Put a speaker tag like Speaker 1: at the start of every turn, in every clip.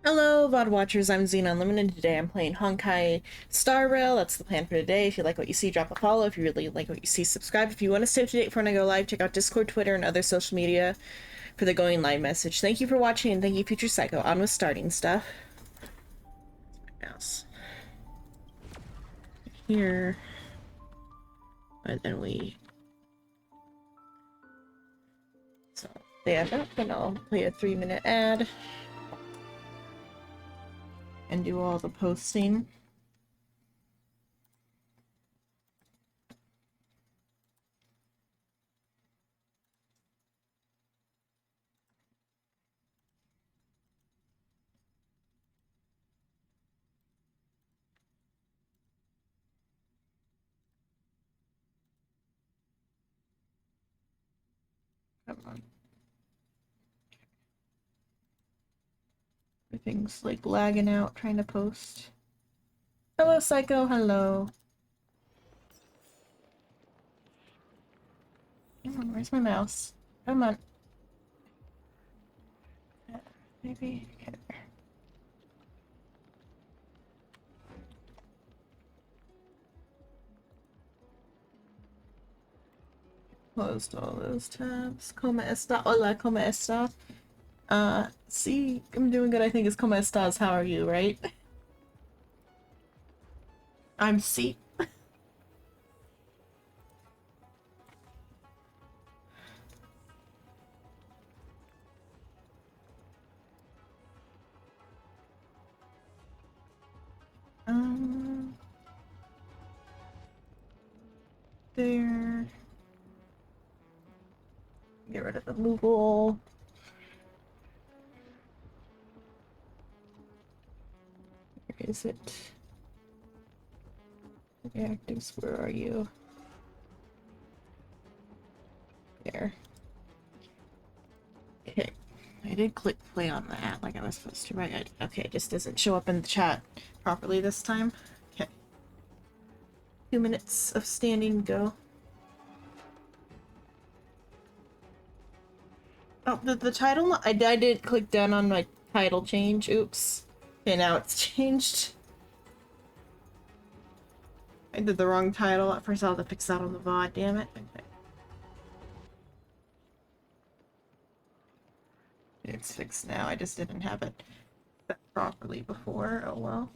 Speaker 1: Hello, VOD watchers. I'm Xena Unlimited. Today I'm playing Honkai Star Rail. That's the plan for today. If you like what you see, drop a follow. If you really like what you see, subscribe. If you want to stay up to date for when I go live, check out Discord, Twitter, and other social media for the going live message. Thank you for watching, and thank you, Future Psycho. On with starting stuff. Mouse. Here. And then we... So, stand up, and I'll play a 3-minute ad. And do all the posting. Come on. Everything's like lagging out trying to post. Hello, Psycho. Hello. Come on, where's my mouse? Come on. Maybe. Okay. Closed all those tabs. Como esta? Hola, como esta? See, I'm doing good. I think it's como estas. How are you, right? I'm C. Um, there. Get rid of the Moogle. Where is it? Reactives, where are you? There. Okay. I did click play on that like I was supposed to, right? Okay, it just doesn't show up in the chat properly this time. Okay. 2 minutes of standing go. Oh, the title? I did click down on my title change. Oops. Okay, now it's changed. I did the wrong title. At first I'll have to fix that on the VOD, damn it. Okay. It's fixed now. I just didn't have it set properly before. Oh well.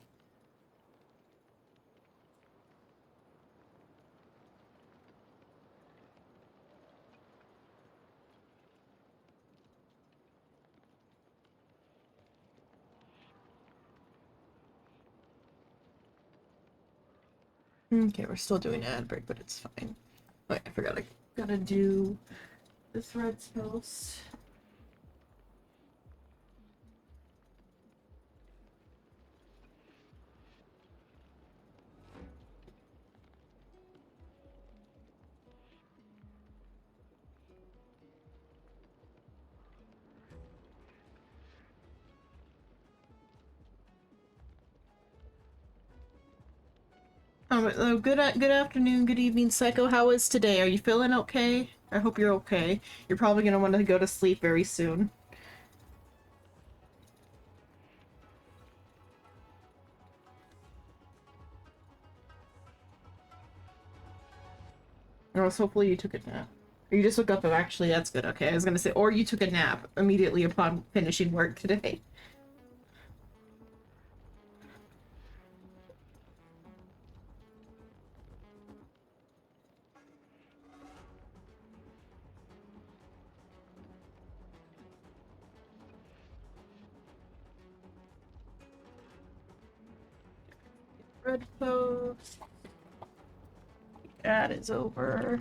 Speaker 1: Okay, we're still doing ad break, but it's fine. Wait, I forgot I gotta do the threads post. Good afternoon, good evening, Psycho. How is today? Are you feeling okay? I hope you're okay. You're probably gonna want to go to sleep very soon. Or else hopefully you took a nap. Or you just woke up and actually that's good, okay. I was gonna say, or you took a nap immediately upon finishing work today. Red post. Ad is over.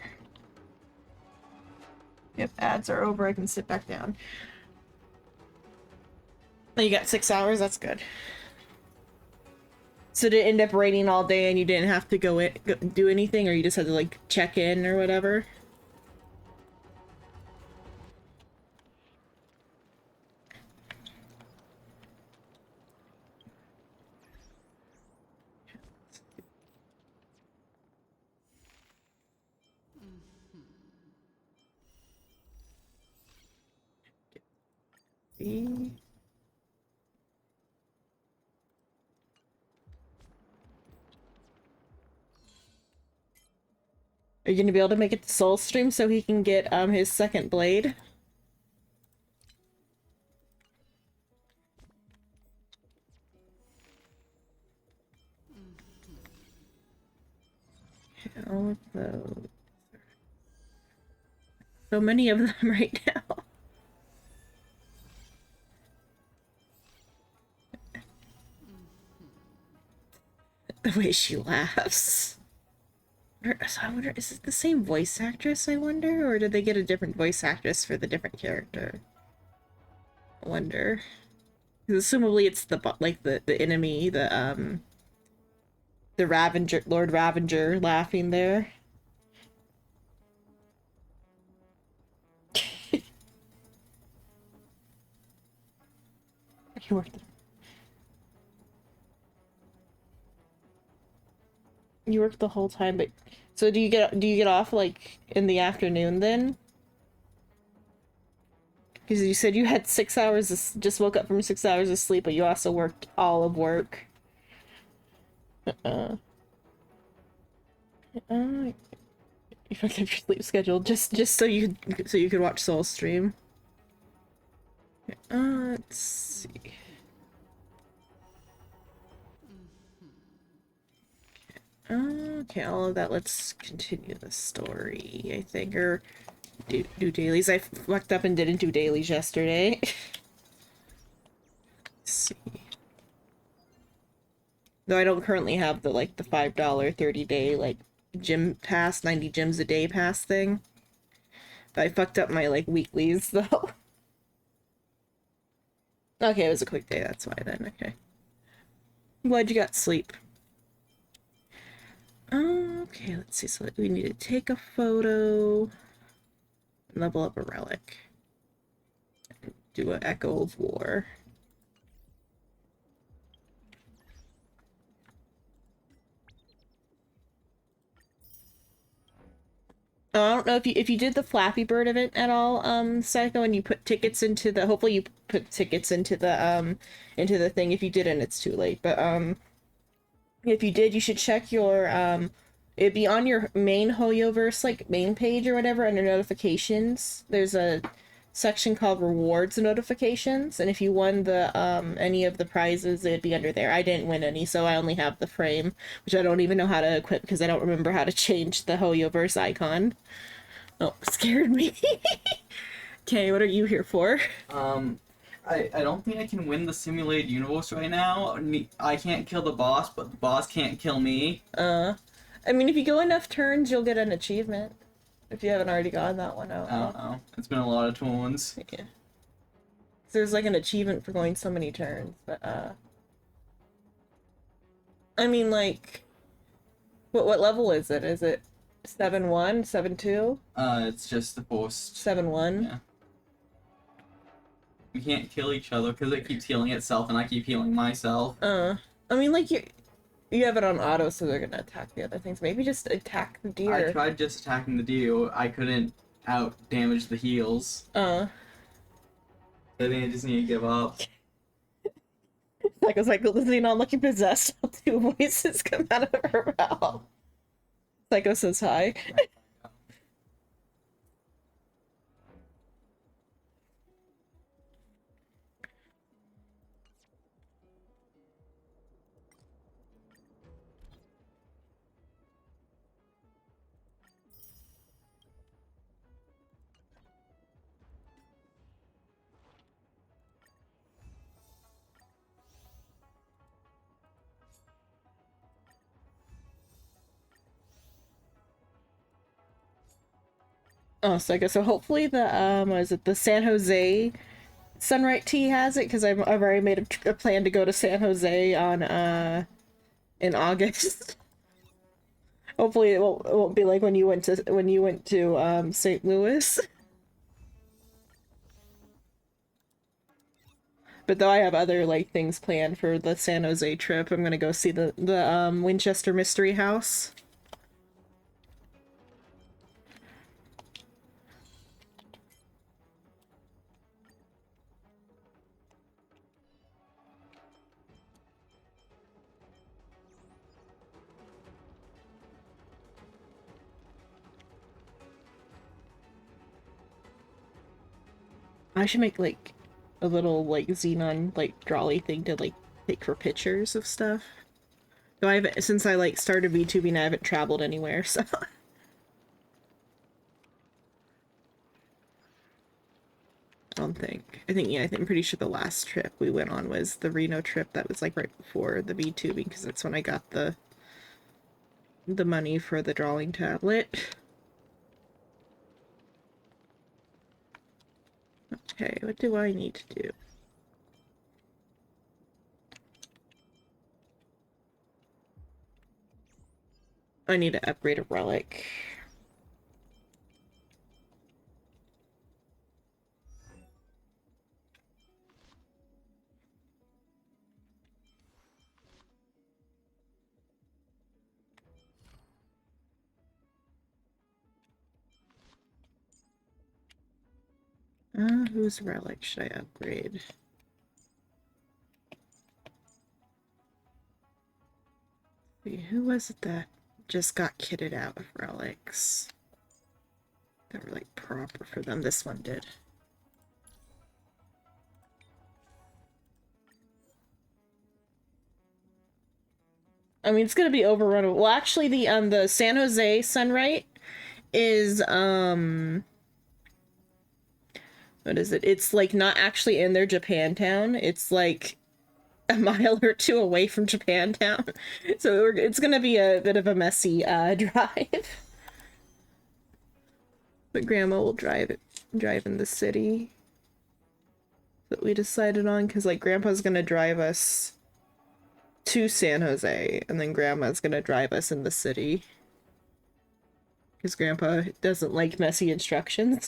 Speaker 1: If ads are over, I can sit back down. Oh, you got 6 hours? That's good. So did it end up raining all day and you didn't have to go do anything, or you just had to like check in or whatever? Are you gonna be able to make it to Soul Stream so he can get his second blade? All of those. So many of them right now. The way she laughs. So I wonder, is it the same voice actress, I wonder? Or did they get a different voice actress for the different character? I wonder. Because assumably it's the enemy, the Ravenger, Lord Ravenger laughing there. You worked the, you worked the whole time, but so do you get off like in the afternoon then? Because you said you had 6 hours, just woke up from 6 hours of sleep, but you also worked all of work. Uh, you fucked up your sleep schedule just so you could watch Soul Stream. Let's see. Okay, all of that. Let's continue the story, I think, or do dailies. I fucked up and didn't do dailies yesterday. Let's see. Though I don't currently have the like the $5 30-day like gym pass, 90 gyms a day pass thing. But I fucked up my like weeklies though. Okay, it was a quick day, that's why then, okay. I'm glad you got sleep. Okay, let's see. So we need to take a photo, level up a relic, do an Echo of War. Oh, I don't know if you did the Flappy Bird event at all, Psycho, and you put tickets into the. Hopefully, you put tickets into the thing. If you didn't, it's too late. But if you did, you should check your it'd be on your main Hoyoverse like main page or whatever under notifications. There's a section called rewards notifications, and if you won the any of the prizes, it'd be under there. I didn't win any, so I only have the frame, which I don't even know how to equip because I don't remember how to change the Hoyoverse icon. Oh, scared me. Okay, what are you here for?
Speaker 2: I don't think I can win the simulated universe right now. I can't kill the boss, but the boss can't kill me.
Speaker 1: I mean, if you go enough turns, you'll get an achievement. If you haven't already gotten that one out.
Speaker 2: I don't know. It's been a lot of turns.
Speaker 1: Yeah. There's like an achievement for going so many turns, but I mean like what level is it? Is it 7-1, 7-2?
Speaker 2: It's just the post.
Speaker 1: 7-1?
Speaker 2: Yeah. We can't kill each other because it keeps healing itself and I keep healing myself.
Speaker 1: I mean like you have it on auto, so they're gonna attack the other things. Maybe just attack the deer.
Speaker 2: I tried just attacking the deer. I couldn't out damage the heals. I think I just need to give up.
Speaker 1: Like I was like, Xenon looking possessed. Two voices come out of her mouth. Psycho says hi. Oh, Psycho. So hopefully the what is it? The San Jose Sunright Tea has it because I've already made a plan to go to San Jose on in August. Hopefully it won't be like when you went to St. Louis. But though I have other like things planned for the San Jose trip, I'm gonna go see the Winchester Mystery House. I should make like a little like Xenon like drawly thing to like take for pictures of stuff. Though I haven't, since I like started VTubing, I haven't traveled anywhere, so. I don't think. I think, yeah, I'm pretty sure the last trip we went on was the Reno trip that was like right before the VTubing, because that's when I got the money for the drawing tablet. Okay, what do I need to do? I need to upgrade a relic. Whose relic should I upgrade? See, who was it that just got kitted out of relics? That were like proper for them. This one did. I mean, it's gonna be overrun. Well, actually, the San Jose Sunright is what is it? It's like not actually in their Japantown. It's like a mile or two away from Japantown, so it's gonna be a bit of a messy drive. But Grandma will drive in the city that we decided on, because like Grandpa's gonna drive us to San Jose, and then Grandma's gonna drive us in the city. Because Grandpa doesn't like messy instructions.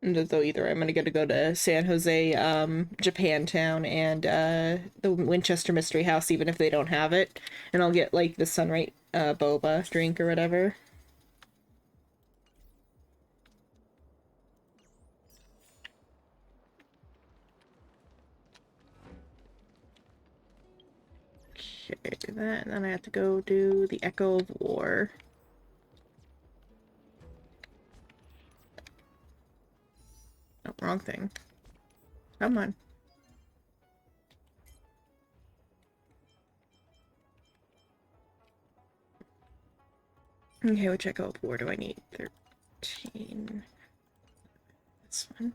Speaker 1: And though either I'm gonna get to go to San Jose, Japantown, and the Winchester Mystery House, even if they don't have it, and I'll get like the Sunright boba drink or whatever. Okay, do that, and then I have to go do the Echo of War. Oh, wrong thing. Come on. Okay, which Echo of War do I need? 13. This one.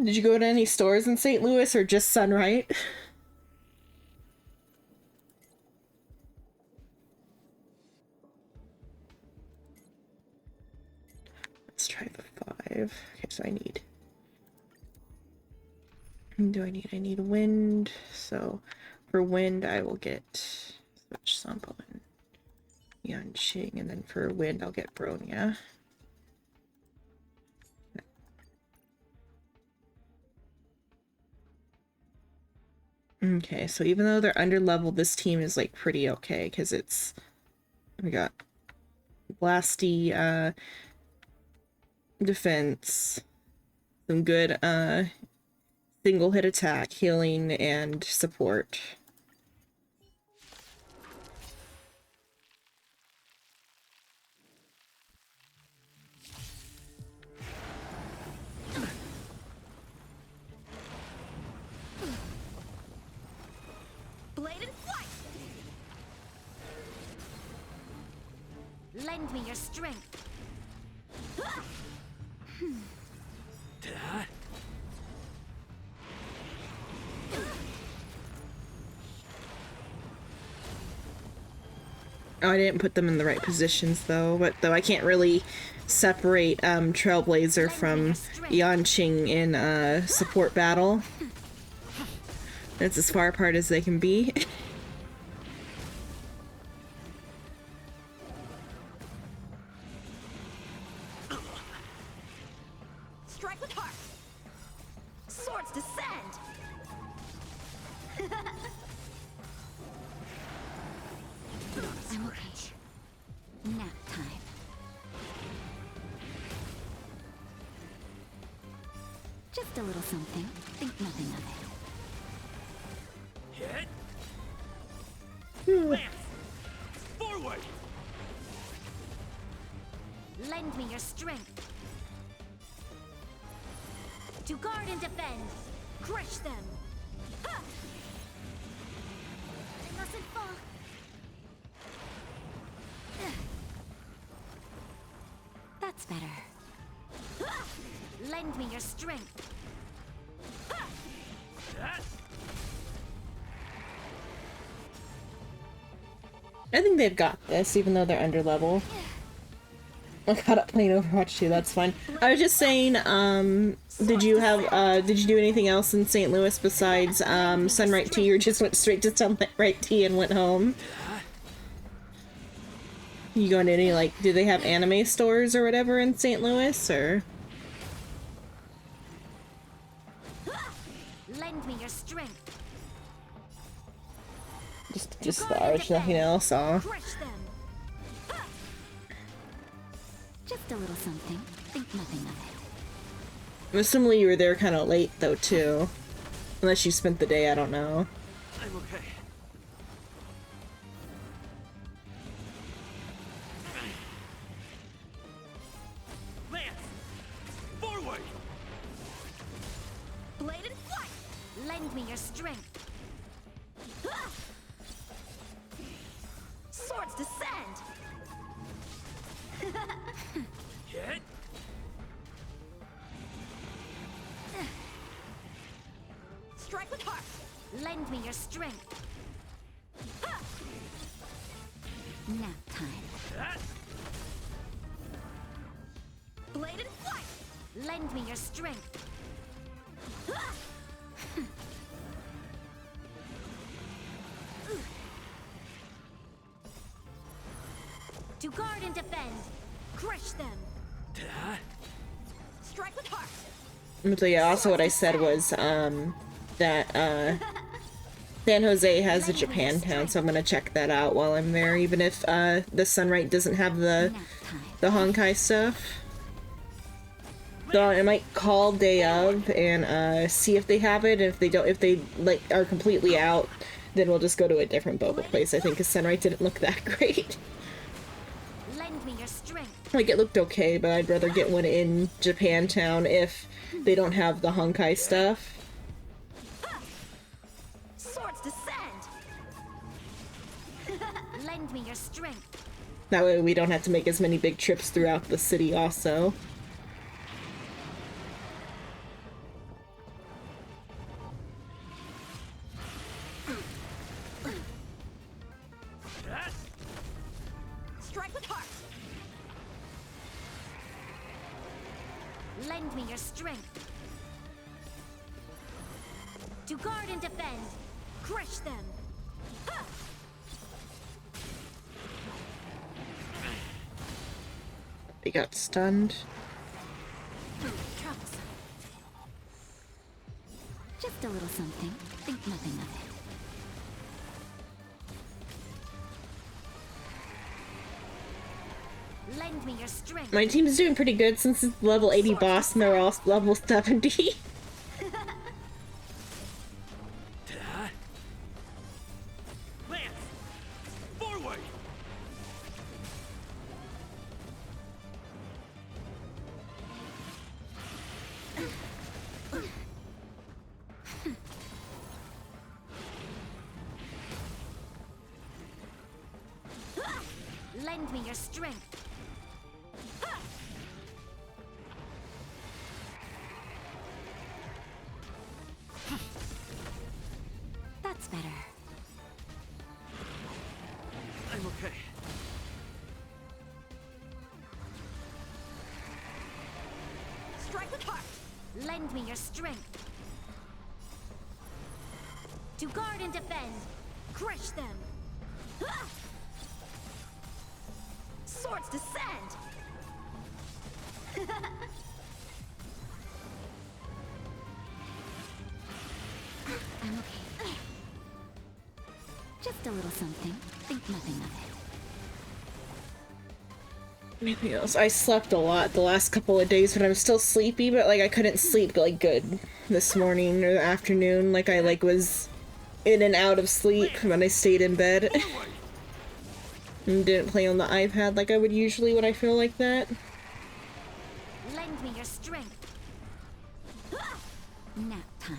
Speaker 1: Did you go to any stores in St. Louis or just Sunright? Let's try the 5. Okay, so I need... I need wind. So for wind, I will get Switch Sample and Yanqing, and then for wind, I'll get Bronya. Okay, so even though they're under level, this team is like pretty okay, because we got Blasty defense, some good single hit attack, healing, and support.
Speaker 3: Lend me your strength.
Speaker 1: Oh, I didn't put them in the right positions though, but I can't really separate Trailblazer from Yanqing in support battle. That's as far apart as they can be.
Speaker 3: Strike with Just a little something. Think nothing of
Speaker 4: Hit.
Speaker 1: Hmm.
Speaker 4: Lance. Forward.
Speaker 3: it. Lend me your strength. To guard and defend. Crush them. Ha! They mustn't fall. That's better. Ha! Lend me your strength. Ha!
Speaker 4: That.
Speaker 1: I think they've got this, even though they're under level. I got up playing Overwatch 2, that's fine. I was just saying, did you do anything else in St. Louis besides, Sunright Tea, or just went straight to Sunright Tea and went home? You going to any, like, do they have anime stores or whatever in St. Louis, or?
Speaker 3: Lend me your strength.
Speaker 1: Just large, nothing else, aw.
Speaker 3: Crush them. Ha! Just a little something. Think nothing of it.
Speaker 1: Assumably you were there kind of late, though, too. Unless you spent the day, I don't know.
Speaker 4: I'm okay. Lance. Forward.
Speaker 3: Blade and flight. Lend me your strength. Ha! Swords descend.
Speaker 4: Hit.
Speaker 3: Strike with heart. Lend me your strength. Ha! Nap time.
Speaker 4: That.
Speaker 3: Blade and flight. Lend me your strength. Ha! To guard and defend. Crush them.
Speaker 4: That.
Speaker 3: Strike with heart.
Speaker 1: So yeah, also what I said was, that, San Jose has a Japantown, so I'm gonna check that out while I'm there, even if, the Sunright doesn't have the
Speaker 3: Nap time.
Speaker 1: Honkai stuff. So I might call day of and, see if they have it, and if they don't, if they, like, are completely out, then we'll just go to a different boba place, I think, because Sunright didn't look that great.
Speaker 3: Lend me your strength.
Speaker 1: Like, it looked okay, but I'd rather get one in Japantown if they don't have the Honkai stuff.
Speaker 3: Swords descend. Lend me your strength.
Speaker 1: That way we don't have to make as many big trips throughout the city also.
Speaker 4: That.
Speaker 3: Strike with heart. Lend me your strength. To guard and defend. Crush them. Ha!
Speaker 1: They got stunned.
Speaker 3: Troublesome. Just a little something. Think nothing of it. Lend me your strength.
Speaker 1: My team's doing pretty good since it's level 80 boss and they're all level 70.
Speaker 4: That. Lance. Forward.
Speaker 3: Lend me your strength. Ha! That's better.
Speaker 4: I'm okay.
Speaker 3: Strike with heart. Lend me your strength. To guard and defend. Crush them. Ha! Swords descend. I'm okay. Just a little something. Think nothing of
Speaker 1: Anything else? I slept a lot the last couple of days, but I'm still sleepy, but like I couldn't sleep like good this morning or the afternoon. Like I like was in and out of sleep when I stayed in bed and didn't play on the iPad like I would usually when I feel like that.
Speaker 3: Lend me your strength. Nap time.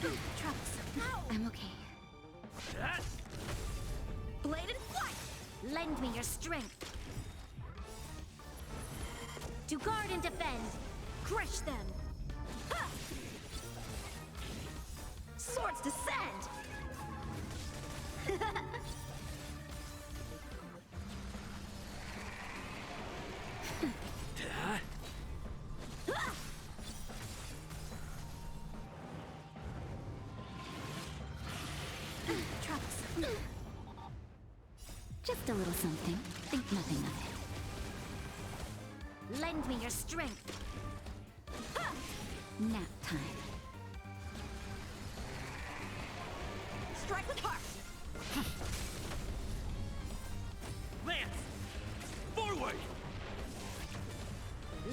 Speaker 3: Trunks, I'm okay. Bladed flight! Lend me your strength. To guard and defend. Crush them. Ha! Swords descend! Trunks. Just a little something. Think nothing of it. Lend me your strength. Nap time. Strike with heart.
Speaker 4: Lance! Forward!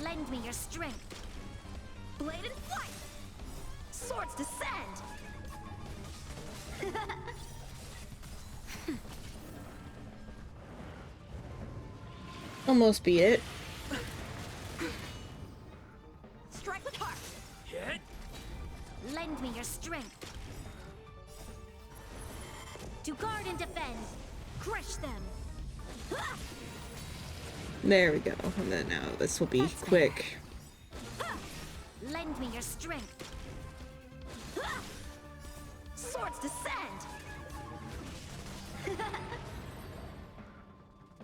Speaker 3: Lend me your strength. Bladed flight. Swords descend.
Speaker 1: Almost beat it.
Speaker 3: Strike with heart.
Speaker 4: Hit!
Speaker 3: Lend me your strength. To guard and defend. Crush them.
Speaker 1: There we go. And then now this will be
Speaker 3: That's
Speaker 1: quick.
Speaker 3: Lend me your strength. Swords descend.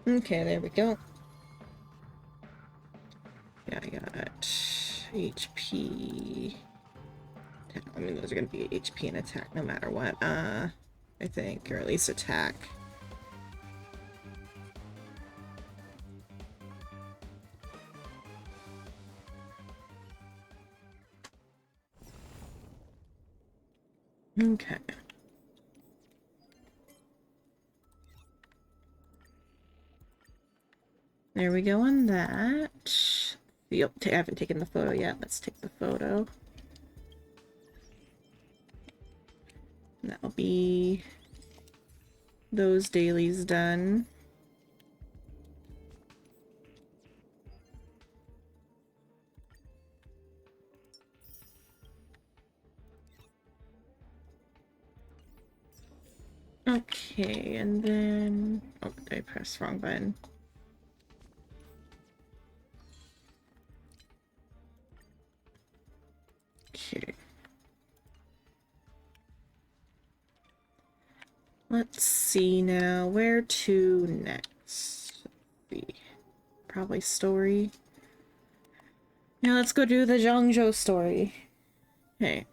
Speaker 1: Okay, there we go. Yeah, I got HP. I mean, those are gonna be HP and attack no matter what. I think, or at least attack. Okay. There we go on that. Yep, I haven't taken the photo yet. Let's take the photo. That'll be those dailies done. Okay, and then... Oh, I pressed the wrong button. Okay. Let's see now. Where to next? Let's see. Probably story. Now let's go do the Zhangzhou story. Okay,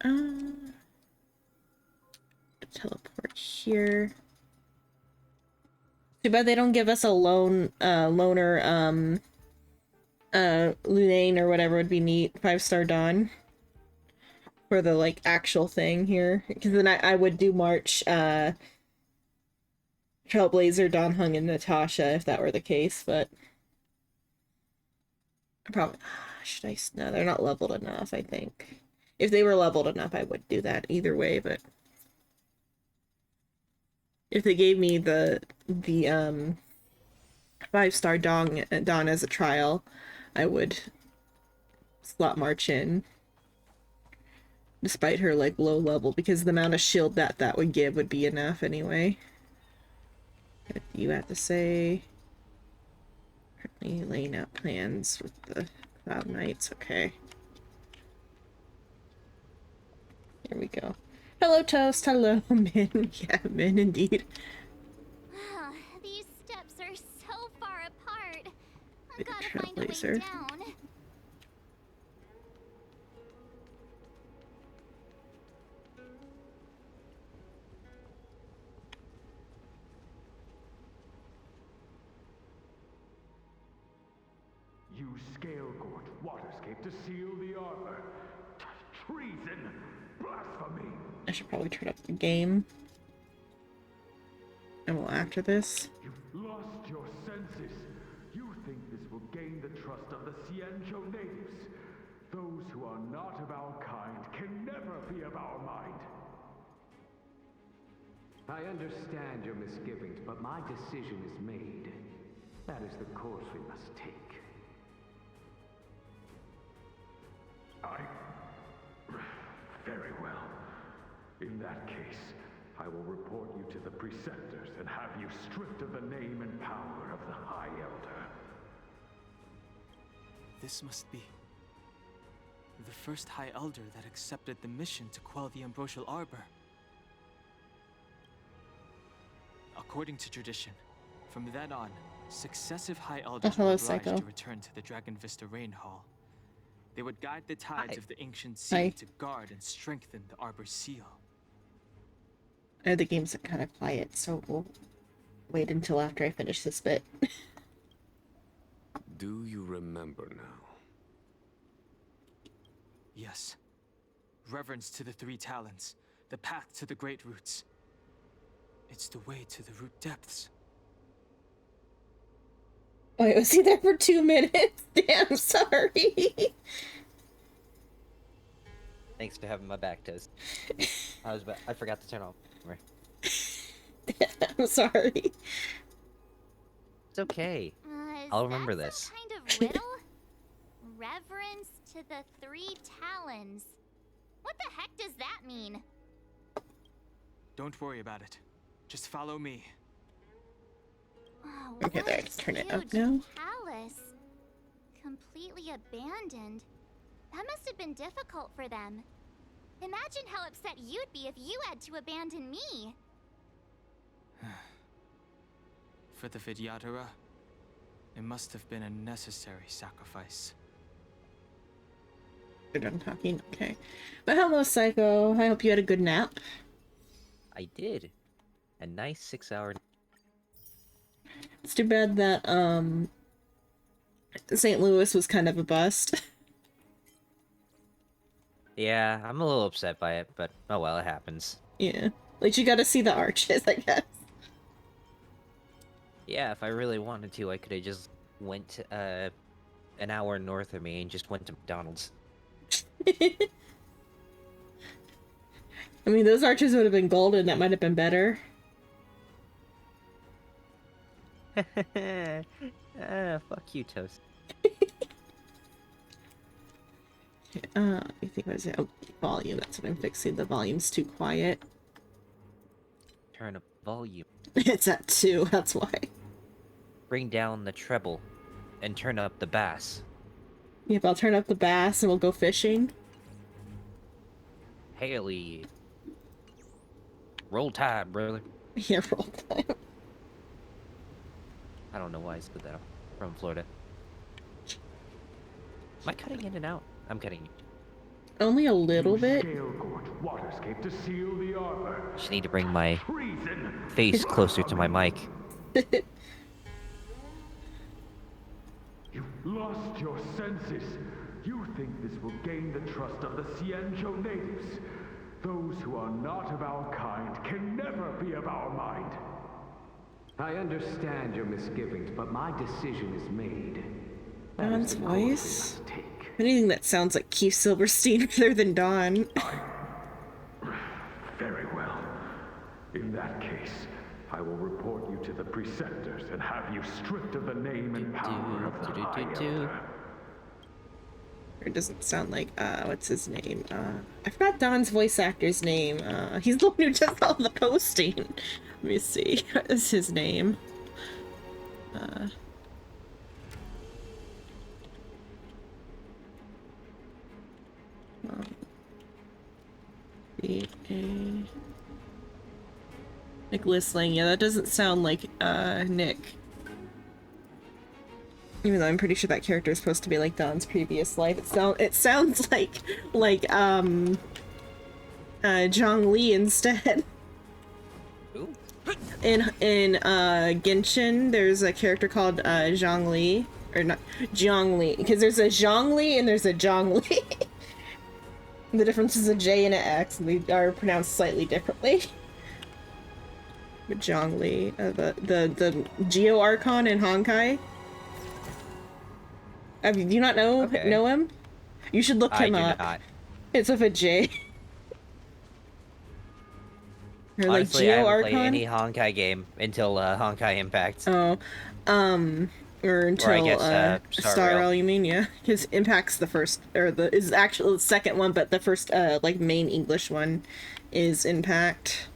Speaker 1: teleport here. Too bad they don't give us a loner, Lunane or whatever would be neat. 5-star Dawn. For the, like, actual thing here. Because then I would do March, Trailblazer, Dawn Hung, and Natasha if that were the case, but... Probably... Should I... No, they're not leveled enough, I think. If they were leveled enough, I would do that either way, but... If they gave me the 5-star Dawn as a trial, I would slot March in. Despite her, like, low level, because the amount of shield that would give would be enough anyway. What do you have to say? Currently laying out plans with the Cloud Knights. Okay. Here we go. Hello, Toast. Hello, Min. Yeah, Min, indeed.
Speaker 3: These steps are so far apart. I've
Speaker 1: Big
Speaker 3: got to find a way
Speaker 1: trailblazer.
Speaker 3: down.
Speaker 5: Use scale-court waterscape to seal the armor. Treason! Blasphemy!
Speaker 1: I should probably turn up the game. And well, after this.
Speaker 5: You've lost your senses. You think this will gain the trust of the Xianzhou natives. Those who are not of our kind can never be of our mind.
Speaker 6: I understand your misgivings, but my decision is made. That is the course we must take.
Speaker 5: Very well. In that case, I will report you to the preceptors and have you stripped of the name and power of the High Elder.
Speaker 7: This must be the first High Elder that accepted the mission to quell the Ambrosial Arbor. According to tradition, from then on, successive High Elders were obliged
Speaker 1: Psycho.
Speaker 7: to return to the Dragon Vista Rain Hall. They would guide the tides of the ancient sea to guard and strengthen the Arbor's seal.
Speaker 1: I know the game's kind of quiet, so we'll wait until after I finish this bit.
Speaker 6: Do you remember now?
Speaker 7: Yes. Reverence to the three talents, the path to the great roots. It's the way to the root depths.
Speaker 1: Wait, was he there for 2 minutes? Damn, sorry.
Speaker 8: Thanks for having my back, Toast. I forgot to turn off.
Speaker 1: I'm sorry.
Speaker 8: It's okay.
Speaker 3: Is
Speaker 8: I'll remember
Speaker 3: that
Speaker 8: this.
Speaker 3: some kind of riddle? Reverence to the three talons. What the heck does that mean?
Speaker 7: Don't worry about it. Just follow me.
Speaker 3: Oh,
Speaker 1: Okay,
Speaker 3: what
Speaker 1: there,
Speaker 3: a
Speaker 1: let's turn it up
Speaker 3: huge
Speaker 1: now.
Speaker 3: Palace. Completely abandoned. That must have been difficult for them. Imagine how upset you'd be if you had to abandon me.
Speaker 7: For the Vidyadhara, it must have been a necessary sacrifice.
Speaker 1: You're done talking? Okay. But hello, Psycho. I hope you had a good nap.
Speaker 8: I did. A nice 6-hour.
Speaker 1: It's too bad that, St. Louis was kind of a bust.
Speaker 8: Yeah, I'm a little upset by it, but oh well, it happens.
Speaker 1: Yeah. At least you got to see the arches, I guess.
Speaker 8: Yeah, if I really wanted to, I could have just went an hour north of me and just went to McDonald's.
Speaker 1: I mean, those arches would have been golden. That might have been better.
Speaker 8: Fuck you, Toast.
Speaker 1: I think I was oh, volume. That's what I'm fixing. The volume's too quiet.
Speaker 8: Turn up volume.
Speaker 1: It's at 2. That's why.
Speaker 8: Bring down the treble, and turn up the bass.
Speaker 1: Yep, I'll turn up the bass and we'll go fishing.
Speaker 8: Haley. Roll Tide, brother.
Speaker 1: Yeah, roll time.
Speaker 8: I don't know why I said that. I'm from Florida. Am I cutting in and out? I'm cutting.
Speaker 1: Only a little bit.
Speaker 5: Scale gorge waterscape to seal the arbor.
Speaker 8: Just need to bring my
Speaker 5: Treason.
Speaker 8: face closer to my mic.
Speaker 5: You've lost your senses. You think this will gain the trust of the Xianzhou natives. Those who are not of our kind can never be of our mind.
Speaker 6: I understand your misgivings, but my decision is made. That
Speaker 1: Dawn's
Speaker 6: is the course we
Speaker 1: voice.
Speaker 6: must take.
Speaker 1: Anything that sounds like Keith Silverstein rather than Dawn.
Speaker 5: Very well. In that case, I will report you to the preceptors and have you stripped of the name and power of the High Elder.
Speaker 1: It doesn't sound like, what's his name? I forgot Don's voice actor's name. He's the one who does all the posting. Let me see. What is his name? Nicholas Lang. Yeah, that doesn't sound like, Nick. Even though I'm pretty sure that character is supposed to be like Don's previous life. It sounds like Zhang Li instead.
Speaker 8: Ooh.
Speaker 1: In Genshin, there's a character called Zhang Li, or not Zhang Li, because there's a Zhang Li and there's a Zhang Li. The difference is a J and an X, and they are pronounced slightly differently. Zhongli, the Geo Archon in Honkai. Do you not know him? You should look him up.
Speaker 8: I do not.
Speaker 1: It's with a J. Or like
Speaker 8: Honestly,
Speaker 1: Geo
Speaker 8: I haven't
Speaker 1: Archon.
Speaker 8: played any Honkai game until Honkai Impact.
Speaker 1: Oh, or until
Speaker 8: I guess,
Speaker 1: Star Rail, you mean? Yeah, because Impact's the first, or is actually the second one, but the first like main English one is Impact.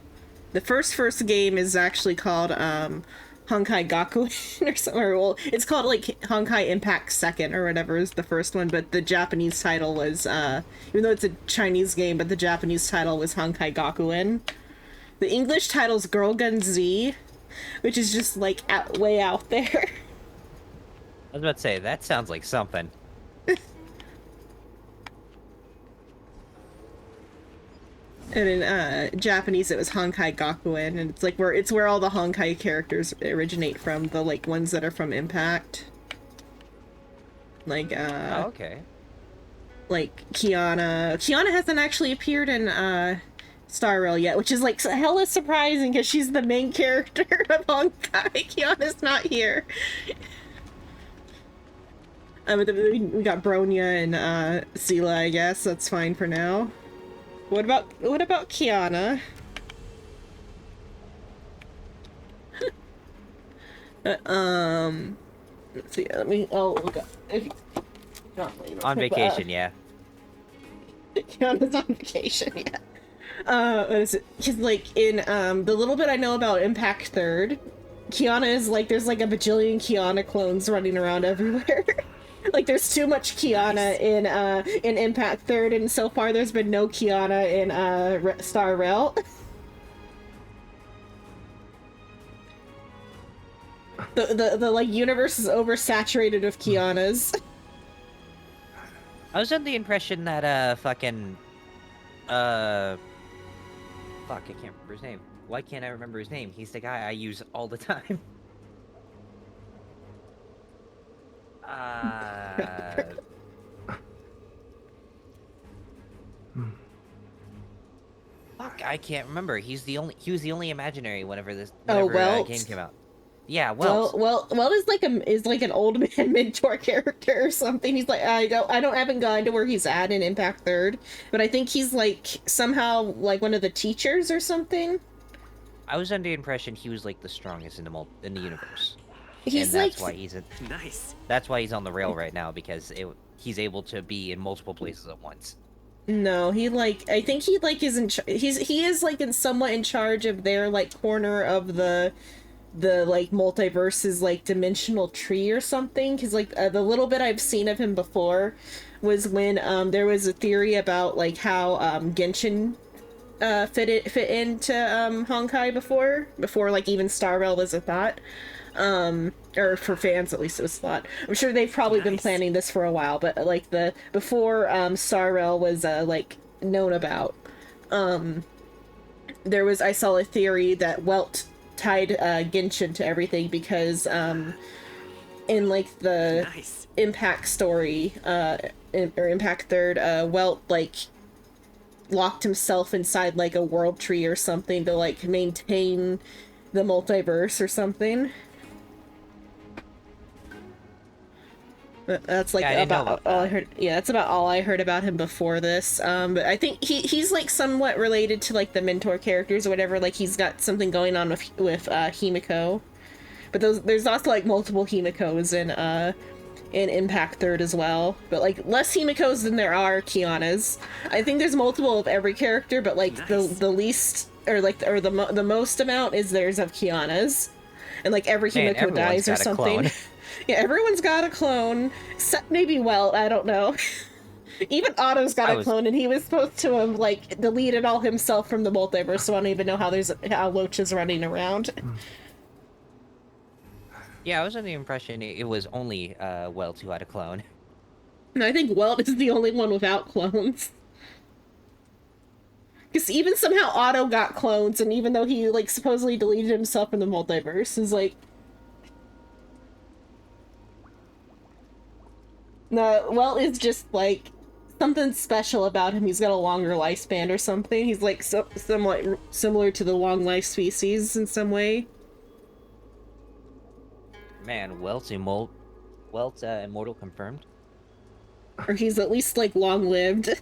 Speaker 1: The first game is actually called Honkai Gakuen or something. Or, well, it's called like Honkai Impact Second or whatever is the first one, but the Japanese title was even though it's a Chinese game, but the Japanese title was Honkai Gakuen. The English title's Girl Gun Z, which is just like way out there.
Speaker 8: I was about to say, that sounds like something.
Speaker 1: And in Japanese, it was Honkai Gakuen, and it's like where all the Honkai characters originate from, the like ones that are from Impact. Like
Speaker 8: Oh, okay.
Speaker 1: like Kiana. Kiana hasn't actually appeared in Star Rail yet, which is like hella surprising because she's the main character of Honkai. Kiana's not here. But we got Bronya and Sela, I guess. That's fine for now. What about Kiana? Let's see. I'll look up.
Speaker 8: On vacation, yeah.
Speaker 1: Kiana's on vacation, yeah. What is it? Because like in the little bit I know about Impact Third, Kiana is like there's like a bajillion Kiana clones running around everywhere. Like there's too much Kiana in Impact Third, and so far there's been no Kiana in Star Rail. The like universe is oversaturated with Kianas.
Speaker 8: I was under the impression that fucking fuck, I can't remember his name. Why can't I remember his name? He's the guy I use all the time. Fuck, I can't remember. He was the only imaginary whenever this
Speaker 1: Welt.
Speaker 8: game came out. Yeah, Welt.
Speaker 1: Welt is like an old man mentor character or something. He's like I haven't gotten to where he's at in Impact Third, but I think he's like somehow like one of the teachers or something.
Speaker 8: I was under the impression he was like the strongest in the universe.
Speaker 1: He's
Speaker 8: and that's
Speaker 1: like
Speaker 8: why he's
Speaker 4: Nice.
Speaker 8: That's why he's on the rail right now, because he's able to be in multiple places at once.
Speaker 1: No, I think he like is he is like somewhat in charge of their like corner of the like multiverse's like dimensional tree or something, because like the little bit I've seen of him before was when there was a theory about like how Genshin fit into Honkai before like even Star Rail was a thought. Or for fans at least it was a thought. I'm sure they've probably been planning this for a while, but like before Star Rail was like known about, I saw a theory that Welt tied Genshin to everything because in like the Impact story or Impact Third, Welt like locked himself inside like a world tree or something to like maintain the multiverse or something. That's like about all I heard. Yeah, that's about all I heard about him before this. But I think he's like somewhat related to like the mentor characters or whatever. Like he's got something going on with Himiko. But there's also like multiple Himikos in Impact Third as well. But like less Himikos than there are Kianas. I think there's multiple of every character, but like the least or the most amount is there's of Kianas. And like every Himiko dies or something. Yeah, everyone's got a clone, except maybe Welt, I don't know. Even Otto's got a clone, and he was supposed to have, like, deleted all himself from the multiverse, so I don't even know how Loach is running around.
Speaker 8: Yeah, I was under the impression it was only Welt who had a clone.
Speaker 1: No, I think Welt is the only one without clones. Because even somehow Otto got clones, and even though he, like, supposedly deleted himself from the multiverse, is like... No, Welt is just, like, something special about him. He's got a longer lifespan or something. He's like somewhat similar to the long life species in some way.
Speaker 8: Man, Welt's immortal confirmed.
Speaker 1: Or he's at least like long lived.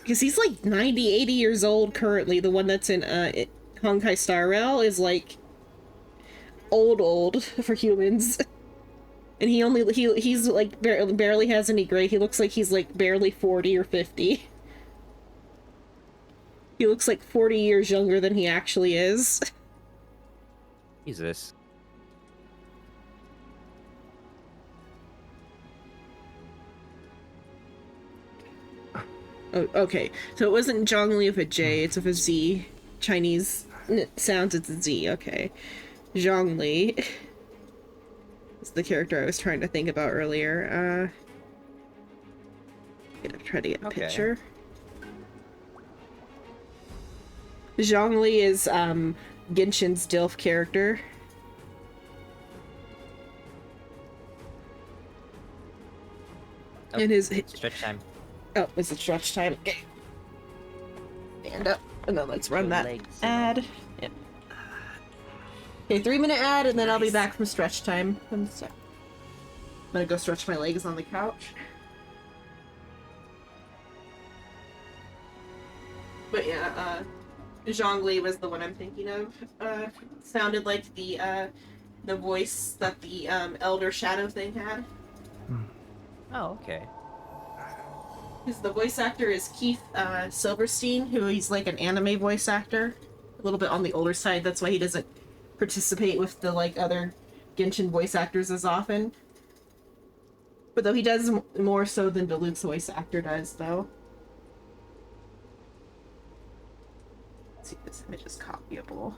Speaker 1: Because he's like 90, 80 years old currently. The one that's in Honkai Star Rail is like old for humans. And he's like barely has any gray. He looks like he's like barely 40 or 50. He looks like 40 years younger than he actually is.
Speaker 8: Jesus.
Speaker 1: Oh, okay, so it wasn't Zhongli with a J, it's with a Z. Chinese sounds, it's a Z, okay. Zhongli is the character I was trying to think about earlier. Try to get a picture. Zhongli is, Genshin's Dilf character.
Speaker 8: Oh,
Speaker 1: And his
Speaker 8: stretch time.
Speaker 1: Oh, is it stretch time? Okay. Stand up, and then let's run that ad. Yep. Okay, 3-minute ad, and then I'll be back from stretch time. I'm gonna go stretch my legs on the couch. But yeah, Zhongli was the one I'm thinking of. Sounded like the voice that the Elder Shadow thing had.
Speaker 8: Oh, okay.
Speaker 1: The voice actor is Keith Silverstein, who he's like an anime voice actor. A little bit on the older side, that's why he doesn't participate with the like other Genshin voice actors as often. But though he does more so than Diluc's voice actor does, though. Let's see if this image is copyable.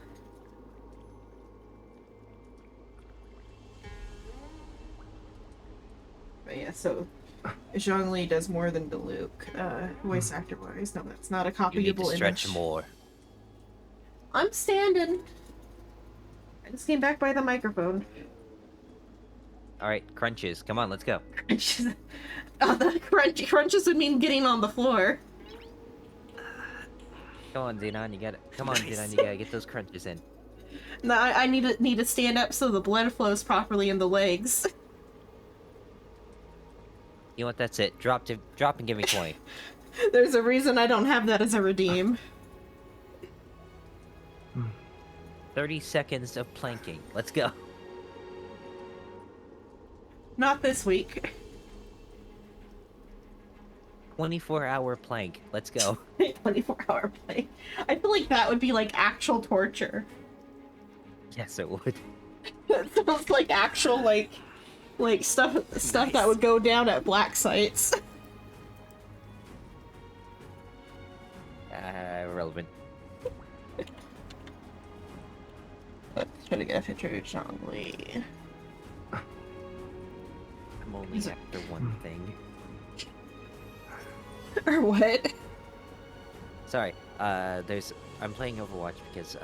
Speaker 1: But yeah, so Zhongli does more than Diluc, voice actor wise. No, that's not a copyable
Speaker 8: You need to stretch
Speaker 1: image.
Speaker 8: more.
Speaker 1: I'm standing. I just came back by the microphone.
Speaker 8: Alright, crunches. Come on, let's go.
Speaker 1: Crunches. Oh, the crunches would mean getting on the floor.
Speaker 8: Come on, Xenon, you gotta. Come on,
Speaker 1: Nice.
Speaker 8: Xenon, you gotta get those crunches in.
Speaker 1: No, I need to stand up so the blood flows properly in the legs.
Speaker 8: You know what? That's it. Drop and give me 20.
Speaker 1: There's a reason I don't have that as a redeem.
Speaker 8: 30 seconds of planking. Let's go.
Speaker 1: Not this week.
Speaker 8: 24-hour plank. Let's go.
Speaker 1: 24-hour play. I feel like that would be like actual torture.
Speaker 8: Yes, it would.
Speaker 1: That sounds like actual like stuff that would go down at black sites.
Speaker 8: Irrelevant.
Speaker 1: Let's try to get a picture of Zhongli.
Speaker 8: I'm only after one thing.
Speaker 1: Or what?
Speaker 8: Sorry. I'm playing Overwatch because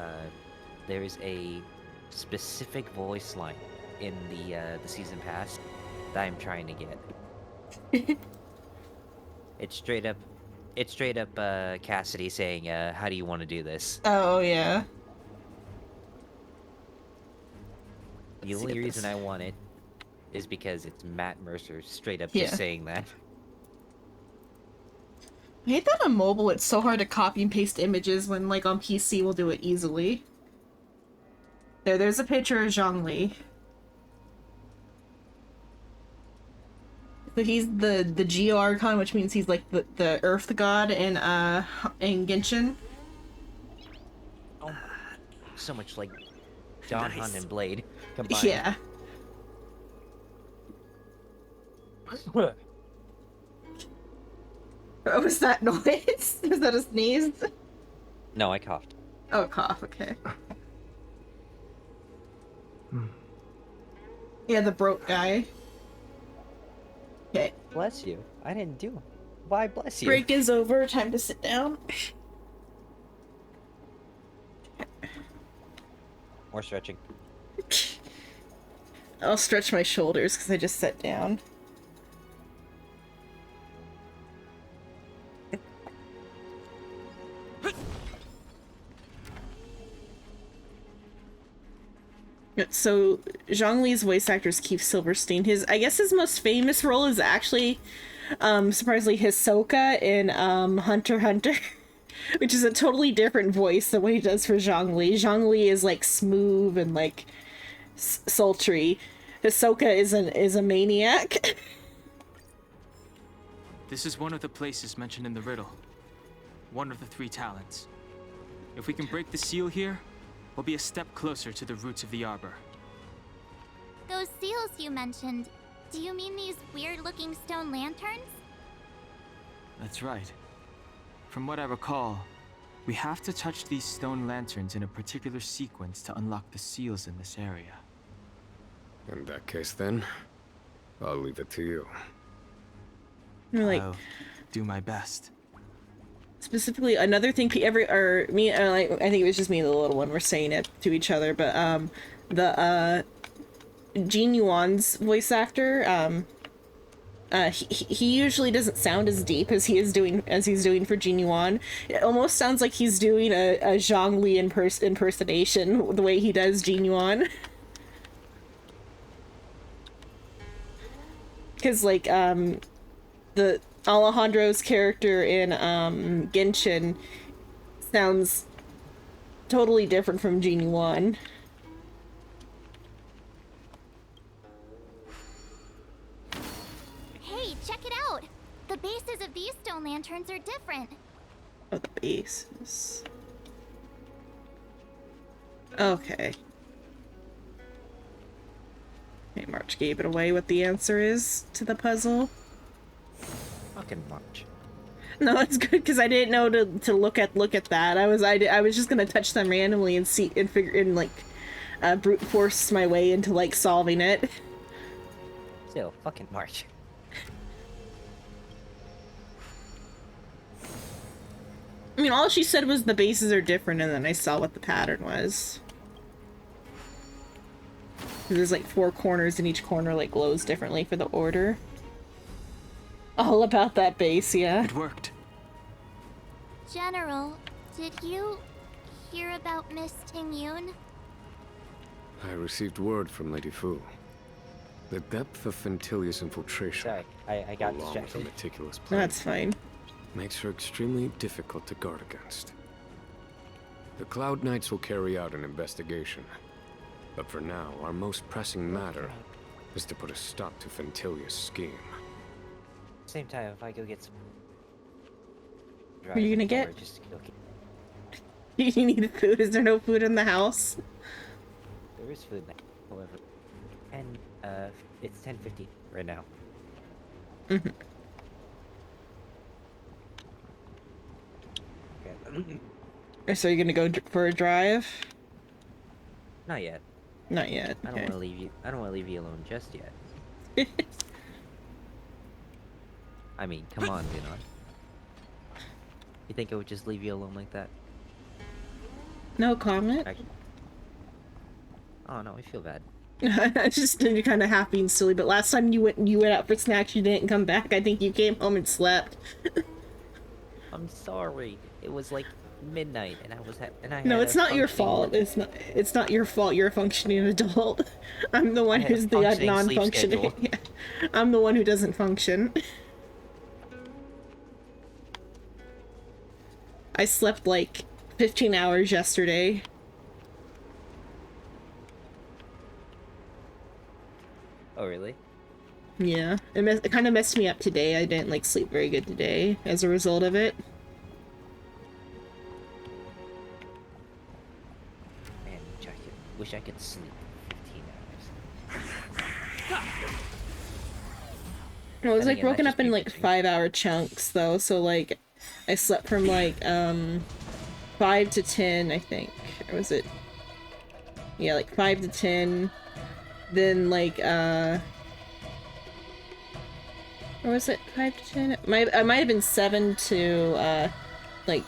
Speaker 8: there is a specific voice line in the season pass that I'm trying to get. It's straight up Cassidy saying, how do you want to do this?
Speaker 1: Oh yeah.
Speaker 8: The only reason I want it is because it's Matt Mercer straight up
Speaker 1: Yeah.
Speaker 8: just saying that.
Speaker 1: I hate that on mobile it's so hard to copy and paste images when like on PC we'll do it easily. There's a picture of Zhongli. So he's the Geo Archon, which means he's like the Earth God in Genshin.
Speaker 8: Oh, so much like Don Hunt and Blade combined.
Speaker 1: Yeah. What was that noise? Was that a sneeze?
Speaker 8: No, I coughed.
Speaker 1: Oh, cough, okay. Yeah, the broke guy. Okay.
Speaker 8: Bless you. I didn't do it. Why bless you?
Speaker 1: Break is over, time to sit down.
Speaker 8: More stretching.
Speaker 1: I'll stretch my shoulders because I just sat down. So Zhang Li's voice actor is Keith Silverstein. I guess his most famous role is actually, surprisingly, Hisoka in Hunter x Hunter, which is a totally different voice than what he does for Zhang Li. Zhang Li is like smooth and like sultry. Hisoka is a maniac.
Speaker 7: This is one of the places mentioned in the riddle. One of the 3 talents. If we can break the seal here, we'll be a step closer to the roots of the arbor.
Speaker 3: Those seals you mentioned, do you mean these weird-looking stone lanterns?
Speaker 7: That's right. From what I recall, we have to touch these stone lanterns in a particular sequence to unlock the seals in this area.
Speaker 9: In that case, then, I'll leave it to you.
Speaker 1: You're like,
Speaker 7: I'll do my best.
Speaker 1: specifically, another thing I think it was just me and the little one were saying it to each other, but Jin Yuan's voice actor, he usually doesn't sound as deep as he's doing for Jin Yuan. It almost sounds like he's doing a Zhang Li impersonation the way he does Jin Yuan. Because like the Alejandro's character in Genshin sounds totally different from Jin Yuan.
Speaker 3: Hey, check it out! The bases of these stone lanterns are different.
Speaker 1: Oh, the bases. Okay. Okay, March gave it away what the answer is to the puzzle.
Speaker 8: Fucking March.
Speaker 1: No, it's good because I didn't know to look at that. I was just gonna touch them randomly and see and figure and like brute force my way into like solving it.
Speaker 8: Still, fucking March.
Speaker 1: I mean, all she said was the bases are different, and then I saw what the pattern was. There's like 4 corners, and each corner like glows differently for the order. All about that base, yeah.
Speaker 7: It worked.
Speaker 3: General, did you hear about Miss Tingyun?
Speaker 9: I received word from Lady Fu. The depth of Fintilia's infiltration,
Speaker 8: Sorry, I got
Speaker 9: along with
Speaker 8: distracted.
Speaker 9: her meticulous plan,
Speaker 1: That's fine.
Speaker 9: makes her extremely difficult to guard against. The Cloud Knights will carry out an investigation. But for now, our most pressing matter is to put a stop to Fintilia's scheme.
Speaker 8: Same time, if I go get some...
Speaker 1: What are you gonna
Speaker 8: Drive
Speaker 1: get?
Speaker 8: Just to go
Speaker 1: You need food? Is there no food in the house?
Speaker 8: There is food now, however. And, it's 10:50 right now. Okay.
Speaker 1: So you're gonna go for a drive?
Speaker 8: Not yet.
Speaker 1: Not yet.
Speaker 8: I don't
Speaker 1: Okay.
Speaker 8: want to leave you. I don't want to leave you alone just yet. I mean, come on, Dinon. You think I would just leave you alone like that?
Speaker 1: No comment.
Speaker 8: Oh no, I feel bad.
Speaker 1: I just you're kind of half being silly. But last time you went out for snacks, you didn't come back. I think you came home and slept.
Speaker 8: I'm sorry. It was like midnight, and I was
Speaker 1: No,
Speaker 8: had
Speaker 1: it's
Speaker 8: a
Speaker 1: not your
Speaker 8: functioning-
Speaker 1: fault. It's not your fault. You're a functioning adult. I'm the one
Speaker 8: I had a
Speaker 1: who's the
Speaker 8: functioning sleep
Speaker 1: non-functioning.
Speaker 8: schedule.
Speaker 1: Yeah. I'm the one who doesn't function. I slept like 15 hours yesterday.
Speaker 8: Oh really?
Speaker 1: Yeah, it kind of messed me up today. I didn't like sleep very good today as a result of it.
Speaker 8: Man, wish I could sleep 15 hours.
Speaker 1: It was
Speaker 8: Then
Speaker 1: like
Speaker 8: again,
Speaker 1: broken
Speaker 8: that's
Speaker 1: up in
Speaker 8: just
Speaker 1: like
Speaker 8: me bitching.
Speaker 1: 5-hour chunks though, so like I slept from like 5 to 10, I think. Or was it? Yeah, like 5 to 10. Then like or was it 5 to 10? I might have been 7 to like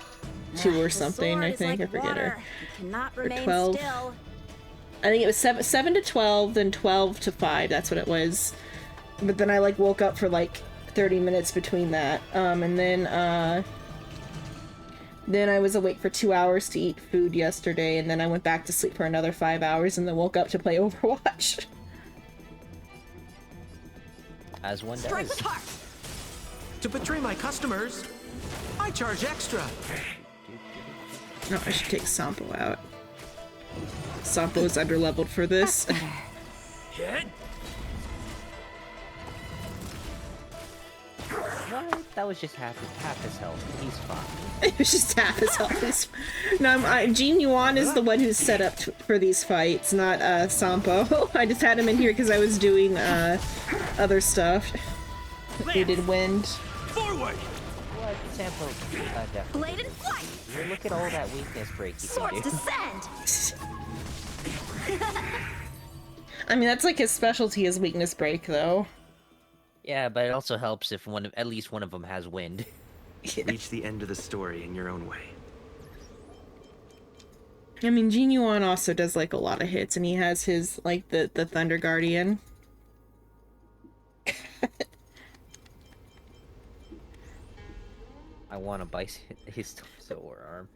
Speaker 1: 2 or something, I think. I forget her. Or 12. I think it was 7 to 12, then 12 to 5. That's what it was. But then I like woke up for like 30 minutes between that. And then Then I was awake for 2 hours to eat food yesterday, and then I went back to sleep for another 5 hours, and then woke up to play Overwatch.
Speaker 8: As one
Speaker 10: Strike
Speaker 8: does.
Speaker 10: with heart. To betray my customers, I charge extra.
Speaker 1: No, I should take Sampo out. Sampo is underleveled for this.
Speaker 4: Hit.
Speaker 8: What? That was just half his health. He's fine.
Speaker 1: It was just half his health. No, Jean Yuan is the one who's set up for these fights, not Sampo. I just had him in here because I was doing other stuff. We did wind.
Speaker 4: Forward.
Speaker 8: What? Sample. Definitely.
Speaker 3: Blade and flight.
Speaker 8: Look at all that weakness break you
Speaker 3: Swords
Speaker 8: can do.
Speaker 3: descend.
Speaker 1: I mean, that's like his specialty is weakness break, though.
Speaker 8: Yeah, but it also helps if at least one of them has wind.
Speaker 10: Reach the end of the story in your own way.
Speaker 1: I mean, Jean Yuan also does like a lot of hits, and he has his like the Thunder Guardian.
Speaker 8: I want to bite his torso arm.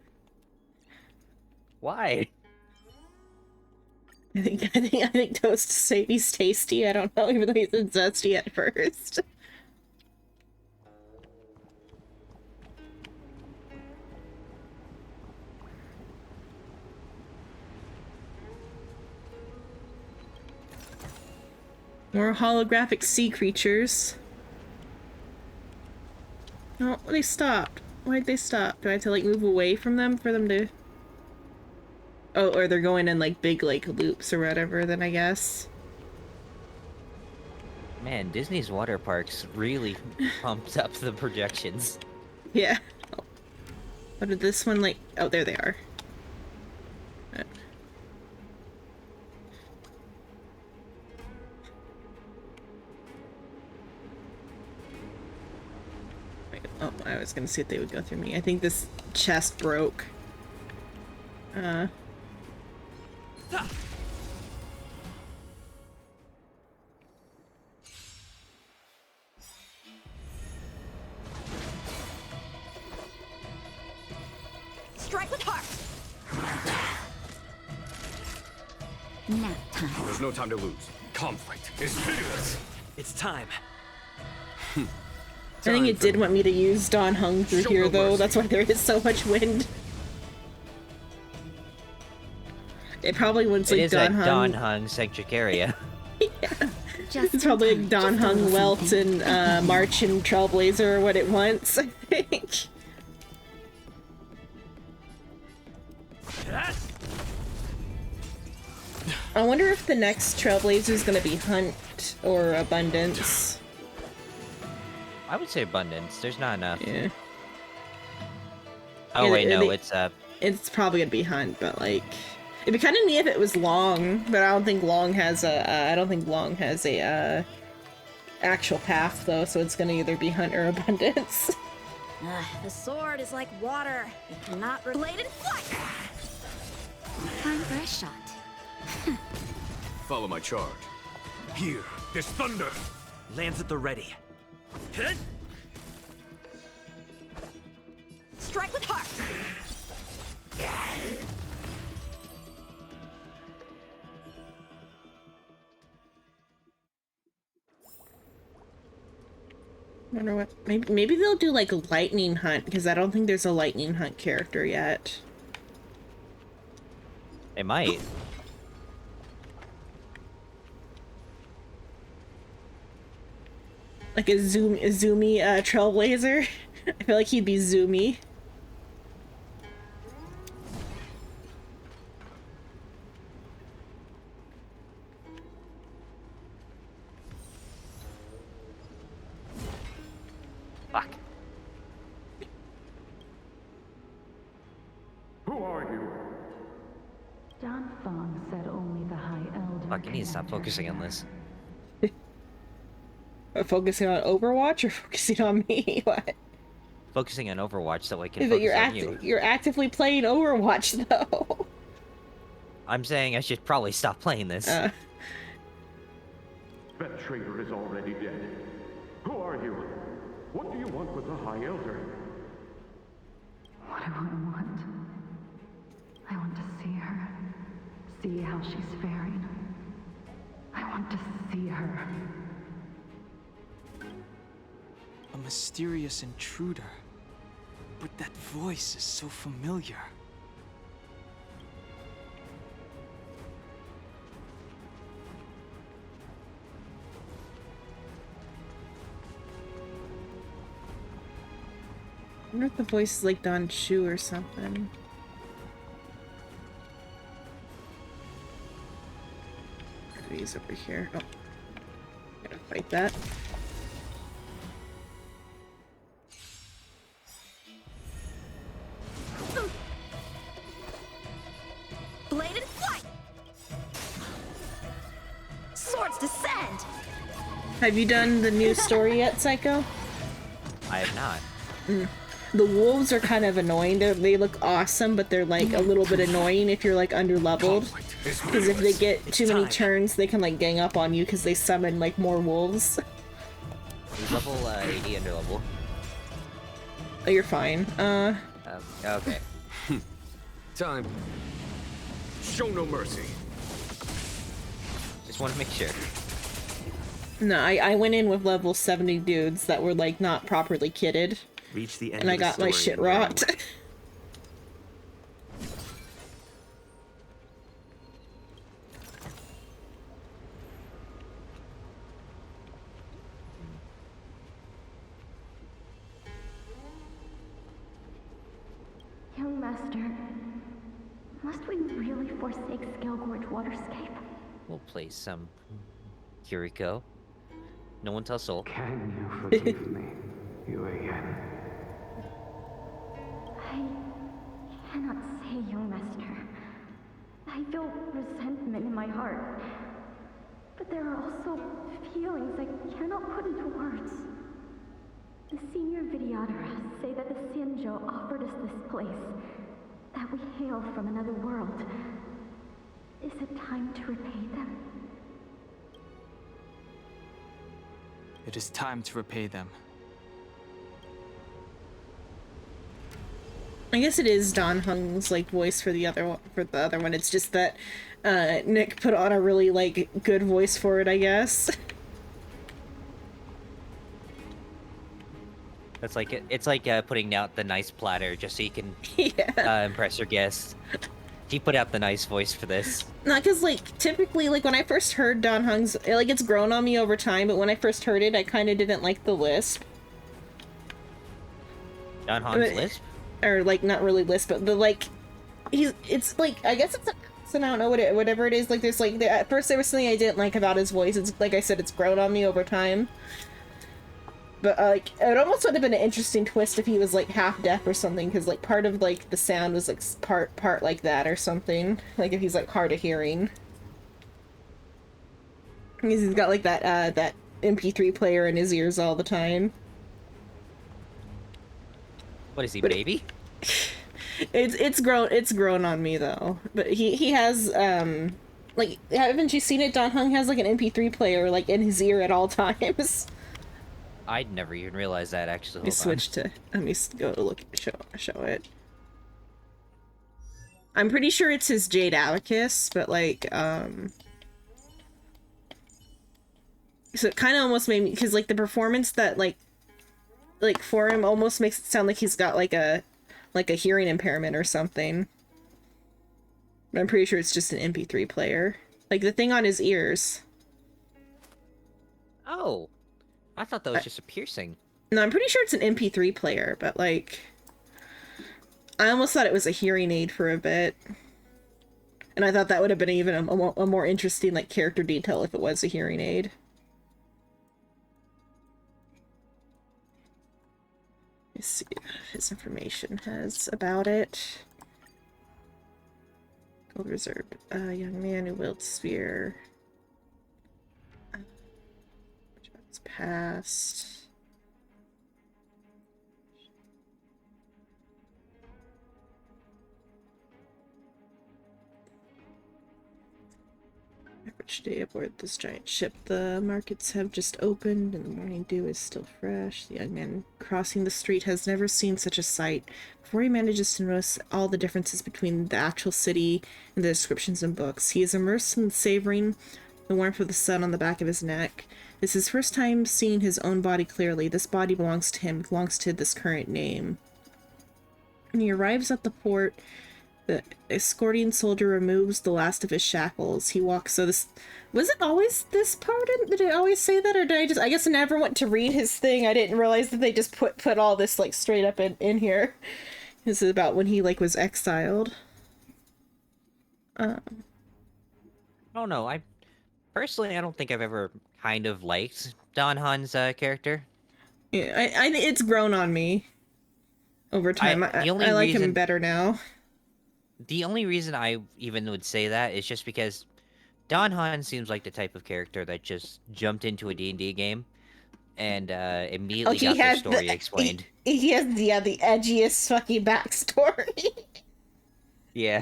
Speaker 8: Why?
Speaker 1: I think Toast Sadie's tasty. I don't know, even though he said zesty at first. More holographic sea creatures. Oh, they stopped. Why'd they stop? Do I have to like move away from them for them to... Oh, or they're going in like big like loops or whatever, then I guess.
Speaker 8: Man, Disney's water parks really pumped up the projections.
Speaker 1: Yeah. Oh, did this one like... Oh, there they are. Oh, I was gonna see if they would go through me. I think this chest broke.
Speaker 10: Strike with heart.
Speaker 3: Nap time.
Speaker 9: There's no time to lose. Conflict is pitiless.
Speaker 4: It's time.
Speaker 1: I think it did want me to use Dawn Hung through here, though. That's why there is so much wind. It probably wants like Dawn Hung.
Speaker 8: Dawn Hung centric area.
Speaker 1: Yeah. It's probably like Dawn Hung, Welt, and March and Trailblazer or what it wants, I think. I wonder if the next Trailblazer is going to be Hunt or Abundance.
Speaker 8: I would say abundance. There's not enough.
Speaker 1: Yeah.
Speaker 8: Oh
Speaker 1: Yeah,
Speaker 8: wait, no,
Speaker 1: it's probably gonna be Hunt, but like, it'd be kind of neat if it was Long, but I don't think Long has a actual path though, so it's gonna either be Hunt or Abundance.
Speaker 10: The sword is like water. It cannot
Speaker 3: Blade and flight. Time for a shot.
Speaker 9: Follow my charge.
Speaker 10: Here, this thunder.
Speaker 4: Lands at the ready. Hit.
Speaker 10: Strike with heart.
Speaker 1: I wonder what. Maybe they'll do like Lightning Hunt, because I don't think there's a Lightning Hunt character yet.
Speaker 8: It might.
Speaker 1: Like a zoomy Trailblazer. I feel like he'd be zoomy.
Speaker 8: Fuck.
Speaker 5: Who are you?
Speaker 11: John Fong said only the High Elder.
Speaker 8: Fuck, you need to stop focusing on this.
Speaker 1: Focusing on Overwatch or focusing on me? What?
Speaker 8: Focusing on Overwatch so I can
Speaker 1: Yeah, but
Speaker 8: focus on you.
Speaker 1: you're actively playing Overwatch though.
Speaker 8: I'm saying I should probably stop playing this.
Speaker 5: That traitor is already dead. Who are you? What do you want with the High Elder?
Speaker 11: What What do I want? I want to see her. See how she's faring. I want to see her.
Speaker 7: A mysterious intruder. But that voice is so familiar.
Speaker 1: I wonder if the voice is like Don Chu or something. He's over here. Oh. Gotta fight that.
Speaker 12: Bladed flight! Swords descend!
Speaker 1: Have you done the new story yet, Psycho?
Speaker 8: I have not.
Speaker 1: The wolves are kind of annoying. They look awesome, but they're like a little bit annoying if you're like under-leveled. Because if they get too many turns, they can like gang up on you because they summon like more wolves.
Speaker 8: He's level 80 under level.
Speaker 1: Oh, you're fine.
Speaker 8: Okay.
Speaker 9: Time. Show no mercy.
Speaker 8: Just want to make sure.
Speaker 1: No, I went in with level 70 dudes that were like not properly kitted.
Speaker 4: Reach the end
Speaker 1: And I
Speaker 4: of the
Speaker 1: got my
Speaker 4: story
Speaker 1: shit
Speaker 4: in your own
Speaker 1: rocked.
Speaker 4: way.
Speaker 11: Young Master, must we really forsake Scalegorge Waterscape?
Speaker 8: We'll play some Kiriko. No one tells Soul.
Speaker 6: Can you forgive me, Yuan?
Speaker 11: I cannot say, Young Master. I feel resentment in my heart. But there are also feelings I cannot put into words. The senior Vidyadhara say that the Xianzhou offered us this place, that we hail from another world. Is it time to repay them?
Speaker 7: It is time to repay them.
Speaker 1: I guess it is Don Hung's like voice for the other one. It's just that Nick put on a really like good voice for it, I guess.
Speaker 8: It's like putting out the nice platter just so you can impress your guests. He put out the nice voice for this.
Speaker 1: Not because like typically like when I first heard Don Hung's, like it's grown on me over time, but when I first heard it, I kind of didn't like the lisp.
Speaker 8: Don Hong's lisp?
Speaker 1: Or like not really lisp, but the like it's like I guess it's an accent, I don't know whatever it is. Like there's like at first there was something I didn't like about his voice. It's like I said, it's grown on me over time. But like it almost would have been an interesting twist if he was like half deaf or something, because like part of like the sound was like part like that or something. Like if he's like hard of hearing. Because he's got like that MP3 player in his ears all the time.
Speaker 8: What is he, baby?
Speaker 1: It's grown on me though. But he has like, haven't you seen it? Don Hung has like an MP3 player like in his ear at all times.
Speaker 8: I'd never even realized that, actually.
Speaker 1: Let me switch to, let me go to look, show it. I'm pretty sure it's his Jade Abacus, but like, so it kind of almost made me, because like the performance that like for him almost makes it sound like he's got like a hearing impairment or something. But I'm pretty sure it's just an MP3 player. Like the thing on his ears.
Speaker 8: Oh. I thought that was just a piercing.
Speaker 1: No, I'm pretty sure it's an MP3 player, but like, I almost thought it was a hearing aid for a bit. And I thought that would have been even a more interesting like character detail if it was a hearing aid. Let's see what his information has about it. Gold Reserve. Young man who wields spear. It's past. Each day aboard this giant ship, the markets have just opened and the morning dew is still fresh. The young man crossing the street has never seen such a sight. Before he manages to notice all the differences between the actual city and the descriptions in books, he is immersed in savoring the warmth of the sun on the back of his neck. This is his first time seeing his own body clearly. This body belongs to him, belongs to this current name. When he arrives at the port, the escorting soldier removes the last of his shackles. He walks. So this was it always this part? Did it always say that, or did I just? I guess I never went to read his thing. I didn't realize that they just put all this like straight up in here. This is about when he like was exiled.
Speaker 8: Oh no, I personally I don't think I've ever kind of liked Don Han's character.
Speaker 1: Yeah, I it's grown on me over time. I like him better now.
Speaker 8: The only reason I even would say that is just because Don Han seems like the type of character that just jumped into a D&D game and immediately got their story explained.
Speaker 1: He has the edgiest fucking backstory.
Speaker 8: Yeah.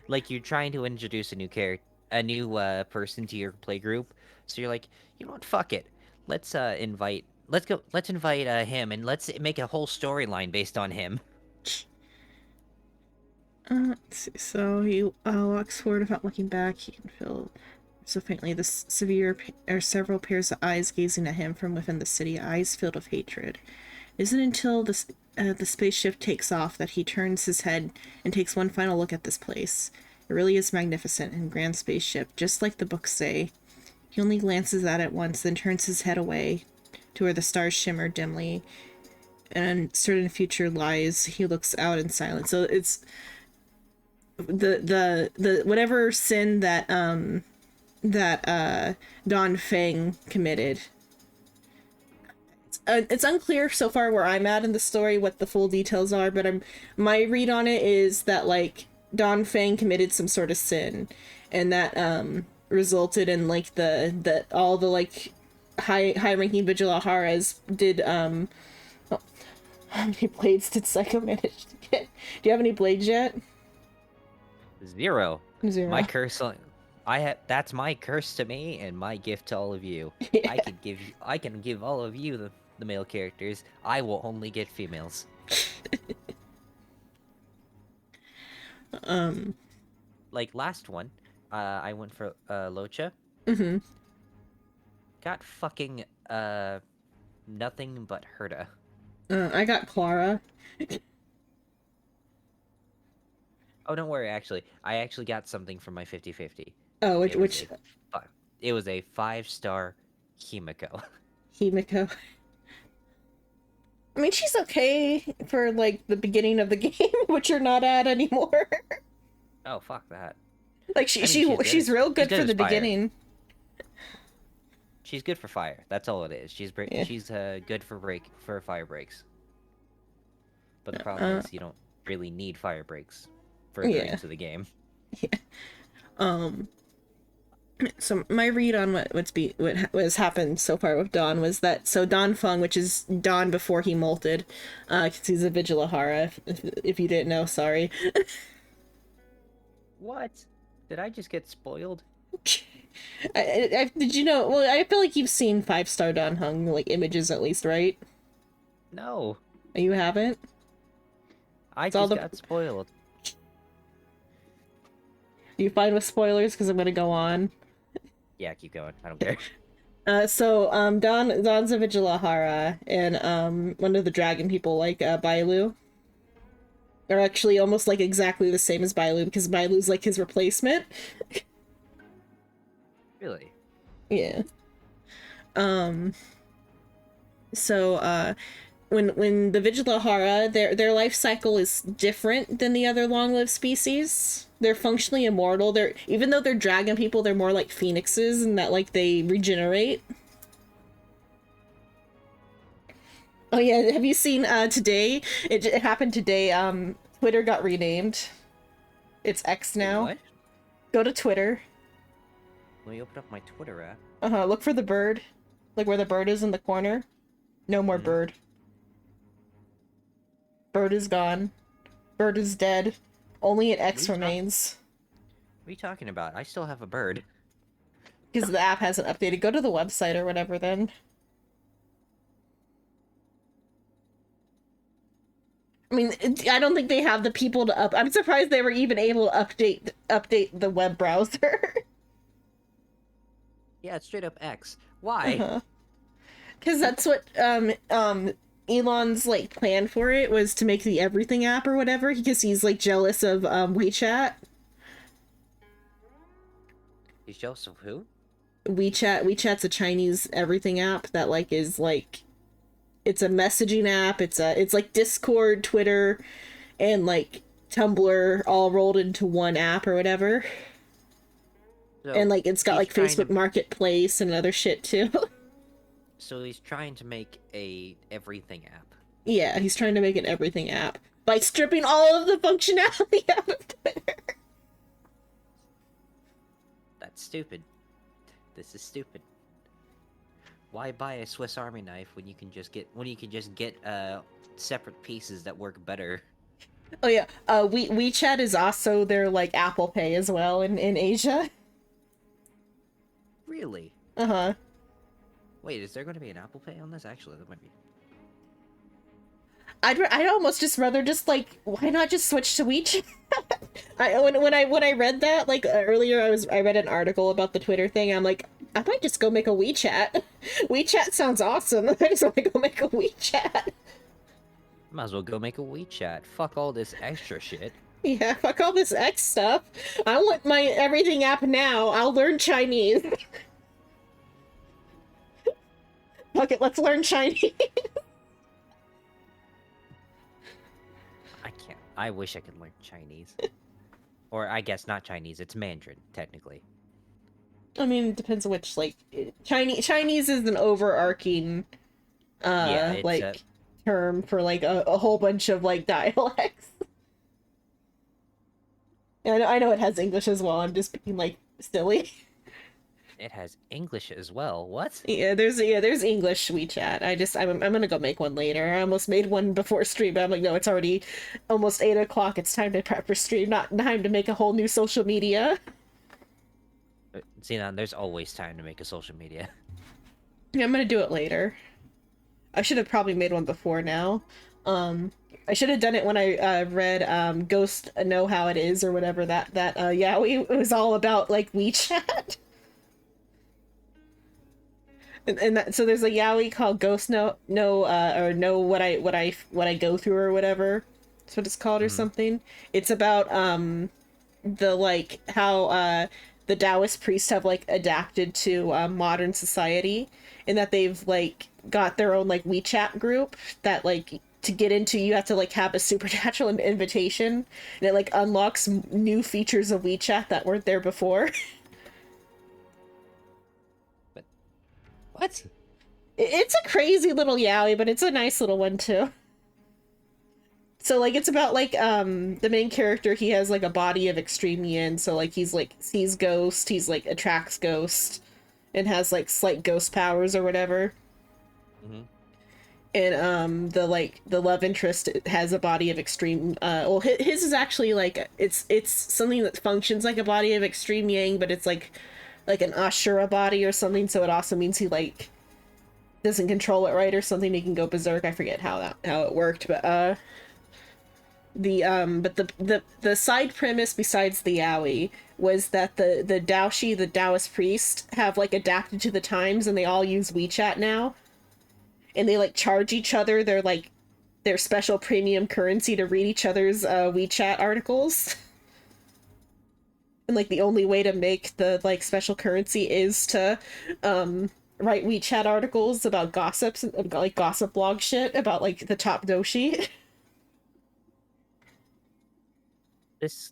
Speaker 8: Like you're trying to introduce a new person to your play group, so you're like, you know what, fuck it. Let's invite him and let's make a whole storyline based on him.
Speaker 1: Let's see. So he walks forward without looking back. He can feel so faintly the several pairs of eyes gazing at him from within the city, eyes filled with hatred. It isn't until the spaceship takes off that he turns his head and takes one final look at this place. It really is magnificent and grand spaceship, just like the books say. He only glances at it once, then turns his head away to where the stars shimmer dimly. And certain future lies, he looks out in silence. So it's the whatever sin that Don Feng committed. It's unclear so far where I'm at in the story what the full details are, but my read on it is that like Don Feng committed some sort of sin, and that resulted in like the all the like high ranking Vigilaharas did how many blades did Psycho manage to get? Do you have any blades yet?
Speaker 8: Zero.
Speaker 1: Zero.
Speaker 8: My curse that's my curse to me and my gift to all of you.
Speaker 1: Yeah.
Speaker 8: I can give all of you the male characters. I will only get females. Like last one, I went for Locha.
Speaker 1: Mm-hmm.
Speaker 8: Got fucking nothing but Herta.
Speaker 1: I got Clara.
Speaker 8: Oh, don't worry, actually. I actually got something from my 50-50.
Speaker 1: Oh,
Speaker 8: It was a 5-star Himiko.
Speaker 1: Himiko. I mean, she's okay for, like, the beginning of the game, which you're not at anymore.
Speaker 8: Oh, fuck that.
Speaker 1: Like, she's real good for the beginning.
Speaker 8: She's good for fire. That's all it is. She's good for fire breaks. But the problem is you don't really need fire breaks further into the game.
Speaker 1: Yeah. So my read on what's happened so far with Dawn was that Don Feng, which is Dawn before he molted, because he's a Vigilahara. If you didn't know, sorry.
Speaker 8: What? Did I just get spoiled?
Speaker 1: Did you know? Well, I feel like you've seen 5-star Don Feng like images at least, right?
Speaker 8: No.
Speaker 1: You haven't?
Speaker 8: I just got spoiled.
Speaker 1: You fine with spoilers? Because I'm gonna go on.
Speaker 8: Yeah, keep going. I don't care.
Speaker 1: Don's a Vigilahara, and one of the dragon people, like Bailu, are actually almost like exactly the same as Bailu, because Bailu's like his replacement.
Speaker 8: Really?
Speaker 1: Yeah. So when the Vigilahara, their life cycle is different than the other long-lived species. They're functionally immortal. Even though they're dragon people, they're more like phoenixes in that like they regenerate. Oh yeah, have you seen today? It happened today. Twitter got renamed. It's X now.
Speaker 8: What?
Speaker 1: Go to Twitter.
Speaker 8: Let me open up my Twitter app.
Speaker 1: Look for the bird. Like where the bird is in the corner. No more bird. Bird is gone. Bird is dead. Only an X remains.
Speaker 8: are you talking about? I still have a bird.
Speaker 1: Because the app hasn't updated. Go to the website or whatever then. I mean, I don't think they have the people to I'm surprised they were even able to update the web browser.
Speaker 8: Yeah, it's straight up X. Why?
Speaker 1: Because that's what Elon's like plan for it was to make the everything app or whatever. Because he's like jealous of WeChat.
Speaker 8: He's jealous of who?
Speaker 1: WeChat's a Chinese everything app that like is like, it's a messaging app. It's like Discord, Twitter, and like Tumblr all rolled into one app or whatever.
Speaker 8: So
Speaker 1: and like it's got like Facebook
Speaker 8: to...
Speaker 1: Marketplace and other shit too.
Speaker 8: So he's trying to make a everything app.
Speaker 1: Yeah, he's trying to make an everything app by stripping all of the functionality out of Twitter.
Speaker 8: That's stupid. This is stupid. Why buy a Swiss Army knife when you can just get separate pieces that work better?
Speaker 1: Oh yeah, WeChat is also their like Apple Pay as well in Asia.
Speaker 8: Really?
Speaker 1: Uh-huh.
Speaker 8: Wait, is there going to be an Apple Pay on this? Actually, there might be.
Speaker 1: I'd almost just rather just like, why not just switch to WeChat? When I read that like earlier, I read an article about the Twitter thing. I'm like, I might just go make a WeChat. WeChat sounds awesome. I just want to go make a WeChat.
Speaker 8: Might as well go make a WeChat. Fuck all this extra shit.
Speaker 1: Yeah, fuck all this X stuff. I want my everything app now. I'll learn Chinese. Fuck it, let's learn Chinese.
Speaker 8: I can't. I wish I could learn Chinese. Or I guess not Chinese, it's Mandarin, technically.
Speaker 1: I mean, it depends which, like, Chinese is an overarching,
Speaker 8: yeah,
Speaker 1: like, term for, like, a whole bunch of, like, dialects. I know it has English as well, I'm just being, like, silly.
Speaker 8: It has English as well, what?
Speaker 1: Yeah, there's English WeChat. I'm gonna go make one later. I almost made one before stream, but I'm like, no, it's already almost 8 o'clock. It's time to prep for stream, not time to make a whole new social media.
Speaker 8: Xenon, there's always time to make a social media.
Speaker 1: Yeah, I'm gonna do it later. I should have probably made one before now. I should have done it when I read Ghost Know How It Is or whatever that yaoi. It was all about like WeChat. And that, so there's a yaoi called Ghost Know what I go through or whatever. That's what it's called or something. It's about the like how the Taoist priests have like adapted to modern society, and that they've like got their own like WeChat group that like to get into you have to like have a supernatural invitation, and it like unlocks new features of WeChat that weren't there before.
Speaker 8: What?
Speaker 1: It's a crazy little yaoi, but it's a nice little one too. So like it's about like the main character, he has like a body of extreme yin, so like he's like sees ghost, he's like attracts ghost, and has like slight ghost powers or whatever. And the love interest has a body of extreme well his is actually like it's something that functions like a body of extreme yang, but it's like an Ashura body or something, so it also means he like doesn't control it right or something. He can go berserk. I forget how it worked, but the side premise besides the yaoi was that the Daoshi, the Taoist priest, have like adapted to the times, and they all use WeChat now, and they like charge each other their special premium currency to read each other's WeChat articles. And like the only way to make the like special currency is to write WeChat articles about gossips, like gossip blog shit about like the top doshi.
Speaker 8: This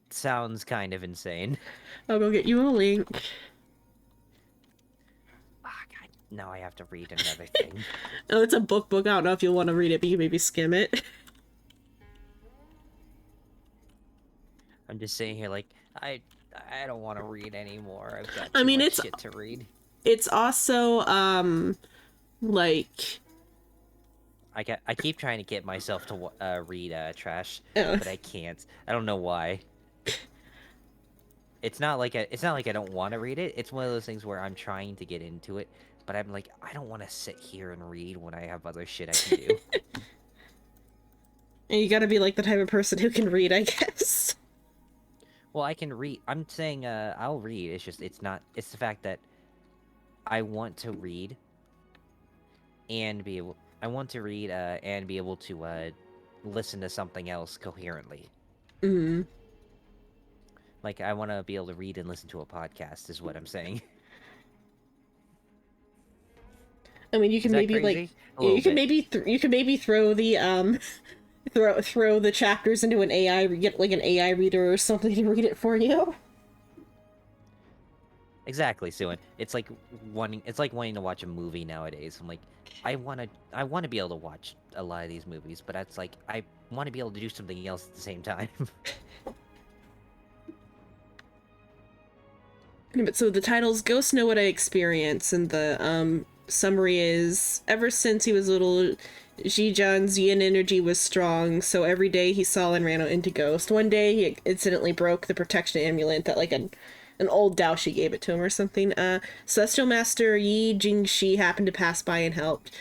Speaker 8: sounds kind of insane.
Speaker 1: I'll go get you a link.
Speaker 8: God, now I have to read another thing.
Speaker 1: Oh, it's a book. I don't know if you'll want to read it, but you can maybe skim it.
Speaker 8: I'm just sitting here like, I don't want to read anymore. I've got
Speaker 1: too
Speaker 8: much shit to read.
Speaker 1: It's also like
Speaker 8: I keep trying to get myself to read trash, but I can't. I don't know why. It's not like I don't want to read it. It's one of those things where I'm trying to get into it, but I'm like, I don't want to sit here and read when I have other shit I can do.
Speaker 1: And you gotta be like the type of person who can read, I guess.
Speaker 8: Well, I can read. I'm saying I'll read. It's just it's the fact that I want to read and be able to listen to something else coherently.
Speaker 1: Mm-hmm.
Speaker 8: Like, I want to be able to read and listen to a podcast, is what I'm saying.
Speaker 1: I mean, you can maybe like you can maybe throw the throw the chapters into an AI, get like an AI reader or something to read it for you.
Speaker 8: Exactly, Suin. It's like wanting to watch a movie nowadays. I'm like, I wanna be able to watch a lot of these movies, but it's like I want to be able to do something else at the same time.
Speaker 1: But so the title's Ghosts Know What I Experience, and the summary is, ever since he was little, Jijan's yin energy was strong, so every day he saw and ran out into Ghost. One day he incidentally broke the protection amulet that like an old Daoshi gave it to him or something. Celestial Master Yi Jingshi happened to pass by and helped.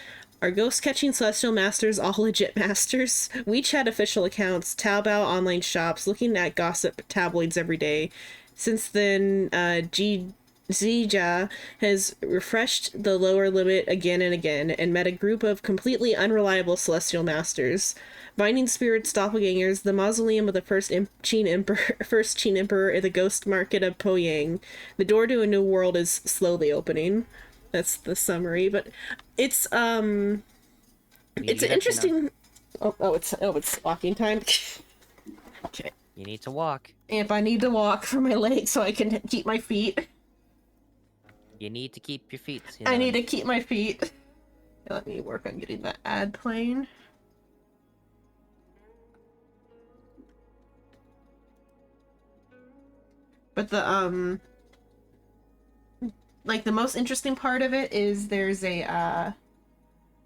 Speaker 1: Are ghost-catching Celestial Masters all legit masters? WeChat official accounts, Taobao online shops, looking at gossip tabloids every day. Since then, Zija has refreshed the lower limit again and again, and met a group of completely unreliable Celestial Masters. Binding Spirits Doppelgangers, the mausoleum of the first Qin Emperor at the ghost market of Poyang. The door to a new world is slowly opening. That's the summary, but it's an interesting... it's walking time. Okay.
Speaker 8: You need to walk.
Speaker 1: If I need to walk for my legs so I can keep my feet.
Speaker 8: You need to keep your feet.
Speaker 1: I need to keep my feet. Let me work on getting that ad playing. But the like the most interesting part of it is there's a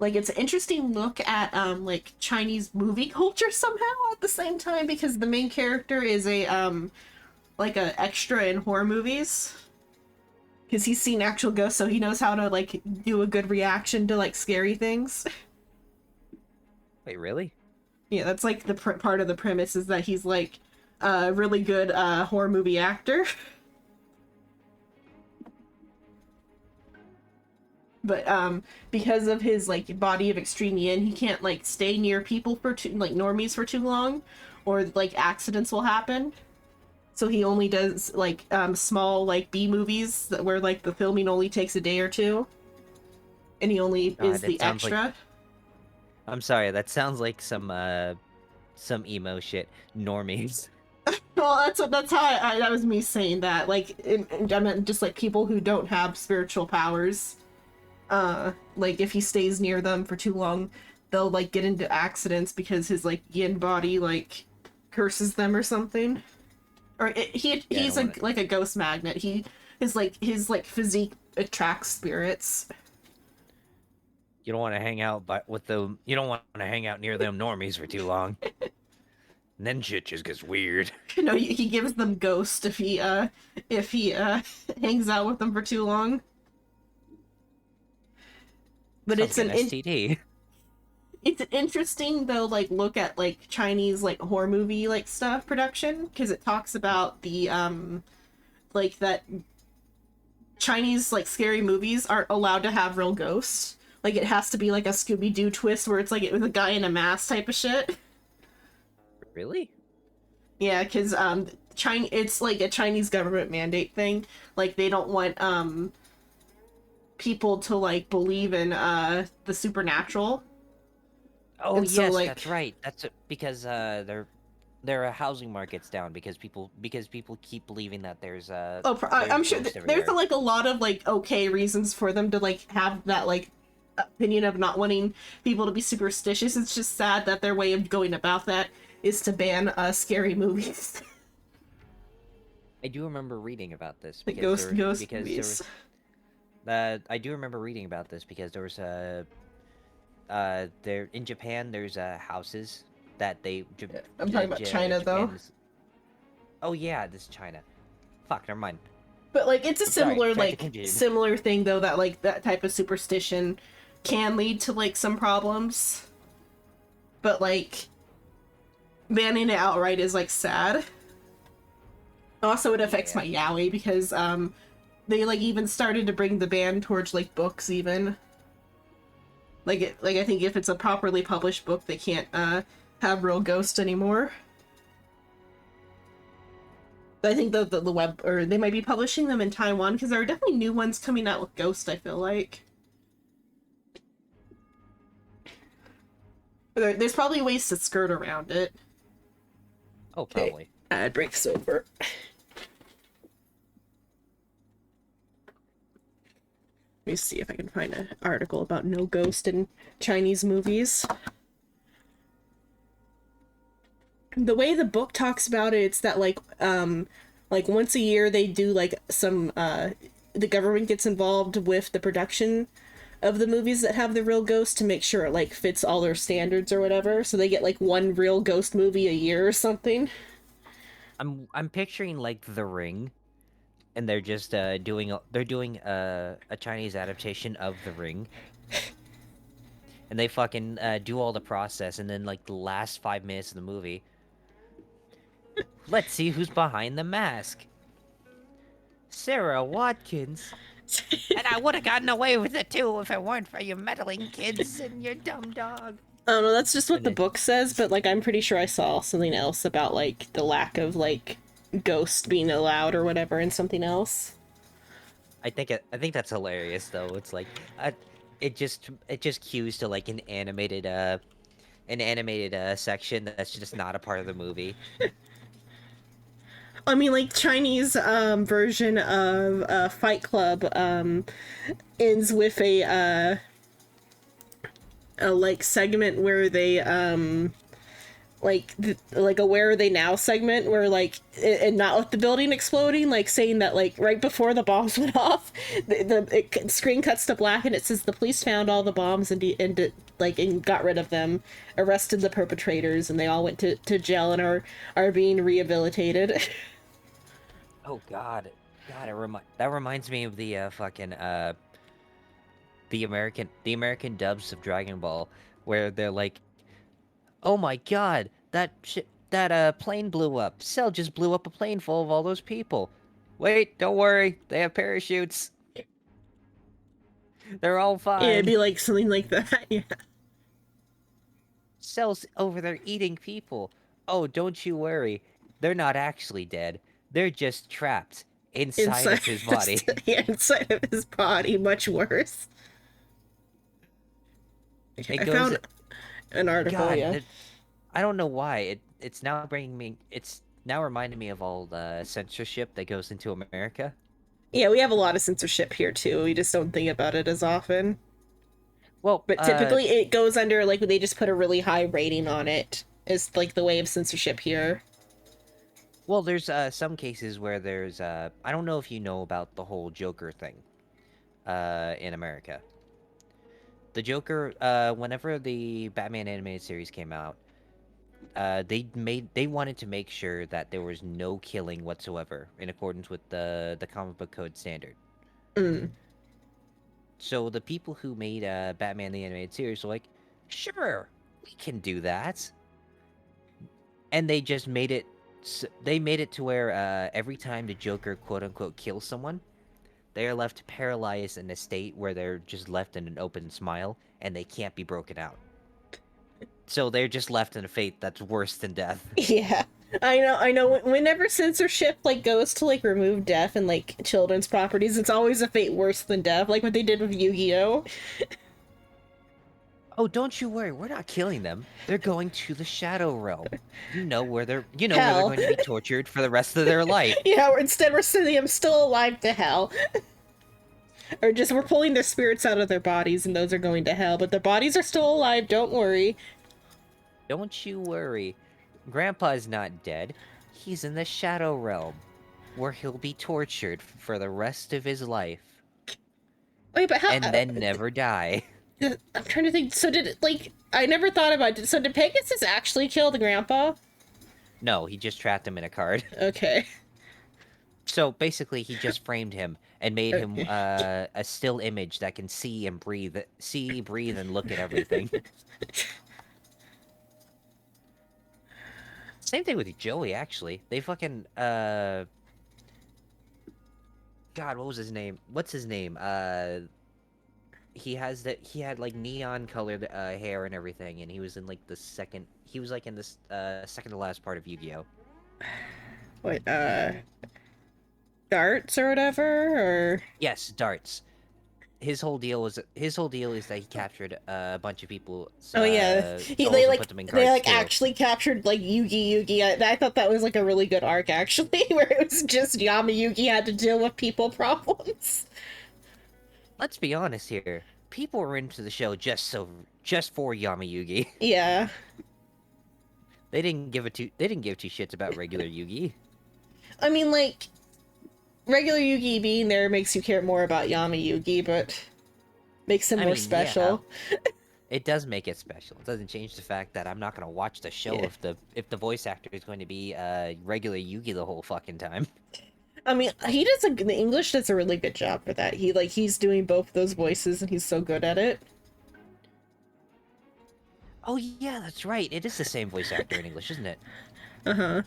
Speaker 1: like it's an interesting look at like Chinese movie culture somehow at the same time, because the main character is a like a extra in horror movies. Because he's seen actual ghosts, so he knows how to like do a good reaction to like scary things.
Speaker 8: Wait, really?
Speaker 1: Yeah, that's like the part of the premise, is that he's like a really good horror movie actor. But because of his like body of extreme yin, he can't like stay near people for normies for too long, or like accidents will happen. So he only does like small like B movies where like the filming only takes a day or two, and he only is the extra.
Speaker 8: Like... I'm sorry, that sounds like some emo shit. Normies.
Speaker 1: Well, that's how that was me saying that. Like I meant just like people who don't have spiritual powers. Like if he stays near them for too long, they'll like get into accidents because his like yin body like curses them or something. Or he's like a ghost magnet. His physique attracts spirits.
Speaker 8: You don't want to hang out with them. You don't want to hang out near them normies for too long. And then shit just gets weird.
Speaker 1: You know, he gives them ghost if he hangs out with them for too long. But
Speaker 8: Sounds like an STD.
Speaker 1: It's an interesting though, like look at like Chinese like horror movie like stuff production, because it talks about the like that Chinese like scary movies aren't allowed to have real ghosts. Like it has to be like a Scooby-Doo twist where it's like it was a guy in a mask type of shit.
Speaker 8: Really?
Speaker 1: Yeah, because it's like a Chinese government mandate thing. Like they don't want people to like believe in the supernatural.
Speaker 8: Oh,
Speaker 1: and
Speaker 8: yes,
Speaker 1: so, like,
Speaker 8: that's right. That's because there are housing markets down because people keep believing that there's
Speaker 1: I'm sure there's like a lot of like okay reasons for them to like have that like opinion of not wanting people to be superstitious. It's just sad that their way of going about that is to ban scary movies.
Speaker 8: I do remember reading about this
Speaker 1: The
Speaker 8: because
Speaker 1: ghost
Speaker 8: because
Speaker 1: movies.
Speaker 8: I do remember reading about this because there was there in Japan there's houses that they
Speaker 1: I'm talking about China though.
Speaker 8: Oh yeah, this is China. Fuck, never mind.
Speaker 1: But like it's a similar
Speaker 8: Sorry, to continue.
Speaker 1: similar thing though, that like that type of superstition can lead to like some problems. But like banning it outright is like sad. Also, it affects my yaoi because they like even started to bring the ban towards like books even. Like I think if it's a properly published book, they can't have real ghosts anymore. I think the web, or they might be publishing them in Taiwan because there are definitely new ones coming out with Ghost, I feel like. There's probably ways to skirt around it.
Speaker 8: Oh, probably.
Speaker 1: Ad breaks over. Let me see if I can find an article about no ghost in Chinese movies. The way the book talks about it, it's that like once a year they do like some the government gets involved with the production of the movies that have the real ghost to make sure it like fits all their standards or whatever. So they get like one real ghost movie a year or something.
Speaker 8: I'm picturing like The Ring, and they're just doing a Chinese adaptation of The Ring. And they fucking do all the process, and then like the last 5 minutes of the movie, let's see who's behind the mask. Sarah Watkins. And I would have gotten away with it too if it weren't for you meddling kids and your dumb dog.
Speaker 1: I don't know, that's just what the book says, but like I'm pretty sure I saw something else about like the lack of like ghost being allowed or whatever in something else.
Speaker 8: I think that's hilarious though. It's like it just cues to like an animated section that's just not a part of the movie.
Speaker 1: I mean, like, Chinese version of Fight Club ends with a like segment where they like a where are they now segment where like and not with the building exploding, like saying that like right before the bombs went off, the screen cuts to black and it says the police found all the bombs and got rid of them, arrested the perpetrators, and they all went to jail and are being rehabilitated.
Speaker 8: Oh God, that reminds me of the fucking the American dubs of Dragon Ball, where they're like, oh my God, that plane blew up. Cell just blew up a plane full of all those people. Wait, don't worry, they have parachutes. They're all fine.
Speaker 1: Yeah, it'd be like something like that. Yeah.
Speaker 8: Cell's over there eating people. Oh, don't you worry, they're not actually dead. They're just trapped inside of his body.
Speaker 1: Yeah, inside of his body. Much worse. I found an article.
Speaker 8: God,
Speaker 1: yeah.
Speaker 8: I don't know why it's now reminding me of all the censorship that goes into America.
Speaker 1: Yeah, we have a lot of censorship here too. We just don't think about it as often.
Speaker 8: Well,
Speaker 1: but typically it goes under like they just put a really high rating on it. Is like the way of censorship here.
Speaker 8: Well, there's some cases where there's I don't know if you know about the whole Joker thing in America. The Joker, whenever the Batman animated series came out, they wanted to make sure that there was no killing whatsoever in accordance with the comic book code standard. So the people who made Batman the animated series were like, sure, we can do that. And they just made it to where every time the Joker quote-unquote kills someone, they are left paralyzed in a state where they're just left in an open smile and they can't be broken out. So they're just left in a fate that's worse than death.
Speaker 1: Yeah, I know. Whenever censorship like goes to like remove death and like children's properties, it's always a fate worse than death, like what they did with Yu-Gi-Oh.
Speaker 8: Oh, don't you worry, we're not killing them. They're going to the Shadow Realm. You know where they're going to be tortured for the rest of their life.
Speaker 1: Yeah, instead we're sending them still alive to hell. Or just we're pulling their spirits out of their bodies and those are going to hell, but their bodies are still alive, don't worry.
Speaker 8: Don't you worry. Grandpa's not dead. He's in the Shadow Realm, where he'll be tortured for the rest of his life.
Speaker 1: Wait, but how?
Speaker 8: And then never die.
Speaker 1: I'm trying to think. So did it, like, I never thought about it. So did Pegasus actually kill the grandpa?
Speaker 8: No, he just trapped him in a card.
Speaker 1: Okay.
Speaker 8: So basically, he just framed him and made him a still image that can see and breathe, and look at everything. Same thing with Joey, actually. They fucking God, what was his name? What's his name? He had like neon colored hair and everything, and he was in like the second. He was like in this second to last part of Yu-Gi-Oh.
Speaker 1: What, darts or whatever, or
Speaker 8: Yes, darts. His whole deal is that he captured a bunch of people.
Speaker 1: oh yeah,
Speaker 8: Souls and put them in cards
Speaker 1: they like
Speaker 8: too.
Speaker 1: actually captured like Yugi. I thought that was like a really good arc actually, where it was just Yama Yugi had to deal with people problems.
Speaker 8: Let's be honest here. People were into the show just for Yama Yugi.
Speaker 1: Yeah.
Speaker 8: They didn't give two shits about regular Yugi.
Speaker 1: I mean, like, regular Yugi being there makes you care more about Yama Yugi, but makes him more special.
Speaker 8: Yeah. It does make it special. It doesn't change the fact that I'm not gonna watch the show if the voice actor is going to be regular Yugi the whole fucking time.
Speaker 1: I mean, the English does a really good job for that. He's doing both those voices and he's so good at it.
Speaker 8: Oh yeah, that's right. It is the same voice actor in English, isn't it?
Speaker 1: Uh-huh.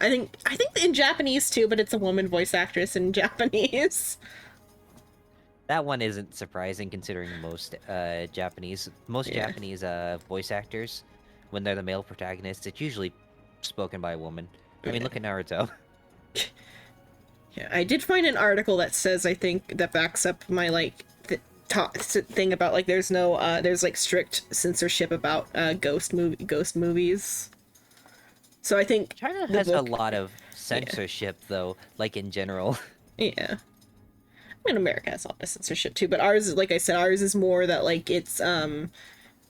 Speaker 1: I think in Japanese too, but it's a woman voice actress in Japanese.
Speaker 8: That one isn't surprising considering most Japanese voice actors, when they're the male protagonists, it's usually spoken by a woman. I mean, look at Naruto.
Speaker 1: Yeah, I did find an article that says, I think, that backs up my, like, thing about, like, there's no, there's, like, strict censorship about, ghost movies. So I think
Speaker 8: China has a lot of censorship, though, like, in general.
Speaker 1: Yeah. I mean, America has a lot of censorship, too, but ours, like I said, ours is more that, like, it's,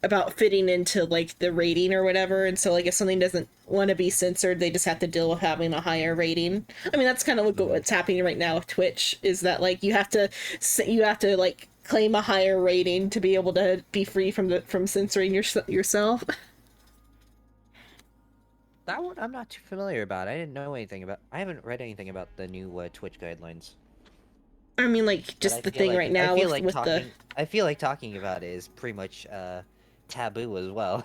Speaker 1: about fitting into, like, the rating or whatever, and so, like, if something doesn't want to be censored, they just have to deal with having a higher rating. I mean, that's kind of what's happening right now with Twitch, is that, like, you have to, like, claim a higher rating to be able to be free from censoring yourself.
Speaker 8: That one I'm not too familiar about. I didn't know anything about. I haven't read anything about the new Twitch guidelines.
Speaker 1: I mean, like, just the thing right now
Speaker 8: I feel like talking about it is pretty much taboo as well.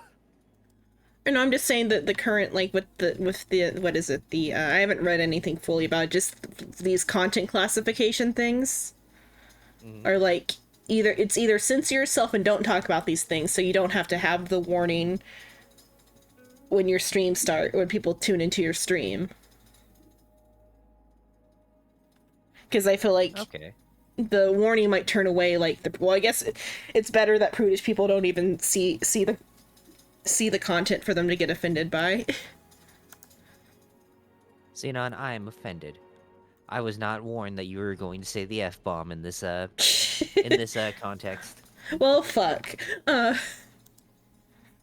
Speaker 1: And I'm just saying that the current, like, with the what is it, I haven't read anything fully about it, just these content classification things are, like, either censor yourself and don't talk about these things, so you don't have to have the warning when when people tune into your stream. Because I feel like the warning might turn away, like, well, I guess it's better that prudish people don't even see the content for them to get offended by.
Speaker 8: Xenon, I am offended. I was not warned that you were going to say the F-bomb in this context.
Speaker 1: Well, fuck.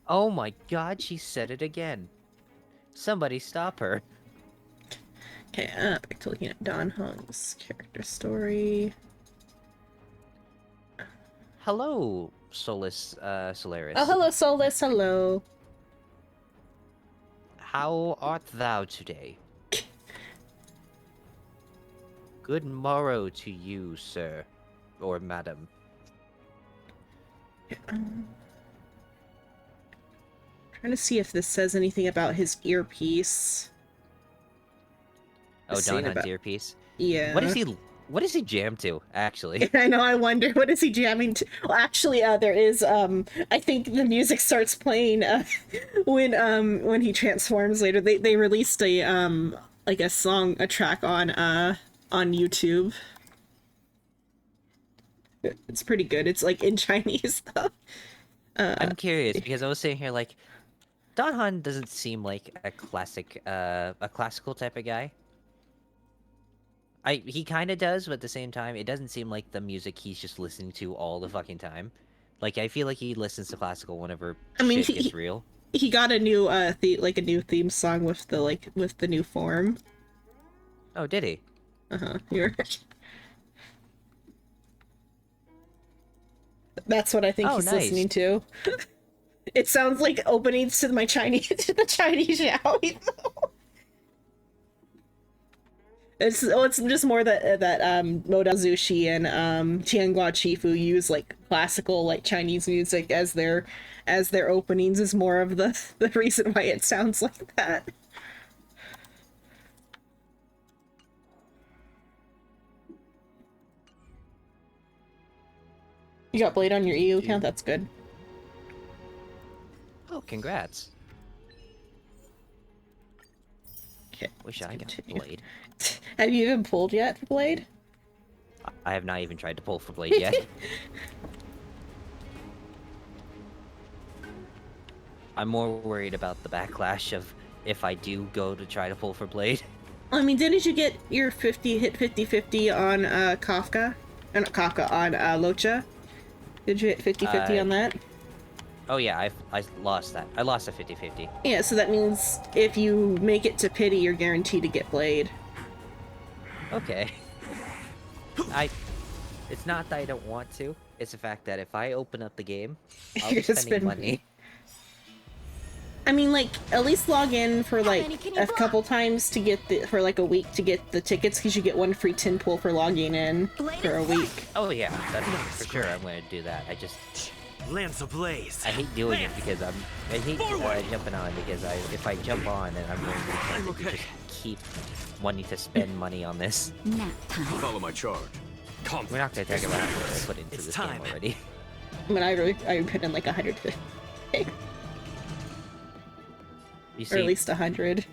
Speaker 8: Oh my god, she said it again. Somebody stop her.
Speaker 1: Okay, back to looking at Don Hung's character story.
Speaker 8: Hello, Solaris.
Speaker 1: Oh, hello, Solus, hello.
Speaker 8: How art thou today? Good morrow to you, sir. Or madam.
Speaker 1: Trying to see if this says anything about his earpiece.
Speaker 8: Oh, Don Hunt's earpiece?
Speaker 1: Yeah.
Speaker 8: What does he jam to, actually?
Speaker 1: I know, I wonder, what is he jamming to? Well, actually, there is, I think the music starts playing, when he transforms later. They released a, like a track on YouTube. It's pretty good. It's, like, in Chinese, though.
Speaker 8: I'm curious, because I was sitting here like, Don Han doesn't seem like a classical type of guy. He kind of does, but at the same time, it doesn't seem like the music he's just listening to all the fucking time. Like, I feel like he listens to classical whenever shit gets real.
Speaker 1: He got a new a new theme song with the new form.
Speaker 8: Oh, did he?
Speaker 1: You're... That's what I think he's listening to. It sounds like openings to the Chinese yaoi. It's just more that Modao Zushi and Tianghua Chifu use like classical like Chinese music as their openings is more of the reason why it sounds like that. You got Blade on your EU account? That's good.
Speaker 8: Oh, congrats.
Speaker 1: Okay.
Speaker 8: Wish I got Blade.
Speaker 1: Have you even pulled yet for Blade?
Speaker 8: I have not even tried to pull for Blade yet. I'm more worried about the backlash of if I do go to try to pull for Blade.
Speaker 1: I mean, didn't you get your 50-50 on Kafka? Not Kafka, on Locha? Did you hit 50-50 on that?
Speaker 8: Oh yeah, I lost that. I lost a 50-50.
Speaker 1: Yeah, so that means if you make it to Pity, you're guaranteed to get Blade.
Speaker 8: Okay. It's not that I don't want to. It's the fact that if I open up the game, I'll be spending money.
Speaker 1: I mean, like, at least log in for like a couple times to get for like a week to get the tickets, because you get one free tin pool for logging in for a week.
Speaker 8: Oh yeah, that's for sure. I'm gonna do that. I just
Speaker 4: Lance ablaze.
Speaker 8: I hate doing it because I hate jumping on because if I jump on and I'm going to just keep wanting to spend money on this.
Speaker 9: Follow my charge.
Speaker 8: We're not gonna talk about what I put into this game already.
Speaker 1: I mean, I put in like 150.
Speaker 8: You see,
Speaker 1: or at least 100.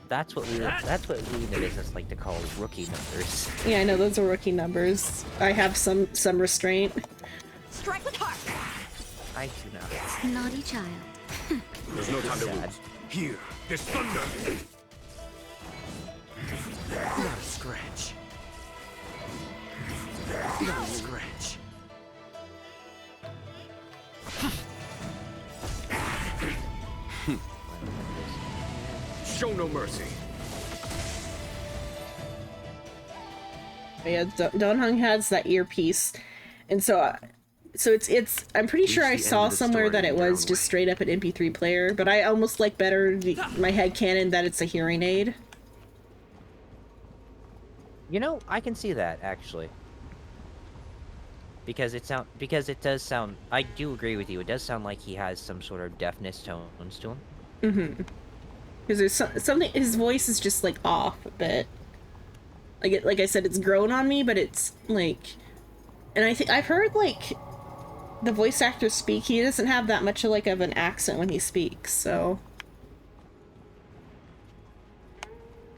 Speaker 8: That's what we in the business like to call rookie numbers.
Speaker 1: Yeah, I know those are rookie numbers. I have some restraint.
Speaker 12: Strike with heart.
Speaker 8: I do not.
Speaker 12: Naughty child.
Speaker 9: There's no time to lose.
Speaker 10: Here, there's thunder.
Speaker 4: Not a scratch. Not a scratch.
Speaker 9: Show no mercy.
Speaker 1: Yeah, Donhung has that earpiece, and so it's. I'm pretty sure I saw somewhere that it was just straight up an MP3 player, but I almost like better my headcanon that it's a hearing aid.
Speaker 8: You know, I can see that actually. Because it does sound. I do agree with you. It does sound like he has some sort of deafness tones to him.
Speaker 1: Mm-hmm. Because there's something. His voice is just like off a bit. Like I said, it's grown on me, but it's like, and I think I've heard like the voice actor speak. He doesn't have that much of an accent when he speaks, so.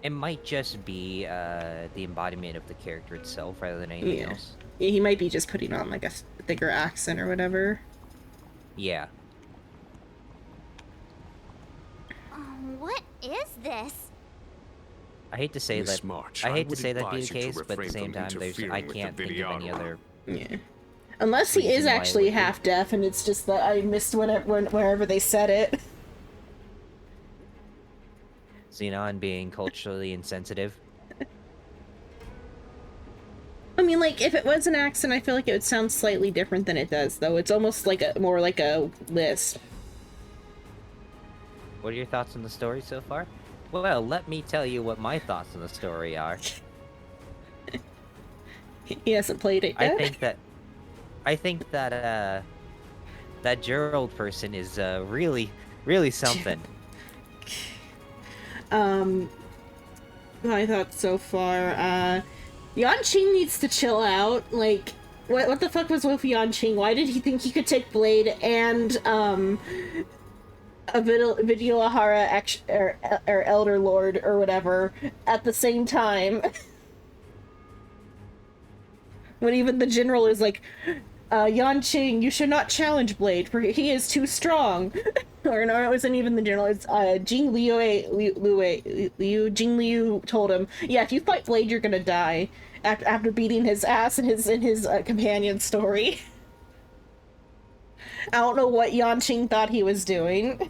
Speaker 8: It might just be the embodiment of the character itself rather than anything else.
Speaker 1: Yeah, he might be just putting on like a thicker accent or whatever.
Speaker 8: Yeah.
Speaker 3: What is this?
Speaker 8: I hate to say
Speaker 9: Miss
Speaker 8: that.
Speaker 9: March,
Speaker 8: I hate to
Speaker 9: would
Speaker 8: say that be the
Speaker 9: advise you to
Speaker 8: case, but at the
Speaker 9: refrain
Speaker 8: same
Speaker 9: from
Speaker 8: time, I
Speaker 9: interfering with
Speaker 8: can't
Speaker 9: the
Speaker 8: think of any
Speaker 9: videographer.
Speaker 8: other.
Speaker 1: Yeah. Unless he is
Speaker 8: reason why it
Speaker 1: actually
Speaker 8: would be.
Speaker 1: half deaf, and it's just that I missed wherever they said it.
Speaker 8: Xenon being culturally insensitive.
Speaker 1: I mean, like, if it was an accent, I feel like it would sound slightly different than it does, though. It's almost like more like a lisp.
Speaker 8: What are your thoughts on the story so far? Well, let me tell you what my thoughts on the story are.
Speaker 1: He hasn't played it yet?
Speaker 8: I think that that Gerald person is really something.
Speaker 1: My thoughts so far, Yanqing needs to chill out. Like, what the fuck was with Yanqing? Why did he think he could take Blade and, a Vidyalahara or Elder Lord or whatever at the same time? When even the general is like, Yanqing, you should not challenge Blade, for he is too strong. Or no, it wasn't even the general, it's Jing Liu told him, yeah, if you fight Blade, you're gonna die. After beating his ass in his companion story. I don't know what Yanqing thought he was doing.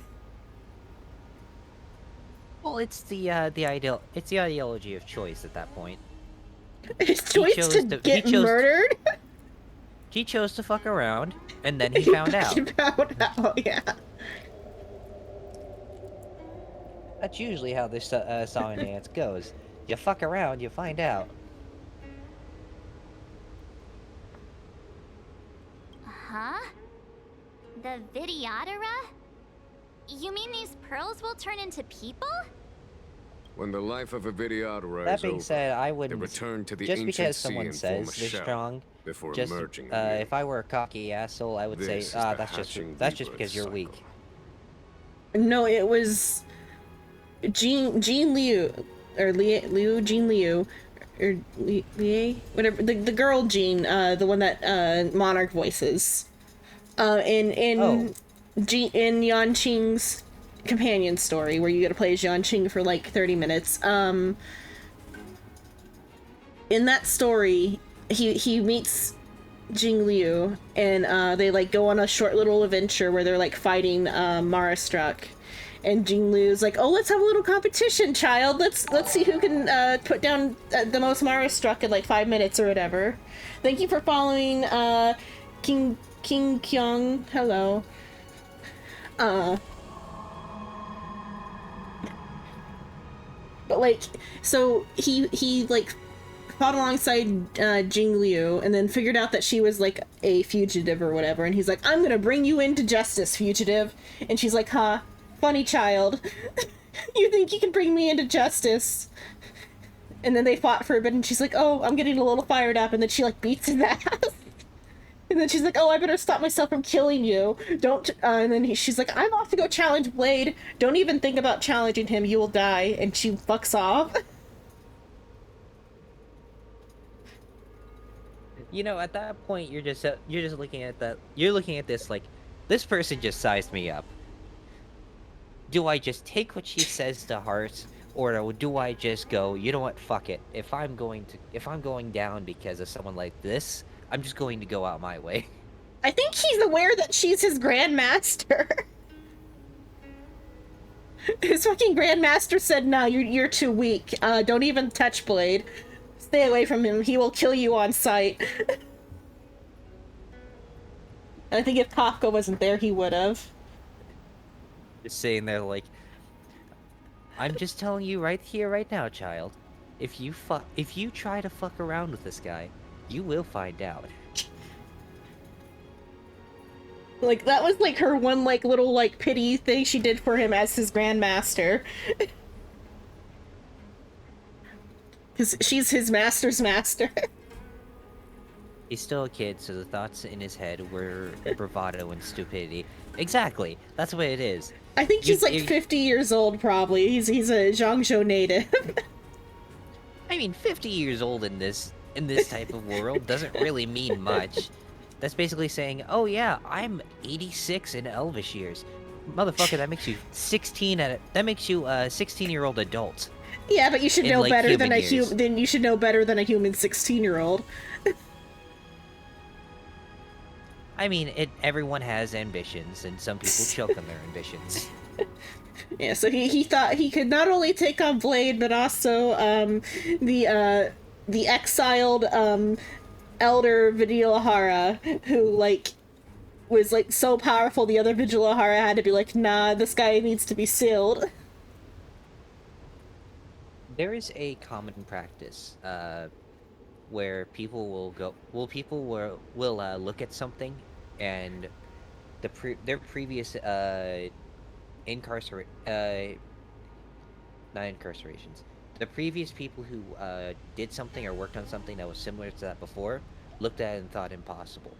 Speaker 8: Well, it's the ideology of choice at that point.
Speaker 1: His choice to get murdered?
Speaker 8: He chose to fuck around, and then he found out.
Speaker 1: He found out, yeah.
Speaker 8: That's usually how this song and dance goes. You fuck around, you find out.
Speaker 3: Huh? The Vidyadhara? You mean these pearls will turn into people?
Speaker 9: When the life of a Vidyadhara
Speaker 8: That
Speaker 9: is
Speaker 8: being
Speaker 9: over,
Speaker 8: said, I
Speaker 9: they
Speaker 8: wouldn't.
Speaker 9: return to the
Speaker 8: Just
Speaker 9: ancient
Speaker 8: because
Speaker 9: sea
Speaker 8: someone
Speaker 9: and form a
Speaker 8: says they're
Speaker 9: shell
Speaker 8: strong,
Speaker 9: before
Speaker 8: just
Speaker 9: emerging
Speaker 8: if I were a cocky asshole, I would say,
Speaker 9: This is the
Speaker 8: that's
Speaker 9: hatching
Speaker 8: just
Speaker 9: rebirth
Speaker 8: because you're
Speaker 9: cycle.
Speaker 8: weak.
Speaker 1: No, it was Jean Liu, or Jean Liu, or Liu, whatever, the girl Jean, the one that Monarch voices, in in Yanqing's companion story, where you get to play as Yanqing for like 30 minutes. In that story, he meets Jing Liu, and they like go on a short little adventure where they're like fighting Mara Struck. And Jing Liu's like, "Oh, let's have a little competition, child. Let's see who can put down the most Mara Struck in like 5 minutes or whatever." Thank you for following King Kyung. Hello. But like, so he like fought alongside Jing Liu, and then figured out that she was like a fugitive or whatever, and he's like, "I'm gonna bring you into justice, fugitive." And she's like, "Huh, funny child. You think you can bring me into justice?" And then they fought for a bit, and she's like, "Oh, I'm getting a little fired up," and then she like beats his ass. And then she's like, "Oh, I better stop myself from killing you. Don't," and then she's like, "I'm off to go challenge Blade. Don't even think about challenging him, you will die." And she fucks off.
Speaker 8: You know, at that point, you're just looking at that. You're looking at this like, this person just sized me up. Do I just take what she says to heart, or do I just go, you know what, fuck it. If I'm going down because of someone like this, I'm just going to go out my way.
Speaker 1: I think he's aware that she's his grandmaster. His fucking grandmaster said, "No, you're too weak. Don't even touch Blade. Stay away from him. He will kill you on sight." I think if Kafka wasn't there, he would have.
Speaker 8: Just sitting there like, I'm just telling you right here, right now, child. If you try to fuck around with this guy, you will find out.
Speaker 1: Like, that was like her one like little like pity thing she did for him as his grandmaster. Because she's his master's master.
Speaker 8: He's still a kid, so the thoughts in his head were bravado and stupidity. Exactly, that's what it is.
Speaker 1: I think he's like 50 years old, probably. He's a Zhangzhou native.
Speaker 8: I mean, 50 years old in this type of world doesn't really mean much. That's basically saying, oh yeah, I'm 86 in Elvish years. Motherfucker, that makes you 16 that makes you a 16-year-old adult.
Speaker 1: Yeah, but you should know
Speaker 8: like,
Speaker 1: better than you should know better than a human 16-year-old.
Speaker 8: I mean, everyone has ambitions, and some people choke on their ambitions.
Speaker 1: Yeah, so he thought he could not only take on Blade, but also the exiled elder Vidyalahara, who like was like so powerful the other Vidyalahara had to be like, "Nah, this guy needs to be sealed."
Speaker 8: There is a common practice where people will look at something, and their previous not incarcerations. The previous people who did something or worked on something that was similar to that before looked at it and thought impossible.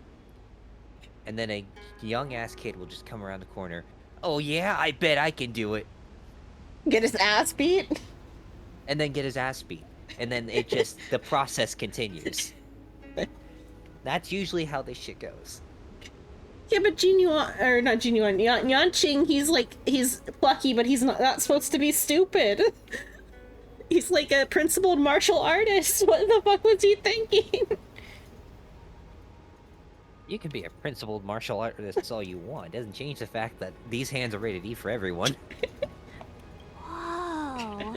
Speaker 8: And then a young ass kid will just come around the corner. "Oh yeah, I bet I can do it."
Speaker 1: Get his ass beat.
Speaker 8: And then get his ass beat. And then the process continues. That's usually how this shit goes.
Speaker 1: Yeah, but Yanqing, he's plucky, but he's not supposed to be stupid. He's like a principled martial artist. What the fuck was he thinking?
Speaker 8: You can be a principled martial artist all you want. It doesn't change the fact that these hands are rated E for everyone.
Speaker 3: Whoa.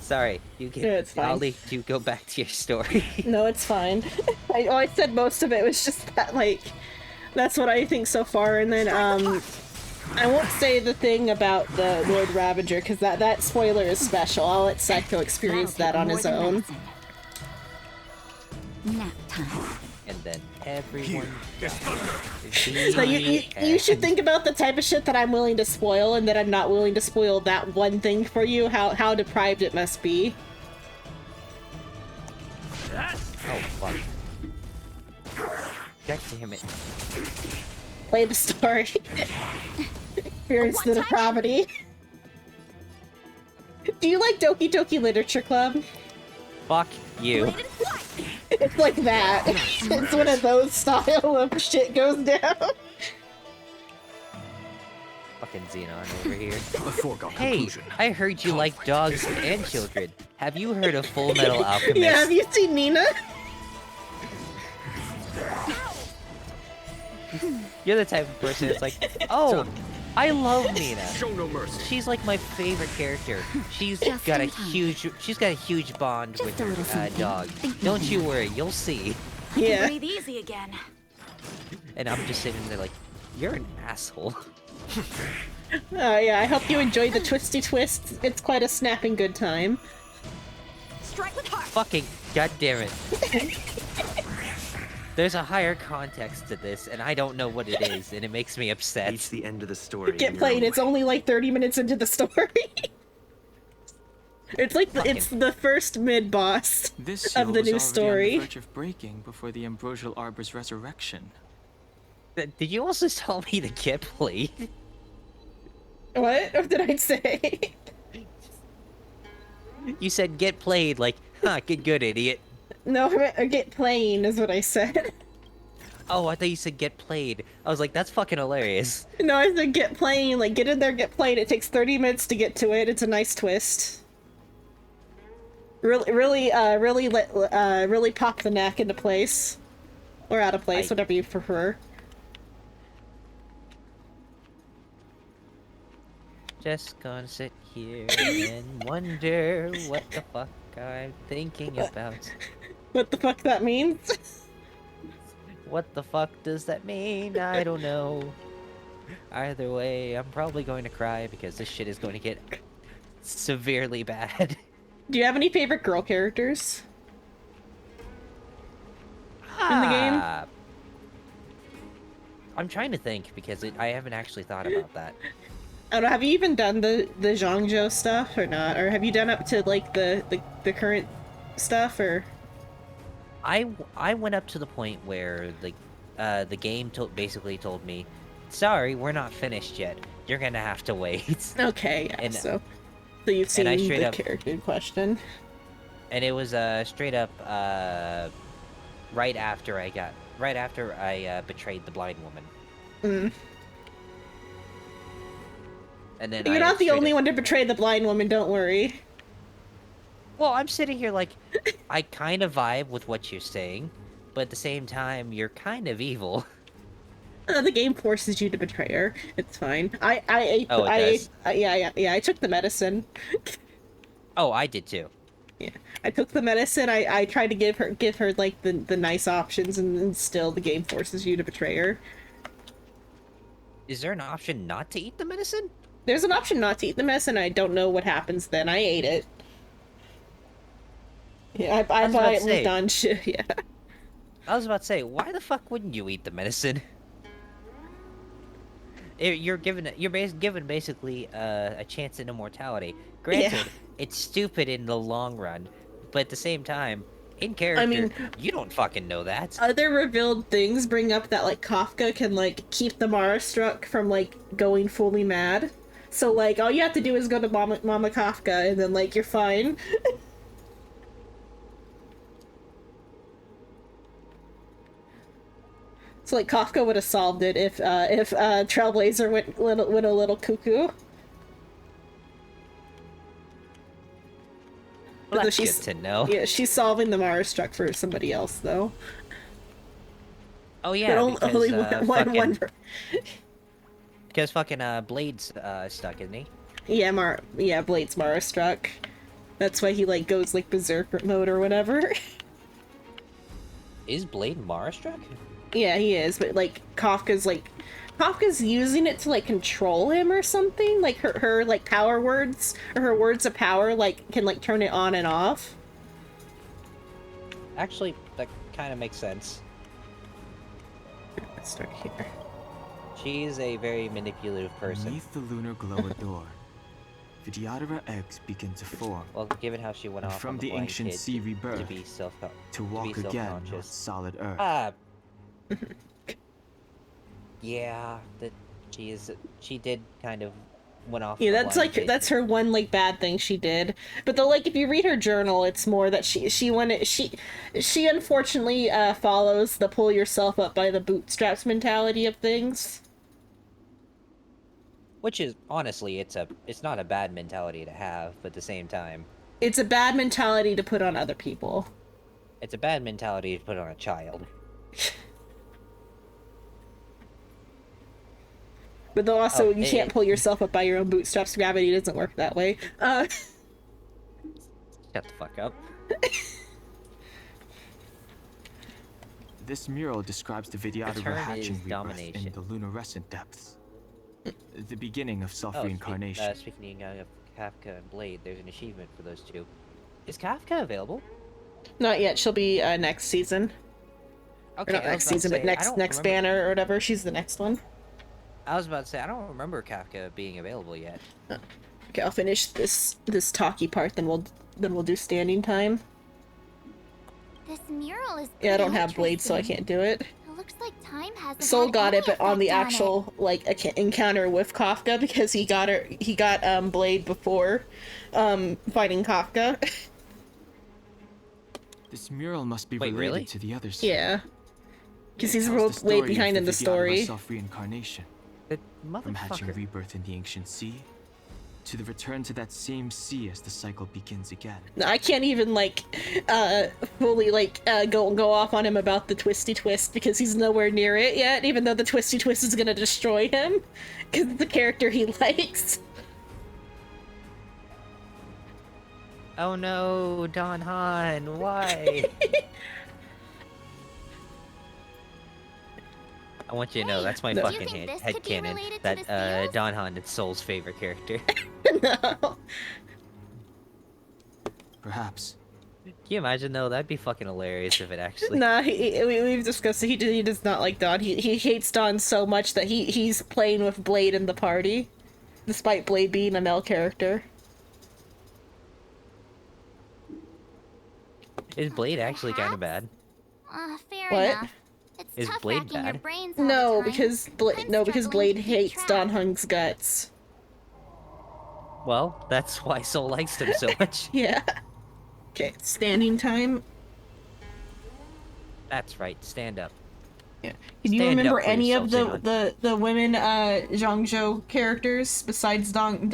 Speaker 8: Sorry, you can.
Speaker 1: Yeah, it's fine.
Speaker 8: I'll let you go back to your story.
Speaker 1: No, it's fine. I said most of it was just that, like, That's what I think so far, and then, I won't say the thing about the Lord Ravager, because that spoiler is special. I'll let Psycho experience that on his own.
Speaker 12: Nap time.
Speaker 8: And then everyone.
Speaker 1: So you should think about the type of shit that I'm willing to spoil, and that I'm not willing to spoil that one thing for you, how deprived it must be.
Speaker 8: Oh, fuck. God damn it.
Speaker 1: Play the story. Experience the depravity. Do you like Doki Doki Literature Club?
Speaker 8: Fuck you.
Speaker 1: It's like that. It's one of those style of shit goes down.
Speaker 8: Fucking Xenon over here.
Speaker 4: A foregone
Speaker 8: Hey,
Speaker 4: conclusion.
Speaker 8: I heard you like dogs and children. Have you heard of Full Metal Alchemist?
Speaker 1: Yeah, have you seen Nina?
Speaker 8: You're the type of person that's like, oh, I love Nina.
Speaker 4: Show no mercy.
Speaker 8: She's like my favorite character. She's
Speaker 12: Just
Speaker 8: got a
Speaker 12: in time.
Speaker 8: huge bond
Speaker 12: Just
Speaker 8: with
Speaker 12: a little
Speaker 8: her
Speaker 12: something.
Speaker 8: dog.
Speaker 12: Think
Speaker 8: Don't
Speaker 12: no
Speaker 8: you
Speaker 12: more.
Speaker 8: worry, you'll see.
Speaker 1: Yeah.
Speaker 12: Breathe easy again.
Speaker 8: And I'm just sitting there like, you're an asshole.
Speaker 1: Oh yeah, I hope you enjoyed the twisty twists. It's quite a snapping good time.
Speaker 12: Strike with heart.
Speaker 8: Fucking goddamn it. There's a higher context to this, and I don't know what it is, and it makes me upset.
Speaker 10: Reach the end of the story.
Speaker 1: Get
Speaker 10: in your
Speaker 1: played.
Speaker 10: own
Speaker 1: It's
Speaker 10: way.
Speaker 1: only like 30 minutes into the story. It's like it's the first mid boss
Speaker 7: This seal
Speaker 1: of the
Speaker 7: was
Speaker 1: new
Speaker 7: already on the
Speaker 1: story.
Speaker 7: verge of breaking before the Ambrosial Arbor's resurrection.
Speaker 8: Did you also tell me to get played?
Speaker 1: What? What did I say?
Speaker 8: You said get played, like, huh, get good, idiot.
Speaker 1: No, I meant get playing is what I said.
Speaker 8: Oh, I thought you said get played. I was like, that's fucking hilarious.
Speaker 1: No, I said get playing. Like get in there, get played. It takes 30 minutes to get to it. It's a nice twist. Really pop the neck into place, or out of place, whatever you prefer.
Speaker 8: Just gonna sit here and wonder what the fuck I'm thinking about.
Speaker 1: What the fuck that means?
Speaker 8: What the fuck does that mean? I don't know. Either way, I'm probably going to cry because this shit is going to get severely bad.
Speaker 1: Do you have any favorite girl characters in the game?
Speaker 8: I'm trying to think because I haven't actually thought about that.
Speaker 1: I don't know, have you even done the Zhangzhou stuff or not? Or have you done up to like the current stuff or?
Speaker 8: I went up to the point where the game basically told me, sorry, we're not finished yet. You're gonna have to wait.
Speaker 1: Okay, yeah, so you've seen the character in question.
Speaker 8: And it was straight up right after I betrayed the blind woman.
Speaker 1: Mm.
Speaker 8: And then
Speaker 1: You're not the only one to betray the blind woman, don't worry.
Speaker 8: Well, I'm sitting here like, I kind of vibe with what you're saying, but at the same time, you're kind of evil.
Speaker 1: The game forces you to betray her. It's fine. I took the medicine.
Speaker 8: Oh, I did too.
Speaker 1: Yeah, I took the medicine. I tried to give her like the nice options, and still the game forces you to betray her.
Speaker 8: Is there an option not to eat the medicine?
Speaker 1: There's an option not to eat the medicine. I don't know what happens then. I ate it. Yeah, I violently done shit. Yeah.
Speaker 8: I was about to say, why the fuck wouldn't you eat the medicine? You're given basically a chance at immortality. Granted, it's stupid in the long run, but at the same time, in character,
Speaker 1: I mean,
Speaker 8: you don't fucking know that.
Speaker 1: Other revealed things bring up that like Kafka can like keep the Mara struck from like going fully mad. So like all you have to do is go to Mama Kafka and then like you're fine. So like Kafka would have solved it if Trailblazer went a little cuckoo.
Speaker 8: Well, that's good to know.
Speaker 1: Yeah, she's solving the Mara struck for somebody else though.
Speaker 8: Oh yeah, because
Speaker 1: only one.
Speaker 8: Because fucking Blade's stuck, isn't he?
Speaker 1: Yeah, Blade's Mara struck. That's why he like goes like berserk mode or whatever.
Speaker 8: Is Blade Mara struck?
Speaker 1: Yeah, he is, but like Kafka's using it to like control him or something. Like her like power words or her words of power like can like turn it on and off.
Speaker 8: Actually, that kind of makes sense.
Speaker 1: Let's start here.
Speaker 8: She's a very manipulative person.
Speaker 7: Beneath the lunar glow adorn, Vidyadhara eggs begin to form.
Speaker 8: Well, given how she went
Speaker 7: and
Speaker 8: off
Speaker 7: from
Speaker 8: on
Speaker 7: the
Speaker 8: blind
Speaker 7: ancient
Speaker 8: kid
Speaker 7: sea
Speaker 8: to
Speaker 7: rebirth
Speaker 8: be
Speaker 7: to walk again on solid earth.
Speaker 8: Yeah, that she did kind of went off.
Speaker 1: Yeah,
Speaker 8: the
Speaker 1: that's
Speaker 8: blind
Speaker 1: like
Speaker 8: kid.
Speaker 1: that's her one like bad thing she did. But the like if you read her journal, it's more that she unfortunately follows the pull yourself up by the bootstraps mentality of things.
Speaker 8: Which is honestly, it's not a bad mentality to have, but at the same time,
Speaker 1: It's a bad mentality to put on other people.
Speaker 8: it's a bad mentality to put on a child.
Speaker 1: But though also you can't pull yourself up by your own bootstraps. Gravity doesn't work that way.
Speaker 8: Shut the fuck up.
Speaker 7: This mural describes the Vidyadhara hatching rebirth in the lunarescent depths. The beginning of self-reincarnation.
Speaker 8: Speaking of Kafka and Blade, there's an achievement for those two. Is Kafka available?
Speaker 1: Not yet. She'll be next season.
Speaker 8: Okay,
Speaker 1: or not next season, but next banner or whatever. She's the next one.
Speaker 8: I was about to say, I don't remember Kafka being available yet.
Speaker 1: Okay, I'll finish this talky part, then we'll do standing time.
Speaker 3: This mural is
Speaker 1: Yeah, I don't have Blade, so I can't do it.
Speaker 3: It looks like time hasn't
Speaker 1: Soul
Speaker 3: had
Speaker 1: got
Speaker 3: any
Speaker 1: it, but on the
Speaker 3: effect
Speaker 1: actual like encounter with Kafka, because he got Blade before fighting Kafka.
Speaker 7: This mural must be related
Speaker 8: really?
Speaker 7: to the others.
Speaker 1: Yeah, because he's
Speaker 7: tells the
Speaker 1: way
Speaker 7: story
Speaker 1: behind
Speaker 7: of
Speaker 1: in the story.
Speaker 7: Self-reincarnation. From hatching rebirth in the ancient sea, to the return to that same sea as the cycle begins again.
Speaker 1: I can't even like fully like go off on him about the twisty twist because he's nowhere near it yet, even though the twisty twist is gonna destroy him because it's the character he likes.
Speaker 8: Oh no, Don Han, why? I want you to know that's my fucking headcanon. That Don Han is Soul's favorite character.
Speaker 1: No.
Speaker 7: Perhaps.
Speaker 8: Can you imagine though? That'd be fucking hilarious if it actually.
Speaker 1: Nah, we've discussed it. He does not like Don. He hates Don so much that he's playing with Blade in the party, despite Blade being a male character.
Speaker 8: Is Blade actually kind of bad?
Speaker 3: Fair
Speaker 1: What?
Speaker 3: enough. It's
Speaker 8: Is
Speaker 3: tough
Speaker 8: Blade
Speaker 3: racking your
Speaker 8: bad?
Speaker 3: brains all
Speaker 1: No,
Speaker 3: the time.
Speaker 1: because Blade hates Don Hung's guts.
Speaker 8: Well, that's why Soul likes him so much.
Speaker 1: Yeah. Okay, standing time.
Speaker 8: That's right. Stand up.
Speaker 1: Yeah. Can you
Speaker 8: Stand
Speaker 1: remember
Speaker 8: up for
Speaker 1: any of
Speaker 8: yourself,
Speaker 1: the women Zhangzhou characters besides Don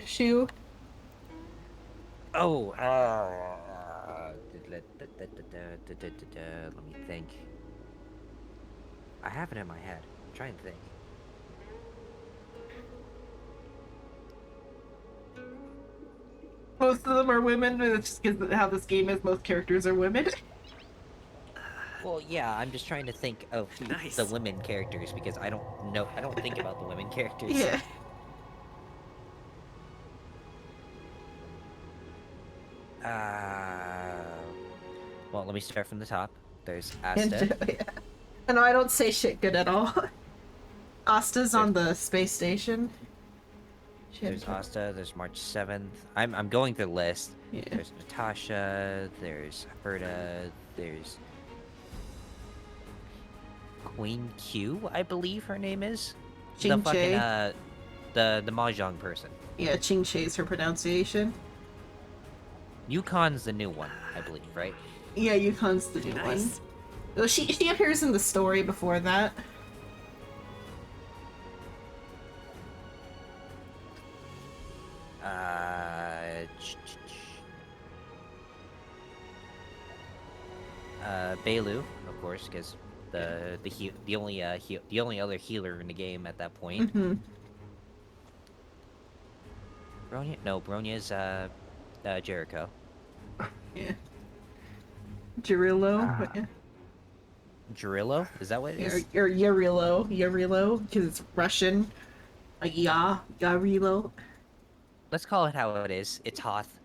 Speaker 1: Shu?
Speaker 8: Oh, let me think. I have it in my head. I'm trying to think.
Speaker 1: Most of them are women, but it's just because how this game is, most characters are women.
Speaker 8: Well, yeah, I'm just trying to think of the women characters because I don't know. I don't think about the women characters.
Speaker 1: Yeah.
Speaker 8: Well, let me start from the top. There's Asta.
Speaker 1: Yeah. No, I don't say shit good at all. Asta's on the space station.
Speaker 8: There's Asta. There's March 7th. I'm going through the list.
Speaker 1: Yeah.
Speaker 8: There's Natasha. There's Herta. There's Queen Q, I believe her name is. The
Speaker 1: Ching
Speaker 8: fucking
Speaker 1: Che.
Speaker 8: the mahjong person.
Speaker 1: Yeah, Ching Che is her pronunciation.
Speaker 8: Yukon's the new one, I believe, right?
Speaker 1: Yeah, Yukon's the new one. Well, she appears in the story before that.
Speaker 8: Bailu, of course, because the only other healer in the game at that point.
Speaker 1: Mm-hmm.
Speaker 8: Bronya? No, Bronya's Jericho.
Speaker 1: Yeah. Jirillo. But yeah.
Speaker 8: Jurillo? Is that what it is?
Speaker 1: Or Yarilo, because it's Russian. Like Yarilo.
Speaker 8: Let's call it how it is. It's Hoth.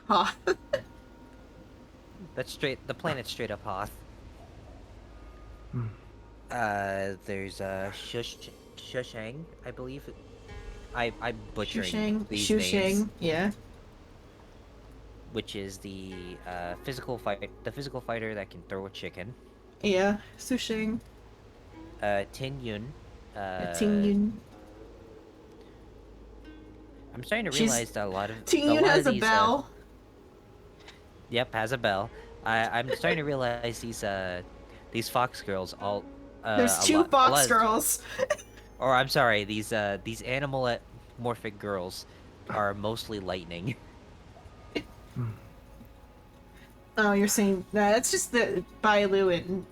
Speaker 1: Hoth.
Speaker 8: That's straight. The planet's straight up Hoth. There's Shushang, I believe. I'm butchering these names.
Speaker 1: Yeah.
Speaker 8: Which is the physical fighter that can throw a chicken.
Speaker 1: Yeah, Sushing.
Speaker 8: Tin Yun.
Speaker 1: Ting Yun.
Speaker 8: I'm starting to realize that a lot of
Speaker 1: Ting Yun has a bell.
Speaker 8: Yep, has a bell. I'm starting to realize these fox girls all.
Speaker 1: There's two fox girls.
Speaker 8: Or I'm sorry, these animal-morphic girls are mostly lightning.
Speaker 1: Oh, you're saying that's just that Bailu and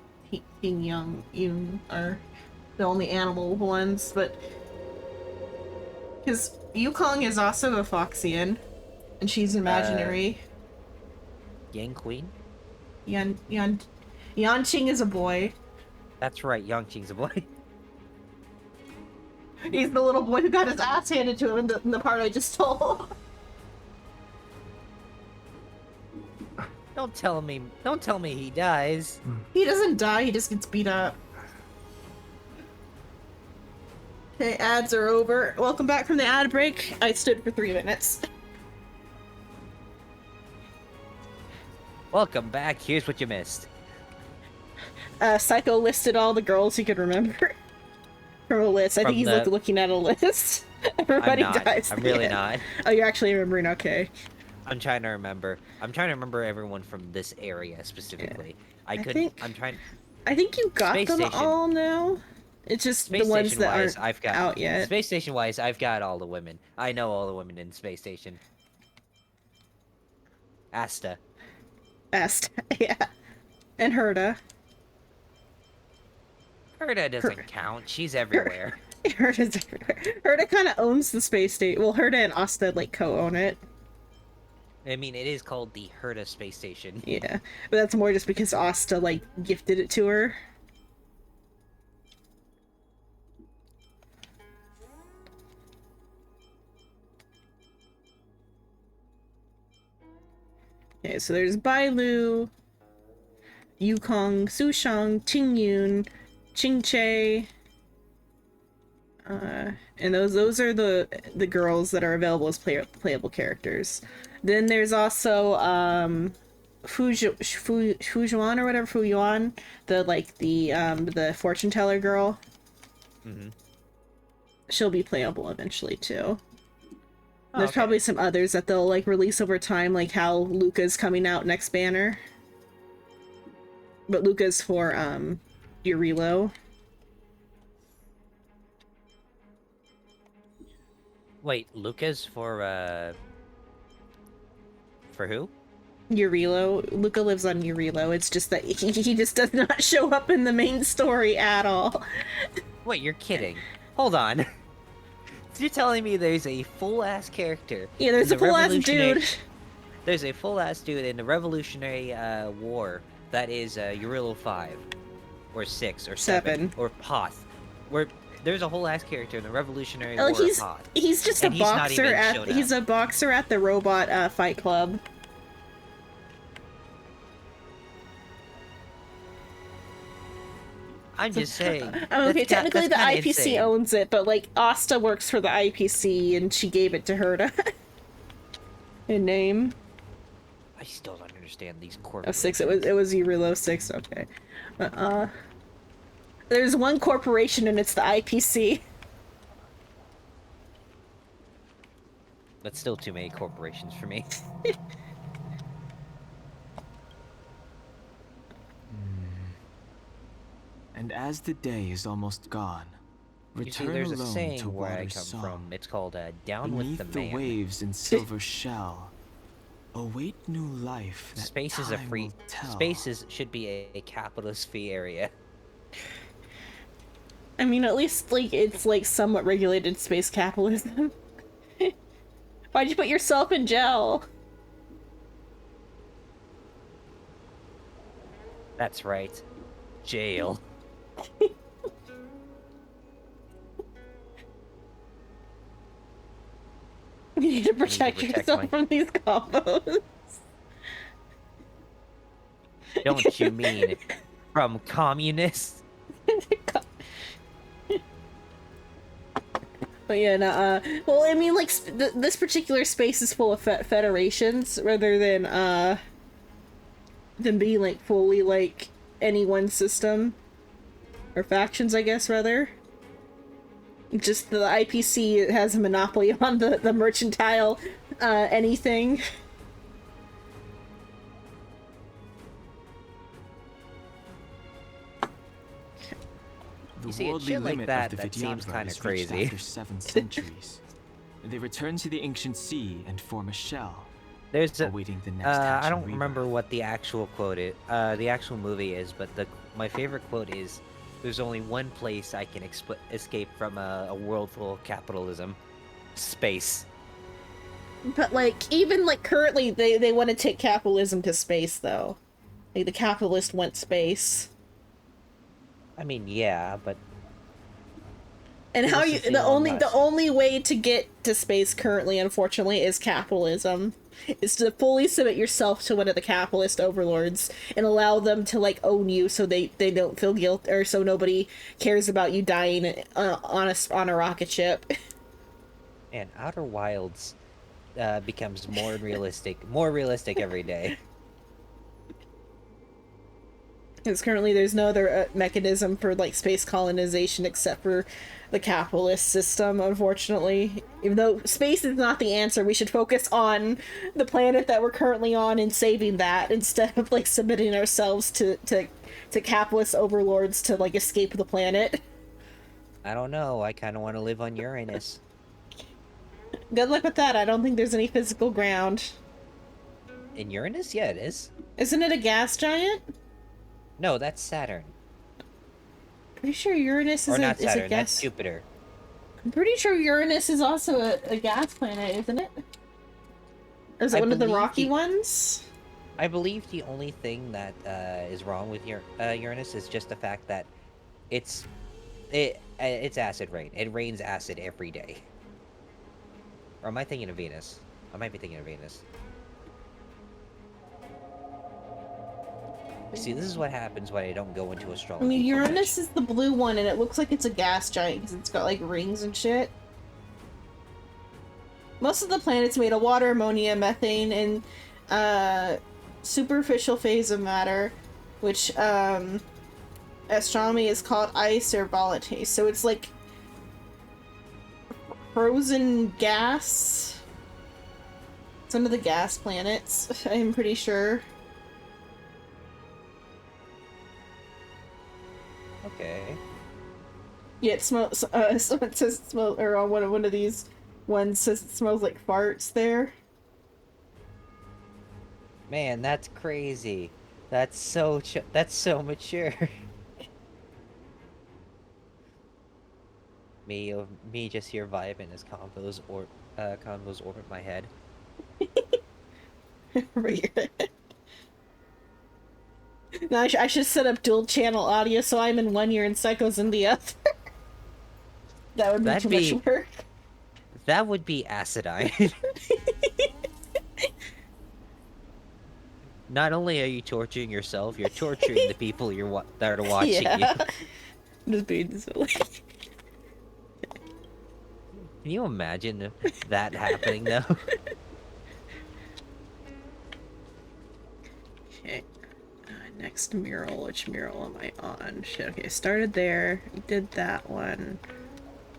Speaker 1: Ting Yun are the only animal ones, but because Yukong is also a Foxian, and she's imaginary.
Speaker 8: Yang Queen?
Speaker 1: Yanqing is a boy.
Speaker 8: That's right, Yangqing's a boy.
Speaker 1: He's the little boy who got his ass handed to him in the part I just told.
Speaker 8: Don't tell me he dies.
Speaker 1: He doesn't die, he just gets beat up. Okay, ads are over. Welcome back from the ad break. I stood for 3 minutes.
Speaker 8: Welcome back. Here's what you missed.
Speaker 1: Psycho listed all the girls he could remember from a list. I think he's looking at a list. Everybody dies.
Speaker 8: I'm really not.
Speaker 1: Oh, you're actually remembering? Okay.
Speaker 8: I'm trying to remember. I'm trying to remember everyone from this area specifically.
Speaker 1: Yeah.
Speaker 8: I'm trying.
Speaker 1: I think you got
Speaker 8: Space
Speaker 1: them
Speaker 8: Station.
Speaker 1: all now. It's just
Speaker 8: Space
Speaker 1: the ones
Speaker 8: Station
Speaker 1: that
Speaker 8: wise,
Speaker 1: aren't out yet.
Speaker 8: Space Station wise, I've got all the women. I know all the women in Space Station. Asta,
Speaker 1: yeah. And Herta.
Speaker 8: Herta doesn't count. She's everywhere.
Speaker 1: Herta's everywhere. Herta kind of owns the space station. Well, Herta and Asta like co-own it.
Speaker 8: I mean, it is called the Herta Space Station.
Speaker 1: Yeah, but that's more just because Asta like gifted it to her. Okay, so there's Bailu, Yukong, Sushang, Tingyun, Qingche, and those are the girls that are available as playable characters. Then there's also Fujuan or whatever, Fuyuan, the fortune teller girl.
Speaker 8: Mm-hmm.
Speaker 1: She'll be playable eventually too.
Speaker 8: Oh,
Speaker 1: There's
Speaker 8: okay.
Speaker 1: probably some others that they'll like release over time, like how Luca's coming out next banner. But Luca's for Urilo.
Speaker 8: Wait, Lucas for who?
Speaker 1: Urilo. Luca lives on Urilo. It's just that he just does not show up in the main story at all.
Speaker 8: Wait, you're kidding. Hold on. So you're telling me there's a full-ass character.
Speaker 1: Yeah, there's a full-ass dude.
Speaker 8: There's a full-ass dude in the Revolutionary War that is Urilo 5. Or 6, or 7. Or Poth. Where there's a whole-ass character in the Revolutionary War of Poth.
Speaker 1: He's just a boxer he's a boxer at the robot fight club.
Speaker 8: I'm just saying.
Speaker 1: Okay, technically the IPC owns it, but like Asta works for the IPC and she gave it to her to in name.
Speaker 8: I still don't understand these
Speaker 1: Oh,
Speaker 8: corporations.
Speaker 1: 6. It was Urilo 6. Okay. There's one corporation and it's the IPC.
Speaker 8: That's still too many corporations for me.
Speaker 7: And as the day is almost gone,
Speaker 8: You see,
Speaker 7: return
Speaker 8: there's a
Speaker 7: alone
Speaker 8: saying
Speaker 7: to
Speaker 8: where I
Speaker 7: water's
Speaker 8: come
Speaker 7: song.
Speaker 8: from. It's called "Down
Speaker 7: Beneath
Speaker 8: with the Man."
Speaker 7: waves in silver shell, await new life. That
Speaker 8: Space is a
Speaker 7: time
Speaker 8: free.
Speaker 7: will tell.
Speaker 8: Space should be a capitalist free area.
Speaker 1: I mean, at least like it's like somewhat regulated space capitalism. Why'd you put yourself in jail?
Speaker 8: That's right. Jail.
Speaker 1: You need to protect yourself from these combos.
Speaker 8: Don't you mean from communists?
Speaker 1: But yeah, no, well, I mean, like, this particular space is full of federations, rather than being, like, fully, like, any one system. Or factions, I guess, rather. Just the IPC has a monopoly on the mercantile, anything.
Speaker 7: The worldly limit of the Vidyadhara is reached after 7 centuries. They return to the ancient sea and form a shell, awaiting the next hatch
Speaker 8: I don't
Speaker 7: and
Speaker 8: remember what the actual quote is, the actual movie is, but my favorite quote is, "There's only one place I can escape from a world full of capitalism, space."
Speaker 1: But, like, even, like, currently, they want to take capitalism to space, though. Like, the capitalist went space.
Speaker 8: I mean, yeah, but...
Speaker 1: And how you... The only way to get to space currently, unfortunately, is capitalism. Is to fully submit yourself to one of the capitalist overlords and allow them to, like, own you so they don't feel guilt, or so nobody cares about you dying on a rocket ship.
Speaker 8: And Outer Wilds becomes more realistic every day.
Speaker 1: Because currently there's no other mechanism for, like, space colonization except for the capitalist system, unfortunately. Even though space is not the answer, we should focus on the planet that we're currently on and saving that instead of, like, submitting ourselves to capitalist overlords to, like, escape the planet.
Speaker 8: I don't know, I kind of want to live on Uranus.
Speaker 1: Good luck with that. I don't think there's any physical ground.
Speaker 8: In Uranus? Yeah, it is.
Speaker 1: Isn't it a gas giant?
Speaker 8: No, that's Saturn.
Speaker 1: Pretty sure Uranus is
Speaker 8: not Saturn,
Speaker 1: a gas.
Speaker 8: that's Jupiter.
Speaker 1: I'm pretty sure Uranus is also a gas planet, isn't it? Or is it one of the rocky ones?
Speaker 8: I believe the only thing that is wrong with Uranus is just the fact that it's acid rain. It rains acid every day. Or am I thinking of Venus? I might be thinking of Venus. See, this is what happens when I don't go into astrology.
Speaker 1: I mean, Uranus is the blue one, and it looks like it's a gas giant because it's got, like, rings and shit. Most of the planets made of water, ammonia, methane, and superficial phase of matter, which astronomy is called ice or volatile. So it's like frozen gas. Some of the gas planets, I'm pretty sure.
Speaker 8: Okay.
Speaker 1: Yeah, it smells. Someone says it smells, or on one of these ones says it smells like farts there.
Speaker 8: Man, that's crazy. That's so mature. me just here vibing as combos orbit my head.
Speaker 1: No, I should set up dual channel audio so I'm in one ear and Psycho's in the other. That would be too much work.
Speaker 8: That would be acidine. Not only are you torturing yourself, you're torturing the people that are watching you.
Speaker 1: I'm just being silly.
Speaker 8: Can you imagine that happening, though?
Speaker 1: Okay. Next mural. Which mural am I on? Shit, okay, started there. Did that one.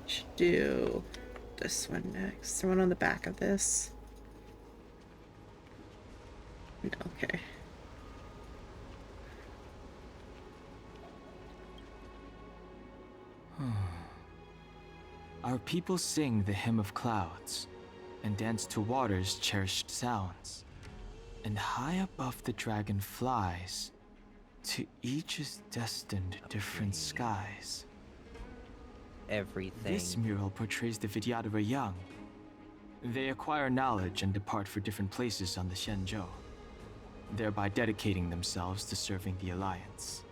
Speaker 1: Should do this one next. The one on the back of this. Okay.
Speaker 7: Our people sing the hymn of clouds, and dance to water's cherished sounds. And high above the dragon flies, to each is destined different skies.
Speaker 8: Everything.
Speaker 7: This mural portrays the Vidyadhara young. They acquire knowledge and depart for different places on the Xianzhou, thereby dedicating themselves to serving the Alliance.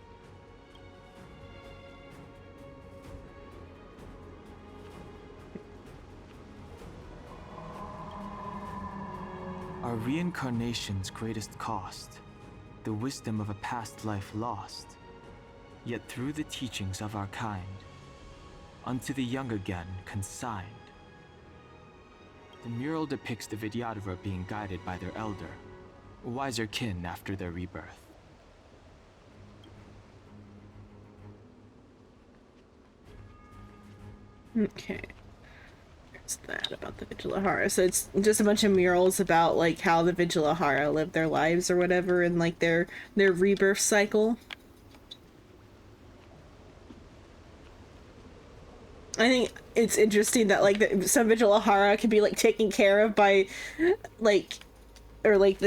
Speaker 7: are reincarnation's greatest cost, the wisdom of a past life lost, yet through the teachings of our kind, unto the young again consigned. The mural depicts the Vidyadhara being guided by their elder, wiser kin after their rebirth.
Speaker 1: Okay. There's that about the Vigilahara. So it's just a bunch of murals about like how the Vigilahara live their lives or whatever, and like their rebirth cycle. I think it's interesting that like some Vigilahara can be like taken care of by like, or like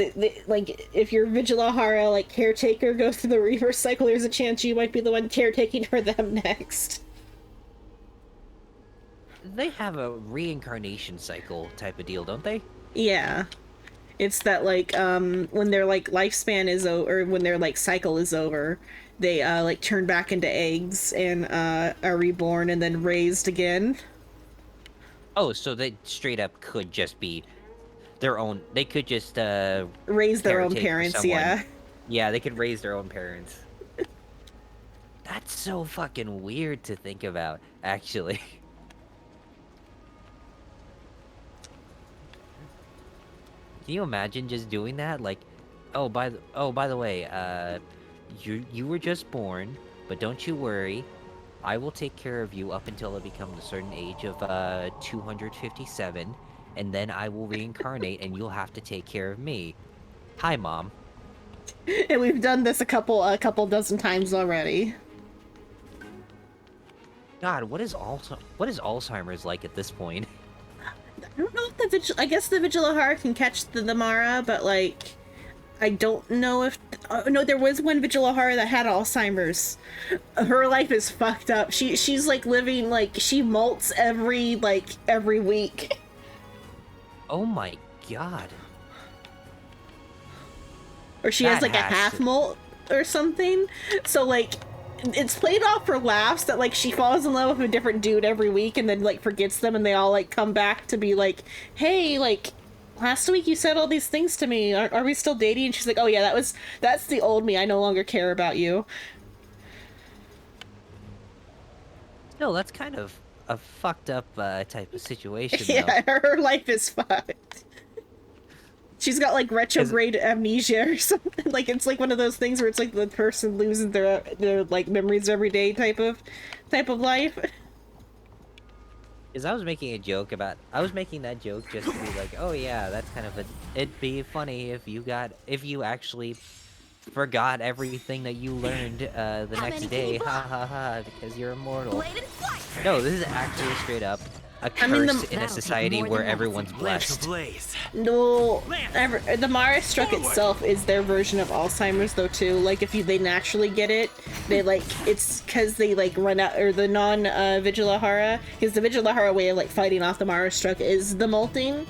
Speaker 1: like if your Vigilahara like caretaker goes through the rebirth cycle, there's a chance you might be the one caretaking for them next.
Speaker 8: They have a reincarnation cycle type of deal, don't they?
Speaker 1: Yeah. It's that like when their like lifespan is over, or when their like cycle is over, they like turn back into eggs and are reborn and then raised again.
Speaker 8: Oh, so they straight up could just be their own. They could just
Speaker 1: raise their own
Speaker 8: caretake for
Speaker 1: parents,
Speaker 8: someone.
Speaker 1: yeah.
Speaker 8: Yeah, they could raise their own parents. That's so fucking weird to think about, actually. Can you imagine just doing that? Like, oh by the way, you were just born, but don't you worry, I will take care of you up until I become a certain age of 257, and then I will reincarnate, and you'll have to take care of me. Hi, Mom.
Speaker 1: And we've done this a couple dozen times already.
Speaker 8: God, what is Alzheimer's like at this point?
Speaker 1: I don't know if I guess the Vigilahara can catch the Mara, but like, I don't know if... no, there was one Vigilahara that had Alzheimer's. Her life is fucked up. She's like living, like, she molts every week.
Speaker 8: Oh my god.
Speaker 1: Or she has like a half molt or something. So like, it's played off for laughs that like she falls in love with a different dude every week and then like forgets them, and they all like come back to be like, hey, like last week you said all these things to me, are we still dating? And she's like, oh yeah, that's the old me, I no longer care about you.
Speaker 8: No, that's kind of a fucked up type of situation.
Speaker 1: Yeah, her life is fucked. She's got like retrograde amnesia or something. Like it's like one of those things where it's like the person loses their like memories every day type of life.
Speaker 8: Because I was making that joke just to be like, oh yeah, that's kind of it'd be funny if you actually forgot everything that you learned the next day, ha ha ha, because you're immortal. No, this is actually straight up a curse in a society where everyone's blessed.
Speaker 1: No, the Mara Struck itself is their version of Alzheimer's though too. Like if they naturally get it, they like, it's because they like run out, or the non Vigilahara, because the Vigilahara way of like fighting off the Mara Struck is the molting,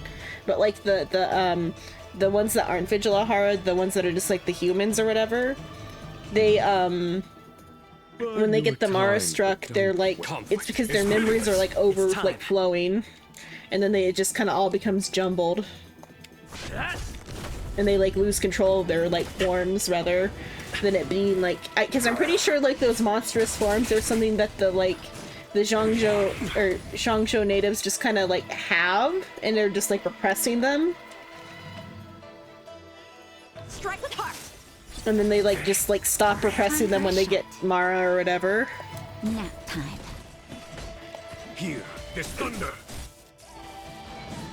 Speaker 1: but like the ones that aren't Vigilahara, the ones that are just like the humans or whatever, they when they get the Mara Struck, they're like, it's because their memories are like flowing, and then it just kind of all becomes jumbled, and they like lose control of their like forms rather than it being like, because I'm pretty sure like those monstrous forms are something that the Zhangzhou natives just kind of like have, and they're just like repressing them.
Speaker 12: Strike with heart.
Speaker 1: And then they like just like stop repressing them when they get Mara or whatever.
Speaker 12: Nap time.
Speaker 9: Here, there's thunder.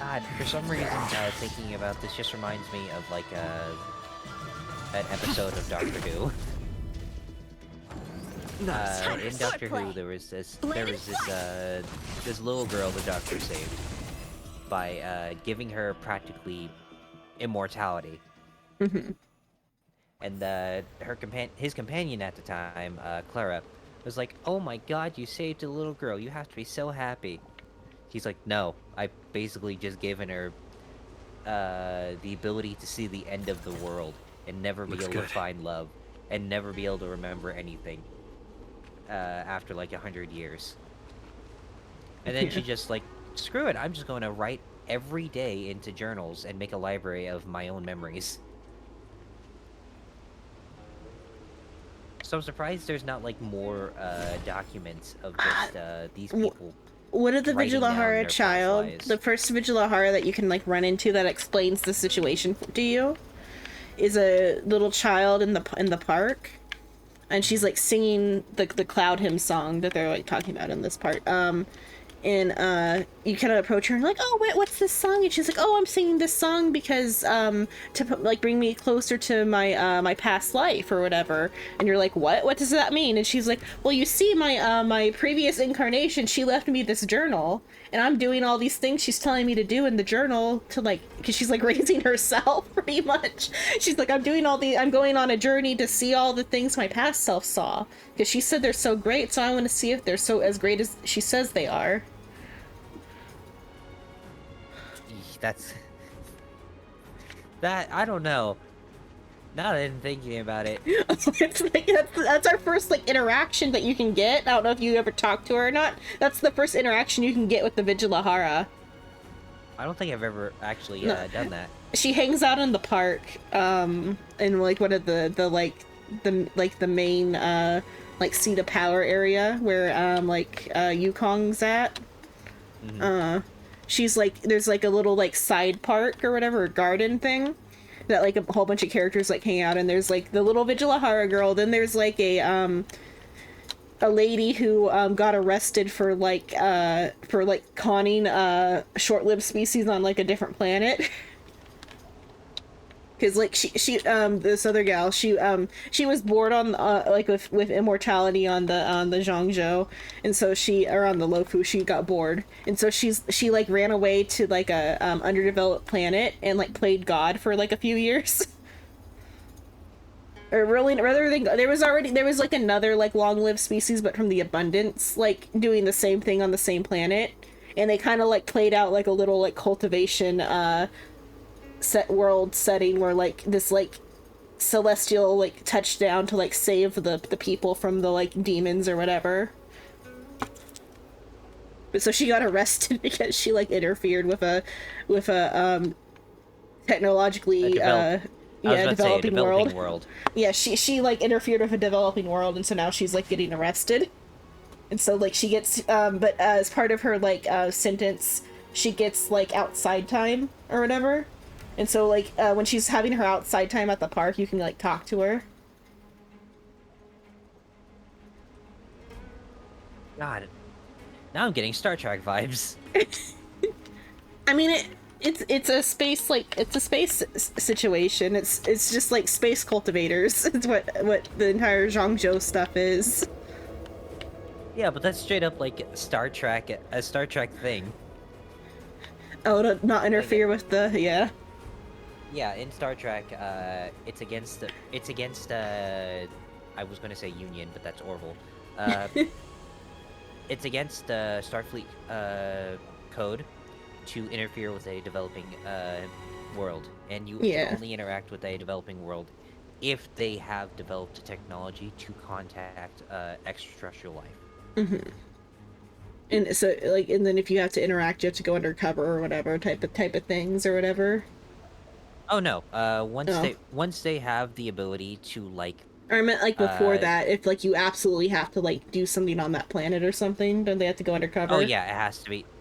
Speaker 8: God, for some reason, thinking about this just reminds me of like an episode of Doctor Who. In Doctor Who, there was this little girl the Doctor saved by giving her practically immortality.
Speaker 1: Mm-hmm.
Speaker 8: And his companion at the time, Clara, was like, "Oh my God, you saved a little girl! You have to be so happy." He's like, "No, I basically just given her the ability to see the end of the world and never be able to find love and never be able to remember anything after like 100 years." And then she just like, "Screw it! I'm just going to write every day into journals and make a library of my own memories. So I'm surprised there's not like more documents of just these people.
Speaker 1: What if the
Speaker 8: writing down
Speaker 1: Vigilahara
Speaker 8: their
Speaker 1: child,
Speaker 8: past lives.
Speaker 1: the first Vigilahara that you can like run into that explains the situation to you, is a little child in the park, and she's like singing the Cloud Hymn song that they're like talking about in this part. And you kind of approach her and like, oh, what's this song? And she's like, oh, I'm singing this song because to like bring me closer to my my past life or whatever. And you're like, what does that mean? And she's like, well, you see, my my previous incarnation, she left me this journal, and I'm doing all these things she's telling me to do in the journal to like, because she's like raising herself pretty much. She's like, I'm going on a journey to see all the things my past self saw, because she said they're so great, so I want to see if they're so as great as she says they are.
Speaker 8: That I don't know. Now that I'm thinking about it,
Speaker 1: It's like that's our first like interaction that you can get. I don't know if you ever talked to her or not. That's the first interaction you can get with the Vigilahara.
Speaker 8: I don't think I've ever actually
Speaker 1: No.
Speaker 8: done that.
Speaker 1: She hangs out in the park, in like one of the main like seat of power area where Yukong's at.
Speaker 8: Mm-hmm.
Speaker 1: She's like, there's like a little like side park or whatever, garden thing that like a whole bunch of characters like hang out in. There's like the little Vigilahara girl, then there's like a lady who got arrested for conning short-lived species on like a different planet. Because like she this other gal, she was bored on like with immortality on the Zhangzhou, and so on the Luofu, she got bored, and so she like ran away to like a underdeveloped planet and like played God for like a few years. Or really, rather than there was like another like long-lived species, but from the abundance, like doing the same thing on the same planet, and they kind of like played out like a little like cultivation world setting where like this like celestial like touchdown to like save the people from the like demons or whatever. But so she got arrested because she like interfered with a technologically developing world. Yeah, she like interfered with a developing world, and so now she's like getting arrested. And so like she gets but as part of her like sentence, she gets like outside time or whatever. And so, like, when she's having her outside time at the park, you can, like, talk to her.
Speaker 8: God, now I'm getting Star Trek vibes.
Speaker 1: I mean, it's a space, like, it's a space situation. It's just, like, space cultivators. It's what the entire Zhangzhou stuff is.
Speaker 8: Yeah, but that's straight up, like, a Star Trek thing.
Speaker 1: Oh, to not interfere with the, yeah.
Speaker 8: Yeah, in Star Trek, it's against I was gonna say Union, but that's Orville. It's against Starfleet code to interfere with a developing world, and you can only interact with a developing world if they have developed a technology to contact extraterrestrial life.
Speaker 1: Mm-hmm. And so, like, and then if you have to interact, you have to go undercover or whatever type of things or whatever.
Speaker 8: Oh no! Once they have the ability to like.
Speaker 1: Or I meant like before that, if like you absolutely have to like do something on that planet or something, don't they have to go undercover?
Speaker 8: Oh yeah, it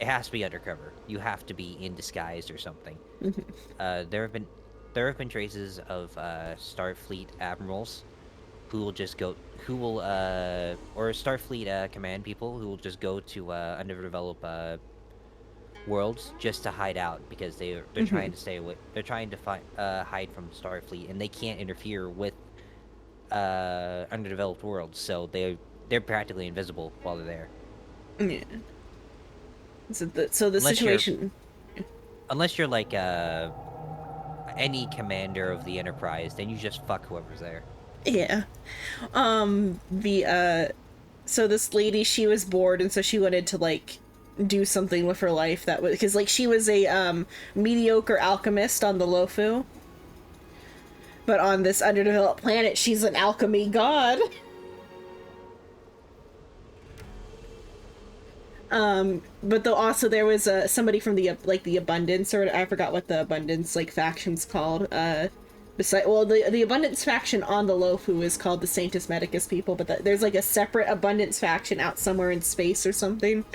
Speaker 8: has to be undercover. You have to be in disguise or something.
Speaker 1: Mm-hmm.
Speaker 8: There have been traces of Starfleet admirals who will or Starfleet command people who will just go to underdeveloped worlds just to hide out because they're trying to stay away. They're trying to hide from Starfleet, and they can't interfere with underdeveloped worlds, so they're practically invisible while they're there.
Speaker 1: Yeah. So the situation.
Speaker 8: Unless you're like any commander of the Enterprise, then you just fuck whoever's there.
Speaker 1: Yeah. So this lady, she was bored, and so she wanted to like do something with her life that was, because like she was a mediocre alchemist on the Luofu, but on this underdeveloped planet she's an alchemy god. But though also there was somebody from the like the Abundance, or I forgot what the Abundance like faction's called. The Abundance faction on the Lofu is called the Sanctus Medicus people, but there's like a separate Abundance faction out somewhere in space or something.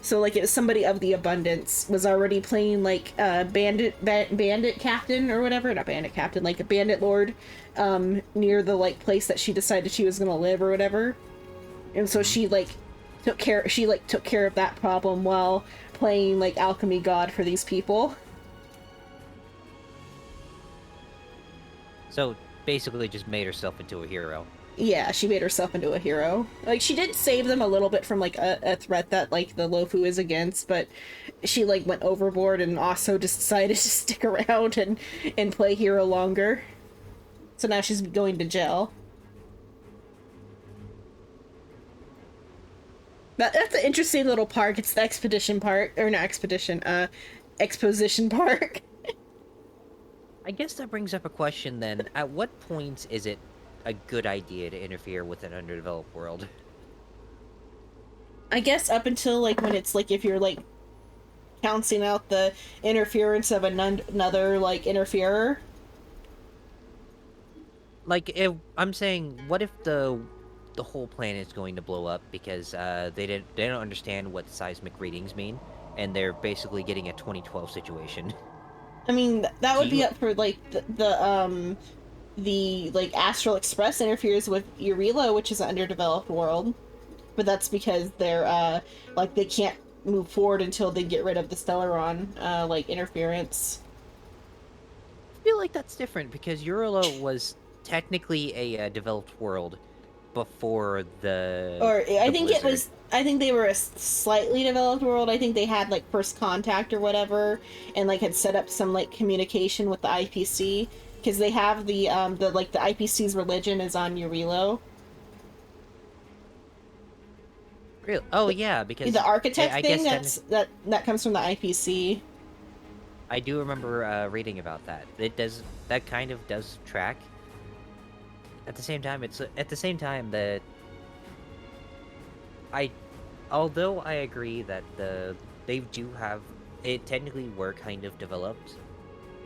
Speaker 1: So like it was somebody of the Abundance was already playing like bandit captain or whatever, not bandit captain, like a bandit lord, near the like place that she decided she was gonna live or whatever, and so she took care of that problem while playing like alchemy god for these people.
Speaker 8: So basically just made herself into a hero.
Speaker 1: Yeah, she made herself into a hero. Like, she did save them a little bit from like a threat that like the Lofu is against, but she like went overboard and also just decided to stick around and play hero longer. So now she's going to jail. That's an interesting little park. It's the expedition park, or not expedition, exposition park.
Speaker 8: I guess that brings up a question then. At what point is it a good idea to interfere with an underdeveloped world?
Speaker 1: I guess up until like when it's like if you're like counting out the interference of another like interferer.
Speaker 8: Like, if I'm saying, what if the whole planet is going to blow up because they don't understand what seismic readings mean, and they're basically getting a 2012 situation.
Speaker 1: I mean, that would be up for like the like Astral Express interferes with Eurilo, which is an underdeveloped world, but that's because they're like they can't move forward until they get rid of the Stellaron like interference.
Speaker 8: I feel like that's different because Eurilo was technically a developed world before the.
Speaker 1: Or I think
Speaker 8: Blizzard.
Speaker 1: it was. I think they were a slightly developed world. I think they had like first contact or whatever, and like had set up some like communication with the IPC because they have the like the IPC's religion is on Eurilo.
Speaker 8: Really? Oh yeah, because
Speaker 1: The architect
Speaker 8: I
Speaker 1: thing
Speaker 8: guess
Speaker 1: that comes from the IPC.
Speaker 8: I do remember reading about that. That kind of does track. At the same time, that although I agree that they do have it technically were kind of developed.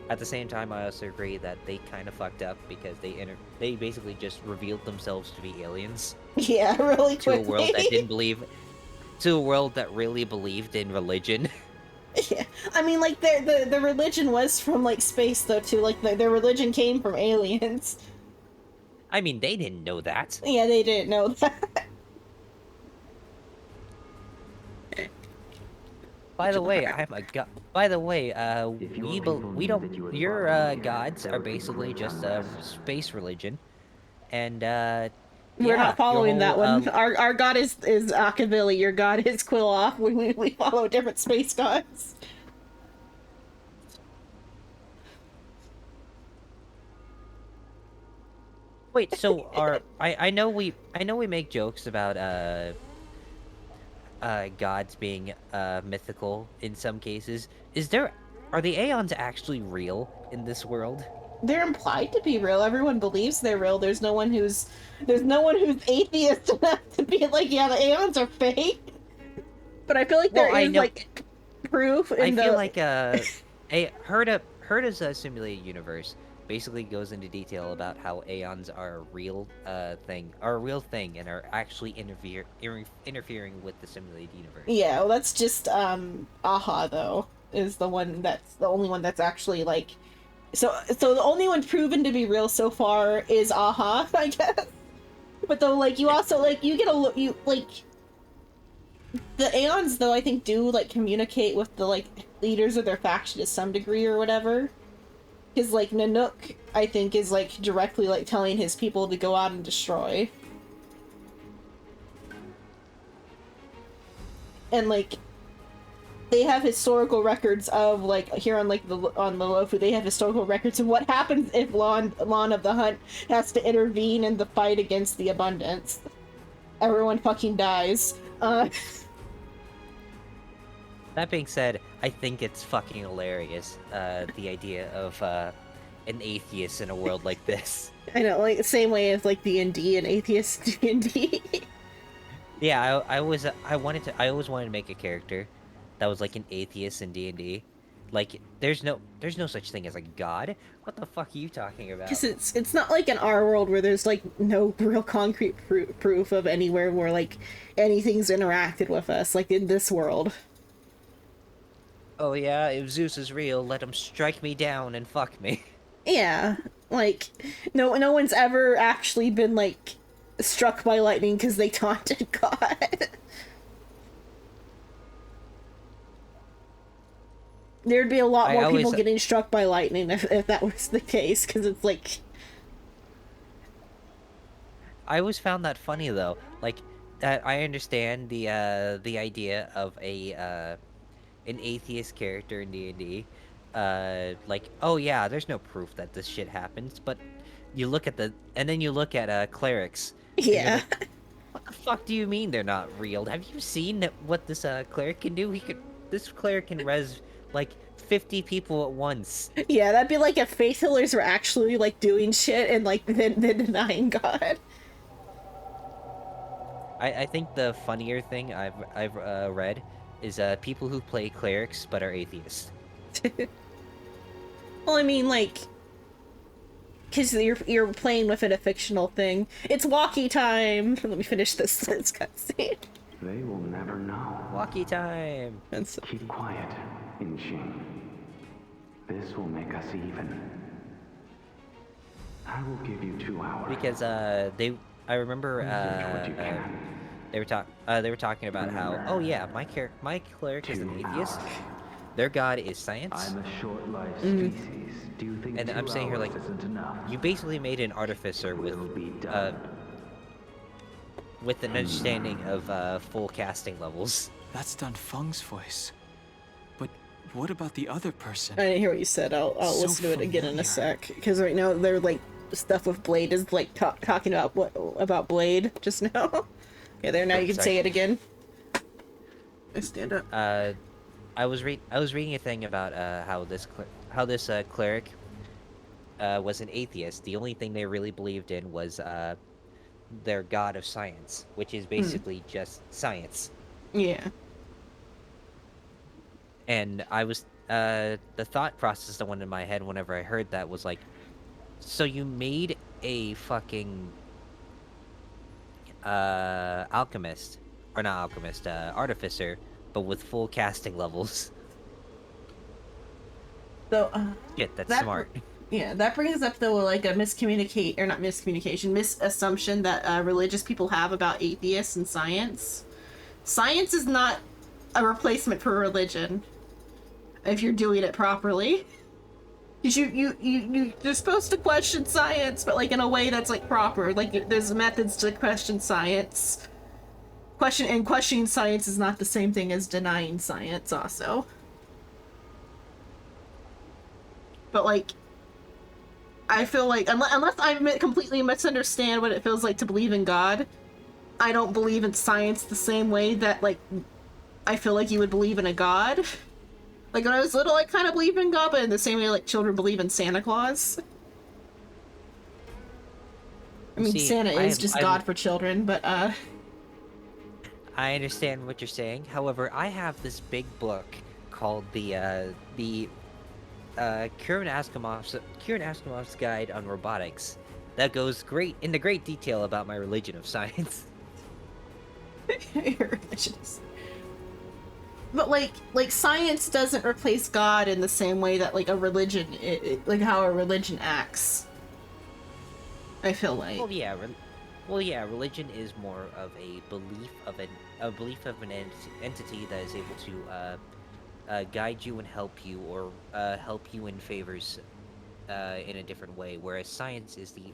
Speaker 8: At the same time, I also agree that they kind of fucked up because they basically just revealed themselves to be aliens.
Speaker 1: Yeah, really quickly.
Speaker 8: To a world that didn't believe, to a world that really believed in religion.
Speaker 1: Yeah, I mean, like the religion was from like space though too. Like their religion came from aliens.
Speaker 8: I mean, they didn't know that.
Speaker 1: Yeah, they didn't know that.
Speaker 8: By the way, I'm a god. By the way, we don't. Your gods are basically just a space religion, and
Speaker 1: we're not following that one. Our god is Akavili. Your god is Quiloff. We follow different space gods.
Speaker 8: Wait, so I know we make jokes about gods being mythical in some cases. Are the Aeons actually real in this world?
Speaker 1: They're implied to be real. Everyone believes they're real. There's no one who's atheist enough to be like, yeah, the Aeons are fake. But I feel like there is like proof in
Speaker 8: I feel like Herda's simulated universe basically goes into detail about how Aeons are a real thing, and are actually interfering with the simulated universe.
Speaker 1: Yeah, well, that's just Aha though is the only one that's actually like, so the only one proven to be real so far is Aha, I guess. But though, like, you also like you like the Aeons though I think do like communicate with the like leaders of their faction to some degree or whatever. Because, like, Nanook, I think, is, like, directly, like, telling his people to go out and destroy. And, like, they have historical records of, like, here on, like, on the Lofu, they have historical records of what happens if Lawn of the Hunt has to intervene in the fight against the Abundance. Everyone fucking dies.
Speaker 8: That being said, I think it's fucking hilarious, the idea of an atheist in a world like this.
Speaker 1: I know, like, the same way as, like, D&D and atheist D&D.
Speaker 8: Yeah, I always wanted to make a character that was like an atheist in D&D. Like, there's no such thing as a god. What the fuck are you talking about?
Speaker 1: Because it's not like in our world where there's like no real concrete proof of anywhere where like anything's interacted with us like in this world.
Speaker 8: Oh yeah, if Zeus is real, let him strike me down and fuck me.
Speaker 1: Yeah, like no one's ever actually been like struck by lightning because they taunted God. There'd be a lot more people getting struck by lightning if that was the case, because it's like...
Speaker 8: I always found that funny, though. Like, I understand the idea of an atheist character in D&D. Like, oh yeah, there's no proof that this shit happens, but you look at and then you look at clerics.
Speaker 1: Yeah.
Speaker 8: Like, what the fuck do you mean they're not real? Have you seen what this cleric can do? This cleric can res like 50 people at once.
Speaker 1: Yeah, that'd be like if faith healers were actually like doing shit and like then denying God.
Speaker 8: I think the funnier thing I've read is people who play clerics but are atheists.
Speaker 1: Well, I mean, like, because you're playing within a fictional thing. It's walkie time. Let me finish this cutscene.
Speaker 6: They will never know.
Speaker 8: Walkie time.
Speaker 6: Keep quiet, Inching. This will make us even. I will give you 2 hours.
Speaker 8: Because I remember they were talking about how, oh yeah, my cleric is an atheist. Their god is science.
Speaker 6: I'm a short-lived species. Do you think
Speaker 8: and I'm saying here, like, you basically made an artificer with an understanding of full casting levels.
Speaker 7: That's done Feng's voice. But what about the other person?
Speaker 1: I didn't hear what you said. I'll listen to it again in a sec. Because right now they're like stuff with Blade is like talking about Blade just now. Okay, there now you can say it again. I stand up.
Speaker 8: I was reading a thing about how this cleric was an atheist. The only thing they really believed in was their god of science, which is basically just science.
Speaker 1: Yeah.
Speaker 8: And I was the thought process that went in my head whenever I heard that was like, so you made a fucking alchemist, or not alchemist, artificer, but with full casting levels.
Speaker 1: So,
Speaker 8: shit, that's smart.
Speaker 1: Yeah, that brings up though like a misassumption that religious people have about atheists and science. Science is not a replacement for religion if you're doing it properly. You're supposed to question science, but like in a way that's like proper. Like there's methods to question science. Questioning science is not the same thing as denying science also. But like, I feel like unless I completely misunderstand what it feels like to believe in God, I don't believe in science the same way that like I feel like you would believe in a god. Like when I was little, I kind of believed in God, but in the same way like children believe in Santa Claus. I mean, Santa is just God for children, but
Speaker 8: I understand what you're saying. However, I have this big book called the Kieran Asimov's Guide on Robotics that goes into great detail about my religion of science.
Speaker 1: Your religion is... But like science doesn't replace God in the same way that like a religion, like how a religion acts. I feel like.
Speaker 8: Well, yeah, religion is more of a belief of an entity that is able to guide you and help you, or help you in favors in a different way. Whereas science is the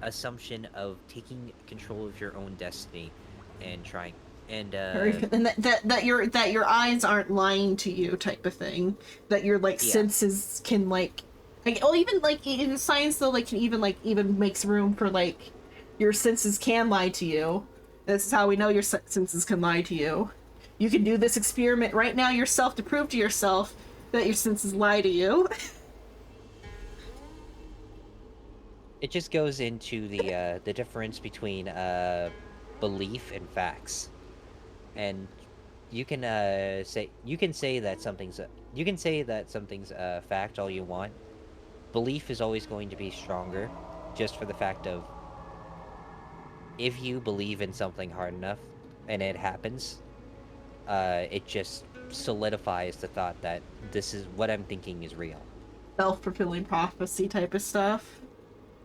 Speaker 8: assumption of taking control of your own destiny and trying. And
Speaker 1: that your eyes aren't lying to you, type of thing. That your like senses can like well, even like in science though, like can even makes room for like your senses can lie to you. This is how we know your senses can lie to you. You can do this experiment right now yourself to prove to yourself that your senses lie to you.
Speaker 8: It just goes into the difference between belief in facts, and you can say that something's a fact all you want. Belief is always going to be stronger, just for the fact of if you believe in something hard enough and it happens, it just solidifies the thought that this is what I'm thinking is real.
Speaker 1: Self-fulfilling prophecy type of stuff.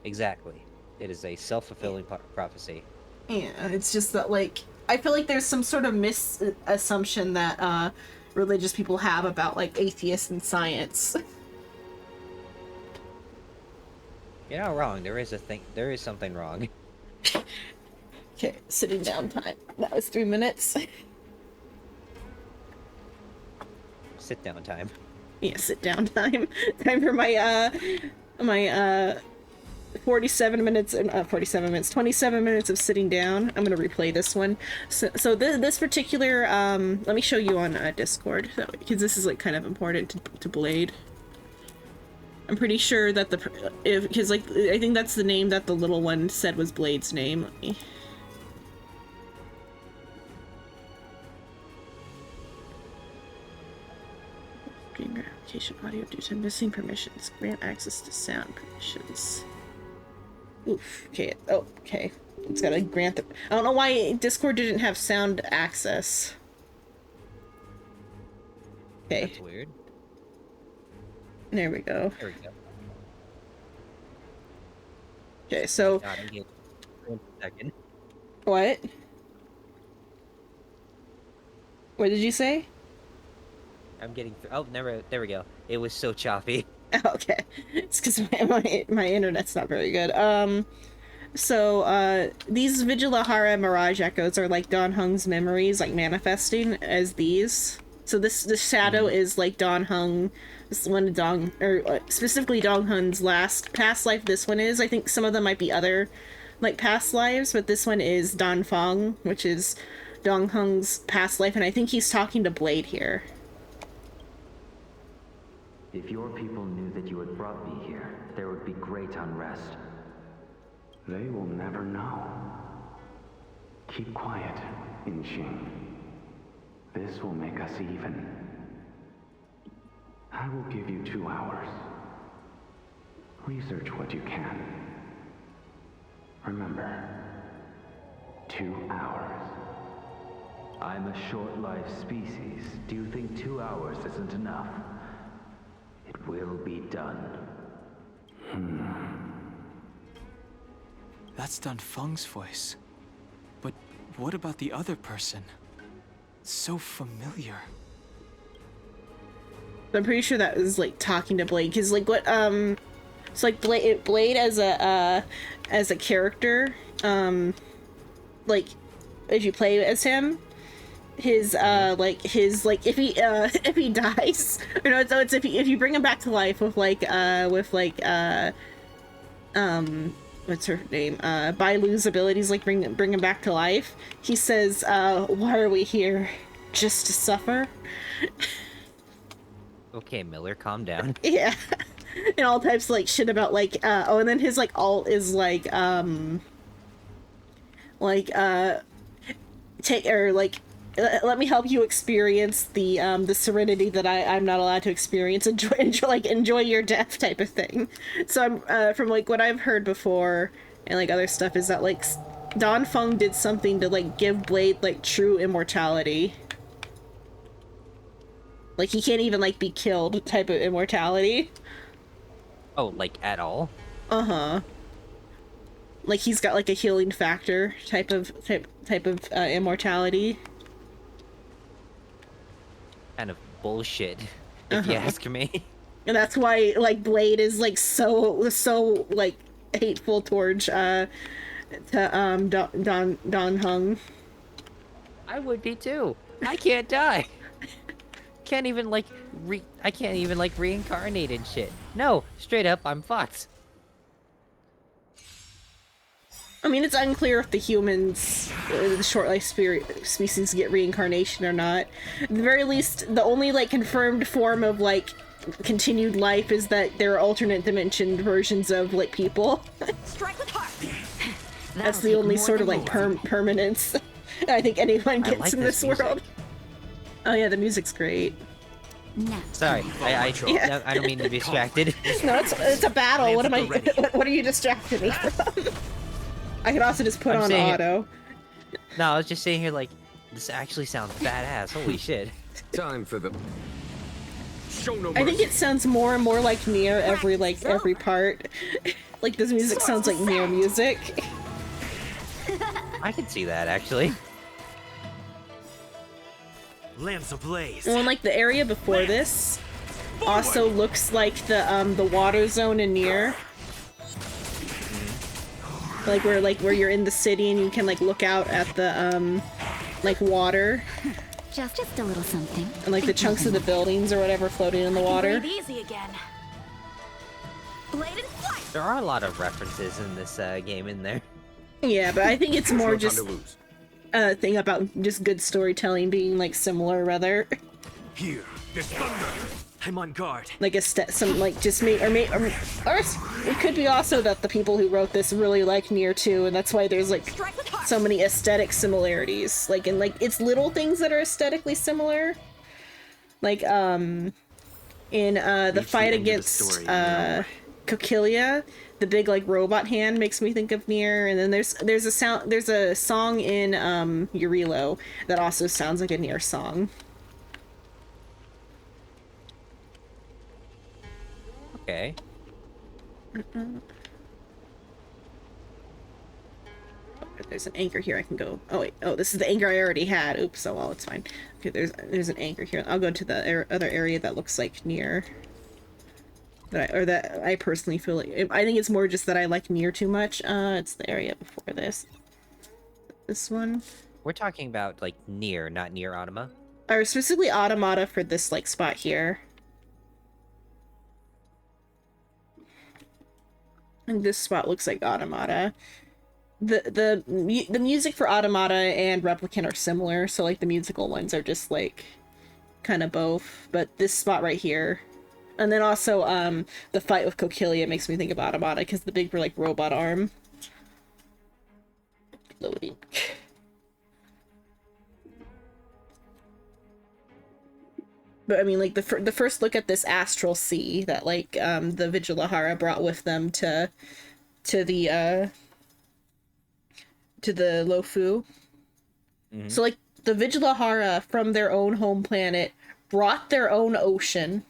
Speaker 8: Exactly. It is a self-fulfilling prophecy.
Speaker 1: Yeah, it's just that, like, I feel like there's some sort of misassumption that religious people have about, like, atheists and science.
Speaker 8: You're not wrong. There is something wrong.
Speaker 1: Okay, sitting down time. That was 3 minutes.
Speaker 8: Sit down time.
Speaker 1: Yeah, sit down time. Time for my 27 minutes, 27 minutes of sitting down. I'm gonna replay this one. So this particular, let me show you on Discord, because this is like kind of important to Blade. I'm pretty sure that because like I think that's the name that the little one said was Blade's name. Let me. Screen application audio due to missing permissions. Grant access to sound permissions. Oof. Okay. Oh, okay. It's gotta grant the. I don't know why Discord didn't have sound access. Okay.
Speaker 8: That's weird.
Speaker 1: There we go.
Speaker 8: There we go.
Speaker 1: Okay, so.
Speaker 8: God, I'm getting 1 second.
Speaker 1: What? What did you say?
Speaker 8: I'm getting. Oh, never. There we go. It was so choppy.
Speaker 1: Okay, it's because my internet's not very good. So these Vigilahara Mirage Echoes are like Dan Heng's memories, like manifesting as these. So this shadow is like Dan Heng. This one specifically Dan Heng's past life. This one is. I think some of them might be other, like past lives, but this one is Dan Feng, which is Dan Heng's past life, and I think he's talking to Blade here.
Speaker 6: If your people knew that you had brought me here, there would be great unrest. They will never know. Keep quiet, Inxing. This will make us even. I will give you 2 hours. Research what you can. Remember, 2 hours. I'm a short-lived species. Do you think 2 hours isn't enough? It will be done.
Speaker 7: That's Dan Feng's voice. But what about the other person? It's so familiar.
Speaker 1: I'm pretty sure that was like talking to Blade, because like what it's like Blade as a character, like if you play as him, his if he dies, or no, so it's if you bring him back to life with what's her name, Bailu's abilities, like bring him back to life, he says, why are we here, just to suffer?
Speaker 8: Okay, Miller, calm down.
Speaker 1: Yeah. And all types of like shit about like and then his like alt is like take or like let me help you experience the serenity that I'm not allowed to experience. Enjoy your death type of thing. So I'm from like what I've heard before and like other stuff is that like Dan Feng did something to like give Blade like true immortality. Like he can't even like be killed type of immortality.
Speaker 8: Oh, like at all?
Speaker 1: Uh-huh. Like he's got like a healing factor type of immortality.
Speaker 8: Kind of bullshit, if you ask me.
Speaker 1: And that's why like Blade is like so like hateful towards Dan Heng.
Speaker 8: I would be too. I can't die. Can't even like I can't even like reincarnate and shit. No, straight up, I'm fucked.
Speaker 1: I mean, it's unclear if the humans, the short life species, get reincarnation or not. At the very least, the only like confirmed form of like continued life is that there are alternate dimension versions of like people.
Speaker 12: Strike with heart.
Speaker 1: That's the only sort of like permanence I think anyone
Speaker 8: I
Speaker 1: gets
Speaker 8: like
Speaker 1: in
Speaker 8: this
Speaker 1: this world. Oh yeah, the music's great.
Speaker 8: Sorry, I don't mean to be distracted.
Speaker 1: No, it's a battle. What am I? What are you distracting me from? I could also just put on auto.
Speaker 8: No, I was just saying here like, this actually sounds badass. Holy shit!
Speaker 9: Time for the show no mercy.
Speaker 1: I think it sounds more and more like Nier every part. Like this music sounds like Nier music.
Speaker 8: I can see that actually.
Speaker 4: Lance ablaze.
Speaker 1: Well, and like the area before this also looks like the water zone in Nier. Like where you're in the city and you can like look out at the like water.
Speaker 12: Just a little something.
Speaker 1: And like the chunks of the buildings or whatever floating in the water.
Speaker 12: Breathe easy again. Blade and flight.
Speaker 8: There are a lot of references in this game in there.
Speaker 1: Yeah, but I think it's more just a thing about just good storytelling being like similar rather.
Speaker 4: Here, there's thunder. I'm on guard.
Speaker 1: Like some like just or it could be also that the people who wrote this really like Nier 2 and that's why there's like so many aesthetic similarities. Like in like it's little things that are aesthetically similar. Like in the fight against Coquilla, the big like robot hand makes me think of Nier, and then there's a song in Urilo that also sounds like a Nier song.
Speaker 8: Okay.
Speaker 1: There's an anchor here I can go. Oh wait, oh this is the anchor I already had. Oops, oh well, it's fine. Okay, there's an anchor here. I'll go to the other area that looks like Nier. That I personally feel like I think it's more just that I like Nier too much. It's the area before this. This one.
Speaker 8: We're talking about like Nier, not Nier Automata.
Speaker 1: Or specifically Automata for this like spot here. And this spot looks like Automata. The music for Automata and Replicant are similar, so like the musical ones are just like kind of both. But this spot right here. And then also, the fight with Coquilla makes me think of Automata, because the big, like, robot arm. Loading. But, I mean, like, the first look at this Astral Sea that, like, the Vigilahara brought with them to the Lofu. Mm-hmm. So, like, the Vigilahara from their own home planet brought their own ocean.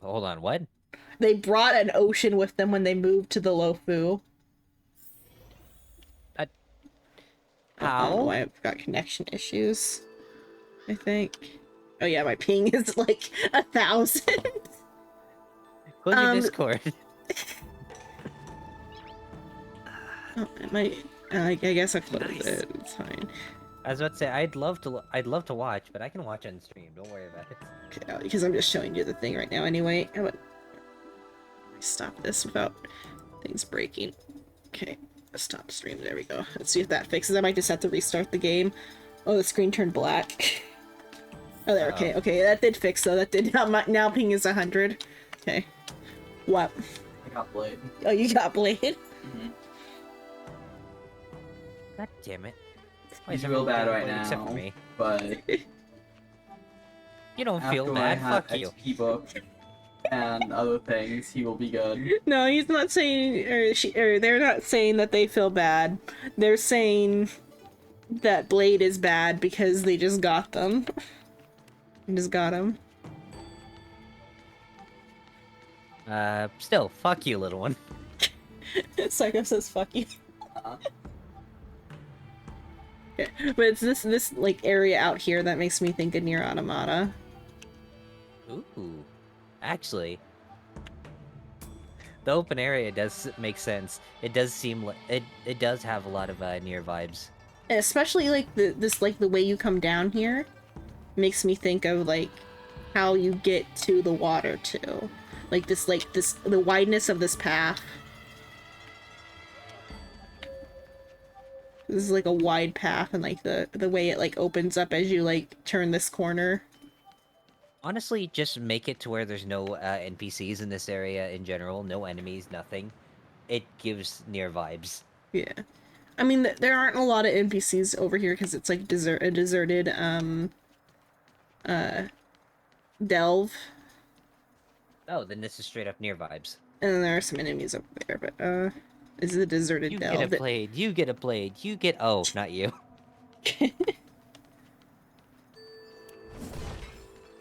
Speaker 8: Hold on, what?
Speaker 1: They brought an ocean with them when they moved to the Lofu.
Speaker 8: How?
Speaker 1: Oh, I've got connection issues, I think. Oh yeah, my ping is like 1,000.
Speaker 8: Go to Discord.
Speaker 1: I guess I closed it. It's fine.
Speaker 8: I was about to say I'd love to watch, but I can watch on stream. Don't worry about it.
Speaker 1: Okay, because I'm just showing you the thing right now. Anyway, how about stop this without things breaking? Okay, stop stream. There we go. Let's see if that fixes. I might just have to restart the game. Oh, the screen turned black. Oh, there. Okay, okay, that did fix though. That did now. Ping is 100. Okay. What?
Speaker 2: I got Blade.
Speaker 1: Oh, you got Blade.
Speaker 2: Mm-hmm.
Speaker 8: God damn it.
Speaker 2: He's real bad right now,
Speaker 8: except for me.
Speaker 2: But
Speaker 8: you don't feel bad. Fuck you.
Speaker 2: XP book and other things, he will be good.
Speaker 1: No, he's not saying, or they're not saying that they feel bad. They're saying that Blade is bad because they just got them. Just got him.
Speaker 8: Still, fuck you, little one.
Speaker 1: Psycho says fuck you. Yeah, but it's this like area out here that makes me think of Nier Automata.
Speaker 8: Ooh, actually, the open area does make sense. It does seem like it does have a lot of Nier vibes.
Speaker 1: And especially like the way you come down here makes me think of like how you get to the water too. Like the wideness of this path. This is like a wide path, and like the way it like opens up as you like turn this corner.
Speaker 8: Honestly, just make it to where there's no NPCs in this area in general, no enemies, nothing. It gives near vibes.
Speaker 1: Yeah. I mean, there aren't a lot of NPCs over here because it's like a deserted delve.
Speaker 8: Oh, then this is straight up near vibes.
Speaker 1: And then there are some enemies over there, but this is a deserted delve.
Speaker 8: You get a blade, you get a blade, you get oh, not you.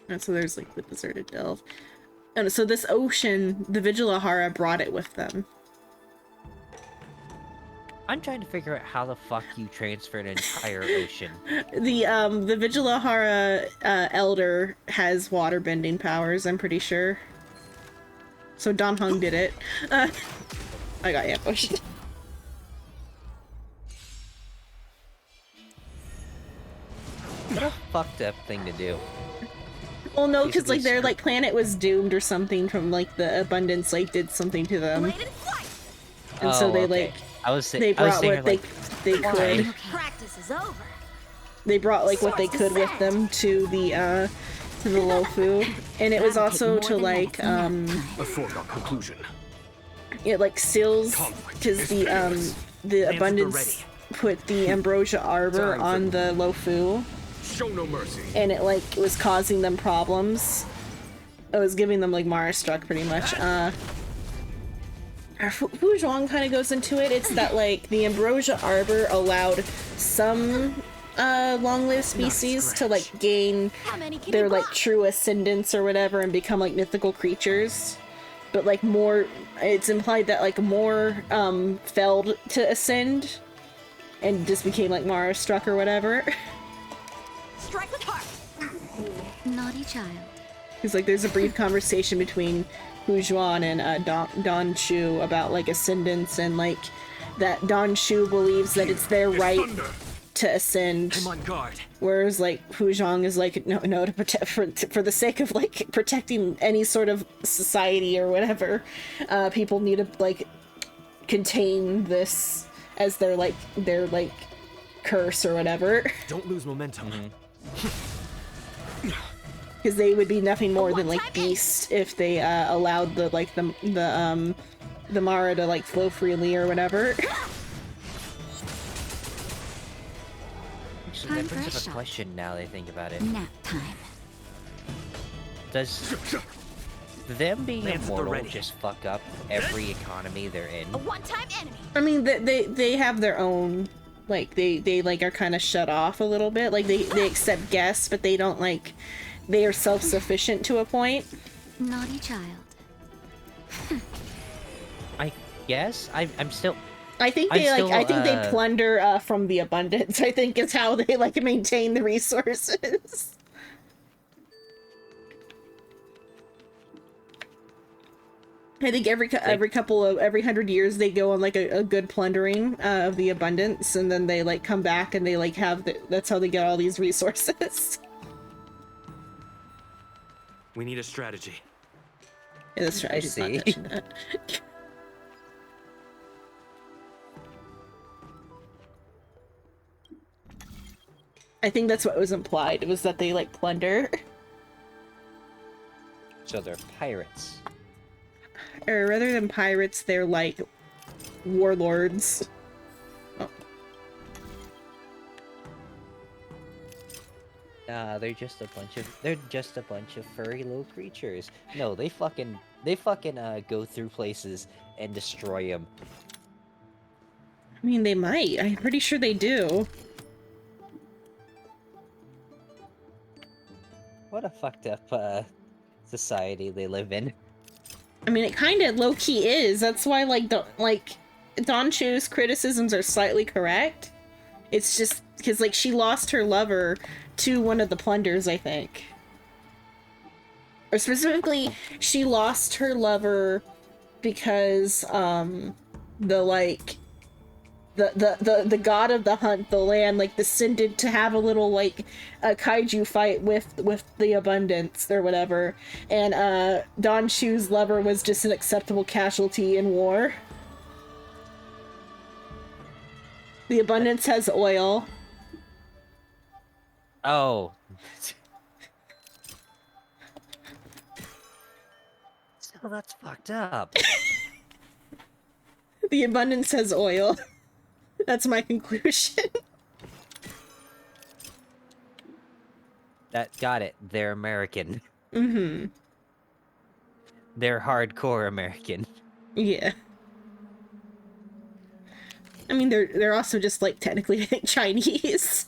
Speaker 1: And so there's like the deserted delve. And so this ocean, the Vigilahara brought it with them.
Speaker 8: I'm trying to figure out how the fuck you transfer an entire ocean.
Speaker 1: The Vigilahara elder has water bending powers, I'm pretty sure. So Don Hung did it. I got ambushed.
Speaker 8: What a fucked up thing to do.
Speaker 1: Well, no, because like their like planet was doomed or something from like the abundance like did something to them, and so they like they brought what they could.
Speaker 12: Practice is over.
Speaker 1: They brought like what they could with them to the Lofu, and it was also to like
Speaker 9: A foregone conclusion.
Speaker 1: it like seals because the abundance put the ambrosia arbor on the Lofu.
Speaker 9: Show no mercy.
Speaker 1: And it like was causing them problems. It was giving them like Mara struck pretty much. Fu Zhuang kind of goes into it. It's that like the ambrosia arbor allowed some long-lived species to like gain their like true ascendance or whatever and become like mythical creatures. But like more, it's implied that like more failed to ascend and just became like Mara struck or whatever.
Speaker 12: Strike with heart. Naughty child.
Speaker 1: Because like there's a brief conversation between Hu Zhuan and Don Shu about like ascendance and like that Don Shu believes that it's their right to ascend.
Speaker 4: I'm on guard.
Speaker 1: Whereas like Hu Zhang is like no to protect for the sake of like protecting any sort of society or whatever. People need to like contain this as their curse or whatever.
Speaker 4: Don't lose momentum.
Speaker 1: Because they would be nothing more than like beasts if they allowed the Mara to like flow freely or whatever.
Speaker 8: Actually, that brings up a question now that I think about it.
Speaker 12: Nap time.
Speaker 8: Does them being immortal just fuck up every economy they're in?
Speaker 12: A one-time enemy.
Speaker 1: I mean, they have their own, like, they like are kind of shut off a little bit. Like, they accept guests, but they don't, like, they are self-sufficient to a point.
Speaker 12: Naughty child.
Speaker 8: I guess? I'm still...
Speaker 1: I think they plunder from the abundance, I think is how they, like, maintain the resources. I think every 100 years they go on like a good plundering of the abundance, and then they like come back and they like have that's how they get all these resources.
Speaker 4: We need a strategy.
Speaker 1: Yeah, the strategy's not touching that. I think that's what was implied. It was that they like plunder.
Speaker 8: So they're pirates.
Speaker 1: Or rather than pirates, they're like warlords. Oh.
Speaker 8: Nah, they're just a bunch of furry little creatures. No, they fucking go through places and destroy them.
Speaker 1: I mean, they might. I'm pretty sure they do.
Speaker 8: What a fucked up society they live in.
Speaker 1: I mean, it kind of low-key is. That's why, Don Chu's criticisms are slightly correct. It's just because, like, she lost her lover to one of the plunders, I think. Or specifically, she lost her lover because, the god of the hunt, the land, like, descended to have a little, like, a kaiju fight with the abundance or whatever, and Don Chu's lover was just an acceptable casualty in war. The abundance has oil.
Speaker 8: Oh. Well, that's fucked up.
Speaker 1: The abundance has oil. That's my conclusion.
Speaker 8: Got it. They're American.
Speaker 1: Mm-hmm.
Speaker 8: They're hardcore American.
Speaker 1: Yeah. I mean, they're also just, like, technically, I think, Chinese.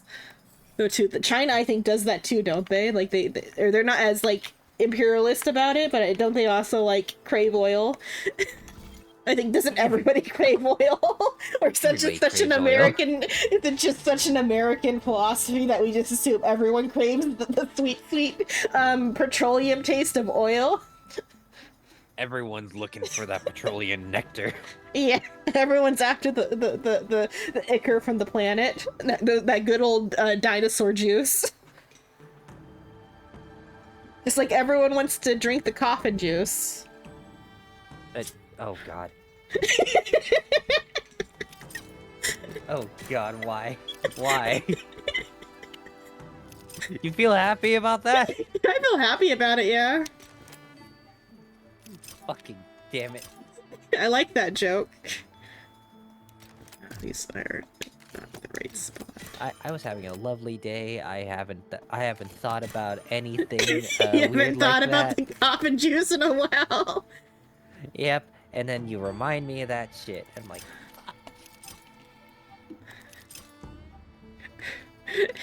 Speaker 1: Though, too, China, I think, does that too, don't they? Like, they're not as, like, imperialist about it, but don't they also, like, crave oil? I think, doesn't everybody crave oil? Or such an American, is it just such an American philosophy that we just assume everyone craves the sweet, sweet, petroleum taste of oil?
Speaker 8: Everyone's looking for that petroleum nectar.
Speaker 1: Yeah, everyone's after the ichor from the planet. That good old dinosaur juice. It's like everyone wants to drink the coffin juice.
Speaker 8: Oh god. Oh god, why? Why? You feel happy about that?
Speaker 1: I feel happy about it, yeah.
Speaker 8: Fucking damn it.
Speaker 1: I like that joke. These are not the right spot.
Speaker 8: I was having a lovely day. I haven't thought about anything.
Speaker 1: You haven't thought about the coffin juice in a while.
Speaker 8: Yep, and then you remind me of that shit. I'm like, fuck.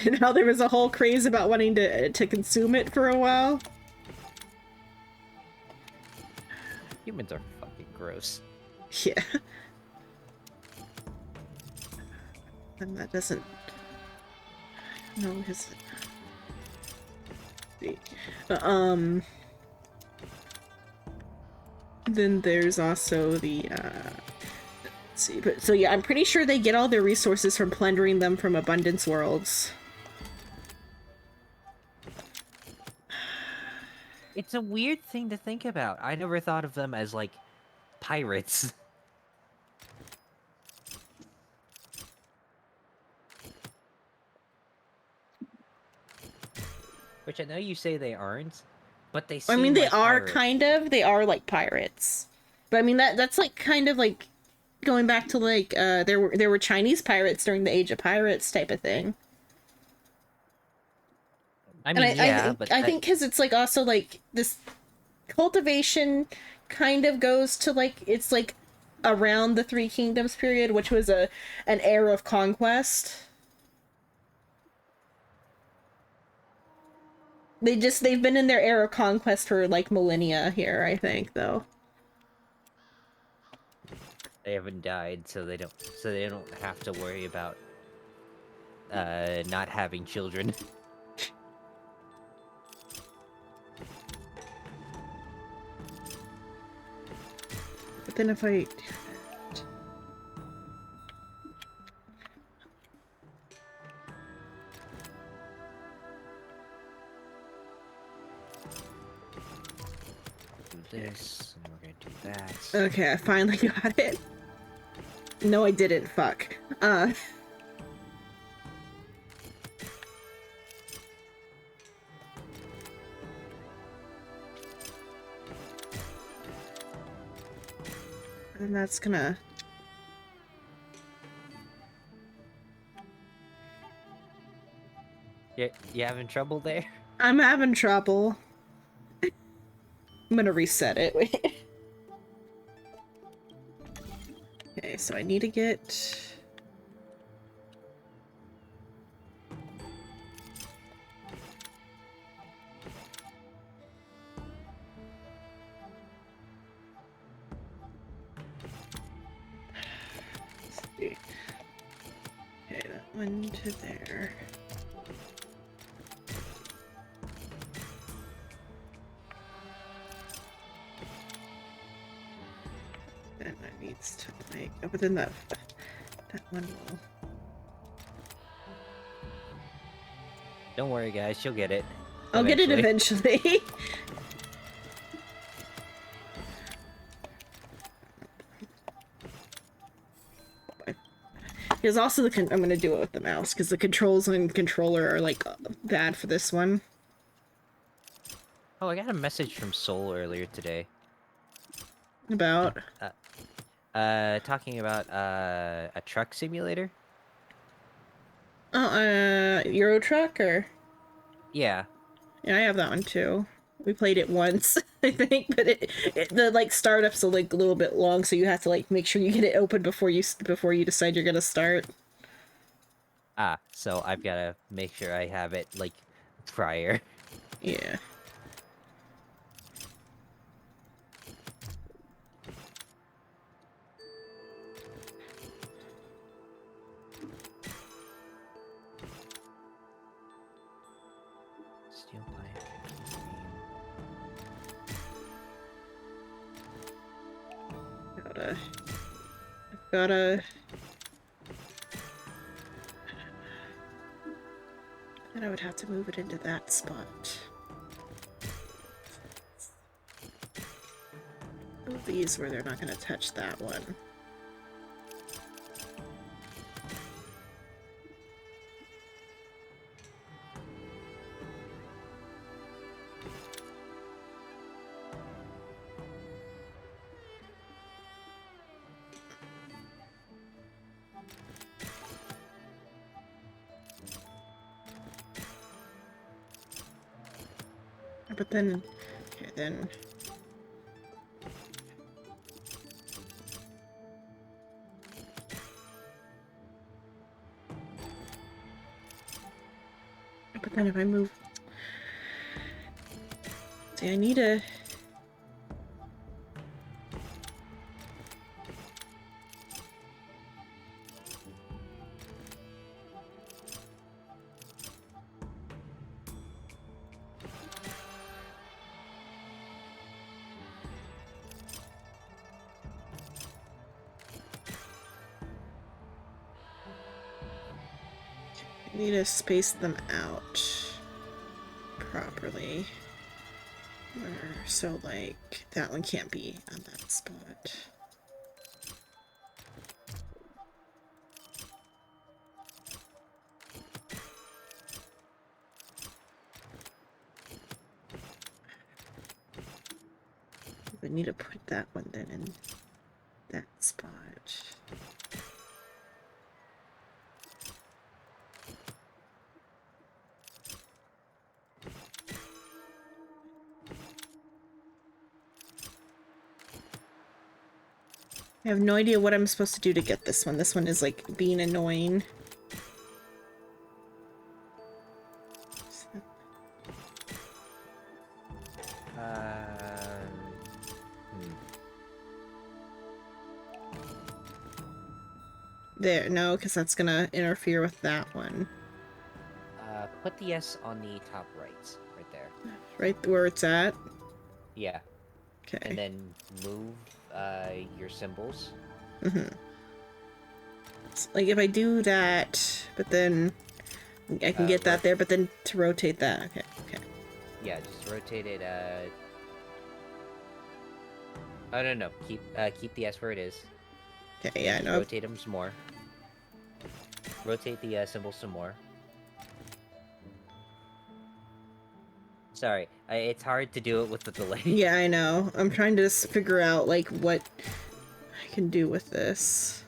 Speaker 1: And how there was a whole craze about wanting to consume it for a while.
Speaker 8: Humans are fucking gross.
Speaker 1: Yeah. And that doesn't... No, because... Then there's also the, let's see, but, so yeah, I'm pretty sure they get all their resources from plundering them from Abundance Worlds.
Speaker 8: It's a weird thing to think about. I never thought of them as, like, pirates. Which I know you say they aren't, but they seem
Speaker 1: I mean, they
Speaker 8: like
Speaker 1: are
Speaker 8: pirates.
Speaker 1: kind of. They are like pirates. But I mean, that's like kind of like going back to like there were Chinese pirates during the Age of Pirates type of thing.
Speaker 8: I mean,
Speaker 1: I think because it's like also like this cultivation kind of goes to like it's like around the Three Kingdoms period, which was an era of conquest. They've been in their era of conquest for like millennia here, I think, though.
Speaker 8: They haven't died, so they don't have to worry about not having children.
Speaker 1: But then if I...
Speaker 8: This, and we're gonna do that.
Speaker 1: Okay, I finally got it. No, I didn't. Fuck. And that's gonna...
Speaker 8: You having trouble there?
Speaker 1: I'm having trouble. I'm gonna reset it. Wait. Okay, so I need to get... Let's see. Okay, that one to there. Then that needs to make... Oh, but then that one will...
Speaker 8: Don't worry, guys. She'll get it.
Speaker 1: I'll get it eventually. There's also the... I'm gonna do it with the mouse, because the controls and controller are, like, bad for this one.
Speaker 8: Oh, I got a message from Soul earlier today.
Speaker 1: About?
Speaker 8: Talking about a truck simulator.
Speaker 1: Oh, Euro Truck or?
Speaker 8: Yeah.
Speaker 1: Yeah, I have that one too. We played it once, I think, but the like startup's a little bit long, so you have to like make sure you get it open before you decide you're gonna start.
Speaker 8: Ah, so I've gotta make sure I have it like prior.
Speaker 1: Yeah.
Speaker 8: Steel pipe.
Speaker 1: Gotta. And I would have to move it into that spot. Move these where they're not gonna touch that one. But then, okay, then. But then if I move, see, I need a. I need to space them out properly. So, like, that one can't be on that spot. I need to put that one then in that spot. I have no idea what I'm supposed to do to get this one. This one is like being annoying. There, no, because that's gonna interfere with that one.
Speaker 8: Put the S on the top right there.
Speaker 1: Right where it's at?
Speaker 8: Yeah.
Speaker 1: Okay.
Speaker 8: And then move your symbols.
Speaker 1: Mm-hmm. Like if I do that, but then I can get that there, but then to rotate that, okay.
Speaker 8: Yeah, just rotate it. Oh no, keep the S where it is.
Speaker 1: Okay, yeah, I know.
Speaker 8: Rotate them some more. Rotate the symbols some more. Sorry, it's hard to do it with the delay.
Speaker 1: Yeah, I know. I'm trying to just figure out like what I can do with this.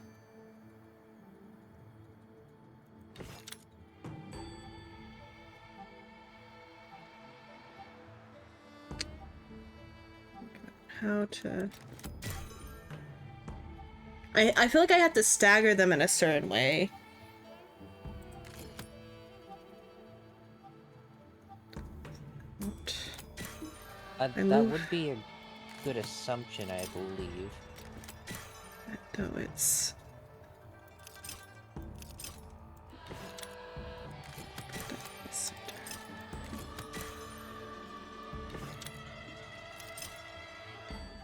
Speaker 1: How to... I feel like I have to stagger them in a certain way.
Speaker 8: That would be a good assumption, I believe.
Speaker 1: Though it's...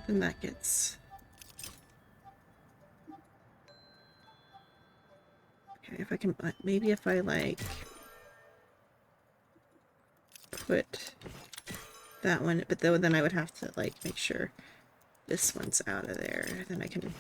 Speaker 1: And that gets... Okay, if I can... Maybe if I, like... Put that one... But then I would have to, like, make sure this one's out of there. Then I can...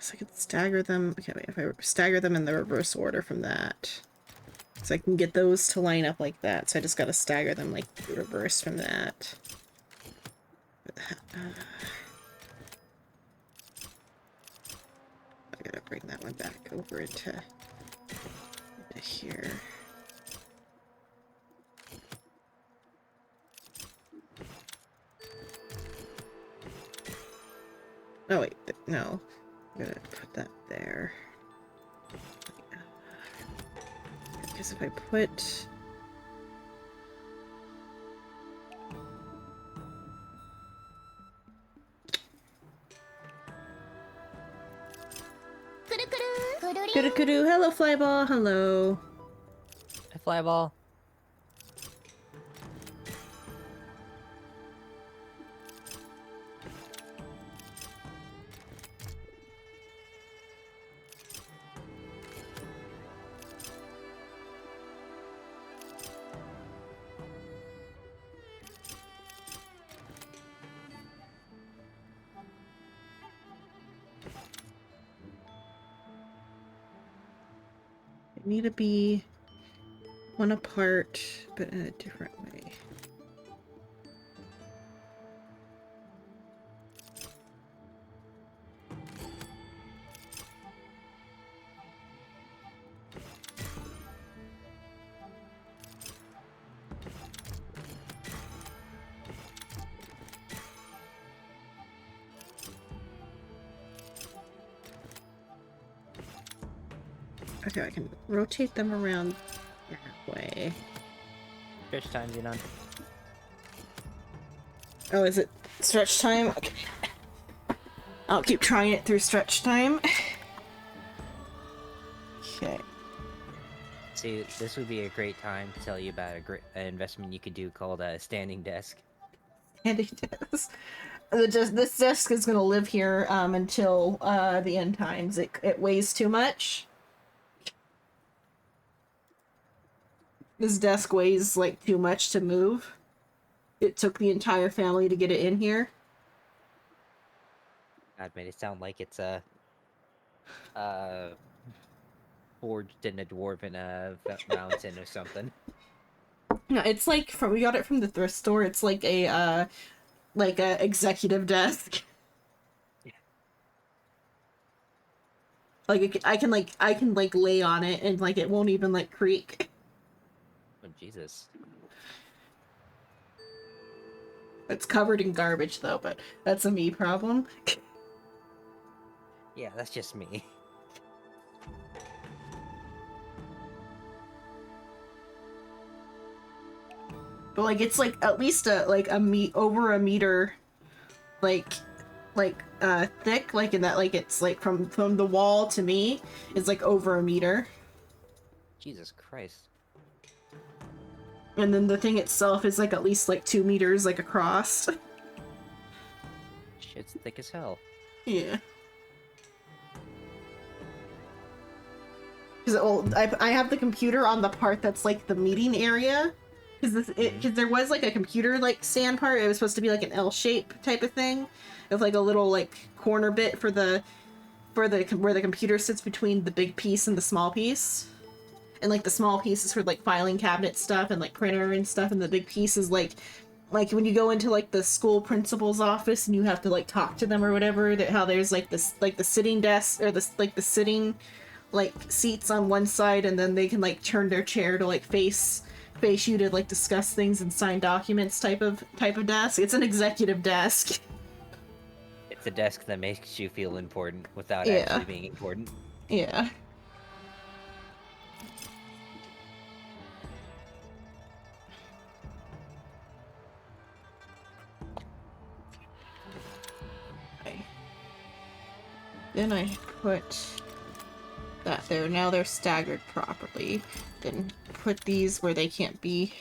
Speaker 1: guess I could stagger them. Okay, wait, if I stagger them in the reverse order from that. So I can get those to line up like that. So I just gotta stagger them like reverse from that. I gotta bring that one back over into here. Oh wait, no. I'm gonna put that there. Because if I put... Kuru-kuru, hello Flyball, hello.
Speaker 8: Hi, Flyball.
Speaker 1: They need to be one apart, but in a different way. Okay, I can rotate them around that way.
Speaker 8: Stretch time, Xenon.
Speaker 1: Oh, is it stretch time? Okay. I'll keep trying it through stretch time. Okay.
Speaker 8: See, this would be a great time to tell you about an investment you could do called a standing desk.
Speaker 1: Standing desk. This desk is gonna live here until the end times. It weighs too much. This desk weighs like too much to move. It took the entire family to get it in here.
Speaker 8: God, made it sound like it's forged in a dwarven mountain or something.
Speaker 1: No, it's like we got it from the thrift store. It's like a executive desk. Like I can lay on it and like it won't even like creak.
Speaker 8: Oh Jesus.
Speaker 1: It's covered in garbage though, but that's a me problem.
Speaker 8: Yeah, that's just me.
Speaker 1: But like it's like at least over a meter thick, like in that like it's like from the wall to me is like over a meter.
Speaker 8: Jesus Christ.
Speaker 1: And then the thing itself is like at least like 2 meters like across.
Speaker 8: Shit's thick as hell.
Speaker 1: Yeah. Because I have the computer on the part that's like the meeting area. Because there was like a computer like stand part. It was supposed to be like an L shape type of thing, with like a little like corner bit for where the computer sits between the big piece and the small piece. And like the small piece is for like filing cabinet stuff and like printer and stuff, and the big piece is like when you go into like the school principal's office and you have to like talk to them or whatever. That how there's like this like the sitting desk or the sitting like seats on one side, and then they can like turn their chair to like face you to like discuss things and sign documents type of desk. It's an executive desk.
Speaker 8: It's a desk that makes you feel important without
Speaker 1: Yeah.
Speaker 8: actually being important.
Speaker 1: Yeah. Okay. Then I put that there. Now they're staggered properly. Then put these where they can't be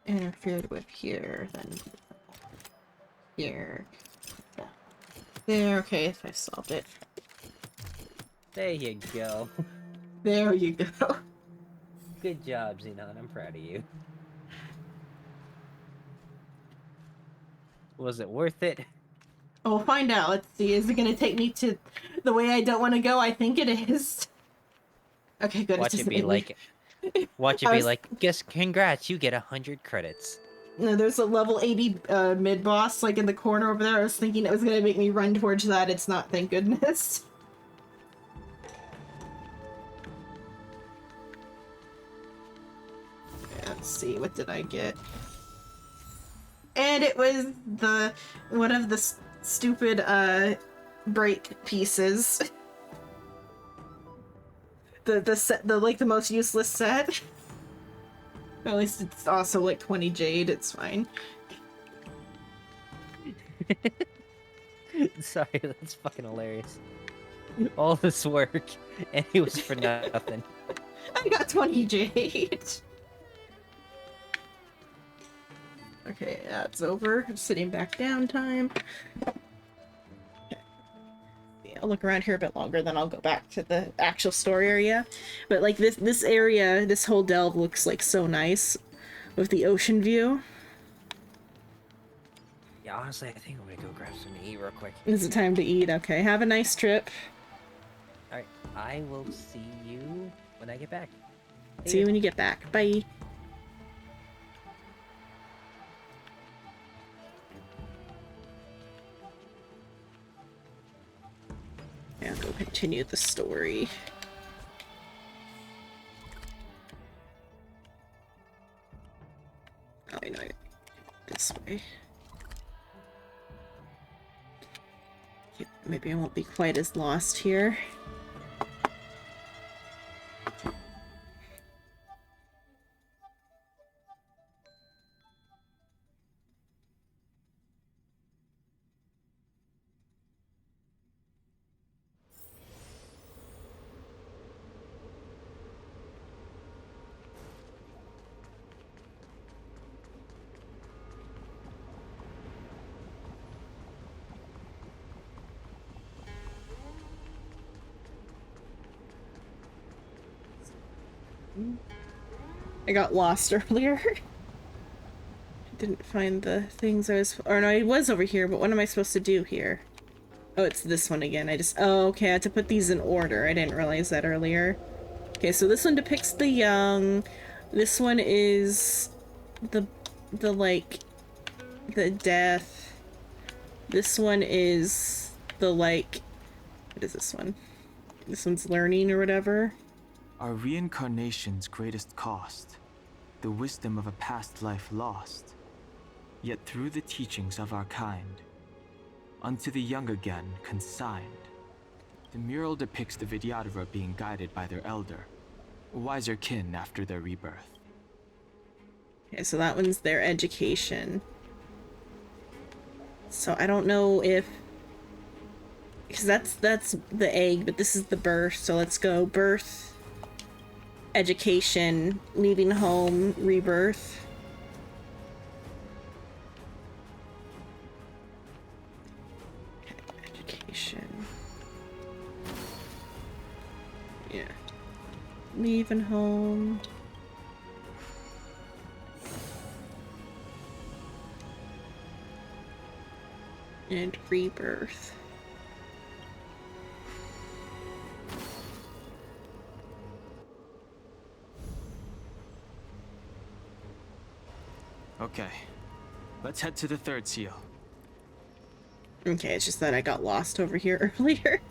Speaker 1: interfered with here. Then here. There. Okay, I solved it.
Speaker 8: There you go.
Speaker 1: There you go.
Speaker 8: Good job, Xenon. I'm proud of you. Was it worth it?
Speaker 1: We'll find out. Let's see. Is it gonna take me to the way I don't want to go? I think it is. Okay, good.
Speaker 8: Watch it be like, guess congrats, you get 100 credits.
Speaker 1: No, there's a level 80 mid boss like in the corner over there. I was thinking it was gonna make me run towards that. It's not, thank goodness. Let's see, what did I get? And it was one of the stupid break pieces. The set, the most useless set. At least it's also like 20 jade, it's fine.
Speaker 8: Sorry, that's fucking hilarious. All this work, and it was for nothing.
Speaker 1: I got 20 jade. Okay, that's over. I'm sitting back down time. Yeah, I'll look around here a bit longer, then I'll go back to the actual story area. But like this area, this whole delve looks like so nice with the ocean view.
Speaker 8: Yeah, honestly, I think I'm gonna go grab something to eat real quick.
Speaker 1: Is it time to eat? Okay, have a nice trip.
Speaker 8: Alright, I will see you when I get back.
Speaker 1: See you when you get back. Bye. Yeah, go continue the story. Oh, I know. This way. Maybe I won't be quite as lost here. I got lost earlier. Didn't find the things I was... Or no, I was over here, but what am I supposed to do here? Oh, it's this one again. Oh, okay, I had to put these in order. I didn't realize that earlier. Okay, so this one depicts the young. This one is the death. This one is the, like... What is this one? This one's learning or whatever.
Speaker 7: Our reincarnation's greatest cost, the wisdom of a past life lost. Yet through the teachings of our kind, unto the young again consigned. The mural depicts the Vidyadhara being guided by their elder, wiser kin after their rebirth.
Speaker 1: Okay, so that one's their education. So I don't know if... Because that's the egg, but this is the birth, so let's go birth... Education, leaving home, rebirth. Education. Yeah. Leaving home. And rebirth.
Speaker 7: Okay, let's head to the third seal.
Speaker 1: Okay, it's just that I got lost over here earlier.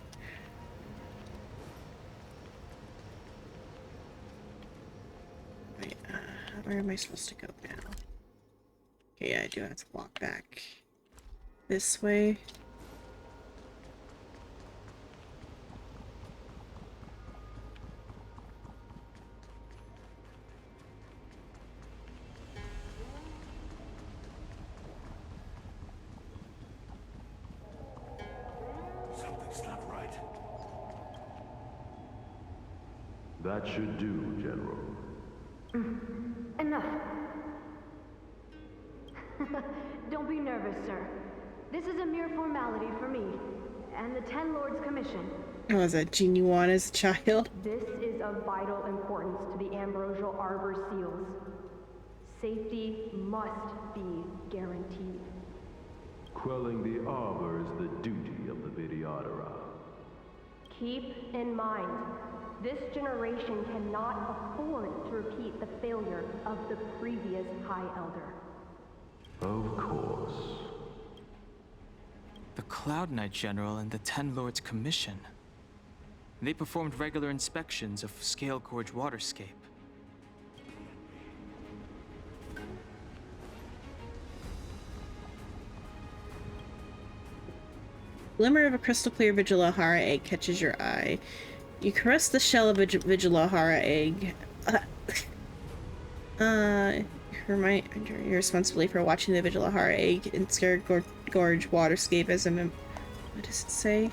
Speaker 1: Wait, where am I supposed to go now? Okay, yeah, I do have to walk back this way.
Speaker 5: That should do, General.
Speaker 11: Enough. Don't be nervous, sir. This is a mere formality for me and the Ten Lords Commission.
Speaker 1: Oh, is that Gene Yuan as a child?
Speaker 11: This is of vital importance to the Ambrosial Arbor seals. Safety must be guaranteed.
Speaker 5: Quelling the arbor is the duty of the Videodara.
Speaker 13: Keep in mind, this generation cannot afford to repeat the failure of the previous High Elder.
Speaker 5: Of course.
Speaker 7: The Cloud Knight General and the Ten Lords Commission. They performed regular inspections of Scale Gorge waterscape.
Speaker 1: Glimmer of a crystal clear Vigilahara egg catches your eye. You caress the shell of a Vigilahara egg. Your responsibility for watching the Vigilahara egg in Scare Gorge waterscape as a what does it say?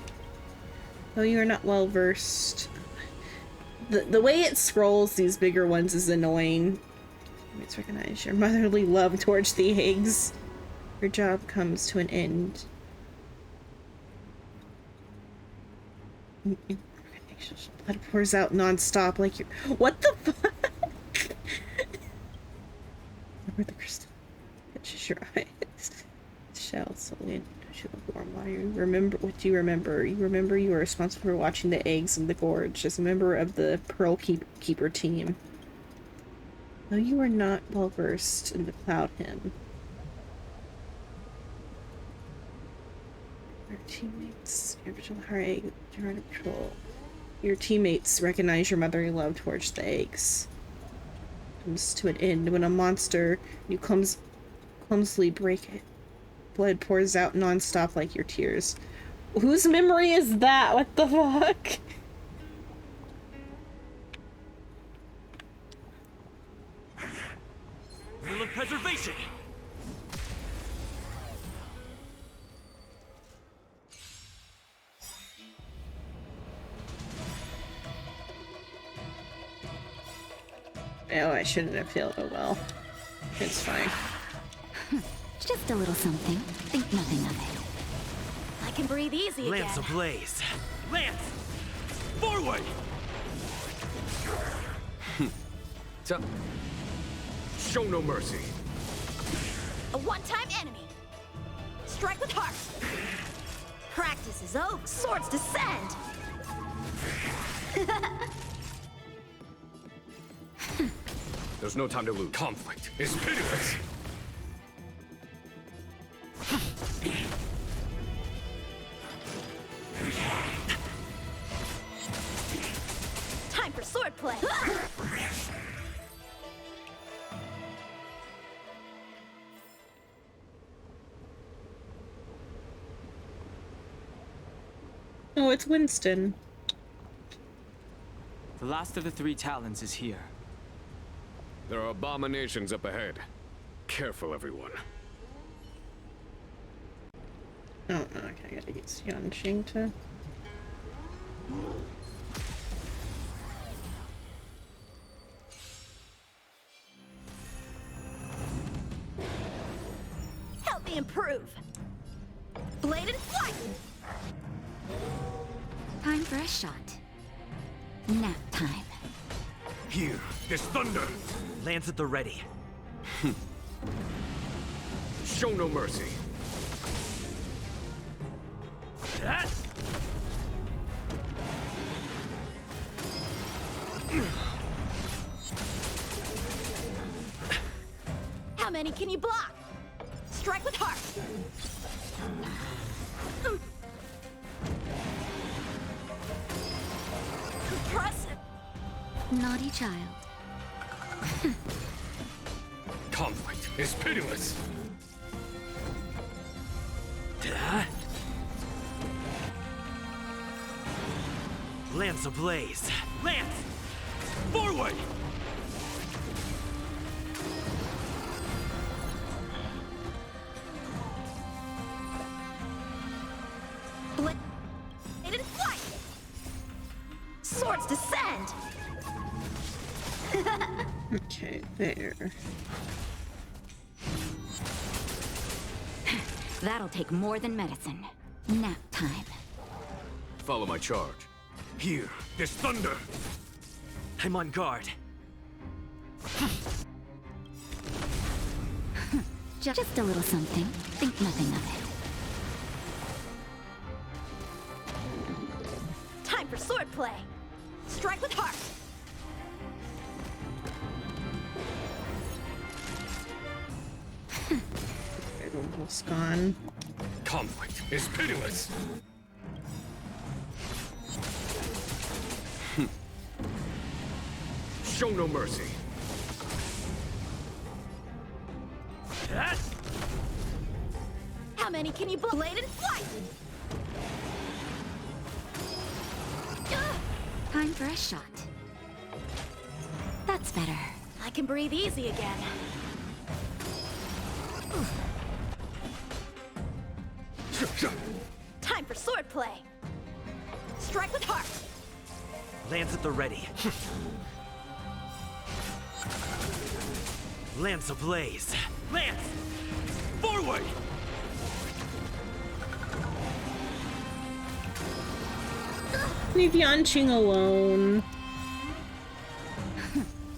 Speaker 1: Oh, you are not well versed. The way it scrolls these bigger ones is annoying. Let's recognize your motherly love towards the eggs. Your job comes to an end. Blood pours out non-stop like you're— what the fuck? Remember the crystal catches your eyes. Shell slowly into warm water. You remember— what do you remember? You remember you were responsible for watching the eggs in the gorge as a member of the Pearl Keeper team. Though you are not well versed in the Cloud Hymn, your teammates, your Vigilahara egg, you're under control. Your teammates recognize your motherly love towards the eggs. Comes to an end when a monster you clumsily break it. Blood pours out non-stop like your tears. Whose memory is that? What the fuck?
Speaker 4: Rule of preservation.
Speaker 1: Oh, I shouldn't have failed. Oh well. It's fine.
Speaker 12: Just a little something. Think nothing of it. I can breathe easy again.
Speaker 4: Lance ablaze. Lance! Forward!
Speaker 9: Show no mercy.
Speaker 12: A one-time enemy. Strike with heart. Practice is over. Swords descend.
Speaker 9: There's no time to lose. Conflict is pitiless.
Speaker 12: Time for swordplay.
Speaker 1: Oh, it's Winston.
Speaker 7: The last of the three talons is here.
Speaker 9: There are abominations up ahead. Careful, everyone.
Speaker 1: Oh, okay, I gotta get Xianxing to...
Speaker 12: Help me improve. Blade and flight. Time for a shot. Nap time.
Speaker 4: Here, there's thunder. Lance at the ready.
Speaker 9: Show no mercy.
Speaker 4: That?
Speaker 12: How many can you block? Strike with heart. Impressive. Naughty child.
Speaker 9: Conflict is pitiless.
Speaker 4: Lance ablaze. Lance! Forward!
Speaker 12: Blade and flight. Swords descend.
Speaker 1: Okay, there.
Speaker 12: That'll take more than medicine. Nap time.
Speaker 9: Follow my charge.
Speaker 4: Here, there's thunder. I'm on guard.
Speaker 12: Just a little something. Think nothing of it.
Speaker 11: swordplay. Strike with heart.
Speaker 1: Almost gone.
Speaker 9: Conflict is pitiless. Show no mercy.
Speaker 11: How many can you blade and flight?
Speaker 12: Time for a shot. That's better.
Speaker 11: I can breathe easy again. Time for swordplay. Strike with heart.
Speaker 4: Lance at the ready. Lance ablaze. Lance! Forward!
Speaker 1: Leave Yanqing alone.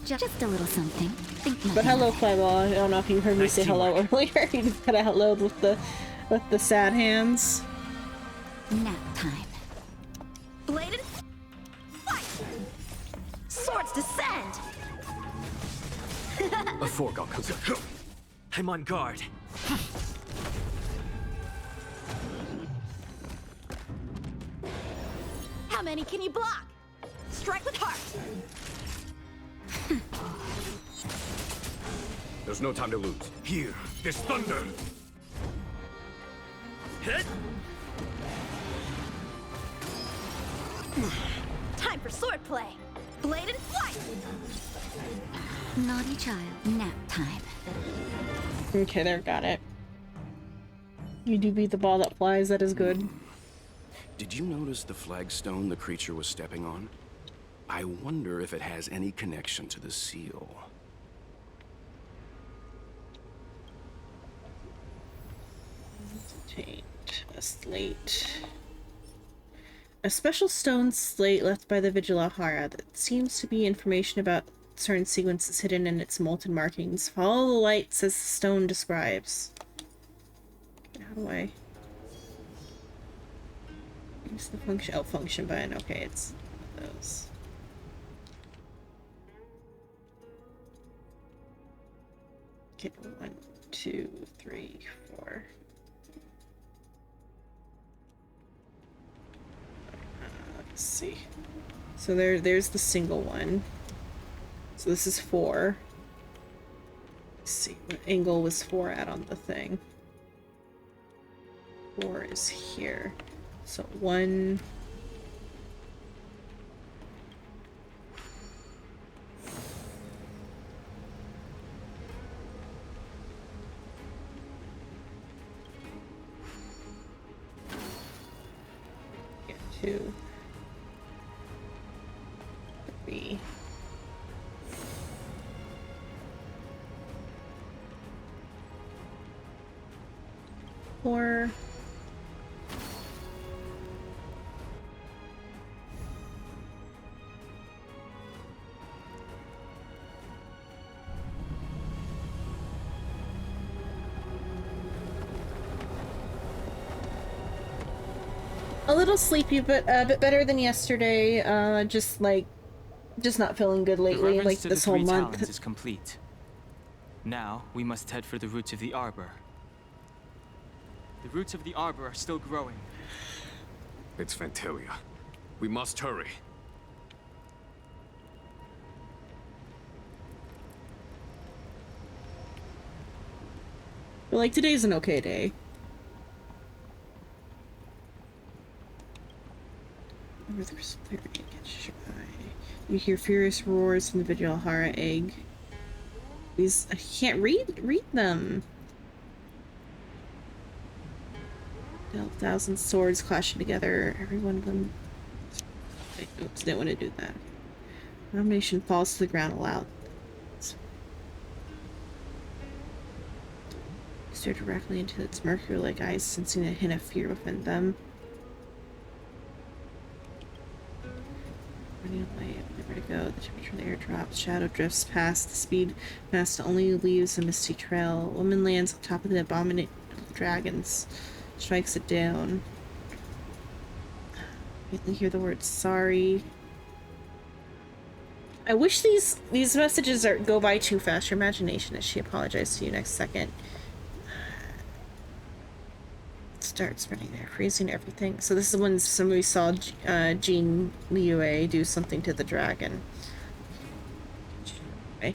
Speaker 12: Just a little something. Think
Speaker 1: But
Speaker 12: nothing
Speaker 1: hello,
Speaker 12: of it.
Speaker 1: Flyball. I don't know if you heard me
Speaker 4: Nice
Speaker 1: say hello earlier. You just kind of helloed with the sad hands.
Speaker 12: Nap time.
Speaker 11: Blade and fight. Swords descend.
Speaker 9: A foregone conclusion.
Speaker 4: I'm on guard.
Speaker 11: How many can you block? Strike with heart.
Speaker 9: There's no time to lose.
Speaker 4: Here, this thunder. Hit!
Speaker 11: Time for swordplay. Blade and flight.
Speaker 12: Naughty child. Nap time.
Speaker 1: Okay, there, got it. You do beat the ball that flies. That is good.
Speaker 14: Did you notice the flagstone the creature was stepping on? I wonder if it has any connection to the seal.
Speaker 1: A slate. A special stone slate left by the Vigilahara that seems to be information about certain sequences hidden in its molten markings. Follow the lights as the stone describes. How do I use the function? Oh, function button. Okay, it's those. Okay, 1, 2, 3, 4. Let's see. So there's the single one. So this is 4. Let's see what angle was 4 at on the thing. 4 is here. So 1. Yeah, 2. 3. 4. A little sleepy, but a bit better than yesterday. Just not feeling good lately, like this whole month.
Speaker 7: Is complete. Now we must head for the roots of the arbor. The roots of the arbor are still growing.
Speaker 9: It's Fantilia. We must hurry.
Speaker 1: But like today's an okay day. Over the crystal clear against your eye. You hear furious roars from the Vigilahara egg. These I can't read them. 1,000 swords clashing together. Every one of them. Oops, didn't want to do that. Abomination falls to the ground aloud. Stare directly into its mercury-like eyes, sensing a hint of fear within them. Running away, nowhere to go. The temperature of the air drops. Shadow drifts past. The speed master only leaves a misty trail. Woman lands on top of the abominable dragons. Strikes it down. You hear the word sorry. I wish these messages go by too fast. Your imagination as she apologized to you next second. Start spinning there, freezing everything. So this is when somebody saw Jean Liu do something to the dragon. Okay.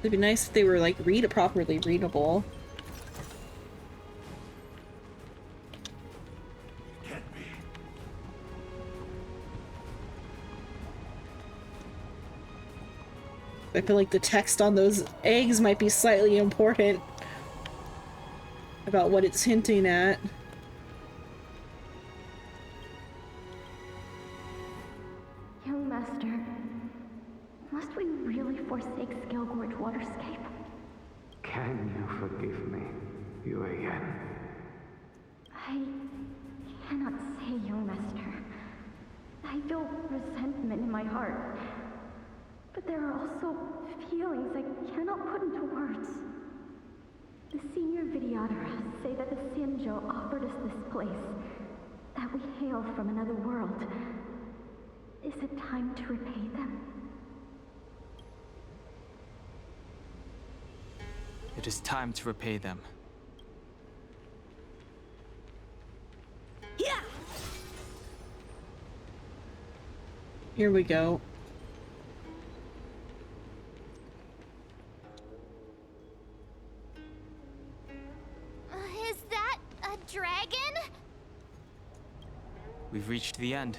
Speaker 1: It'd be nice if they were like properly readable. I feel like the text on those eggs might be slightly important about what it's hinting at.
Speaker 11: Young Master, must we really forsake Scale-Gorge Waterscape?
Speaker 6: Can you forgive me, Yue Yan?
Speaker 11: I cannot say, Young Master. I feel resentment in my heart. But there are also feelings I cannot put into words. The senior videographers say that the Xianzhou offered us this place, that we hail from another world. Is it time to repay them?
Speaker 7: It is time to repay them.
Speaker 1: Yeah. Here we go.
Speaker 3: Is that a dragon?
Speaker 7: We've reached the end.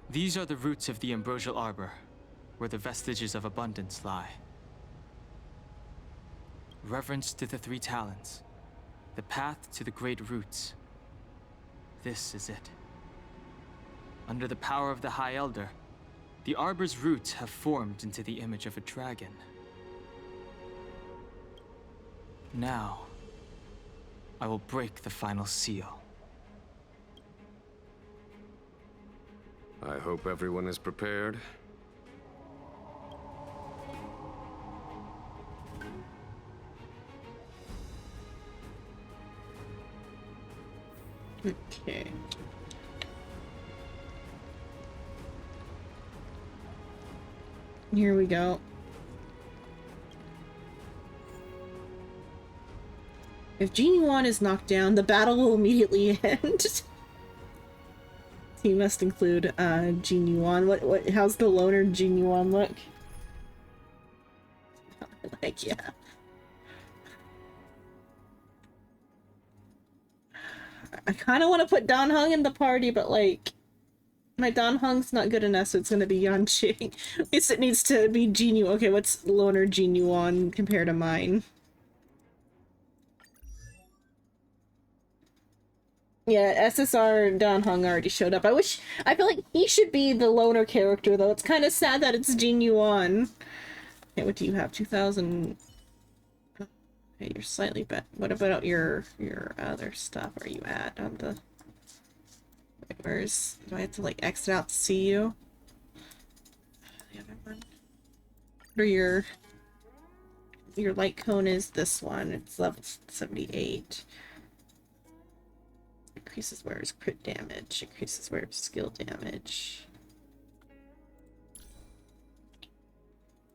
Speaker 7: These are the roots of the Ambrosial Arbor, where the vestiges of abundance lie. Reverence to the three talents, the path to the great roots. This is it. Under the power of the High Elder, the Arbor's roots have formed into the image of a dragon. Now, I will break the final seal.
Speaker 9: I hope everyone is prepared.
Speaker 1: Okay. Here we go. If Genie Yuan is knocked down, the battle will immediately end. You must include Genie Yuan. How's the loner Genie Yuan look? Like, yeah. I kind of want to put Dan Heng in the party, but like, my Dan Heng's not good enough, so it's gonna be Yan Qing. At least it needs to be Genie. Okay, what's loner Genie Yuan compared to mine? Yeah, SSR Dan Heng already showed up. I feel like he should be the loner character, though. It's kind of sad that it's Jin Yuan. Okay, what do you have? 2,000. Okay, you're slightly better. What about your other stuff? Where are you at on the... Wait, where's... Do I have to, like, exit out to see you? The other one? Or your light cone is this one. It's level 78. Increases wearer's crit damage, increases wearer's skill damage.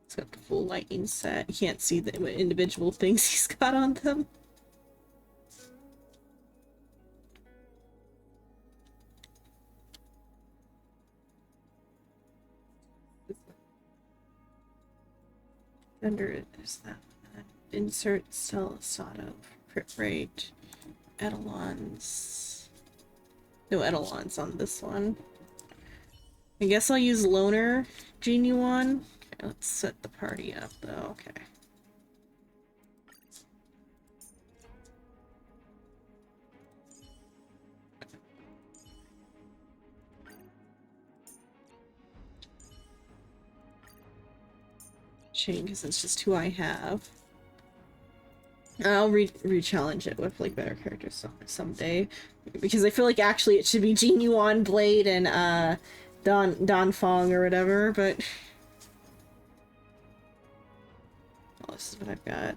Speaker 1: It's got the full lightning set. You can't see the individual things he's got on them. Under there's that one. Insert cell Sato, crit rate, Edelons. No Edelons on this one. I guess I'll use Loner Genie Yuan. Okay, let's set the party up though. Okay. Chain, because it's just who I have. I'll re-challenge it with like better characters someday, because I feel like actually it should be Jin Yuan, Blade, and Don Fong or whatever. But oh, this is what I've got.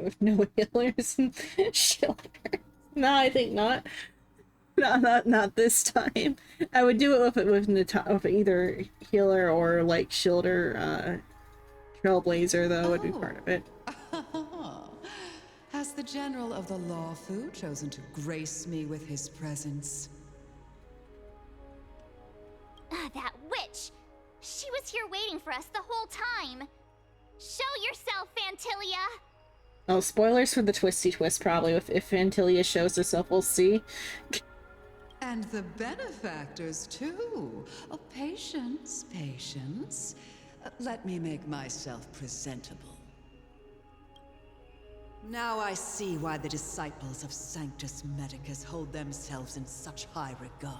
Speaker 1: With no healers and shielders. No, I think not. Not this time. I would do it with either healer or like shielder. Trailblazer though would be part of it.
Speaker 15: Has the General of the Lawfu chosen to grace me with his presence?
Speaker 3: That witch! She was here waiting for us the whole time! Show yourself, Fantilia!
Speaker 1: Oh, spoilers for the twisty twist probably. If Fantilia shows herself, we'll see.
Speaker 15: And the benefactors, too. Oh, patience, patience. Let me make myself presentable. Now I see why the disciples of Sanctus Medicus hold themselves in such high regard.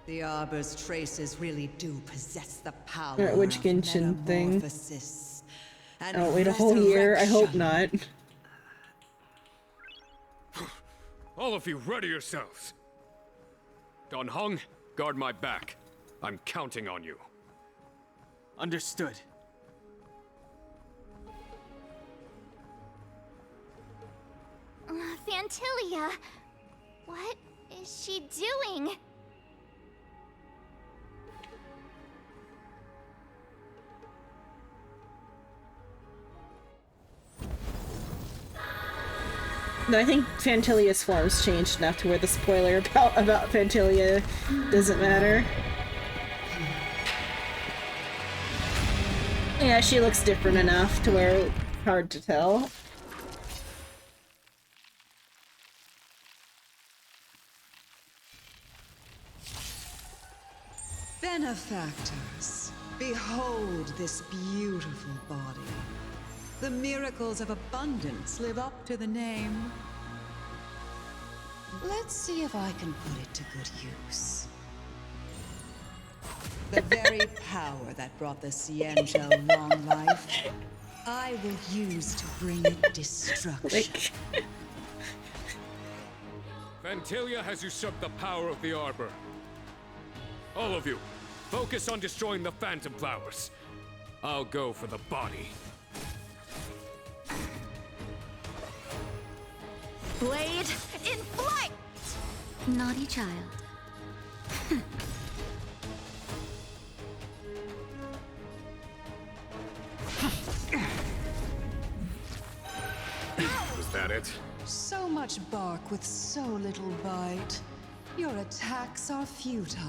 Speaker 15: The Arbor's traces really do possess the power
Speaker 1: Alright, which
Speaker 15: of
Speaker 1: Genshin thing?
Speaker 15: metamorphosis and
Speaker 1: Oh, wait a whole year? I hope not.
Speaker 9: All of you, ready yourselves. Don Hong, guard my back. I'm counting on you.
Speaker 7: Understood.
Speaker 3: Fantilia! What is she doing?
Speaker 1: No, I think Fantilia's form's changed enough to where the spoiler about Fantilia doesn't matter. Yeah, she looks different enough to where it's hard to tell.
Speaker 15: Benefactors, behold this beautiful body. The miracles of abundance live up to the name. Let's see if I can put it to good use. The very power that brought the Xianzhou long life, I will use to bring it destruction.
Speaker 9: Fantilia has usurped the power of the Arbor. All of you, focus on destroying the Phantom Flowers. I'll go for the body.
Speaker 12: Blade in flight! Naughty child.
Speaker 9: Is that it?
Speaker 15: So much bark with so little bite. Your attacks are futile.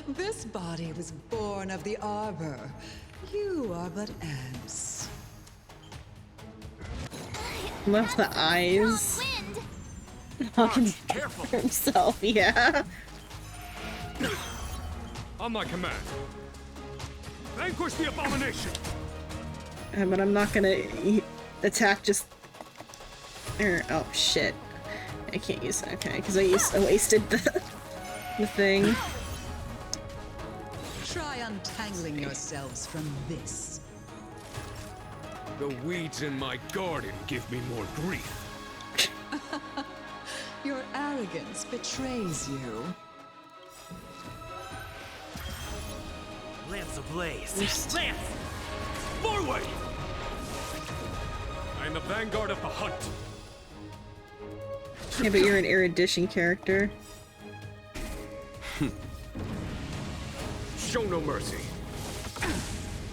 Speaker 15: This body was born of the Arbor. You are but ants.
Speaker 1: Left the eyes. Talking for himself, yeah.
Speaker 9: On my command. Vanquish the abomination!
Speaker 1: But I'm not gonna attack just... Oh, shit. I can't use that, okay, because I wasted the thing.
Speaker 15: Try untangling yourselves from this.
Speaker 9: The weeds in my garden give me more grief.
Speaker 15: Your arrogance betrays you.
Speaker 4: Lance ablaze. Lance! Forward!
Speaker 9: I am the vanguard of the hunt.
Speaker 1: Yeah, but you're an erudition character.
Speaker 9: Show no mercy.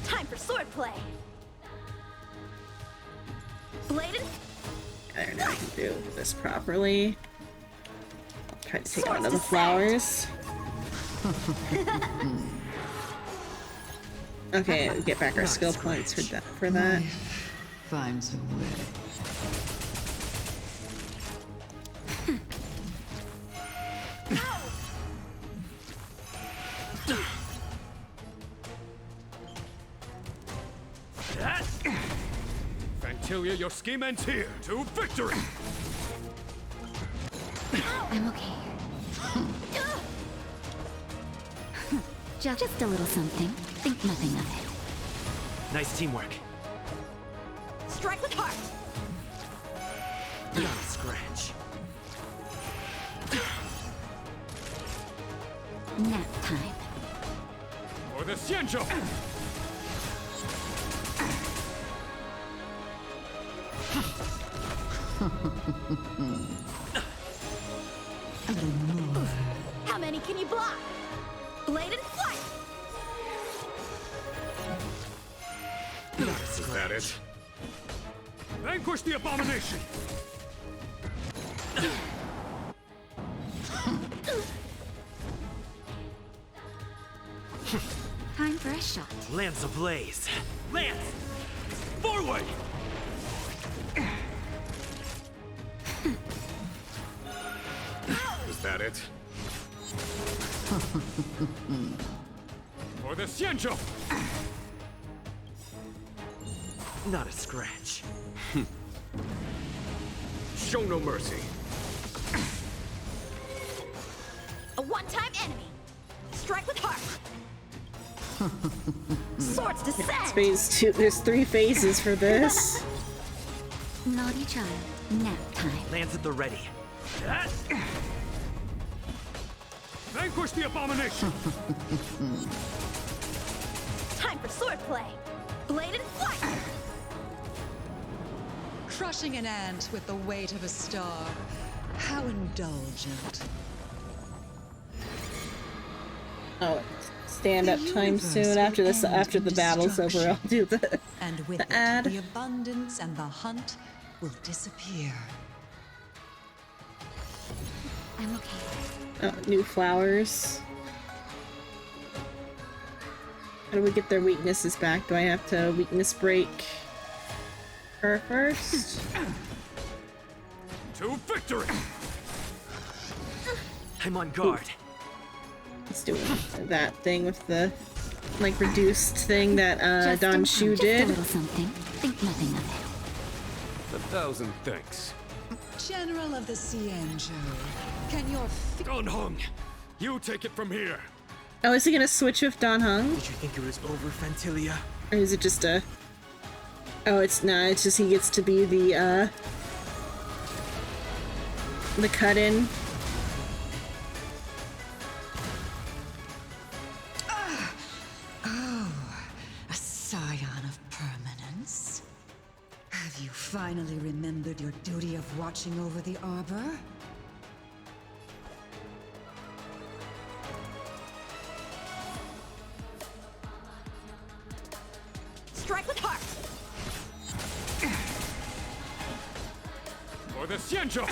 Speaker 12: Time for swordplay. Bladed.
Speaker 1: I don't know if I can do this properly. I'll try to take out another flowers. Okay, get back our skill points for that.
Speaker 15: Finds a way.
Speaker 9: Fantilia, your scheme ends here. To victory!
Speaker 12: I'm okay. Just a little something. Think nothing of it.
Speaker 4: Nice teamwork.
Speaker 12: Strike with heart.
Speaker 4: Not a scratch.
Speaker 12: Nap time.
Speaker 9: For the Xianzhou!
Speaker 15: A little more.
Speaker 12: How many can you block? Blade and flight!
Speaker 9: Is that it?
Speaker 4: Vanquish the abomination!
Speaker 12: Time for a shot.
Speaker 4: Lance ablaze! Lance! Forward!
Speaker 9: Is that it?
Speaker 4: For the Xianzhou! Not a scratch.
Speaker 9: Show no mercy.
Speaker 12: A one-time enemy. Strike with heart. Swords descend.
Speaker 1: It's phase 2. There's 3 phases for this.
Speaker 12: Naughty child. Nap time.
Speaker 4: Lands at the ready. Vanquish the abomination!
Speaker 12: Time for swordplay. Blade and flight.
Speaker 15: Crushing an ant with the weight of a star. How indulgent.
Speaker 1: Oh, stand up time soon after this. After the battle's over, I'll do the
Speaker 15: And with
Speaker 1: the ad.
Speaker 15: the abundance and the hunt will disappear.
Speaker 12: I'm okay.
Speaker 1: New flowers. How do we get their weaknesses back? Do I have to weakness break her first?
Speaker 4: To victory! I'm on guard.
Speaker 1: Let's do that thing with the like reduced thing that Don Shu did.
Speaker 12: Just a little something. Think nothing of it.
Speaker 9: 1,000 thanks.
Speaker 15: General of the Xianzhou, can your
Speaker 4: Don Hung, you take it from here.
Speaker 1: Oh, is he gonna switch with Don Hung?
Speaker 10: Did you think it was over, Fantilia?
Speaker 1: Or is it just a... Oh, it's not. It's just he gets to be the cut-in.
Speaker 15: Oh, a scion of permanence. Have you finally remembered your duty of watching over the arbor?
Speaker 12: Strike with heart.
Speaker 4: For the Xianzhou!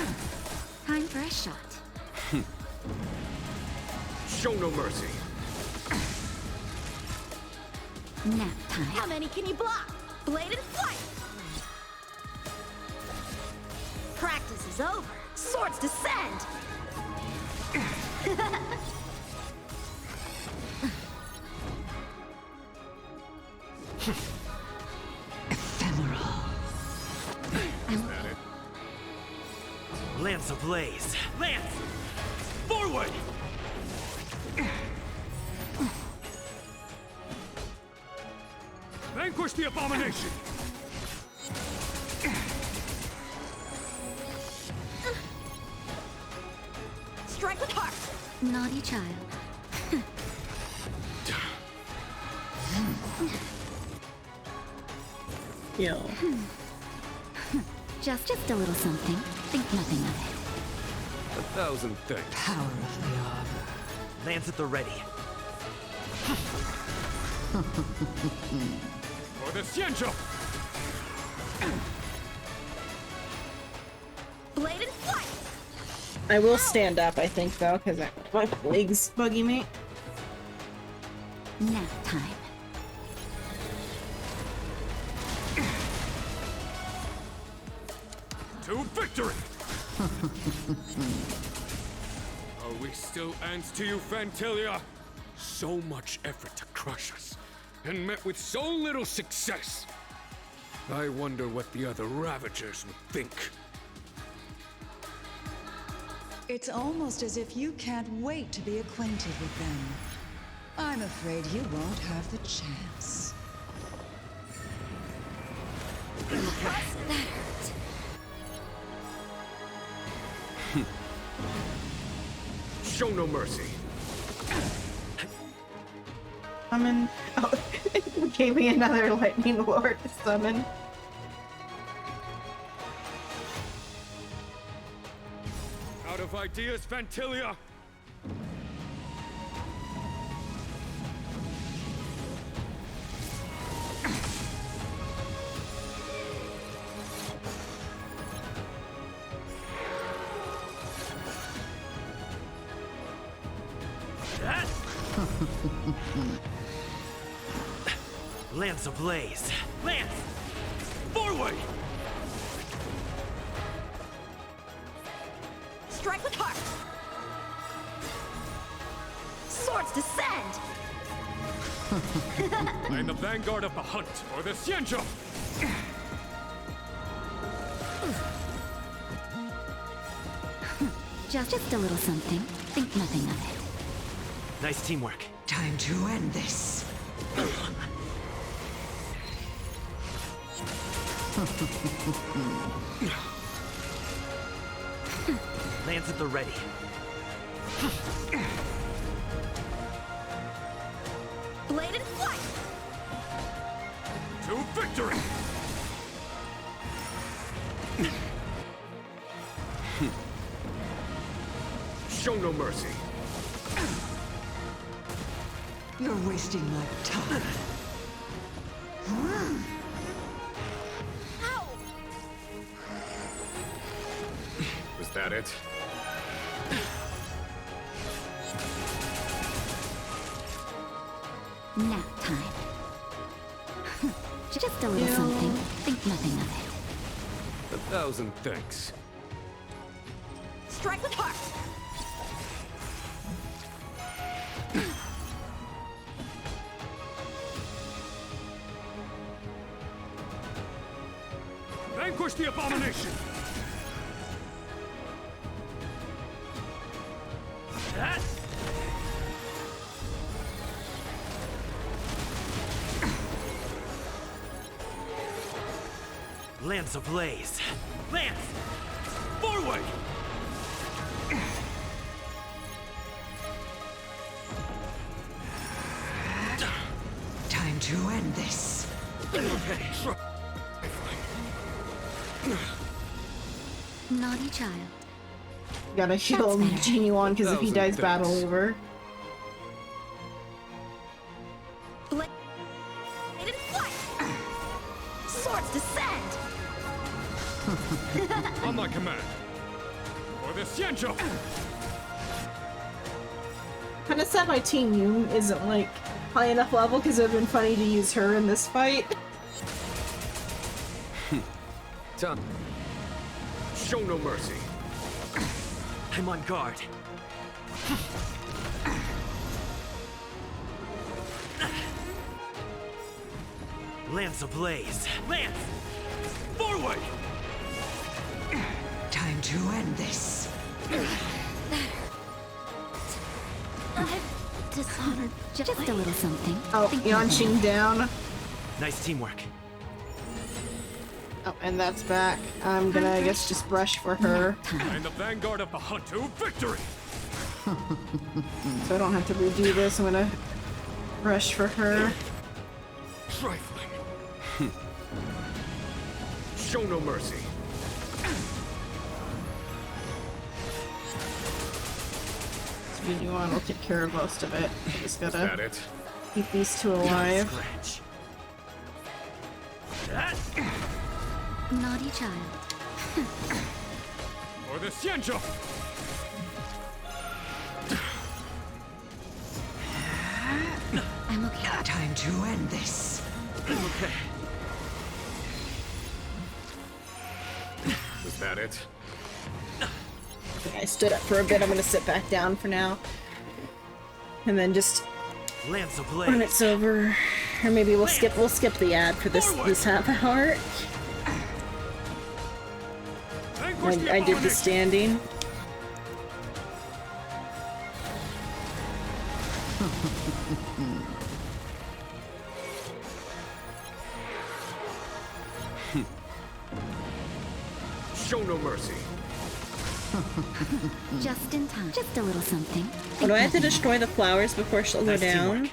Speaker 12: Time for a shot.
Speaker 9: Show no mercy.
Speaker 12: Nap time. How many can you block? Blade and flight. Practice is over. Swords descend.
Speaker 15: Ephemeral.
Speaker 4: Lance ablaze! Lance! Forward! Vanquish the abomination!
Speaker 12: Strike with heart. Naughty child.
Speaker 1: Yo.
Speaker 12: Just a little something. Think nothing of it.
Speaker 9: 1,000 thanks.
Speaker 15: Power of the arbor.
Speaker 4: Lance at the ready. For the Xianzhou!
Speaker 12: Blade and flight.
Speaker 1: I will stand up, I think, though, because my legs buggy me.
Speaker 12: Nap time.
Speaker 4: To victory!
Speaker 9: Are we still ants to you, Fantilia? So much effort to crush us, and met with so little success. I wonder what the other Ravagers would think.
Speaker 15: It's almost as if you can't wait to be acquainted with them. I'm afraid you won't have the chance.
Speaker 12: That hurt.
Speaker 9: Show no mercy.
Speaker 1: Summon. Oh, it gave me another lightning lord to summon.
Speaker 9: Out of ideas, Vantilia?
Speaker 4: Lance ablaze. Lance! Forward!
Speaker 12: Strike with heart! Swords descend!
Speaker 9: I am the vanguard of the hunt, or the Xianzhou!
Speaker 12: Just a little something. Think nothing of it.
Speaker 4: Nice teamwork.
Speaker 15: Time to end this.
Speaker 4: Lance at the ready.
Speaker 12: Blade in flight!
Speaker 9: To victory! Show no mercy.
Speaker 15: You're wasting my time.
Speaker 9: Was that it?
Speaker 12: Nap time. Just a little something. Think nothing of it.
Speaker 9: 1,000 thanks.
Speaker 12: Strike with heart!
Speaker 9: Vanquish the abomination!
Speaker 4: Lance ablaze. Lance! Forward!
Speaker 15: Time to end this.
Speaker 12: Naughty child.
Speaker 1: Gotta heal Genuine because if he dies battle over.
Speaker 12: Blade in flight! Swords descend!
Speaker 9: On my command. For the Xianzhou!
Speaker 1: Kinda sad my Team Yoon isn't like high enough level because it would have been funny to use her in this fight.
Speaker 9: Time. Show no mercy.
Speaker 4: I'm on guard. Lance ablaze. Lance! Forward!
Speaker 15: Time to end this.
Speaker 12: Dishonored. Just a little something.
Speaker 1: Oh,
Speaker 12: Think
Speaker 1: Yanqing down.
Speaker 4: Nice teamwork.
Speaker 1: Oh, and that's back. I'm gonna, I guess, just brush for her.
Speaker 9: I'm the vanguard of the hunt to victory!
Speaker 1: So I don't have to redo this. I'm gonna brush for her.
Speaker 9: Trifling. Show no mercy.
Speaker 1: Genuine will take care of most of it. Just
Speaker 9: Is
Speaker 1: gotta
Speaker 9: that it?
Speaker 1: keep these two alive.
Speaker 12: Naughty child.
Speaker 9: For the Xianzhou!
Speaker 12: I'm okay.
Speaker 15: Time to end this.
Speaker 4: Okay.
Speaker 9: Was that it?
Speaker 1: Okay, I stood up for a bit. I'm gonna sit back down for now. And then just
Speaker 4: Lance ablaze.
Speaker 1: when it's over, or maybe we'll skip the ad for this half hour. I did the standing.
Speaker 9: Show no mercy.
Speaker 12: Just in time. Just a little something.
Speaker 1: Oh, do I have to destroy the flowers before she'll go down?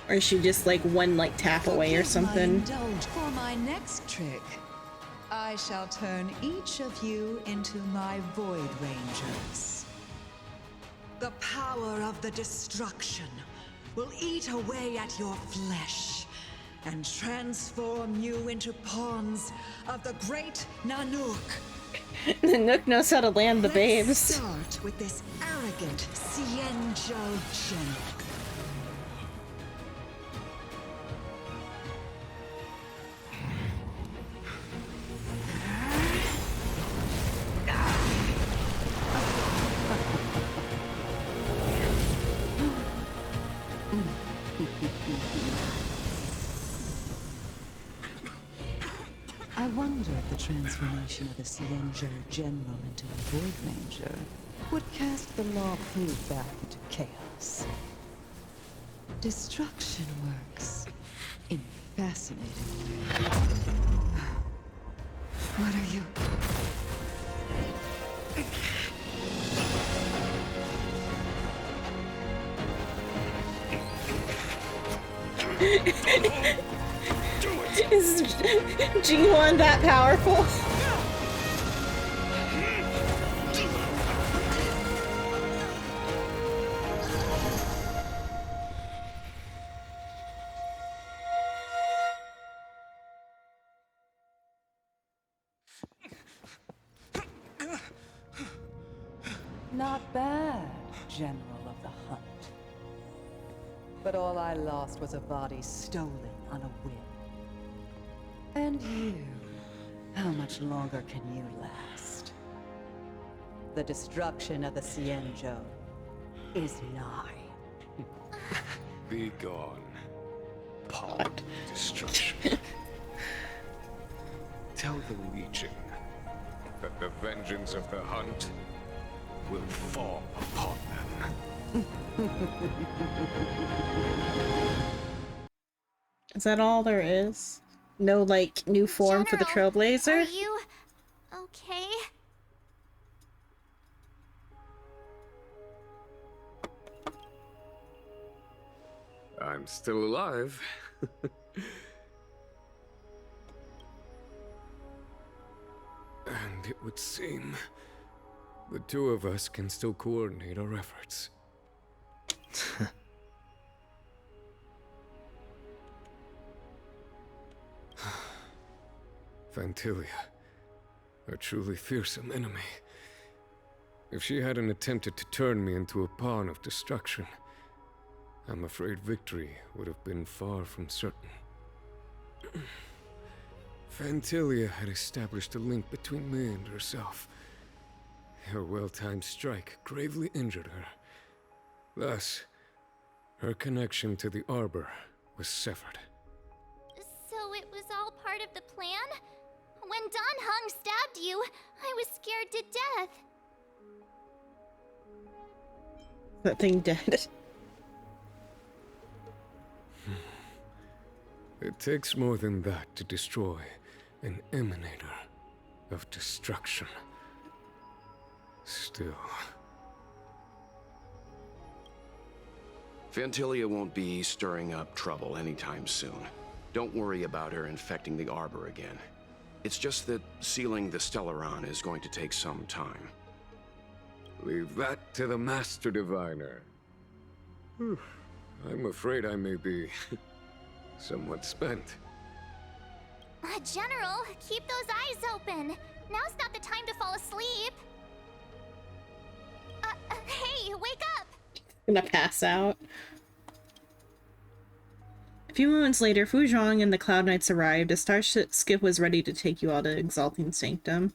Speaker 1: Or is she just like one tap away or something?
Speaker 15: Indulge for my next trick. I shall turn each of you into my Void Rangers. The power of the destruction will eat away at your flesh and transform you into pawns of the great Nanook.
Speaker 1: Nook knows how to land the babes.
Speaker 15: Let's start with this arrogant Xianzhou general. I wonder if the transformation of the Xianzhou General into a Void Ranger would cast the law proof back into chaos. Destruction works in fascinating ways. What are you?
Speaker 1: Is G1 that powerful?
Speaker 15: Not bad, General of the Hunt. But all I lost was a body stolen on a whim. And you, how much longer can you last? The destruction of the Xianzhou is nigh.
Speaker 9: Be gone. Pawn of destruction. Tell the Legion that the vengeance of the Hunt will fall upon them.
Speaker 1: Is that all there is? No, like, new form for the Trailblazer?
Speaker 3: Are you okay?
Speaker 9: I'm still alive. And it would seem the two of us can still coordinate our efforts. Fantilia, a truly fearsome enemy. If she hadn't attempted to turn me into a pawn of destruction, I'm afraid victory would have been far from certain. Fantilia had established a link between me and herself. Her well-timed strike gravely injured her. Thus, her connection to the Arbor was severed.
Speaker 3: So it was all part of the plan? When Dan Heng stabbed you, I was scared to death.
Speaker 1: That thing dead.
Speaker 9: It takes more than that to destroy an emanator of destruction. Still.
Speaker 14: Fantilia won't be stirring up trouble anytime soon. Don't worry about her infecting the Arbor again. It's just that sealing the Stellaron is going to take some time.
Speaker 9: Leave that to the Master Diviner. I'm afraid I may be somewhat spent.
Speaker 3: General, keep those eyes open. Now's not the time to fall asleep. Hey, wake up!
Speaker 1: Gonna pass out. A few moments later, Fu Zhong and the Cloud Knights arrived. A starship was ready to take you all to Exalting Sanctum.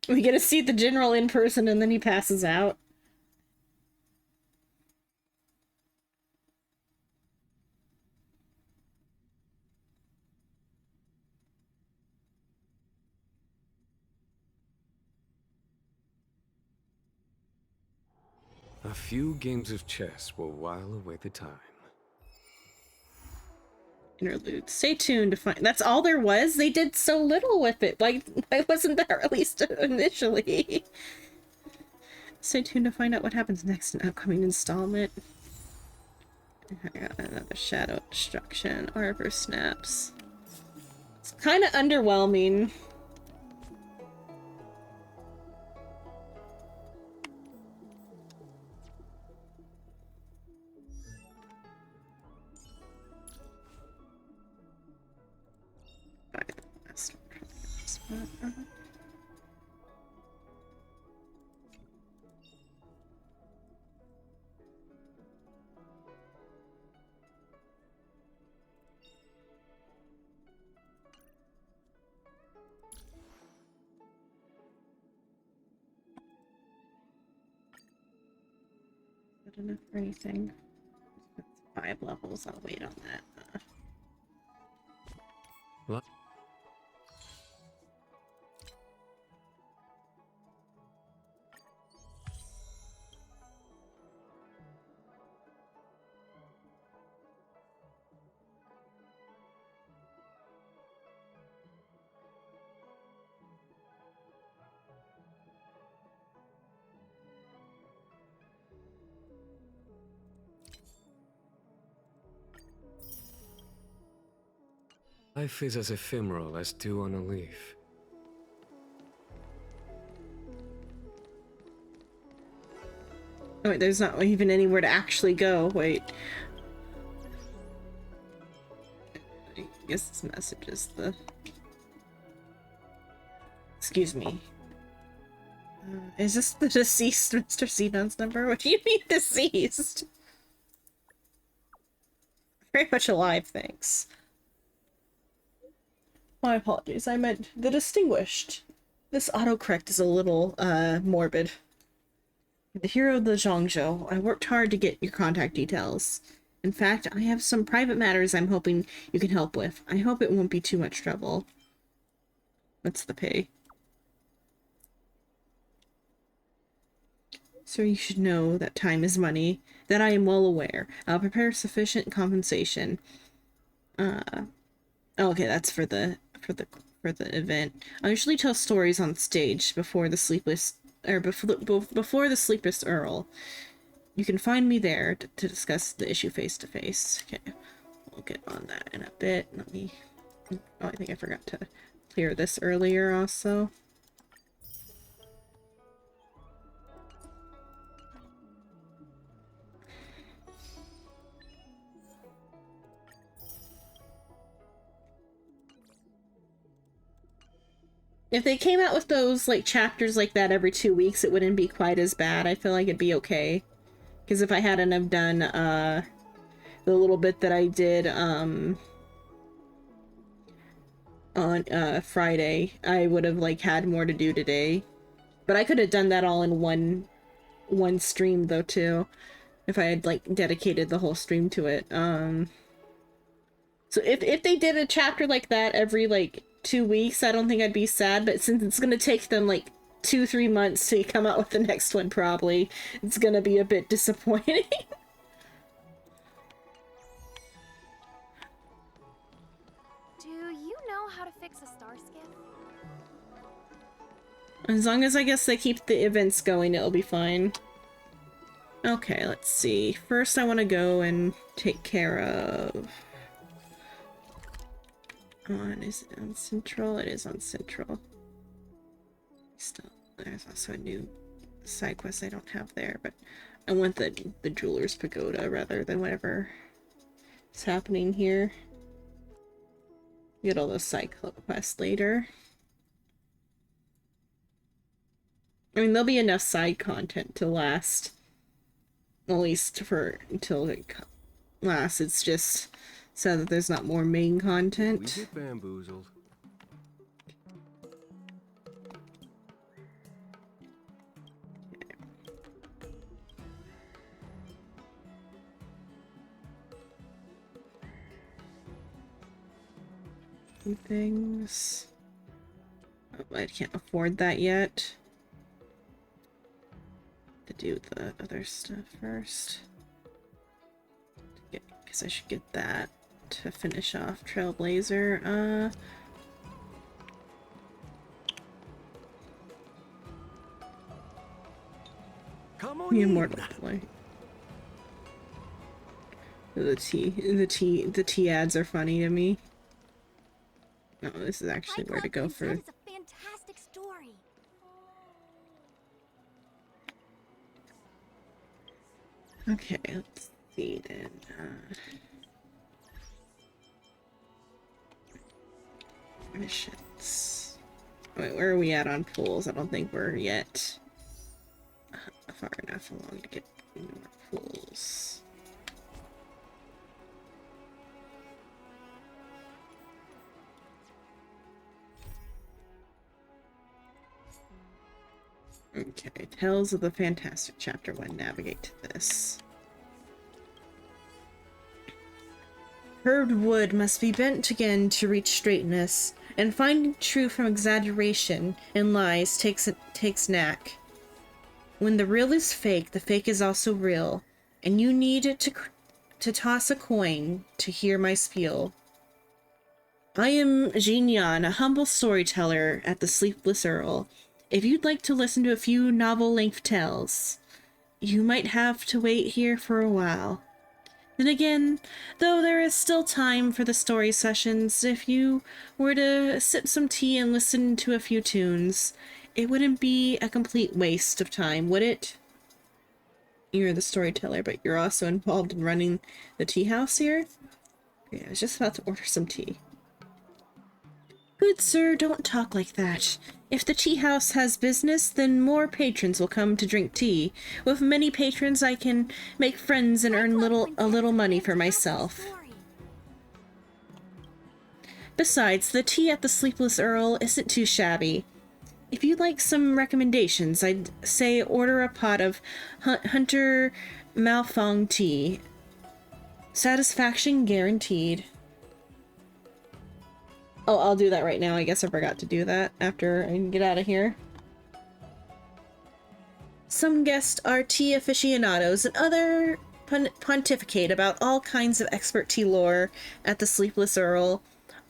Speaker 1: We get to see the general in person and then he passes out.
Speaker 9: A few games of chess will while away the time.
Speaker 1: Interlude. Stay tuned to find. That's all there was? They did so little with it. Like, why wasn't that released initially? Stay tuned to find out what happens next in upcoming installment. I got another Shadow Destruction. Arbor Snaps. It's kind of underwhelming. Not enough for anything. That's 5 levels. I'll wait on that.
Speaker 9: What? Life is as ephemeral as dew on a leaf.
Speaker 1: Oh wait, there's not even anywhere to actually go. Wait. I guess this message is the... Excuse me. Is this the deceased Mr. Xenon's number? What do you mean deceased? Very much alive, thanks. My apologies, I meant the distinguished. This autocorrect is a little, morbid. The hero of the Zhongzhou, I worked hard to get your contact details. In fact, I have some private matters I'm hoping you can help with. I hope it won't be too much trouble. What's the pay? Sir, you should know that time is money. That I am well aware. I'll prepare sufficient compensation. Okay, that's for the event. I usually tell stories on stage before the sleepless Earl. You can find me there to discuss the issue face to face. Okay, we'll get on that in a bit. Let me. Oh, I think I forgot to clear this earlier also. If they came out with those, like, chapters like that every 2 weeks, it wouldn't be quite as bad. I feel like it'd be okay. Because if I hadn't have done, the little bit that I did, on, Friday, I would have, like, had more to do today. But I could have done that all in one stream, though, too. If I had, like, dedicated the whole stream to it. So if they did a chapter like that every, like, 2 weeks, I don't think I'd be sad, but since it's gonna take them like 2-3 months to come out with the next one, probably it's gonna be a bit disappointing.
Speaker 16: Do you know how to fix a star skiff?
Speaker 1: As long as I guess they keep the events going, it'll be fine. Okay, let's see. First I want to go and take care of... is it on Central? It is on Central. Still, there's also a new side quest I don't have there, but I want the Jeweler's Pagoda rather than whatever is happening here. Get all those side quests later. I mean, there'll be enough side content to last, at least for until it lasts. It's just so that there's not more main content.
Speaker 9: We get bamboozled.
Speaker 1: Things. Oh, I can't afford that yet. To do the other stuff first. Because I should get that to finish off Trailblazer.
Speaker 4: Come on
Speaker 1: The
Speaker 4: in.
Speaker 1: Immortal Play. The T ads are funny to me. No, this is actually where to go
Speaker 3: Cyclops
Speaker 1: for.
Speaker 3: Instead is a fantastic story.
Speaker 1: Okay, let's see then. Missions. Wait, where are we at on pools? I don't think we're yet far enough along to get more pools. Okay, Tales of the Fantastic Chapter 1. Navigate to this. Curved wood must be bent again to reach straightness, and finding truth from exaggeration and lies takes knack. When the real is fake, the fake is also real, and you need to toss a coin to hear my spiel. I am Jean Yan, a humble storyteller at the Sleepless Earl. If you'd like to listen to a few novel-length tales, you might have to wait here for a while. Then again, though there is still time for the story sessions, if you were to sip some tea and listen to a few tunes, it wouldn't be a complete waste of time, would it? You're the storyteller, but you're also involved in running the tea house here? Okay, I was just about to order some tea. Good sir, don't talk like that. If the tea house has business, then more patrons will come to drink tea. With many patrons, I can make friends and earn a little money for myself. Besides, the tea at the Sleepless Earl isn't too shabby. If you'd like some recommendations, I'd say order a pot of Hunter Malfong tea. Satisfaction guaranteed. Oh, I'll do that right now. I guess I forgot to do that after I get out of here. Some guests are tea aficionados and other pontificate about all kinds of expert tea lore at the Sleepless Earl.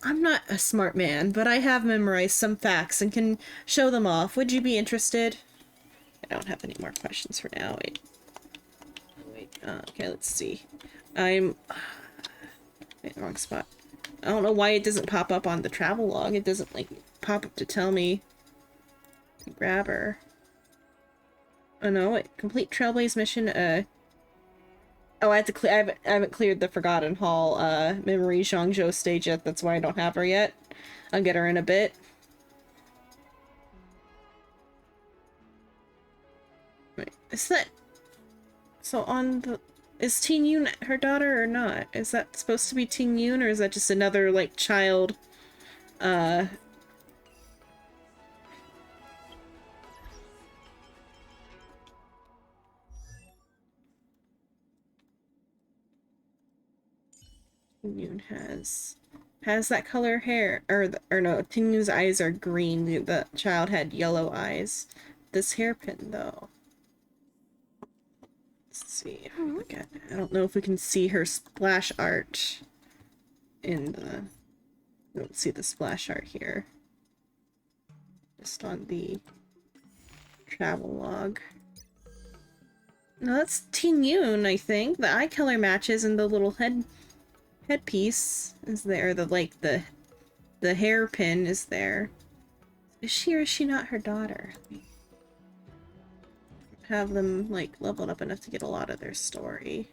Speaker 1: I'm not a smart man, but I have memorized some facts and can show them off. Would you be interested? I don't have any more questions for now. Wait. Okay, let's see. Wait, wrong spot. I don't know why it doesn't pop up on the travel log. It doesn't, like, pop up to tell me to grab her. Oh no, wait. Complete Trailblaze mission, Oh, I have to clear. I haven't cleared the Forgotten Hall, Memory Zhangzhou stage yet. That's why I don't have her yet. I'll get her in a bit. Wait, is that... So on the... Is Ting Yun her daughter or not? Is that supposed to be Ting Yun, or is that just another, like, child, Ting Yun has that color hair, or no, Ting Yun's eyes are green. The child had yellow eyes. This hairpin, though. Let's see if we look at it. I don't know if we can see her splash art in the... We don't see the splash art here. Just on the travel log. No, that's Ting Yun, I think. The eye color matches, and the little headpiece is there. The hairpin is there. Is she or is she not her daughter? Have them, like, leveled up enough to get a lot of their story.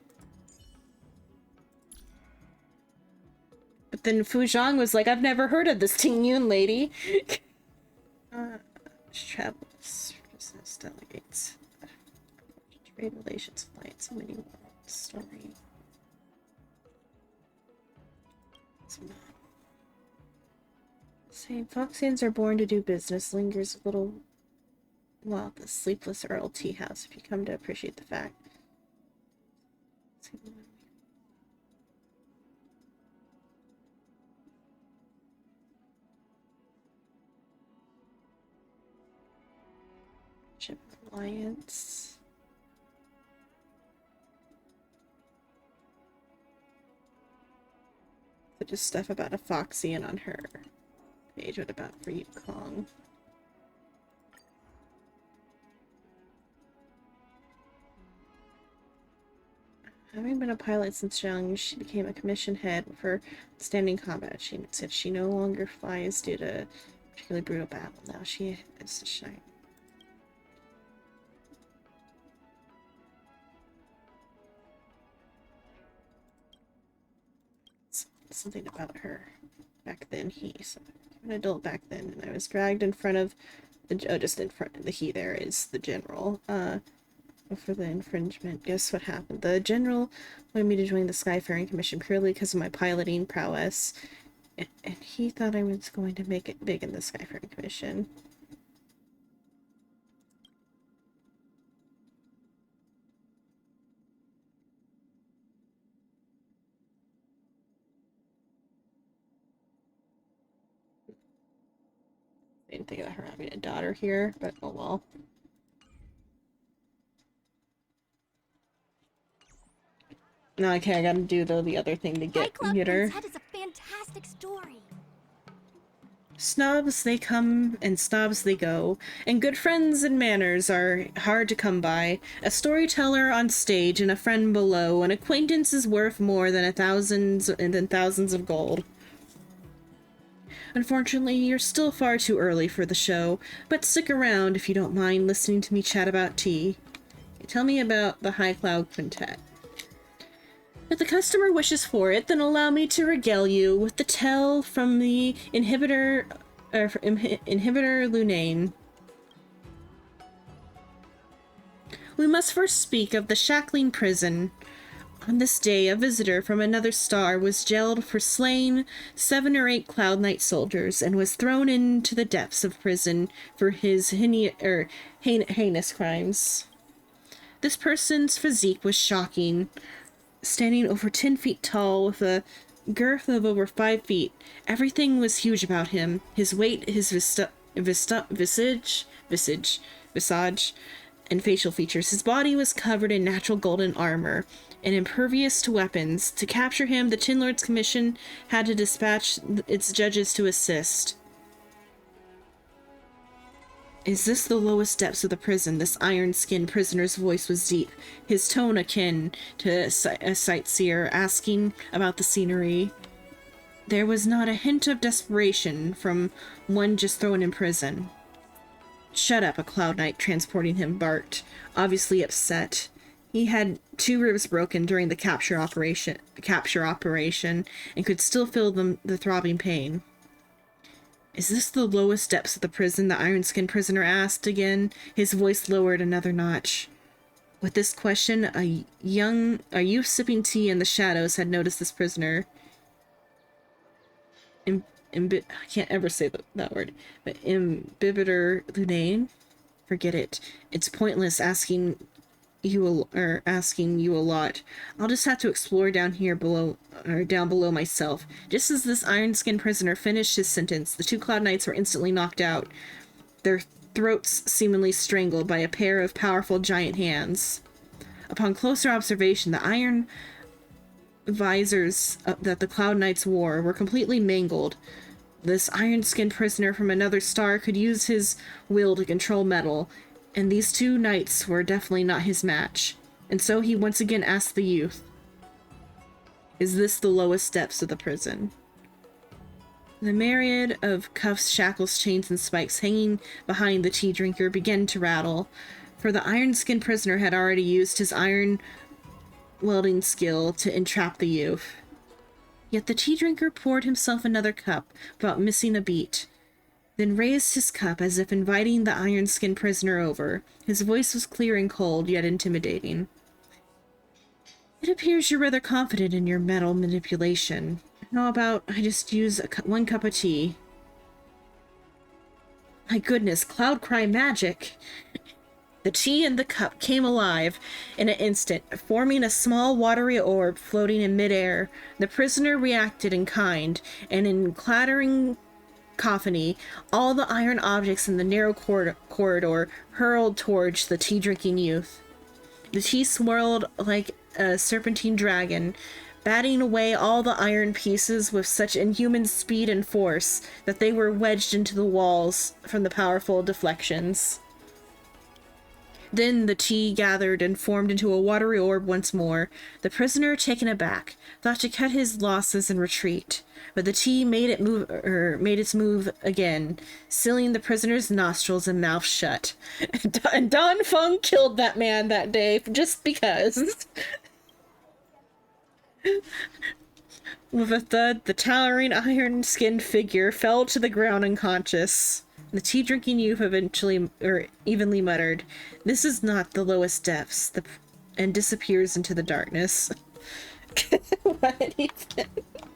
Speaker 1: But then Fu Zhang was like, I've never heard of this Ting Yun lady. Travels, business delegates, trade relations, flight, so many worlds, story. Same Foxians are born to do business, lingers a little while at the Sleepless Earl tea house if you come to appreciate the fact. Ship Alliance. So just stuff about a Foxian on her page. What about for you, Kong? Having been a pilot since young, she became a commission head for standing combat. She said she no longer flies due to a particularly brutal battle. Now she is to shine. Something about her back then. He's an adult back then, and I was dragged in front of the just in front of the he there is the general for the infringement. Guess what happened? The general wanted me to join the Skyfaring Commission purely because of my piloting prowess, and he thought I was going to make it big in the Skyfaring Commission. I didn't think about her having a daughter here, but oh well. No, okay, I gotta do the other thing to get her.
Speaker 3: Head is a fantastic story.
Speaker 1: Snobs they come and snobs they go, and good friends and manners are hard to come by. A storyteller on stage and a friend below, an acquaintance is worth more than thousands of gold. Unfortunately, you're still far too early for the show, but stick around if you don't mind listening to me chat about tea. Tell me about the High Cloud Quintet. If the customer wishes for it, then allow me to regale you with the tale from the inhibitor Lunane. We must first speak of the Shackling Prison. On this day, a visitor from another star was jailed for slaying 7 or 8 Cloud Knight soldiers and was thrown into the depths of prison for his heinous crimes. This person's physique was shocking. Standing over 10 feet tall with a girth of over 5 feet, everything was huge about him. His weight, his visage, and facial features. His body was covered in natural golden armor and impervious to weapons. To capture him, the Tin Lord's Commission had to dispatch its judges to assist. Is this the lowest depths of the prison? This iron-skinned prisoner's voice was deep, his tone akin to a sightseer asking about the scenery. There was not a hint of desperation from one just thrown in prison. Shut up, a Cloud Knight transporting him barked, obviously upset. He had 2 ribs broken during the capture operation, and could still feel the throbbing pain. Is this the lowest depths of the prison? The iron-skinned prisoner asked again, his voice lowered another notch. With this question, a youth sipping tea in the shadows had noticed this prisoner. I can't ever say that word, but Imbibitor Lunane? Forget it. It's pointless asking you a lot. I'll just have to explore down below myself. Just as this iron-skinned prisoner finished his sentence, the 2 Cloud Knights were instantly knocked out, their throats seemingly strangled by a pair of powerful giant hands. Upon closer observation, the iron visors that the Cloud Knights wore were completely mangled. This iron-skinned prisoner from another star could use his will to control metal, and these 2 knights were definitely not his match. And so he once again asked the youth, is this the lowest depths of the prison? The myriad of cuffs, shackles, chains, and spikes hanging behind the tea drinker began to rattle, for the iron-skinned prisoner had already used his iron welding skill to entrap the youth. Yet the tea drinker poured himself another cup without missing a beat, then raised his cup as if inviting the iron-skinned prisoner over. His voice was clear and cold, yet intimidating. It appears you're rather confident in your metal manipulation. How about I just use 1 cup of tea? My goodness, Cloud Cry magic! The tea in the cup came alive in an instant, forming a small watery orb floating in midair. The prisoner reacted in kind, and in clattering cacophony, all the iron objects in the narrow corridor hurled towards the tea-drinking youth. The tea swirled like a serpentine dragon, batting away all the iron pieces with such inhuman speed and force that they were wedged into the walls from the powerful deflections. Then the tea gathered and formed into a watery orb once more. The prisoner, taken aback, thought to cut his losses and retreat. But the tea made its move again, sealing the prisoner's nostrils and mouth shut. And Don Fung killed that man that day just because. With a thud, the towering iron-skinned figure fell to the ground unconscious. The tea-drinking youth evenly muttered, "This is not the lowest depths," and disappears into the darkness. What even?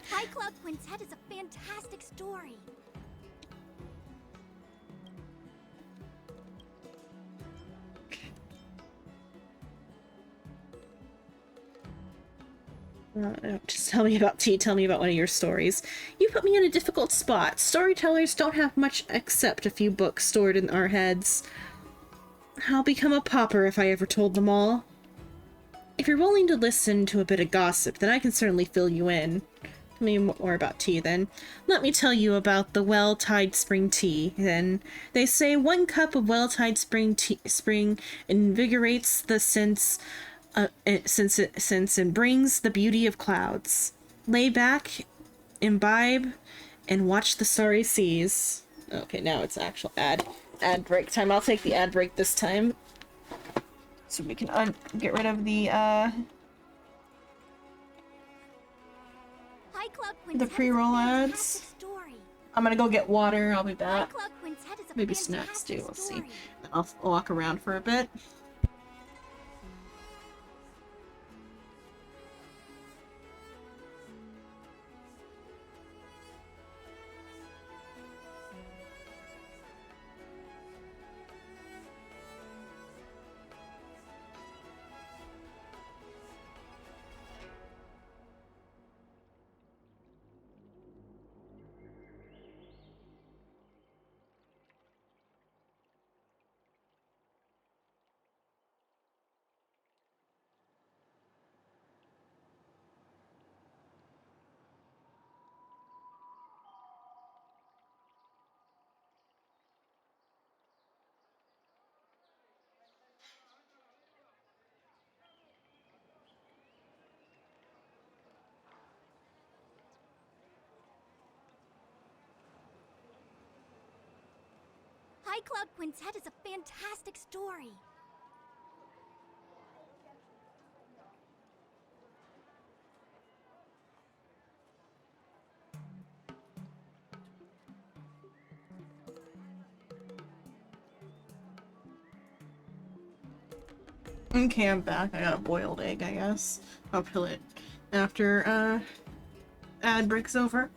Speaker 3: High Cloud Quintet is a fantastic story.
Speaker 1: Just tell me about tea. Tell me about one of your stories. You put me in a difficult spot. Storytellers don't have much except a few books stored in our heads. I'll become a pauper if I ever told them all. If you're willing to listen to a bit of gossip, then I can certainly fill you in. Tell me more about tea, then. Let me tell you about the well-tide spring tea, then. They say 1 cup of well-tide spring invigorates the sense and brings the beauty of clouds. Lay back, imbibe, and watch the starry seas. Okay, now it's actual ad break time. I'll take the ad break this time, so we can get rid of the pre-roll ads. I'm gonna go get water. I'll be back. Maybe snacks too. We'll see. I'll walk around for a bit.
Speaker 3: High Cloud Quintet is a fantastic story.
Speaker 1: Okay, I'm back. I got a boiled egg, I guess. I'll peel it after ad break's over.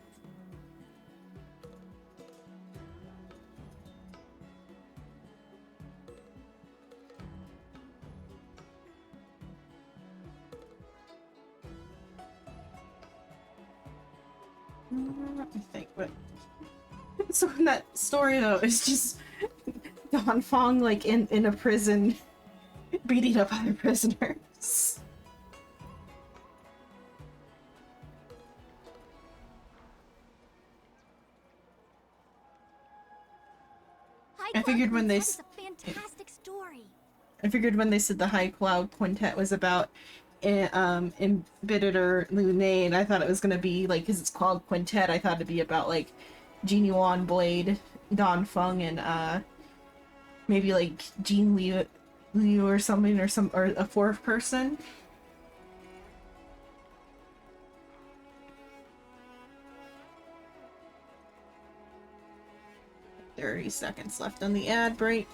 Speaker 1: Let me think, but so in that story though, it's just Don Fong like in a prison beating up other prisoners. I figured when they said the High Cloud Quintet was about Embittered or Lunane, I thought it was gonna be like, because it's called Quintet, I thought it'd be about like Genie Yuan, Blade, Don Fung, and maybe like Jean Liu or something, or a 4th person. "30 seconds left on the ad break."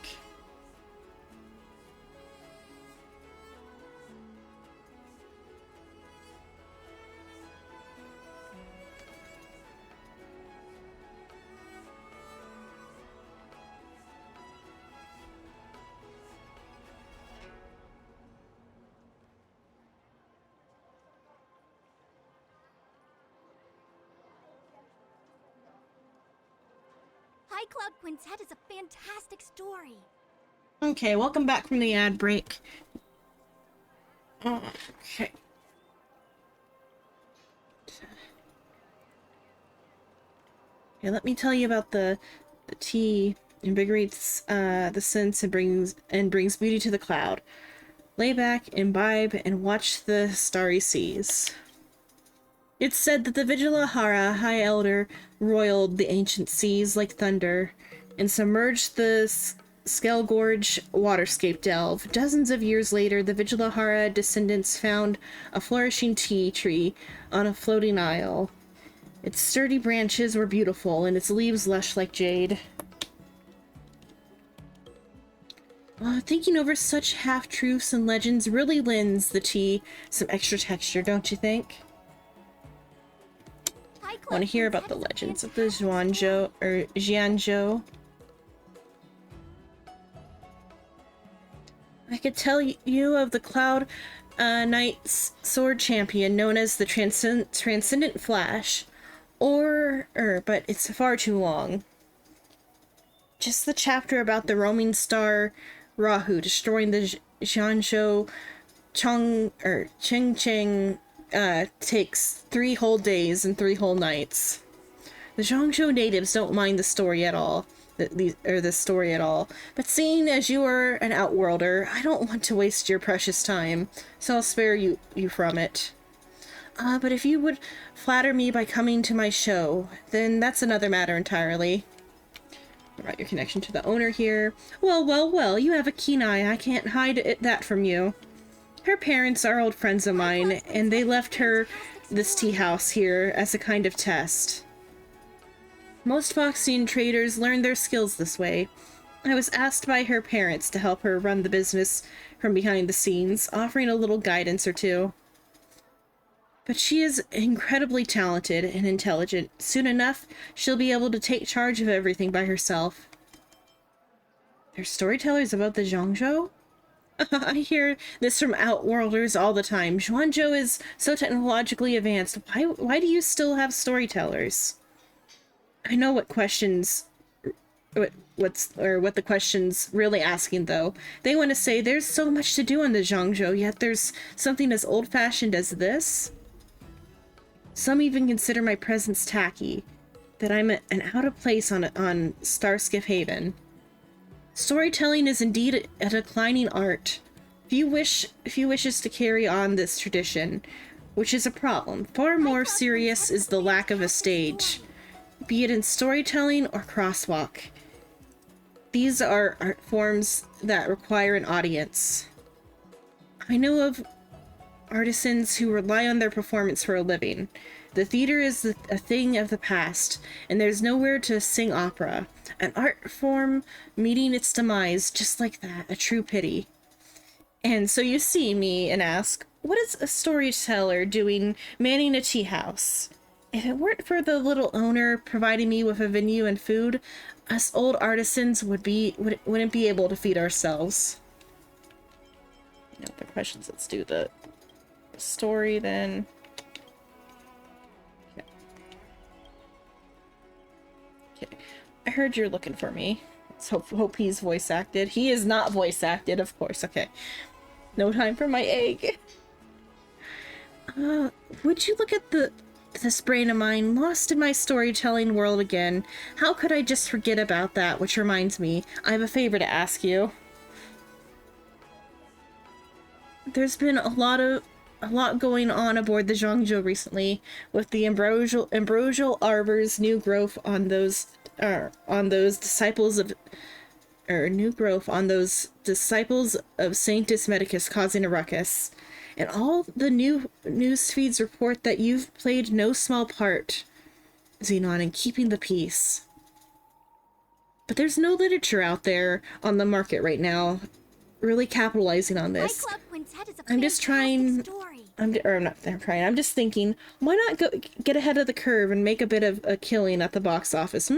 Speaker 3: High Cloud Quintet is a fantastic story.
Speaker 1: Okay, welcome back from the ad break. Okay. Okay, let me tell you about the tea invigorates the sense and brings beauty to the cloud. Lay back, imbibe, and watch the starry seas. It's said that the Vigilahara High Elder roiled the ancient seas like thunder and submerged the Skelgorge waterscape delve. Dozens of years later, the Vigilahara descendants found a flourishing tea tree on a floating isle. Its sturdy branches were beautiful, and its leaves lush like jade. Thinking over such half-truths and legends really lends the tea some extra texture, don't you think? I want to hear about the legends of the Jianzhou. I could tell you of the Cloud Knight's sword champion known as the Transcendent Flash, but it's far too long. Just the chapter about the roaming star Rahu destroying the Jianzhou Chengcheng takes 3 whole days and 3 whole nights. The Zhongzhou natives don't mind the story at all. The story at all. But seeing as you are an outworlder, I don't want to waste your precious time, so I'll spare you from it. But if you would flatter me by coming to my show, then that's another matter entirely. About your connection to the owner here. Well, you have a keen eye. I can't hide that from you. Her parents are old friends of mine, and they left her this tea house here as a kind of test. Most Foxian traders learn their skills this way. I was asked by her parents to help her run the business from behind the scenes, offering a little guidance or two. But she is incredibly talented and intelligent. Soon enough, she'll be able to take charge of everything by herself. There's storytellers about the Zhongzhou? I hear this from Outworlders all the time. Zhuanzhou is so technologically advanced. Why do you still have storytellers? I know what the question's really asking, though. They want to say there's so much to do on the Zhongzhou, yet there's something as old-fashioned as this? Some even consider my presence tacky, that I'm an out-of-place on Starskiff Haven. Storytelling is indeed a declining art. Few wishes to carry on this tradition, which is a problem. Far more serious is the lack of a stage, be it in storytelling or crosswalk. These are art forms that require an audience. I know of artisans who rely on their performance for a living. The theater is a thing of the past, and there's nowhere to sing opera. An art form meeting its demise just like that, a true pity. And so you see me and ask, what is a storyteller doing manning a tea house? If it weren't for the little owner providing me with a venue and food, us old artisans wouldn't be able to feed ourselves. No other questions. Let's do the story then. Okay. I heard you're looking for me. Let's hope he's voice acted. He is not voice acted, of course. Okay. No time for my egg. Would you look at this brain of mine, lost in my storytelling world again? How could I just forget about that? Which reminds me, I have a favor to ask you. There's been a lot going on aboard the Zhongzhou recently, with the ambrosial arbor's new growth on those disciples of Sanctus Medicus causing a ruckus. And all the new news feeds report that you've played no small part, Xenon, in keeping the peace. But there's no literature out there on the market right now really capitalizing on this. I'm just trying... I'm just thinking, why not get ahead of the curve and make a bit of a killing at the box office,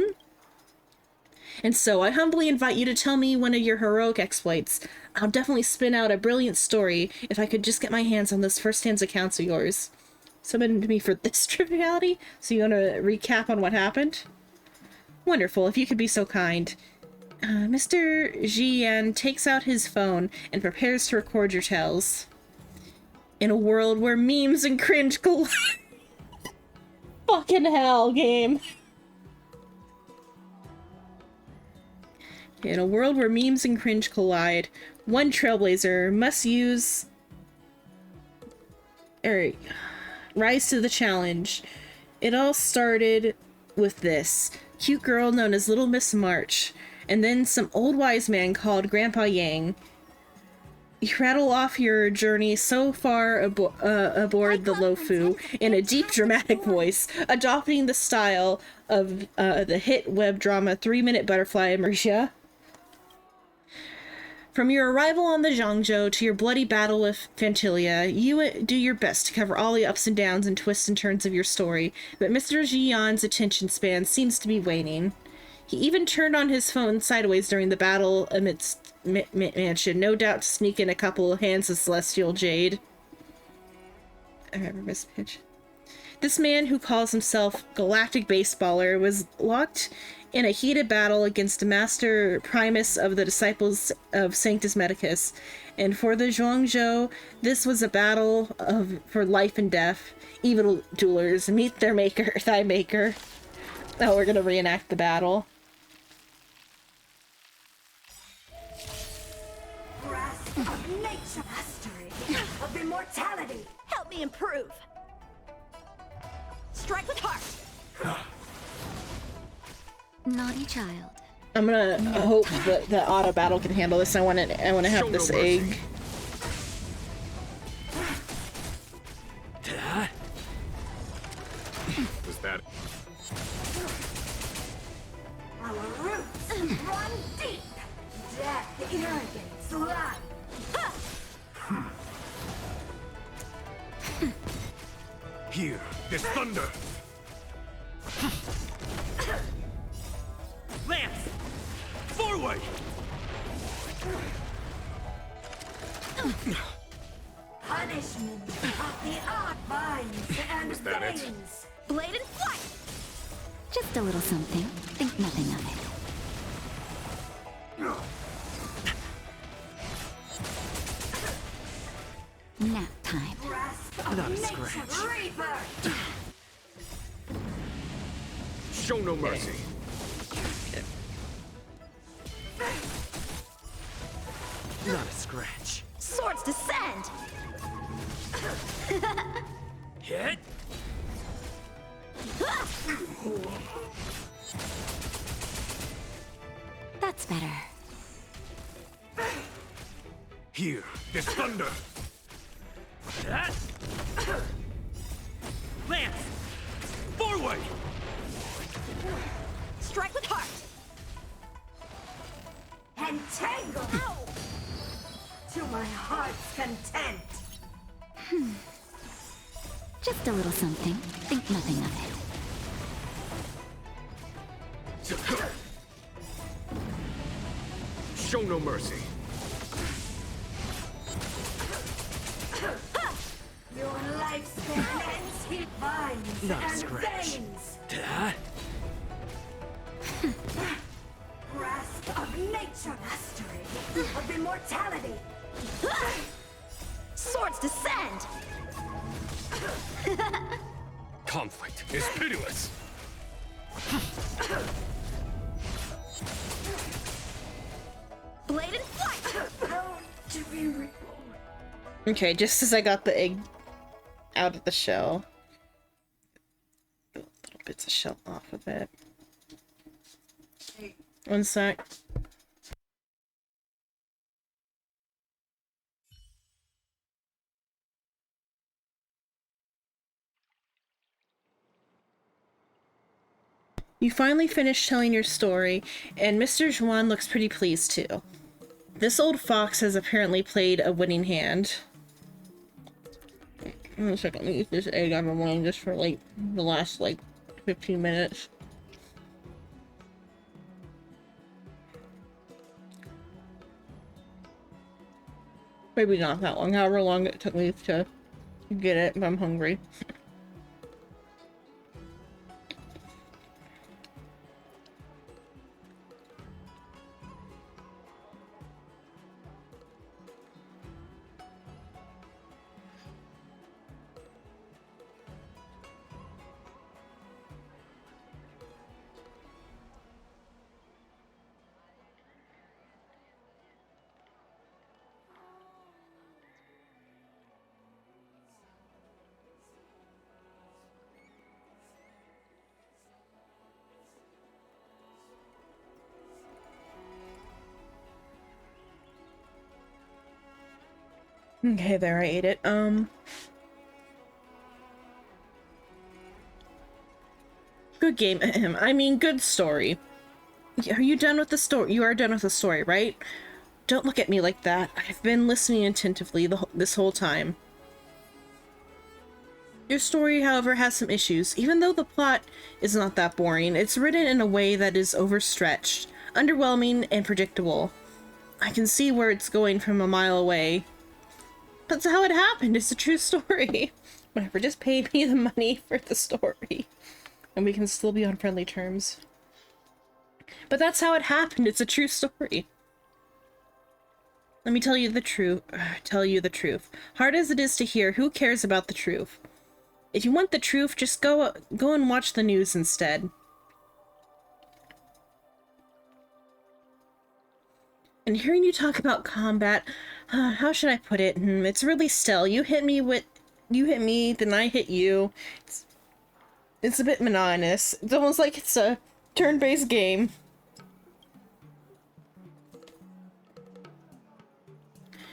Speaker 1: And so I humbly invite you to tell me one of your heroic exploits. I'll definitely spin out a brilliant story if I could just get my hands on those first-hand accounts of yours. Submitted to me for this triviality? So you want to recap on what happened? Wonderful, if you could be so kind. Mr. Jian takes out his phone and prepares to record your tales. In a world where memes and cringe collide... Fucking hell, game. In a world where memes and cringe collide, one trailblazer must rise to the challenge. It all started with this cute girl known as Little Miss March, and then some old wise man called Grandpa Yang. You rattle off your journey so far aboard the Lofu in a deep, dramatic voice, adopting the style of the hit web drama 3-Minute Butterfly Immersia. From your arrival on the Zhangzhou to your bloody battle with Fantilia, you do your best to cover all the ups and downs and twists and turns of your story, but Mr. Jian's attention span seems to be waning. He even turned on his phone sideways during the battle amidst mansion, no doubt to sneak in a couple of hands of celestial jade. I remember Miss Pitch. This man, who calls himself Galactic Baseballer, was locked in a heated battle against the Master Primus of the Disciples of Sanctus Medicus, and for the Zhuangzhou, this was a battle for life and death. Evil duelers meet their maker, thy maker. Oh, we're gonna reenact the battle.
Speaker 17: Grasp of nature, mastery of immortality. Help me improve. Strike with heart.
Speaker 12: Naughty child.
Speaker 1: I'm gonna hope that the auto battle can handle this. I want to have this egg.
Speaker 9: Was that?
Speaker 17: Our roots run deep. Death, arrogance, lie.
Speaker 4: Here, this thunder. Lance! Forward!
Speaker 17: Punishment of the odd vines and
Speaker 9: Was that it?
Speaker 17: veins. Blade and flight.
Speaker 12: Just a little something. Think nothing of it. Nap time.
Speaker 4: Not a scratch.
Speaker 17: Rebirth.
Speaker 9: Show no mercy.
Speaker 4: Not a scratch.
Speaker 17: Swords descend.
Speaker 4: Hit.
Speaker 12: That's better.
Speaker 4: Here, this thunder. That. Lance! Forward!
Speaker 17: Strike with heart. Entangle. Ow. To my heart's content.
Speaker 12: Just a little something. Think nothing of it.
Speaker 9: Show no mercy.
Speaker 17: Your lifespan ends here. Vines
Speaker 4: Not a
Speaker 17: and
Speaker 4: scratch.
Speaker 17: veins.
Speaker 4: That.
Speaker 17: Grasp of nature, mastery of immortality. Swords descend.
Speaker 9: Conflict is pitiless.
Speaker 17: Blade and flight. To be reborn.
Speaker 1: Okay, just as I got the egg out of the shell. Little bits of shell off of it. One sec. You finally finish telling your story, and Mr. Zhuan looks pretty pleased too. This old fox has apparently played a winning hand. One second, let me eat this egg I've been wanting just for like the last 15 minutes. Maybe not that long, however long it took me to get it, but I'm hungry. Okay, there, I ate it. Good game. I mean, good story. Are you done with the story? You are done with the story, right? Don't look at me like that. I've been listening attentively this whole time. Your story, however, has some issues. Even though the plot is not that boring, it's written in a way that is overstretched, underwhelming, and predictable. I can see where it's going from a mile away. That's how it happened. It's a true story. Whatever, just pay me the money for the story. And we can still be on friendly terms. But that's how it happened. It's a true story. Let me tell you the truth. Hard as it is to hear, who cares about the truth? If you want the truth, just go and watch the news instead. And hearing you talk about combat, how should I put it? It's really still. You hit me, then I hit you. It's a bit monotonous. It's almost like it's a turn-based game.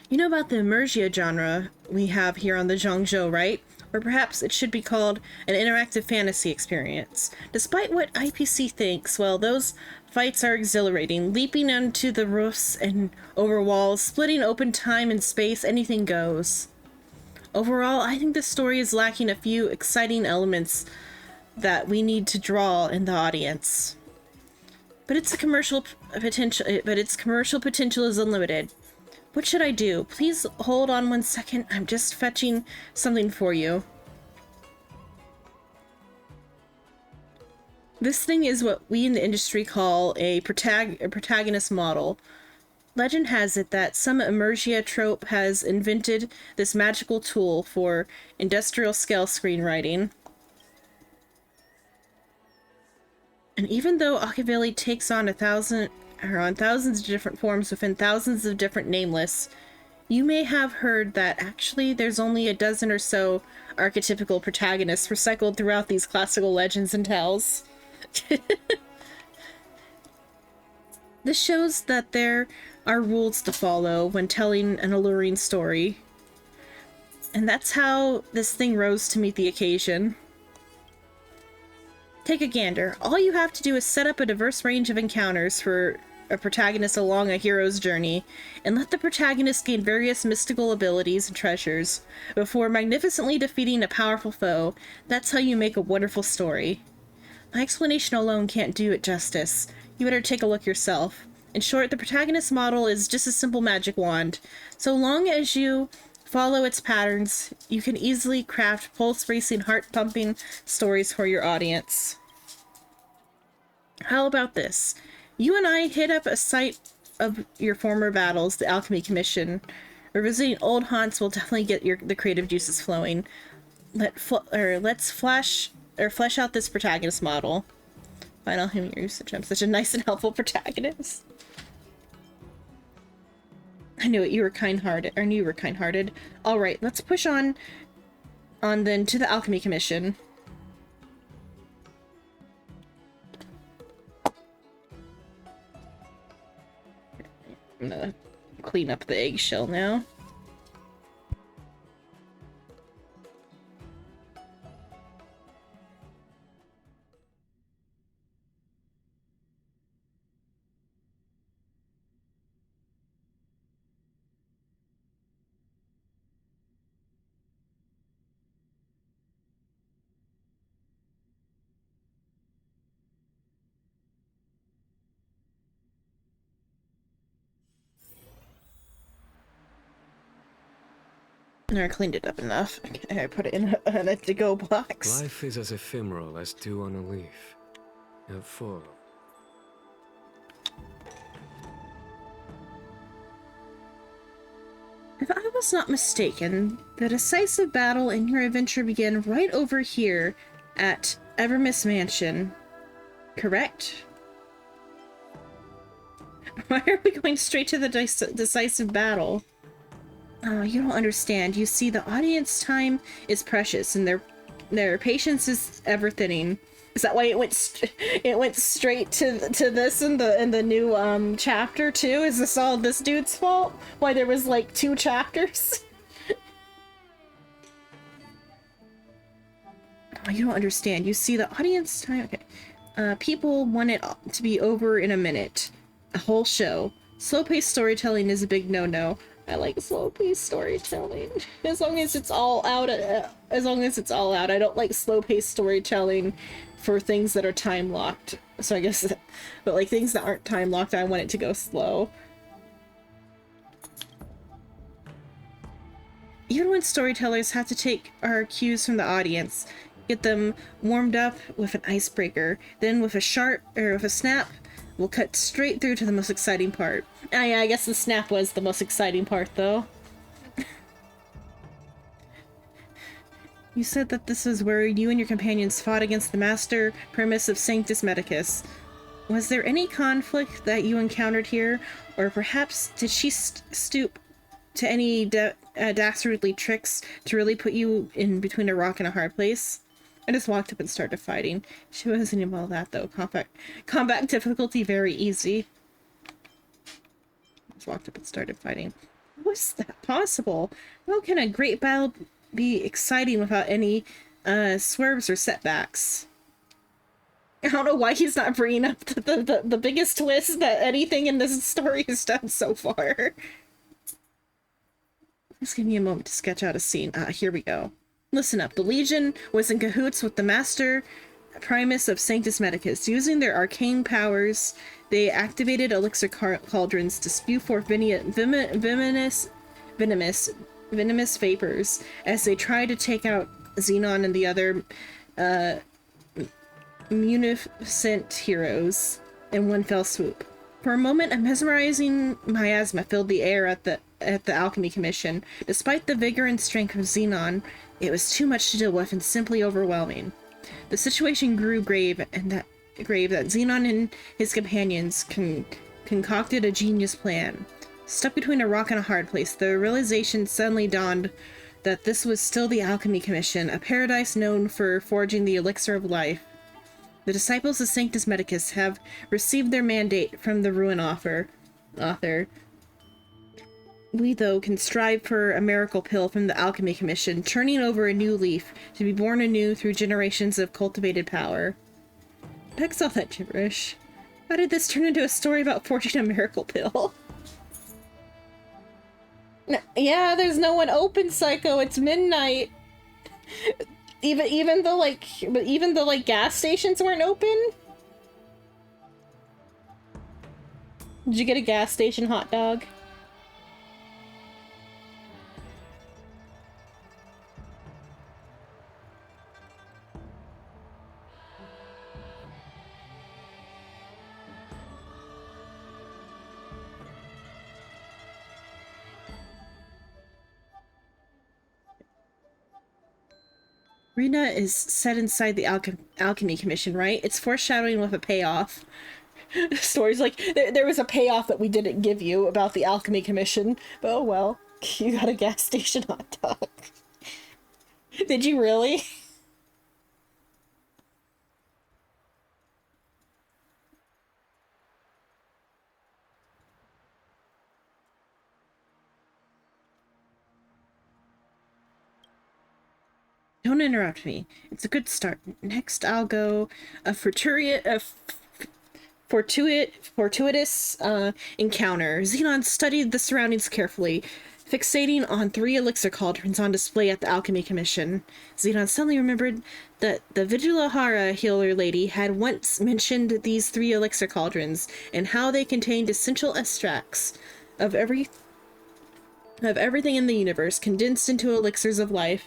Speaker 1: You know about the emergia genre we have here on the Zhongzhou, right? Or perhaps it should be called an interactive fantasy experience. Despite what IPC thinks, well, those fights are exhilarating. Leaping onto the roofs and over walls, splitting open time and space, anything goes. Overall, I think this story is lacking a few exciting elements that we need to draw in the audience. But its commercial potential is unlimited. What should I do? Please hold on 1 second. I'm just fetching something for you. This thing is what we in the industry call a protagonist model. Legend has it that some emergia trope has invented this magical tool for industrial scale screenwriting. And even though Machiavelli takes on thousands of different forms within thousands of different nameless, you may have heard that actually there's only a dozen or so archetypical protagonists recycled throughout these classical legends and tales. This shows that there are rules to follow when telling an alluring story. And that's how this thing rose to meet the occasion. Take a gander. All you have to do is set up a diverse range of encounters for a protagonist along a hero's journey, and let the protagonist gain various mystical abilities and treasures before magnificently defeating a powerful foe. That's how you make a wonderful story. My explanation alone can't do it justice. You better take a look yourself. In short, the protagonist model is just a simple magic wand. So long as you follow its patterns, you can easily craft pulse-racing, heart-pumping stories for your audience. How about this? You and I hit up a site of your former battles, the Alchemy Commission. Revisiting old haunts will definitely get the creative juices flowing. Let's flesh out this protagonist model. Find Alchemy usage. I'm such a nice and helpful protagonist. I knew it. You were kind-hearted. I knew you were kind-hearted. All right, let's push on then to the Alchemy Commission. I'm gonna clean up the eggshell now. I cleaned it up enough. Okay, I put it in a to-go box.
Speaker 9: Life is as ephemeral as dew on a leaf. Full.
Speaker 1: If I was not mistaken, the decisive battle in your adventure began right over here at Evermiss Mansion. Correct? Why are we going straight to the decisive battle? Oh, you don't understand. You see, the audience time is precious, and their patience is ever thinning. Is that why it went straight to this in the new chapter too? Is this all this dude's fault? Why there was like 2 chapters? Oh, you don't understand. You see, the audience time... Okay. People want it to be over in a minute. A whole show. Slow-paced storytelling is a big no-no. I like slow-paced storytelling. As long as it's all out. As long as it's all out. I don't like slow-paced storytelling for things that are time-locked. So I guess... But like things that aren't time-locked, I want it to go slow. Even when storytellers have to take our cues from the audience, get them warmed up with an icebreaker, then with a snap, we'll cut straight through to the most exciting part. Ah, yeah, I guess the snap was the most exciting part, though. You said that this is where you and your companions fought against the master premise of Sanctus Medicus. Was there any conflict that you encountered here, or perhaps did she stoop to any dastardly tricks to really put you in between a rock and a hard place? I just walked up and started fighting. She wasn't even all that, though. Combat difficulty very easy. Just walked up and started fighting. How is that possible? How can a great battle be exciting without any swerves or setbacks? I don't know why he's not bringing up the biggest twist that anything in this story has done so far. Just give me a moment to sketch out a scene. Here we go. Listen up. The Legion was in cahoots with the Master Primus of Sanctus Medicus. Using their arcane powers, they activated elixir cauldrons to spew forth venomous vapors as they tried to take out Xenon and the other munificent heroes in one fell swoop. For a moment, a mesmerizing miasma filled the air at the Alchemy Commission. Despite the vigor and strength of Xenon, it was too much to deal with and simply overwhelming. The situation grew grave that Xenon and his companions concocted a genius plan. Stuck between a rock and a hard place, the realization suddenly dawned that this was still the Alchemy Commission, a paradise known for forging the elixir of life. The disciples of Sanctus Medicus have received their mandate from the Ruin Author. We, though, can strive for a miracle pill from the Alchemy Commission, turning over a new leaf to be born anew through generations of cultivated power. Heck's all that gibberish. How did this turn into a story about forging a miracle pill? No, yeah, there's no one open, Psycho. It's midnight. Even the gas stations weren't open. Did you get a gas station hot dog? Rena is set inside the Alchemy Commission, right? It's foreshadowing with a payoff. Stories like, there was a payoff that we didn't give you about the Alchemy Commission, but oh well. You got a gas station hot dog. Did you really? Don't interrupt me. It's a good start. Next, I'll go a fortuitous encounter. Xenon studied the surroundings carefully, fixating on 3 elixir cauldrons on display at the Alchemy Commission. Xenon suddenly remembered that the Vigilahara healer lady had once mentioned these 3 elixir cauldrons and how they contained essential extracts of everything in the universe condensed into elixirs of life.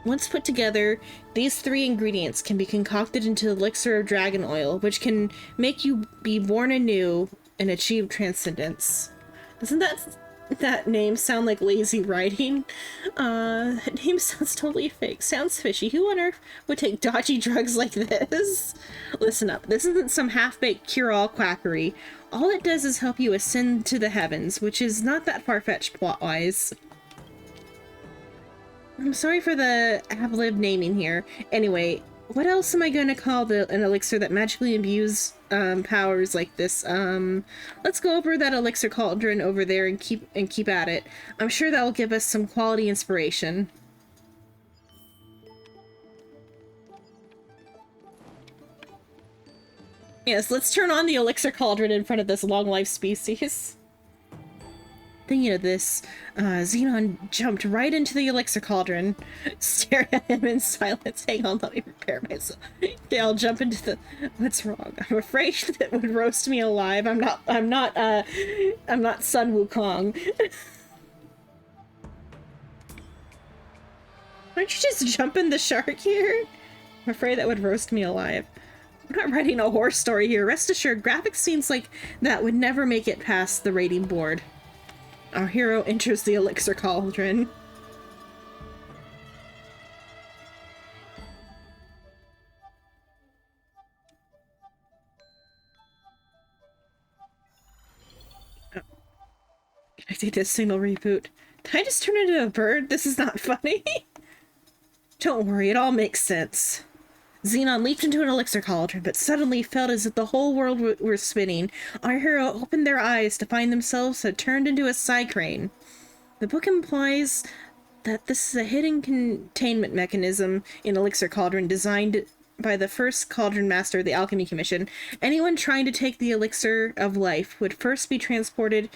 Speaker 1: Once put together, these 3 ingredients can be concocted into the elixir of dragon oil, which can make you be born anew and achieve transcendence. Doesn't that name sound like lazy writing? That name sounds totally fake. Sounds fishy. Who on earth would take dodgy drugs like this? Listen up. This isn't some half-baked cure-all quackery. All it does is help you ascend to the heavens, which is not that far-fetched plot-wise. I'm sorry for the ad-lib naming here. Anyway, what else am I going to call an elixir that magically imbues powers like this? Let's go over that elixir cauldron over there and keep at it. I'm sure that will give us some quality inspiration. Yes, let's turn on the elixir cauldron in front of this long-life species. Thinking of this, Xenon jumped right into the elixir cauldron, stared at him in silence. Hang on, let me prepare myself. Okay, I'll jump into the... What's wrong? I'm afraid that would roast me alive. I'm not Sun Wukong. Why don't you just jump in the shark here? I'm afraid that would roast me alive. I'm not writing a horror story here. Rest assured, graphic scenes like that would never make it past the rating board. Our hero enters the elixir cauldron. Oh. Can I take this signal reboot? Did I just turn into a bird? This is not funny. Don't worry, it all makes sense. Xenon leaped into an elixir cauldron, but suddenly felt as if the whole world were spinning. Our hero opened their eyes to find themselves had turned into a cycrane. The book implies that this is a hidden containment mechanism in elixir cauldron designed by the first cauldron master of the Alchemy Commission. Anyone trying to take the elixir of life would first be transported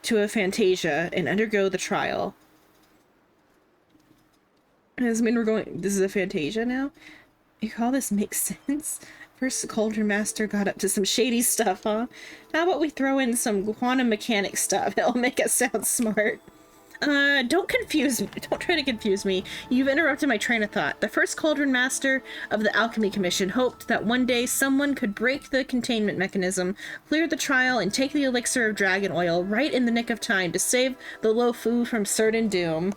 Speaker 1: to a Fantasia and undergo the trial. Does mean we're going... This is a Fantasia now? You call this make sense? First, the Cauldron Master got up to some shady stuff, huh? How about we throw in some quantum mechanics stuff? It'll make us sound smart. Don't confuse me. Don't try to confuse me. You've interrupted my train of thought. The first Cauldron Master of the Alchemy Commission hoped that one day someone could break the containment mechanism, clear the trial, and take the elixir of dragon oil right in the nick of time to save the Lofu from certain doom.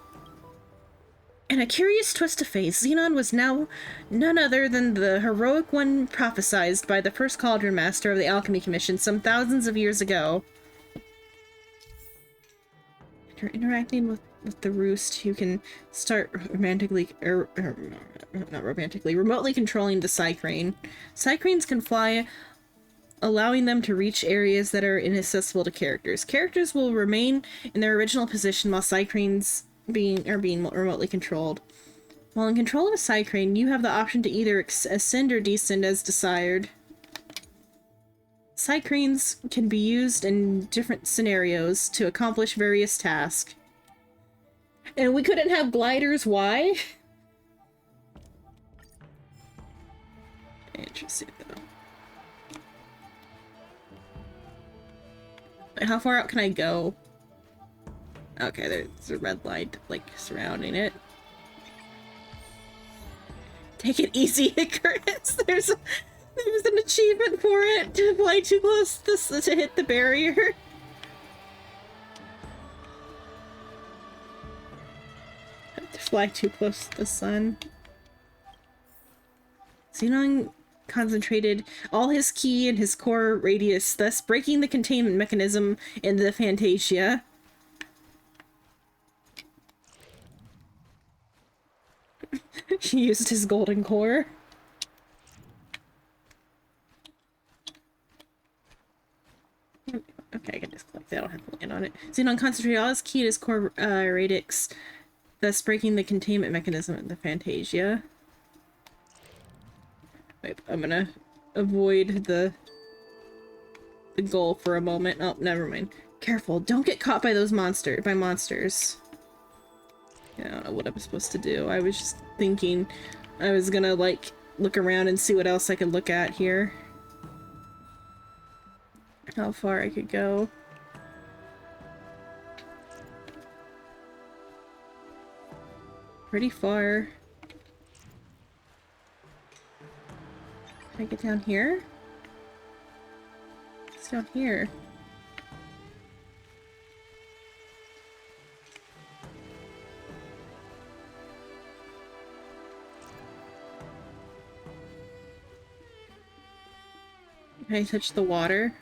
Speaker 1: In a curious twist of fate, Xenon was now none other than the heroic one prophesied by the first Cauldron Master of the Alchemy Commission some thousands of years ago. If you're interacting with the roost, you can start remotely controlling the cycrane. Cycranes can fly, allowing them to reach areas that are inaccessible to characters. Characters will remain in their original position while cycranes being remotely controlled. While in control of a cycrane, you have the option to either ascend or descend as desired. Cycranes can be used in different scenarios to accomplish various tasks. And we couldn't have gliders, why? Interesting though. How far out can I go? Okay, there's a red light, like, surrounding it. Take it easy, Icarus! There's an achievement for it! To fly too close to hit the barrier. To fly too close to the sun. Xenon concentrated all his ki in his core radius, thus breaking the containment mechanism in the Fantasia. He used his golden core. Okay, I can just click that. I don't have to land on it. Xenon concentrated all his ki in his core radix, thus breaking the containment mechanism in the Fantasia. Wait, I'm gonna avoid the goal for a moment. Oh, never mind. Careful, don't get caught by those monsters. Yeah, I don't know what I'm supposed to do. I was just thinking I was gonna, like, look around and see what else I could look at here. How far I could go. Pretty far. Can I get down here? It's down here. Can I touch the water?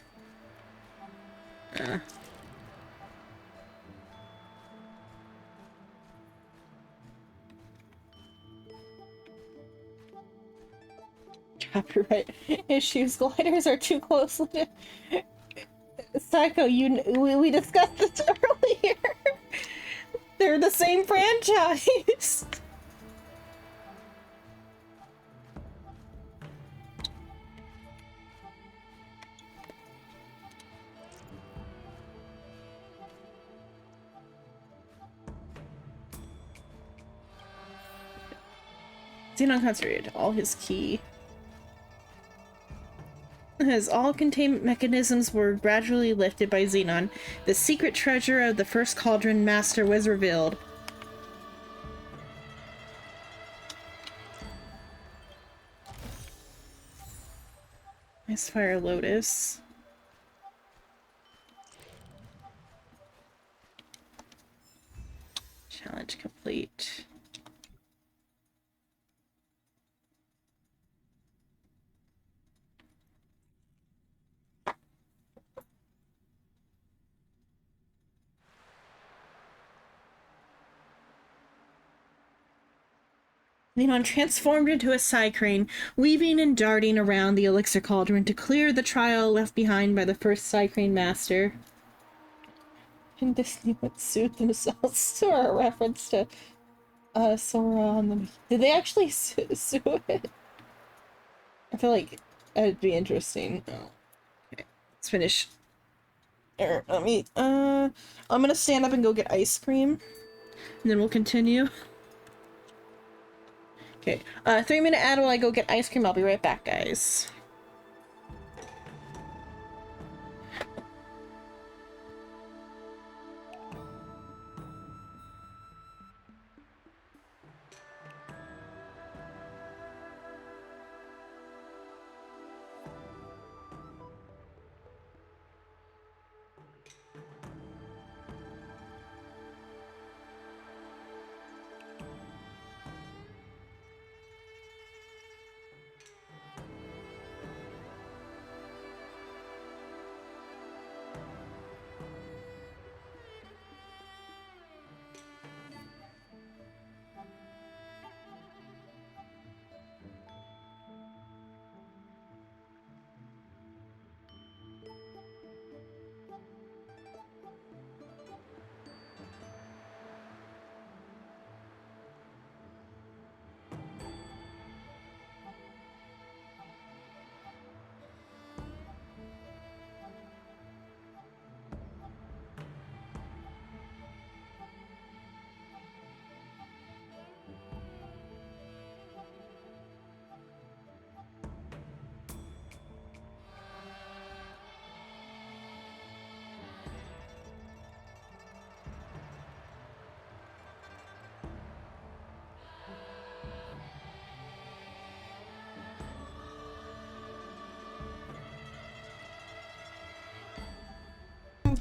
Speaker 1: Copyright issues. Gliders are too close. Psycho, we discussed this earlier. They're the same franchise. Xenon concentrated all his ki. As all containment mechanisms were gradually lifted by Xenon, the secret treasure of the first Cauldron Master was revealed. Nice Fire Lotus. Challenge complete. Xenon transformed into a Psycrane, weaving and darting around the Elixir Cauldron to clear the trial left behind by the first Psycrane Master. Didn't they suit themselves to a reference to Sora on the... Did they actually sue it? I feel like that'd be interesting. Oh. Okay, let's finish. Let me, I'm gonna stand up and go get ice cream, and then we'll continue. Okay, 3-minute ad while I go get ice cream. I'll be right back, guys.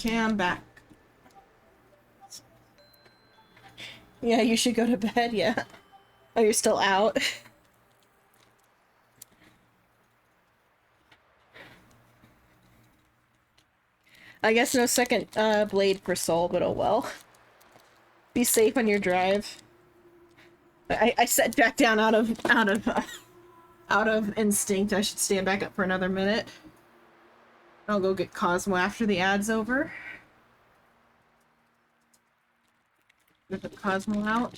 Speaker 1: Okay, I'm back. Yeah, you should go to bed, yeah. Oh, you're still out? I guess no second blade for Soul, but oh well. Be safe on your drive. I sat back down out of instinct. I should stand back up for another minute. I'll go get Cosmo after the ad's over. Get the Cosmo out.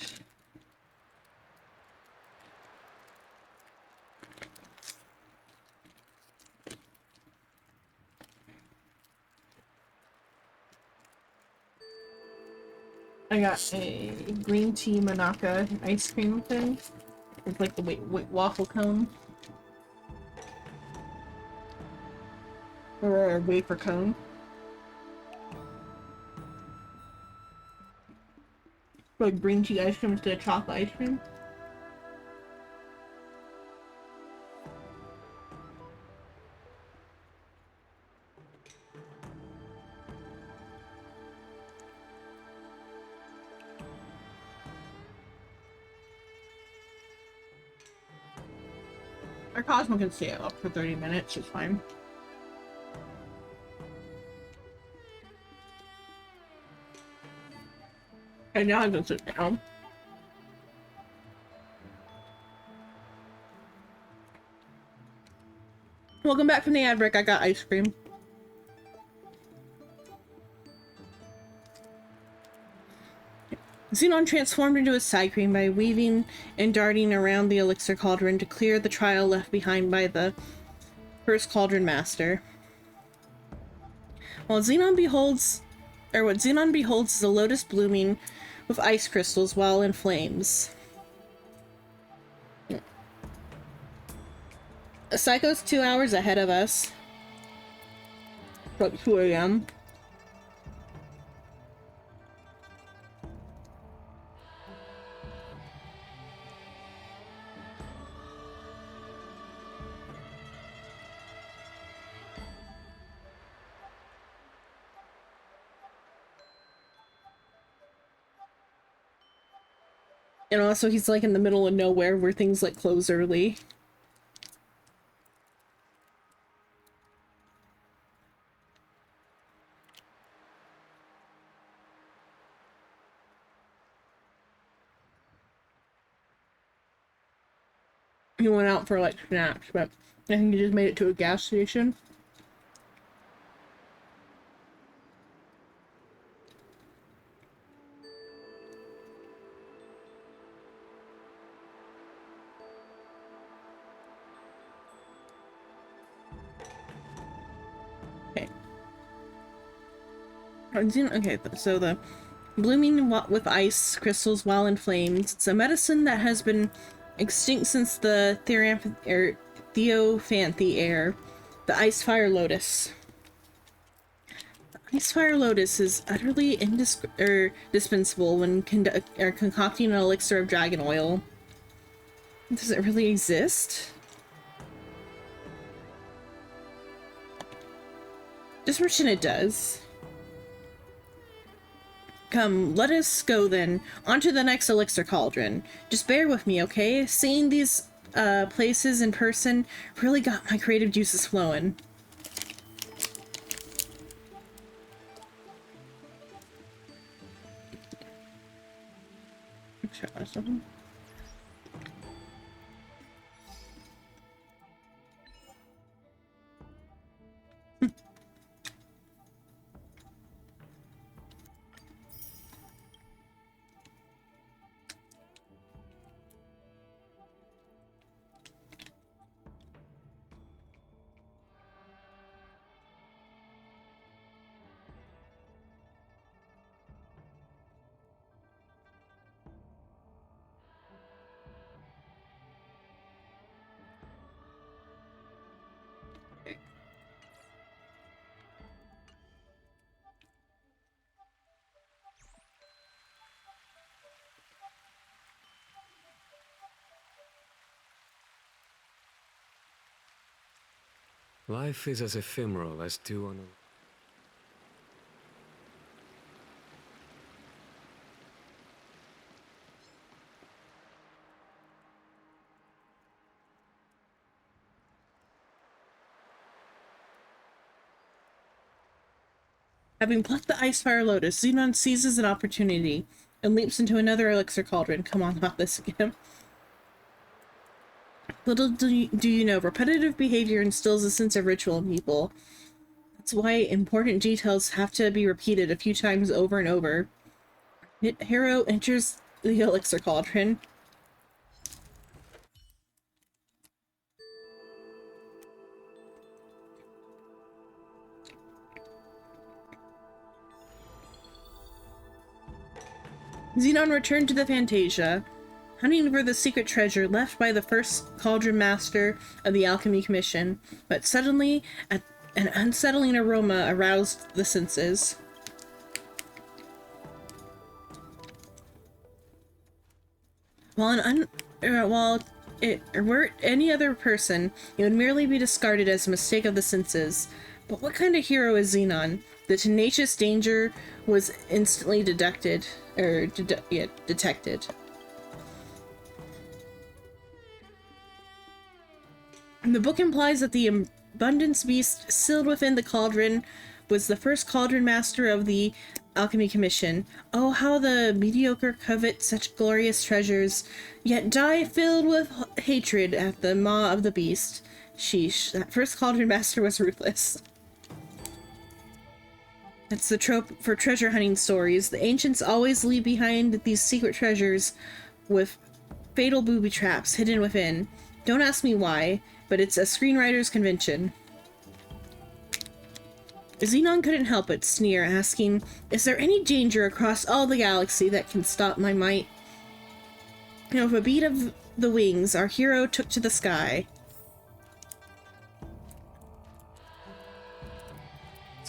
Speaker 1: I got a green tea Monaca ice cream thing. It's like the waffle cone. Or a wafer cone. Like green tea ice cream instead of chocolate ice cream. Our Cosmo can stay up for 30 minutes, it's fine. And now I'm gonna sit down. Welcome back from the ad break. I got ice cream. Xenon transformed into a Psycrane by weaving and darting around the Elixir Cauldron to clear the trial left behind by the first Cauldron Master. What Xenon beholds is a lotus blooming with ice crystals while in flames. Psycho's 2 hours ahead of us. Like 2 a.m. And also he's like in the middle of nowhere where things like close early. He went out for like snacks, but I think he just made it to a gas station. Okay. Okay, so the blooming with ice crystals while inflamed. It's a medicine that has been extinct since the Theophanty era. The Ice Fire Lotus. The Ice Fire Lotus is utterly indispensable when concocting an elixir of dragon oil. Does it really exist? Just pretend it does. Come, let us go then. On to the next elixir cauldron. Just bear with me, okay? Seeing these places in person really got my creative juices flowing. Try something.
Speaker 9: Life is as ephemeral as dew on a...
Speaker 1: Having plucked the Ice Fire Lotus, Xenon seizes an opportunity and leaps into another elixir cauldron. Come on, not this again. Little do you know, repetitive behavior instills a sense of ritual in people. That's why important details have to be repeated a few times over and over. Hero enters the elixir cauldron. Xenon returned to the Fantasia, hunting for the secret treasure left by the first cauldron master of the Alchemy Commission, but suddenly an unsettling aroma aroused the senses. While it were any other person, it would merely be discarded as a mistake of the senses. But what kind of hero is Xenon? The tenacious danger was instantly detected. The book implies that the abundance beast sealed within the cauldron was the first cauldron master of the Alchemy Commission. Oh, how the mediocre covet such glorious treasures, yet die filled with hatred at the maw of the beast. Sheesh, that first cauldron master was ruthless. It's the trope for treasure hunting stories. The ancients always leave behind these secret treasures with fatal booby traps hidden within. Don't ask me why, but it's a screenwriter's convention. Xenon couldn't help but sneer, asking, is there any danger across all the galaxy that can stop my might? With a beat of the wings, our hero took to the sky.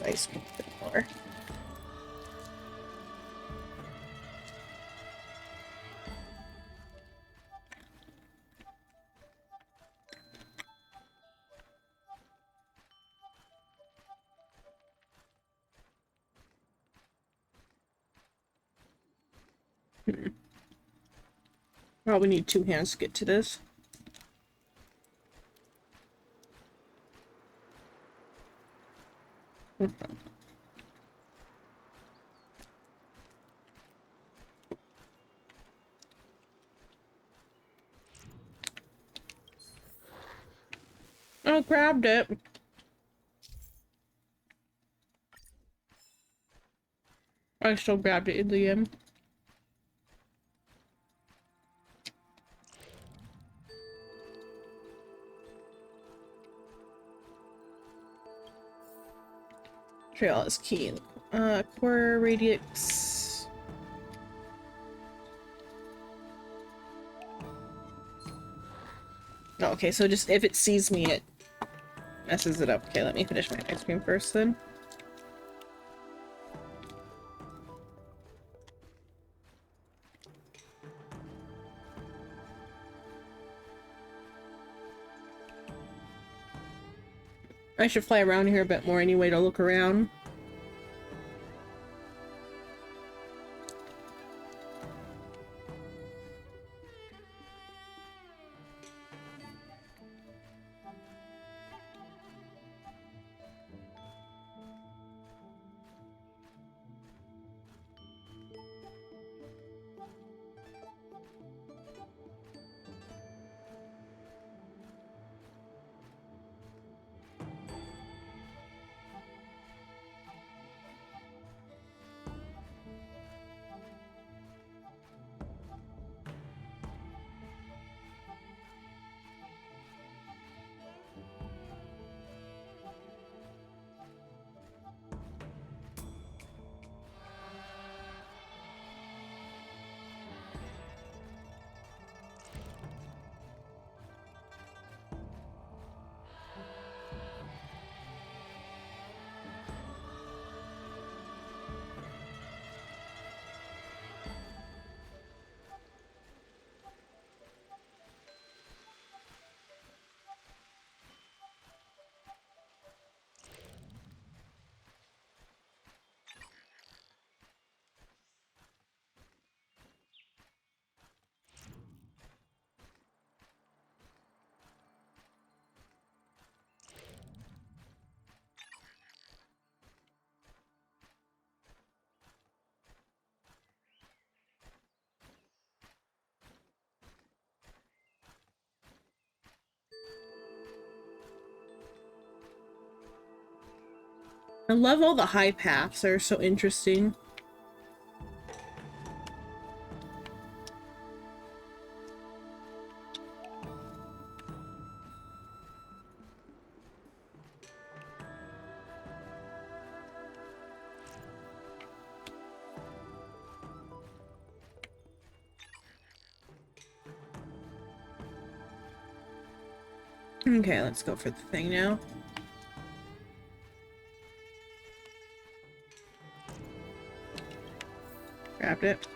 Speaker 1: ice cream a bit more. Probably need 2 hands to get to this. I grabbed it. I still grabbed it in the end. Trail is key. Core radix. Oh, okay, so just if it sees me, it messes it up. Okay, let me finish my ice cream first then. I should fly around here a bit more anyway to look around. I love all the high paths, they're so interesting. Okay, let's go for the thing now. Grabbed it.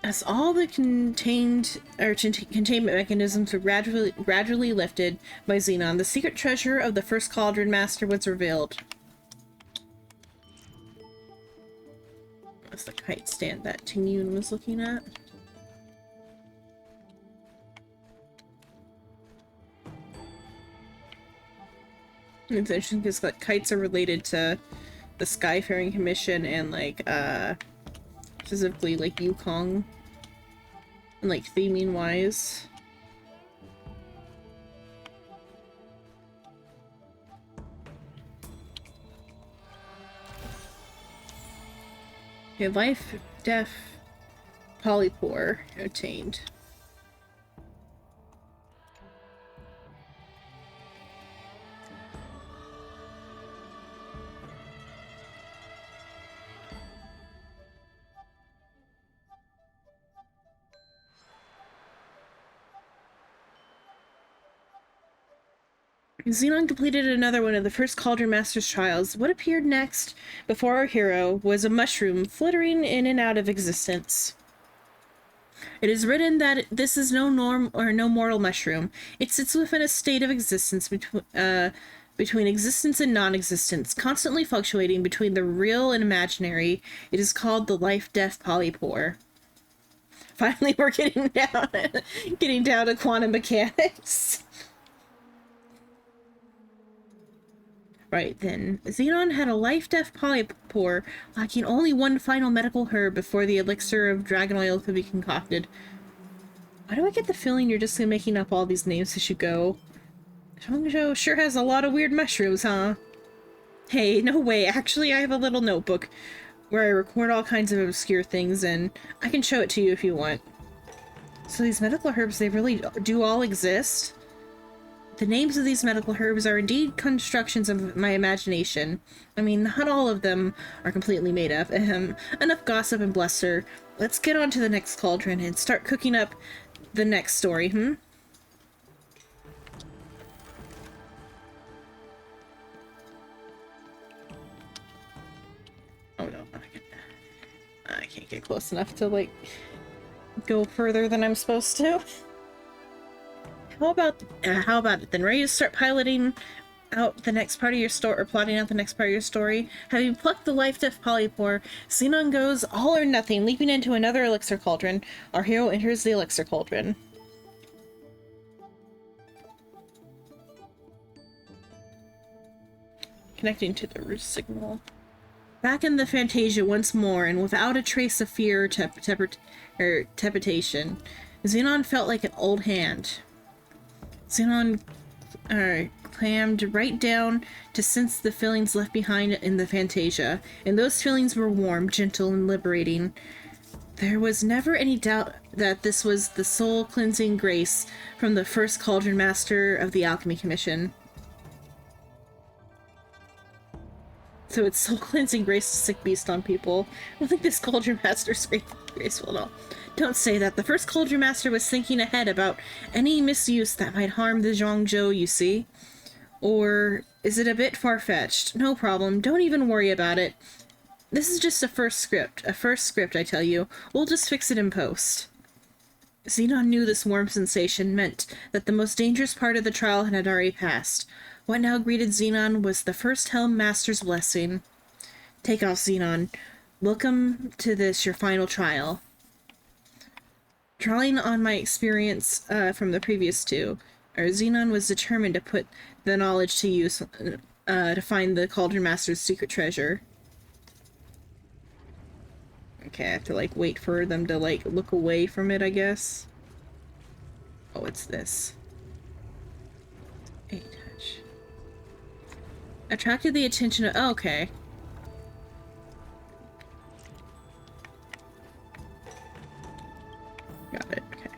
Speaker 1: As all the containment mechanisms were gradually lifted by Xenon, the secret treasure of the first Cauldron Master was revealed. That's the kite stand that Tingyun was looking at. It's interesting because like kites are related to the Skyfaring Commission and like specifically like Yukong and like theming wise. Okay, life, death, polypore obtained. Xenon completed another one of the first Cauldron Master's trials. What appeared next, before our hero, was a mushroom flittering in and out of existence. It is written that this is no mortal mushroom. It sits within a state of existence between existence and non-existence, constantly fluctuating between the real and imaginary. It is called the life-death polypore. Finally, we're getting down to quantum mechanics. Right then, Xenon had a life-death polypore, lacking only one final medical herb before the elixir of dragon oil could be concocted. Why do I get the feeling you're just making up all these names as you go? Zhongzhou sure has a lot of weird mushrooms, huh? Hey, no way. Actually, I have a little notebook where I record all kinds of obscure things, and I can show it to you if you want. So these medical herbs, they really do all exist? The names of these medical herbs are indeed constructions of my imagination. I mean, not all of them are completely made up. Enough gossip and bluster. Let's get on to the next cauldron and start cooking up the next story, Oh no, I can't get close enough to, like, go further than I'm supposed to. How about it then? Ready to start piloting out the next part of your story, or plotting out the next part of your story? Having plucked the life-death polypore, Xenon goes all or nothing, leaping into another elixir cauldron. Our hero enters the elixir cauldron. Connecting to the roost signal. Back in the Fantasia once more, and without a trace of fear or trepidation, Xenon felt like an old hand. Xenon clammed right down to sense the feelings left behind in the Fantasia, and those feelings were warm, gentle, and liberating. There was never any doubt that this was the soul-cleansing grace from the first Cauldron Master of the Alchemy Commission. So it's soul-cleansing grace to sick beast on people. I don't think this Cauldron Master's graceful at all. Don't say that. The first Cauldron Master was thinking ahead about any misuse that might harm the Zhongzhou, you see. Or is it a bit far-fetched? No problem. Don't even worry about it. This is just a first script. A first script, I tell you. We'll just fix it in post. Xenon knew this warm sensation meant that the most dangerous part of the trial had already passed. What now greeted Xenon was the first Helm Master's blessing. Take off, Xenon. Welcome to this, your final trial. Drawing on my experience from the previous two, Xenon was determined to put the knowledge to use to find the Cauldron Master's secret treasure. Okay, I have to, like, wait for them to, like, look away from it, I guess. Oh, it's this. A touch. Attracted the attention of... Oh, okay. Got it, okay.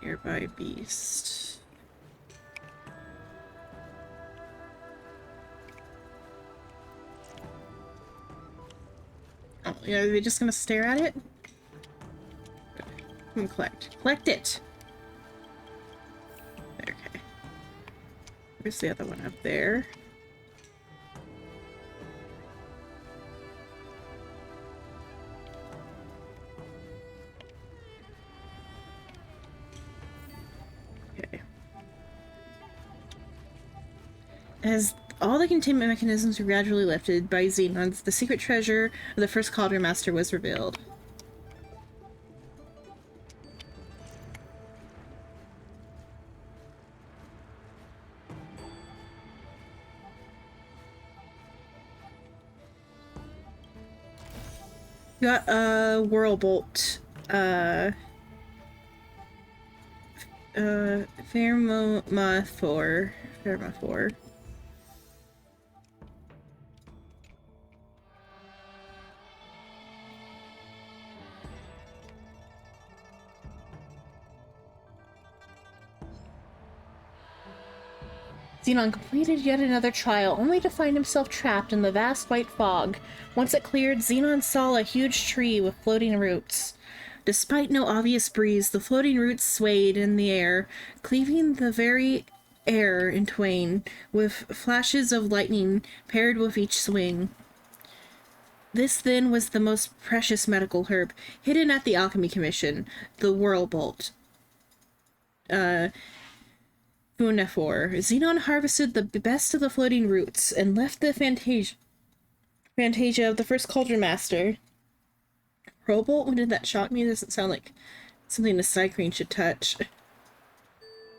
Speaker 1: Nearby beast. Oh, yeah, are they just gonna stare at it? Okay. Collect. Collect it! Okay. Where's the other one? Up there? Okay. As all the containment mechanisms were gradually lifted by Xenons, the secret treasure of the first Cauldron Master was revealed. Got a Whirlbolt, Pheromophore. Xenon completed yet another trial, only to find himself trapped in the vast white fog. Once it cleared, Xenon saw a huge tree with floating roots. Despite no obvious breeze, the floating roots swayed in the air, cleaving the very air in twain, with flashes of lightning paired with each swing. This, then, was the most precious medical herb, hidden at the Alchemy Commission, the Whirlbolt. Funnefor. Xenon harvested the best of the floating roots, and left the Fantasia of the first Cauldron Master. Whirlbolt? When did that shock me? It doesn't sound like something a Psycrane should touch.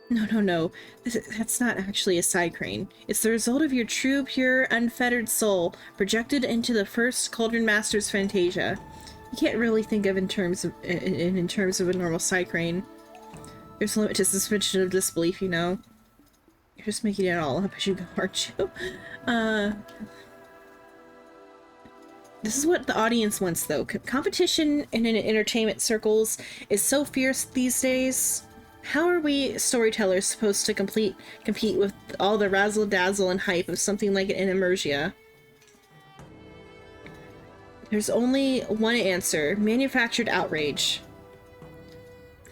Speaker 1: No. That's not actually a Psycrane. It's the result of your true, pure, unfettered soul, projected into the first Cauldron Master's Fantasia. You can't really think of in terms of a normal Psycrane. There's a limit to suspension of disbelief, you know. You're just making it all up as you go, aren't you? This is what the audience wants, though. Competition in entertainment circles is so fierce these days. How are we storytellers supposed to compete with all the razzle-dazzle and hype of something like an Emergia? There's only one answer: manufactured outrage.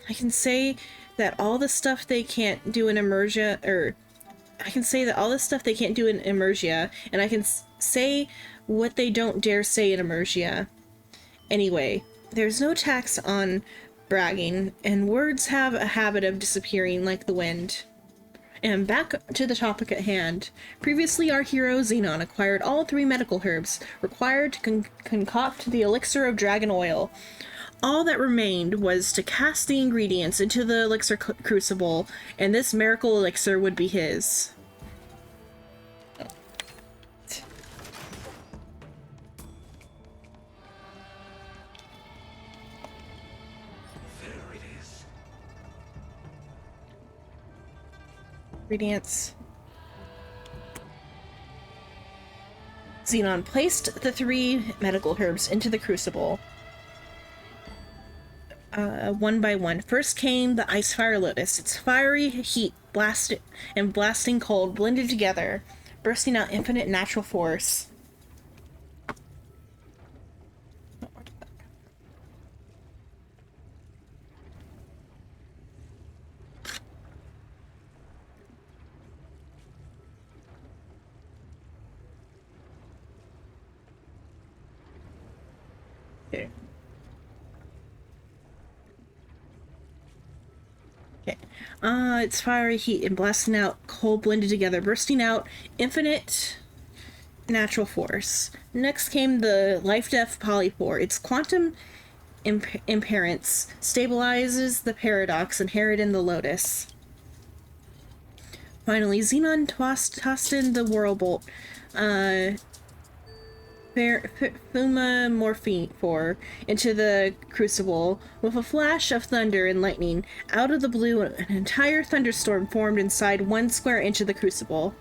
Speaker 1: I can say that all the stuff they can't do in Emergia, and I can say what they don't dare say in Emergia. Anyway, there's no tax on bragging, and words have a habit of disappearing like the wind. And back to the topic at hand. Previously, our hero Xenon acquired all 3 medical herbs required to concoct the elixir of dragon oil. All that remained was to cast the ingredients into the elixir crucible, and this miracle elixir would be his. Ingredients. Xenon placed the 3 medical herbs into the crucible. One by one. First came the Ice Fire Lotus. Its fiery heat, blasting cold blended together, bursting out infinite natural force. Okay. Its fiery heat and blasting out cold blended together, bursting out infinite natural force. Next came the Life-Death Polypore. Its quantum imperance stabilizes the paradox inherent in the Lotus. Finally, Xenon tossed in the Whirlbolt. Morphine into the crucible. With a flash of thunder and lightning, out of the blue, an entire thunderstorm formed inside 1 square inch of the crucible.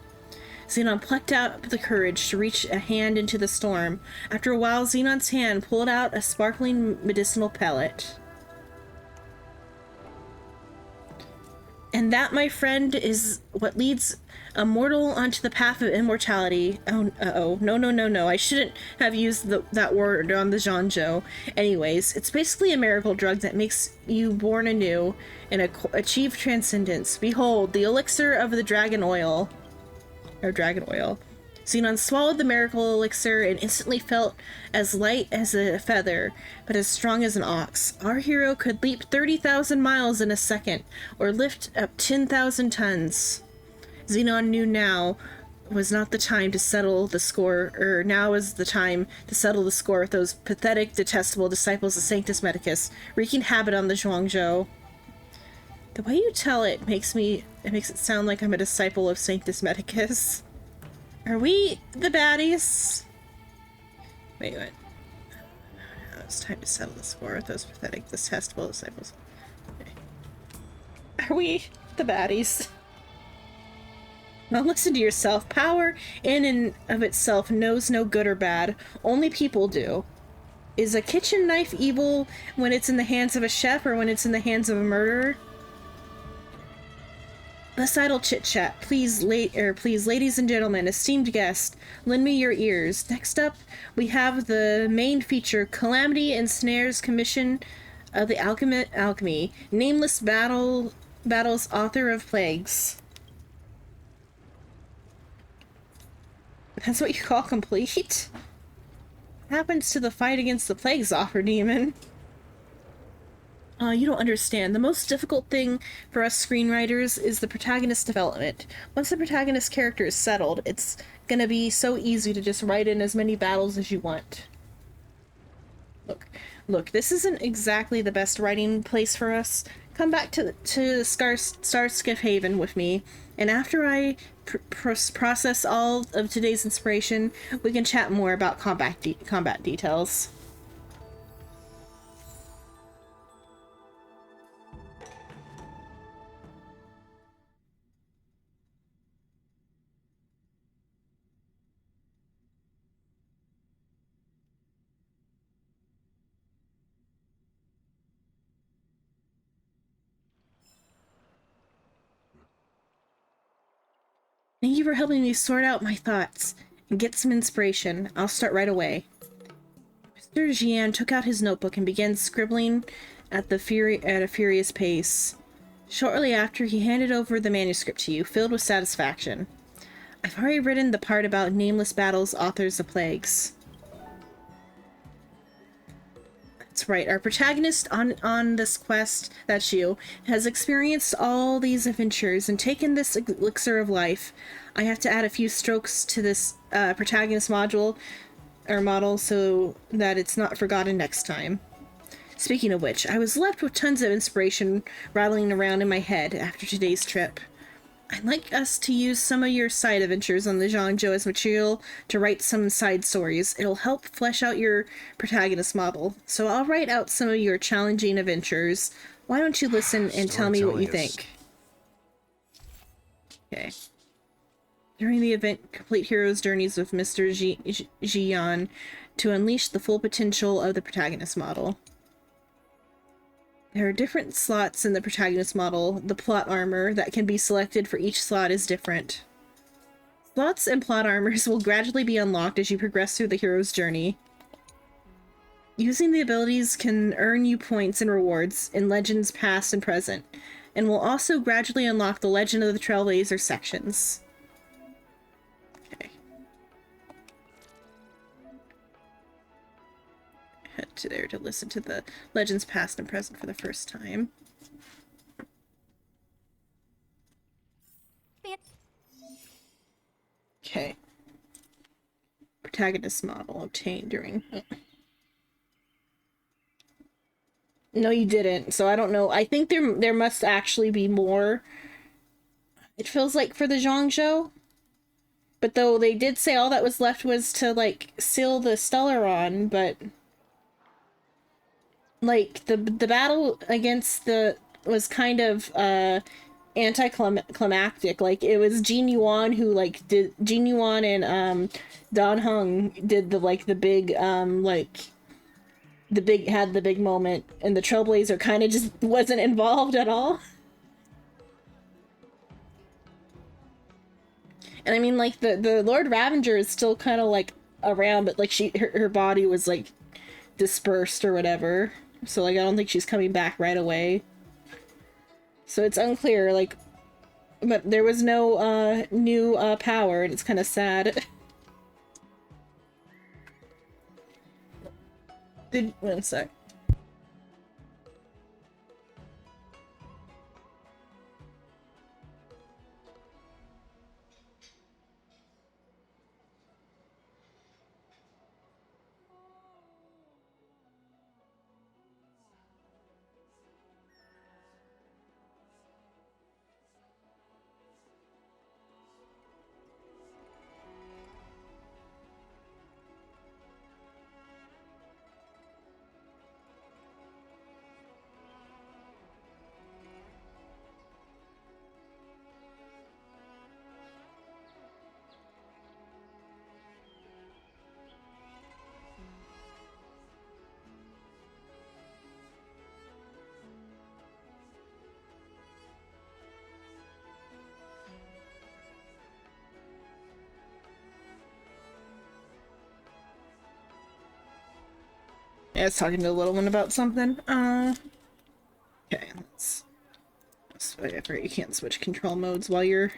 Speaker 1: Xenon plucked out the courage to reach a hand into the storm. After a while, Xenon's hand pulled out a sparkling medicinal pellet. And that, my friend, is what leads a mortal onto the path of immortality. Oh, no. I shouldn't have used that word on the Zhanzhou. Anyways, it's basically a miracle drug that makes you born anew and achieve transcendence. Behold, the elixir of the dragon oil. Or dragon oil. Xenon swallowed the miracle elixir and instantly felt as light as a feather, but as strong as an ox. Our hero could leap 30,000 miles in a second, or lift up 10,000 tons. Xenon knew now was not the time to settle the score, now was the time to settle the score with those pathetic, detestable disciples of Sanctus Medicus, wreaking havoc on the Zhuangzhou. The way you tell it makes it sound like I'm a disciple of Sanctus Medicus. Are we the baddies? Wait, what? Now it's time to settle the score with those pathetic, detestable disciples. Okay. Are we the baddies? Now listen to yourself. Power in and of itself knows no good or bad. Only people do. Is a kitchen knife evil when it's in the hands of a chef or when it's in the hands of a murderer? Less idle chit-chat. Please, ladies and gentlemen, esteemed guests, lend me your ears. Next up, we have the main feature, Calamity and Snare's Commission the alchemy. Nameless battles, author of plagues. That's what you call complete? What happens to the fight against the plague Zoffer demon? You don't understand. The most difficult thing for us screenwriters is the protagonist development. Once the protagonist character is settled, it's gonna be so easy to just write in as many battles as you want. Look, this isn't exactly the best writing place for us. Come back to Starskiff Haven with me, and after I process all of today's inspiration, we can chat more about combat details. Thank you for helping me sort out my thoughts and get some inspiration. I'll start right away. Mr. Jian took out his notebook and began scribbling at a furious pace. Shortly after, he handed over the manuscript to you, filled with satisfaction. I've already written the part about nameless battles, authors of plagues. That's right, our protagonist on this quest, that's you, has experienced all these adventures and taken this elixir of life. I have to add a few strokes to this protagonist model so that it's not forgotten next time. Speaking of which, I was left with tons of inspiration rattling around in my head after today's trip. I'd like us to use some of your side adventures on the Zhangzhou as material to write some side stories. It'll help flesh out your protagonist model. So I'll write out some of your challenging adventures. Why don't you listen and tell me what you think? Okay. During the event, complete hero's journeys with Mr. Jian to unleash the full potential of the protagonist model. There are different slots in the protagonist model. The plot armor that can be selected for each slot is different. Slots and plot armors will gradually be unlocked as you progress through the hero's journey. Using the abilities can earn you points and rewards in Legends past and present, and will also gradually unlock the Legend of the Trailblazer sections. Okay. Head to there to listen to the Legends past and present for the first time. Okay. Protagonist model obtained during... No, you didn't. So I don't know. I think there must actually be more. It feels like for the Zhangzhou. But though they did say all that was left was to, like, seal the Stellaron, but... Like, the battle against the... was kind of, anticlimactic. Like, it was Jin Yuan who, like, did... Jin Yuan and, Dan Heng did the, like, the big, had the big moment, and the Trailblazer kind of just wasn't involved at all. And I mean, like, the Lord Ravager is still kind of, like, around, but, like, her body was, like, dispersed or whatever. So, like, I don't think she's coming back right away. So it's unclear, like, but there was no, new, power, and it's kind of sad. One sec. Yeah, I was talking to the little one about something. Okay, let's I forget you can't switch control modes while you're...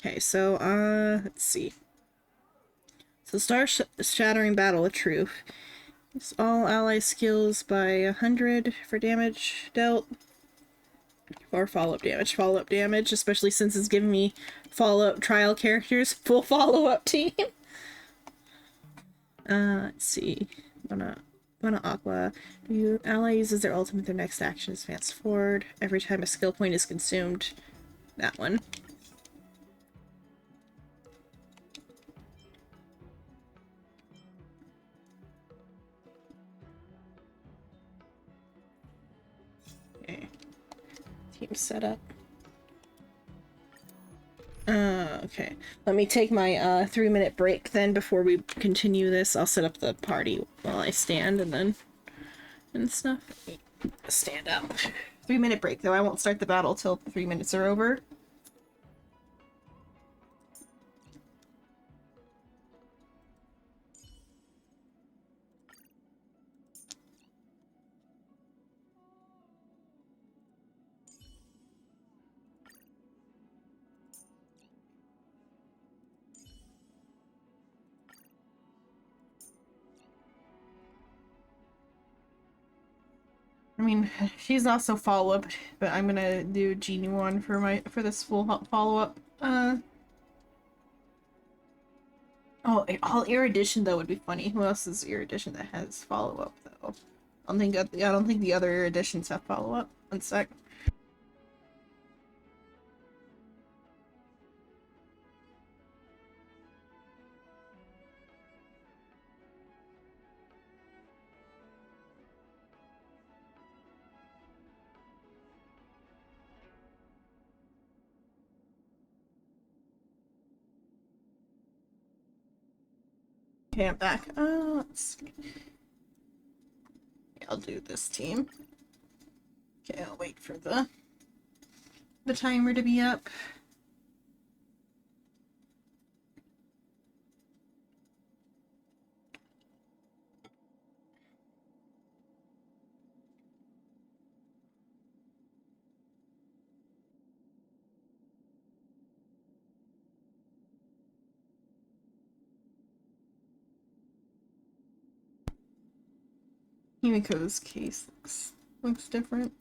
Speaker 1: Okay, so, let's see. So shattering battle with truth. It's all ally skills by 100 for damage dealt. Or follow-up damage. Follow-up damage, especially since it's giving me follow-up trial characters. Full follow-up team. Let's see. Wanna Aqua. Your ally uses their ultimate, their next action is advance forward. Every time a skill point is consumed. That one. Okay. Team setup. Okay. Let me take my 3-minute break then before we continue this. I'll set up the party while I stand and stuff. Stand up. 3-minute break though. I won't start the battle till 3 minutes are over. I mean, she's also follow-up, but I'm gonna do Genie one for this full follow-up. Oh, all Erudition though would be funny. Who else is Erudition that has follow-up though? I don't think the other Eruditions have follow-up. One sec. Okay, I'm back. Let's see. I'll do this team. Okay, I'll wait for the timer to be up. Himiko's case looks different.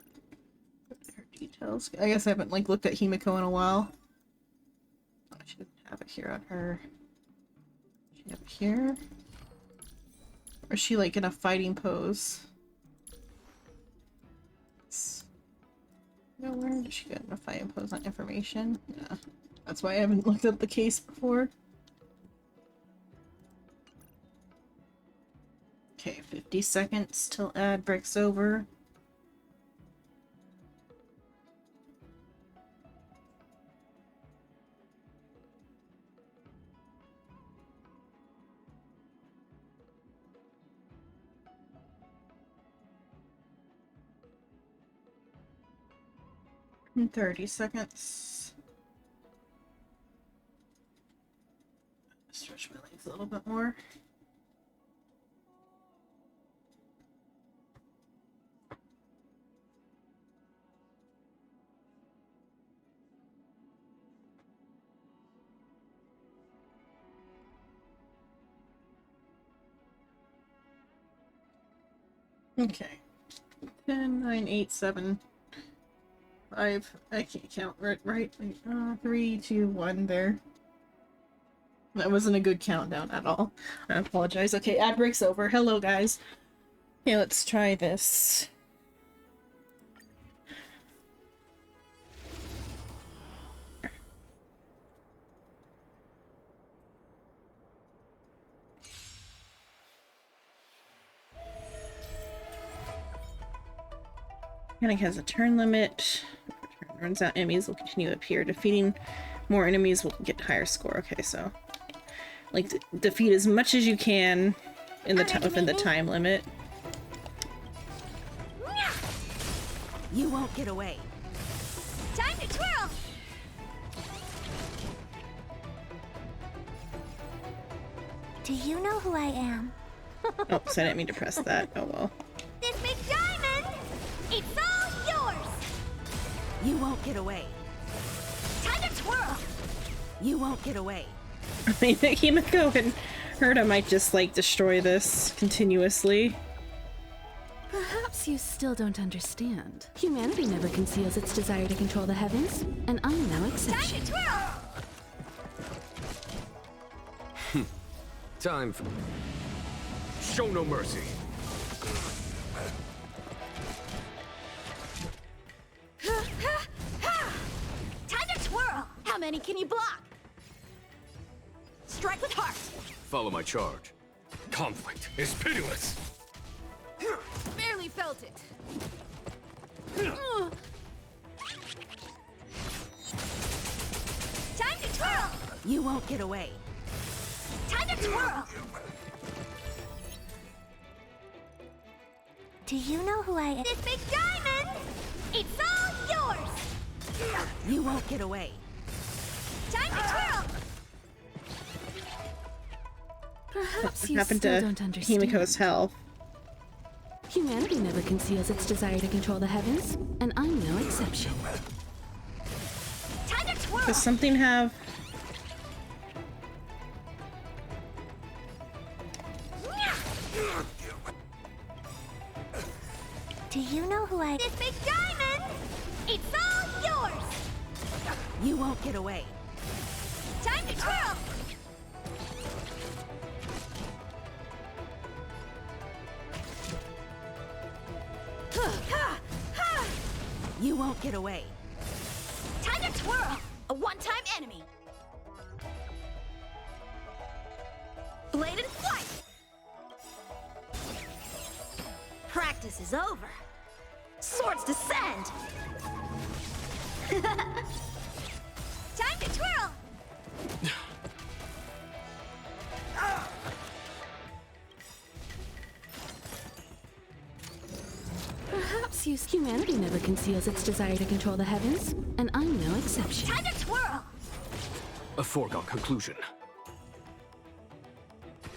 Speaker 1: Her details. I guess I haven't looked at Himiko in a while. Oh, she doesn't have it here on her. Does she have it here? Or is she in a fighting pose? No, where did she get in a fighting pose on information? Yeah. That's why I haven't looked up the case before. Okay, 50 seconds till ad breaks over. In 30 seconds. Stretch my legs a little bit more. Okay. 10, 9, 8, 7, 5. I can't count right. 3, 2, 1 there. That wasn't a good countdown at all. I apologize. Okay, ad break's over. Hello, guys. Okay, let's try this. Mechanic has a turn limit. Turn runs out, enemies will continue to appear. Defeating more enemies will get higher score. Okay, so defeat as much as you can in the within the time limit.
Speaker 17: You won't get away. Time to twirl!
Speaker 12: Do you know who I am?
Speaker 1: Oops, I didn't mean to press that. Oh well.
Speaker 17: This big diamond, it's all yours.
Speaker 18: You won't get away.
Speaker 17: Time to twirl.
Speaker 18: You won't get away.
Speaker 1: I mean, Himiko and Herta might just like destroy this continuously.
Speaker 12: Perhaps you still don't understand. Humanity never conceals its desire to control the heavens, and I'm no exception.
Speaker 17: Time to twirl.
Speaker 9: Time for... Show no mercy.
Speaker 17: Time to twirl. How many can you block? Strike with heart.
Speaker 9: Follow my charge. Conflict is pitiless.
Speaker 16: Barely felt it.
Speaker 17: Time to twirl.
Speaker 18: You won't get away.
Speaker 17: Time to twirl.
Speaker 3: Do you know who I am?
Speaker 17: This big diamond, it's all yours.
Speaker 18: You won't get away.
Speaker 17: Time to twirl.
Speaker 12: Perhaps
Speaker 1: What
Speaker 12: you
Speaker 1: happened
Speaker 12: still
Speaker 1: to
Speaker 12: don't understand.
Speaker 1: Himiko's health?
Speaker 12: Humanity never conceals its desire to control the heavens, and I'm no exception.
Speaker 17: Time to twirl.
Speaker 1: Does something have...
Speaker 3: Do you know who I...
Speaker 17: This big diamond, it's all yours.
Speaker 18: You won't get away.
Speaker 17: Time to twirl.
Speaker 18: You won't get away.
Speaker 17: Time to twirl. A one-time enemy. Blade in flight. Practice is over. Swords descend. Time to twirl.
Speaker 12: Perhaps humanity never conceals its desire to control the heavens, and I'm no exception.
Speaker 17: Time to twirl.
Speaker 9: A foregone conclusion.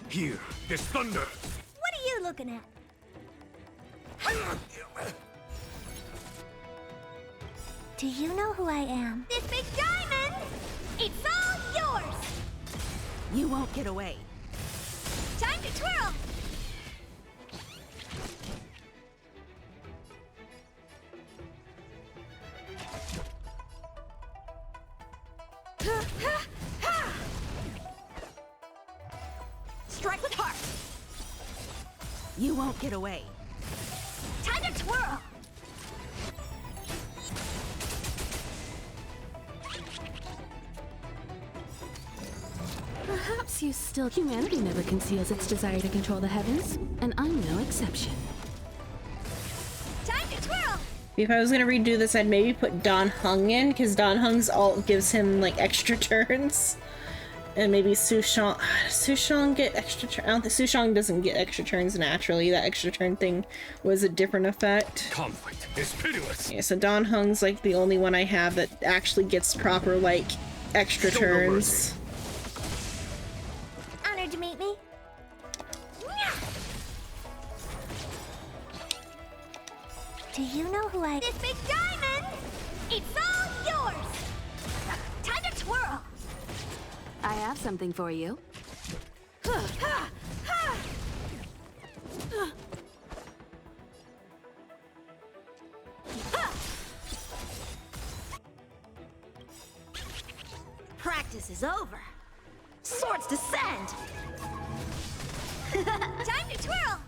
Speaker 9: Here, this thunder.
Speaker 17: What are you looking at?
Speaker 3: Do you know who I am?
Speaker 17: This big diamond, it's all yours.
Speaker 18: You won't get away.
Speaker 17: Time to twirl. Strike with heart.
Speaker 18: You won't get away.
Speaker 17: Time to twirl.
Speaker 12: Perhaps humanity never conceals its desire to control the heavens, and I'm no exception.
Speaker 17: Time to twirl.
Speaker 1: If I was gonna redo this, I'd maybe put Dan Heng in, because Dan Heng's alt gives him like extra turns. And maybe Sushang get extra turns. I don't think Sushang doesn't get extra turns naturally. That extra turn thing was a different effect.
Speaker 9: Conflict is pitiless.
Speaker 1: Yeah, so Dan Heng's like the only one I have that actually gets proper like extra
Speaker 9: Show no
Speaker 1: turns.
Speaker 3: Honored to meet me. Do you know who I...
Speaker 17: This big diamond, it's all yours. Time to twirl.
Speaker 12: I have something for you.
Speaker 17: Practice is over. Swords descend. Time to twirl.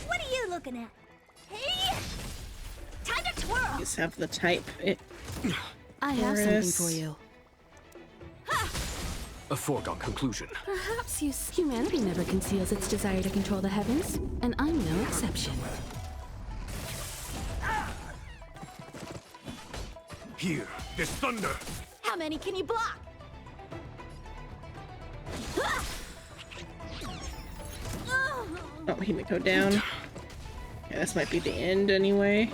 Speaker 17: What are you looking at? Hey! Time to twirl.
Speaker 1: Just have the type.
Speaker 12: I have
Speaker 1: There it
Speaker 12: something
Speaker 1: is.
Speaker 12: for you.
Speaker 9: A foregone conclusion.
Speaker 12: Perhaps humanity never conceals its desire to control the heavens, and I'm no exception.
Speaker 9: Here, this thunder.
Speaker 17: How many can you block?
Speaker 1: Oh, Himiko down. Yeah, this might be the end anyway.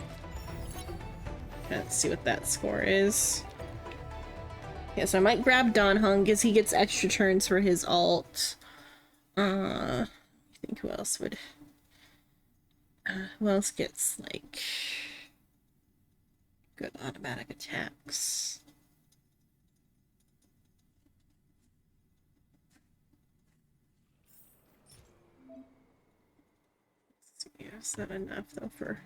Speaker 1: Let's see what that score is. Yeah, so I might grab Don Hung because he gets extra turns for his ult. I think who else would... who else gets, like... good automatic attacks? Let's see, is that enough, though, for...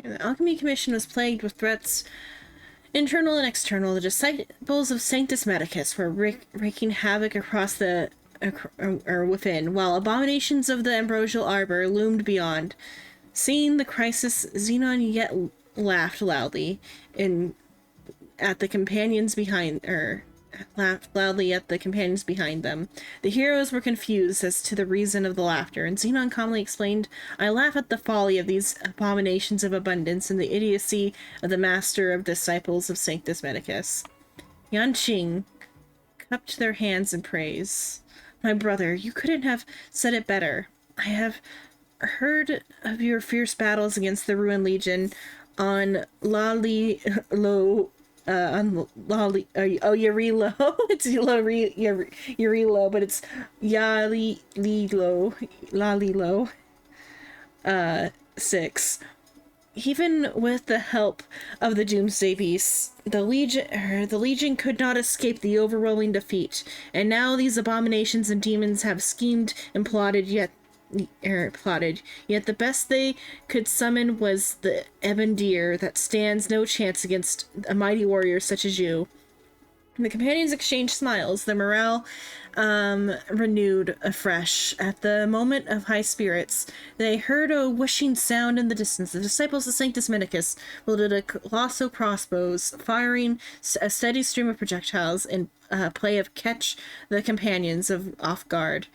Speaker 1: The Alchemy Commission was plagued with threats, internal and external. The disciples of Sanctus Medicus were wreaking havoc across the or within, while abominations of the Ambrosial Arbor loomed beyond. Seeing the crisis, Xenon yet laughed loudly at the companions behind laughed loudly at the companions behind them. The heroes were confused as to the reason of the laughter, and Xenon calmly explained, "I laugh at the folly of these abominations of abundance and the idiocy of the master of disciples of Sanctus Medicus." Yanqing cupped their hands in praise. "My brother, you couldn't have said it better. I have heard of your fierce battles against the Ruined Legion on Yarilo. It's Yarilo, but it's Lalilo. 6. Even with the help of the Doomsday Beasts, the Legion could not escape the overwhelming defeat, and now these abominations and demons have schemed and plotted, yet the best they could summon was the Ebon Deer that stands no chance against a mighty warrior such as you." The companions exchanged smiles, their morale renewed afresh. At the moment of high spirits, they heard a whooshing sound in the distance. The disciples of Sanctus Medicus wielded a colossal crossbows, firing a steady stream of projectiles in play of catch the companions off guard.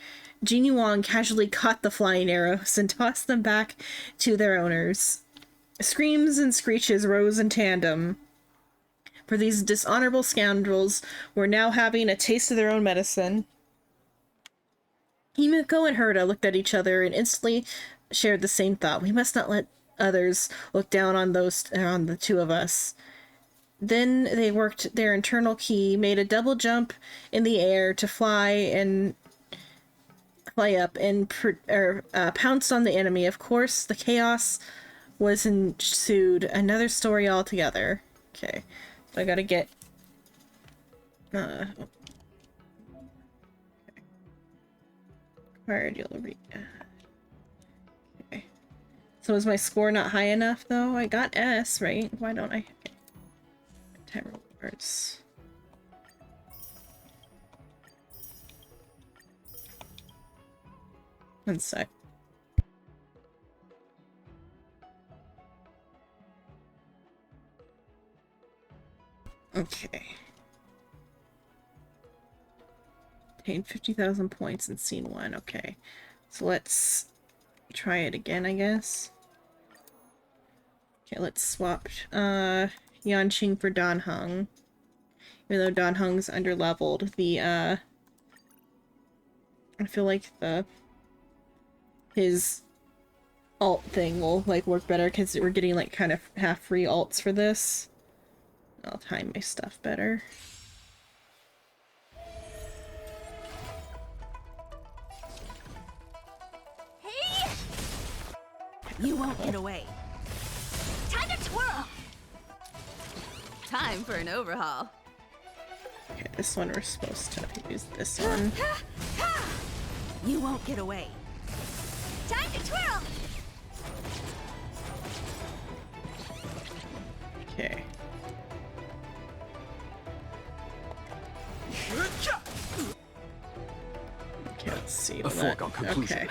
Speaker 1: Jin Yuan casually caught the flying arrows and tossed them back to their owners. Screams and screeches rose in tandem, for these dishonorable scoundrels were now having a taste of their own medicine. Himiko and Herta looked at each other and instantly shared the same thought. We must not let others look down on the two of us. Then they worked their internal key, made a double jump in the air to fly up and pounced on the enemy. Of course, the chaos was ensued. Another story altogether. Okay. I gotta get acquired you'll read. Okay. So is my score not high enough though? I got S, right? Why don't I time rewards? One sec. Okay. Obtained 50,000 points in scene 1. Okay. So let's try it again, I guess. Okay, let's swap Yanqing for Don Hung. Even though Don Hung's underleveled, I feel like his alt thing will like work better because we're getting like kind of half free alts for this. I'll time my stuff better.
Speaker 18: Hey! You won't get away.
Speaker 3: Time to twirl!
Speaker 12: Time for an overhaul.
Speaker 1: Okay, this one we're supposed to use this one.
Speaker 18: You won't get away.
Speaker 3: Time to twirl!
Speaker 1: Okay. Okay, let's see.
Speaker 9: A foregone conclusion.
Speaker 1: Okay.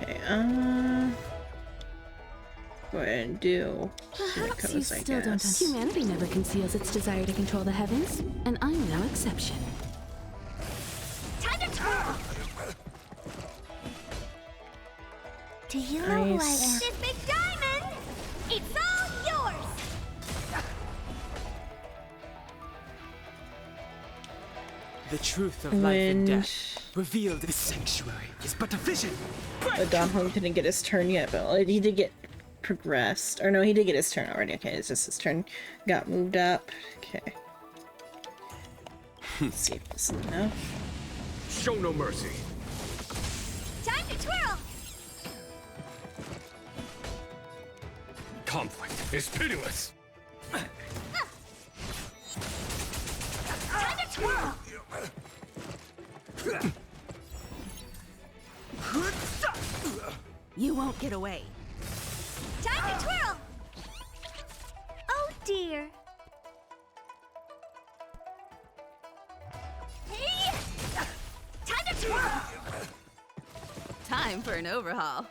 Speaker 1: Okay, go ahead and do
Speaker 12: Perhaps you
Speaker 1: Sumiko's, I
Speaker 12: still don't.
Speaker 1: guess.
Speaker 12: Humanity never conceals its desire to control the heavens, and I'm no exception.
Speaker 3: Time to twirl! Do you know who I am? This big diamond! It's all yours!
Speaker 7: The truth of life and death revealed. The sanctuary is but a vision.
Speaker 1: But Don Hong didn't get his turn yet, but he did get progressed. Or no, he did get his turn already. Okay, it's just his turn got moved up. Okay. Let's see if this is enough.
Speaker 9: Show no mercy.
Speaker 3: Time to twirl!
Speaker 9: Conflict is pitiless.
Speaker 3: Time to twirl!
Speaker 18: You won't get away.
Speaker 3: Time to twirl! Oh dear. Hey! Time to twirl!
Speaker 12: Time for an overhaul.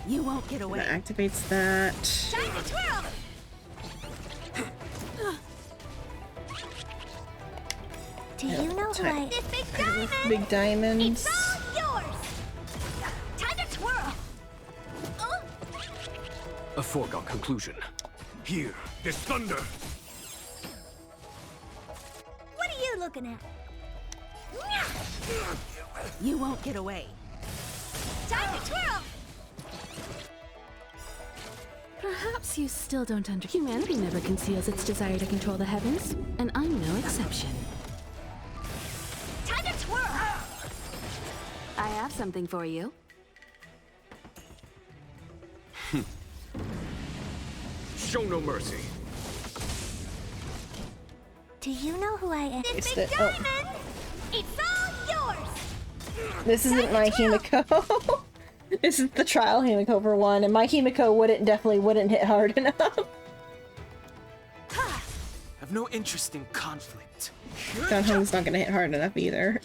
Speaker 18: You won't get away.
Speaker 1: That activates that.
Speaker 3: Time to twirl! Do you know who I... This big diamond!
Speaker 1: Big diamonds.
Speaker 3: It's all yours! Time to twirl! Oh.
Speaker 9: A foregone conclusion. Here, this thunder.
Speaker 3: What are you looking at?
Speaker 18: You won't get away.
Speaker 3: Time to twirl!
Speaker 12: Perhaps you still don't understand. Humanity never conceals its desire to control the heavens, and I'm no exception.
Speaker 3: Time to twirl!
Speaker 12: I have something for you.
Speaker 9: Show no mercy.
Speaker 3: Do you know who I am? This
Speaker 1: It's
Speaker 3: big
Speaker 1: the-
Speaker 3: diamond! It's all yours!
Speaker 1: This isn't my Himiko. This is the trial Himiko for one, and my Himiko definitely wouldn't hit hard enough.
Speaker 7: Have no interest in conflict.
Speaker 1: Don Hong's not gonna hit hard enough either.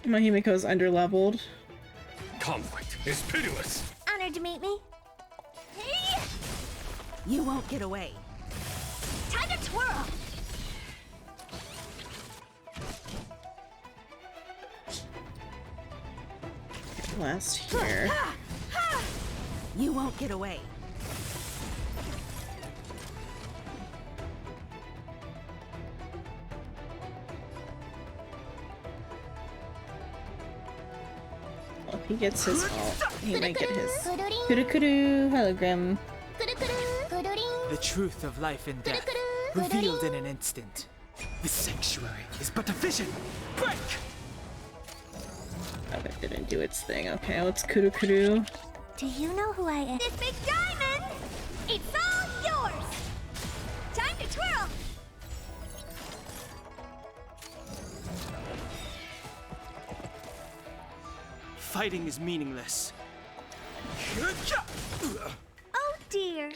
Speaker 1: My Himiko's underleveled.
Speaker 9: Conflict is pitiless.
Speaker 3: Honored to meet me. Hey!
Speaker 18: You won't get away.
Speaker 3: Time to twirl!
Speaker 1: Last here.
Speaker 18: You won't get away.
Speaker 1: Well, if he gets his ult, he might get his Kuru hologram.
Speaker 7: The truth of life and death revealed in an instant. The sanctuary is but a vision. Break!
Speaker 1: Oh, that didn't do its thing. Okay, let's Kuru.
Speaker 3: Do you know who I am? This big diamond! It's all yours! Time to twirl!
Speaker 7: Fighting is meaningless.
Speaker 3: Oh dear.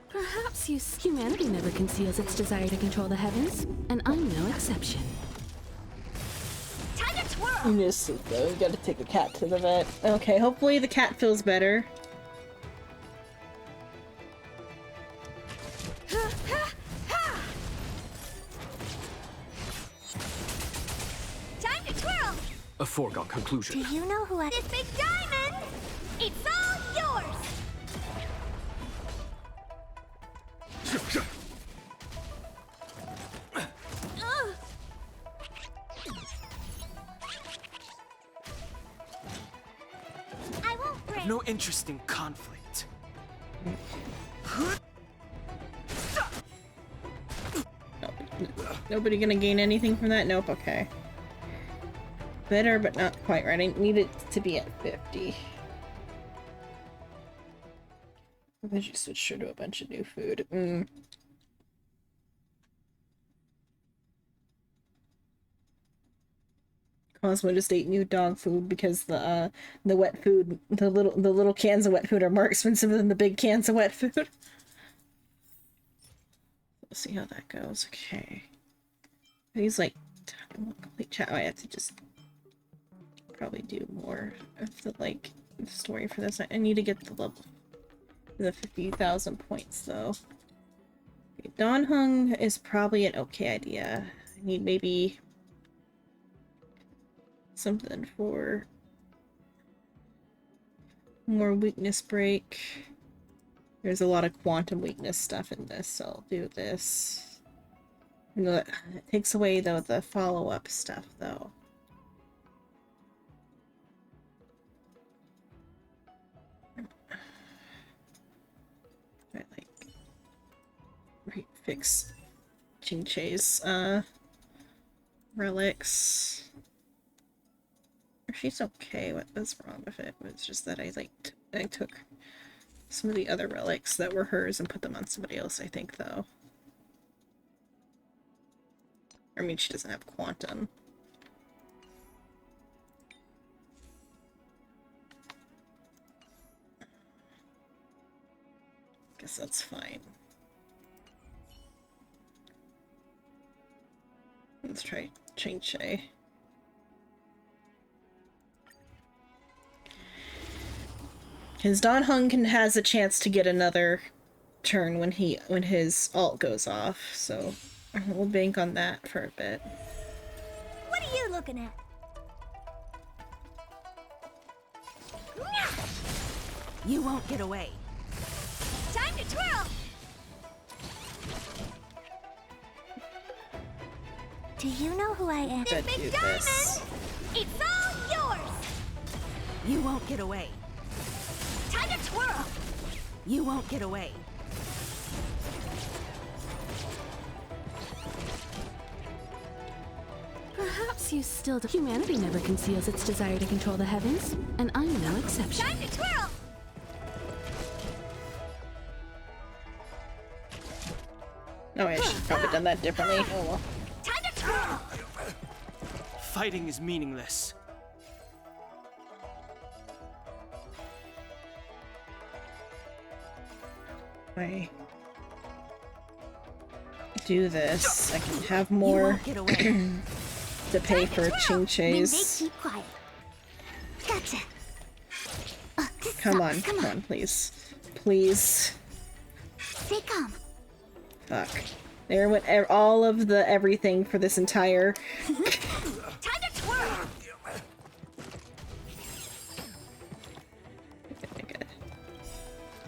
Speaker 12: Perhaps humanity never conceals its desire to control the heavens, and I'm no exception.
Speaker 3: Time to twirl!
Speaker 1: You just sleep though. You gotta take the cat to the vet. Okay, hopefully the cat feels better.
Speaker 3: Time to twirl!
Speaker 9: A foregone conclusion.
Speaker 3: Do you know who I... This big diamond! It's all yours! Ugh. I won't break.
Speaker 7: Have no interest in conflict.
Speaker 1: Nobody gonna gain anything from that? Nope, okay. Better, but not quite right. I need it to be at 50. Then she switched her to a bunch of new food. Cosmo just ate new dog food because the wet food, the little cans of wet food are more expensive than the big cans of wet food. We'll see how that goes. Okay. He's like, complete chat. I have to just probably do more of the the story for this. I need to get the level, the 50,000 points though. Dawn Hung is probably an okay idea. I need maybe something for more weakness break. There's a lot of quantum weakness stuff in this, so I'll do this. You know, it takes away though the follow-up stuff though. I like fix Ching Che's relics. She's okay. What was wrong with it? It was just that I took some of the other relics that were hers and put them on somebody else, I think, though. I mean, she doesn't have quantum. Guess that's fine. Let's try Ching Che. Because Don Hung has a chance to get another turn when his ult goes off, so we'll bank on that for a bit.
Speaker 17: What are you looking at?
Speaker 18: You won't get away.
Speaker 17: Time to twirl! Do you know who I am?
Speaker 1: This big diamond!
Speaker 17: It's all yours!
Speaker 18: You won't get away.
Speaker 17: Time to twirl!
Speaker 18: You won't get away. Perhaps you still don't. Humanity never conceals its desire to control the heavens, and I'm no exception.
Speaker 17: Time to twirl!
Speaker 1: Oh, I should have probably done that differently. Oh well.
Speaker 17: Time to twirl!
Speaker 10: Fighting is meaningless.
Speaker 1: I do this, I can have more to pay for Ching Che's.
Speaker 17: Keep quiet. Gotcha.
Speaker 1: Come on, please. Please.
Speaker 17: Stay calm.
Speaker 1: Fuck. There went all of the everything for this entire...
Speaker 17: Time to twirl!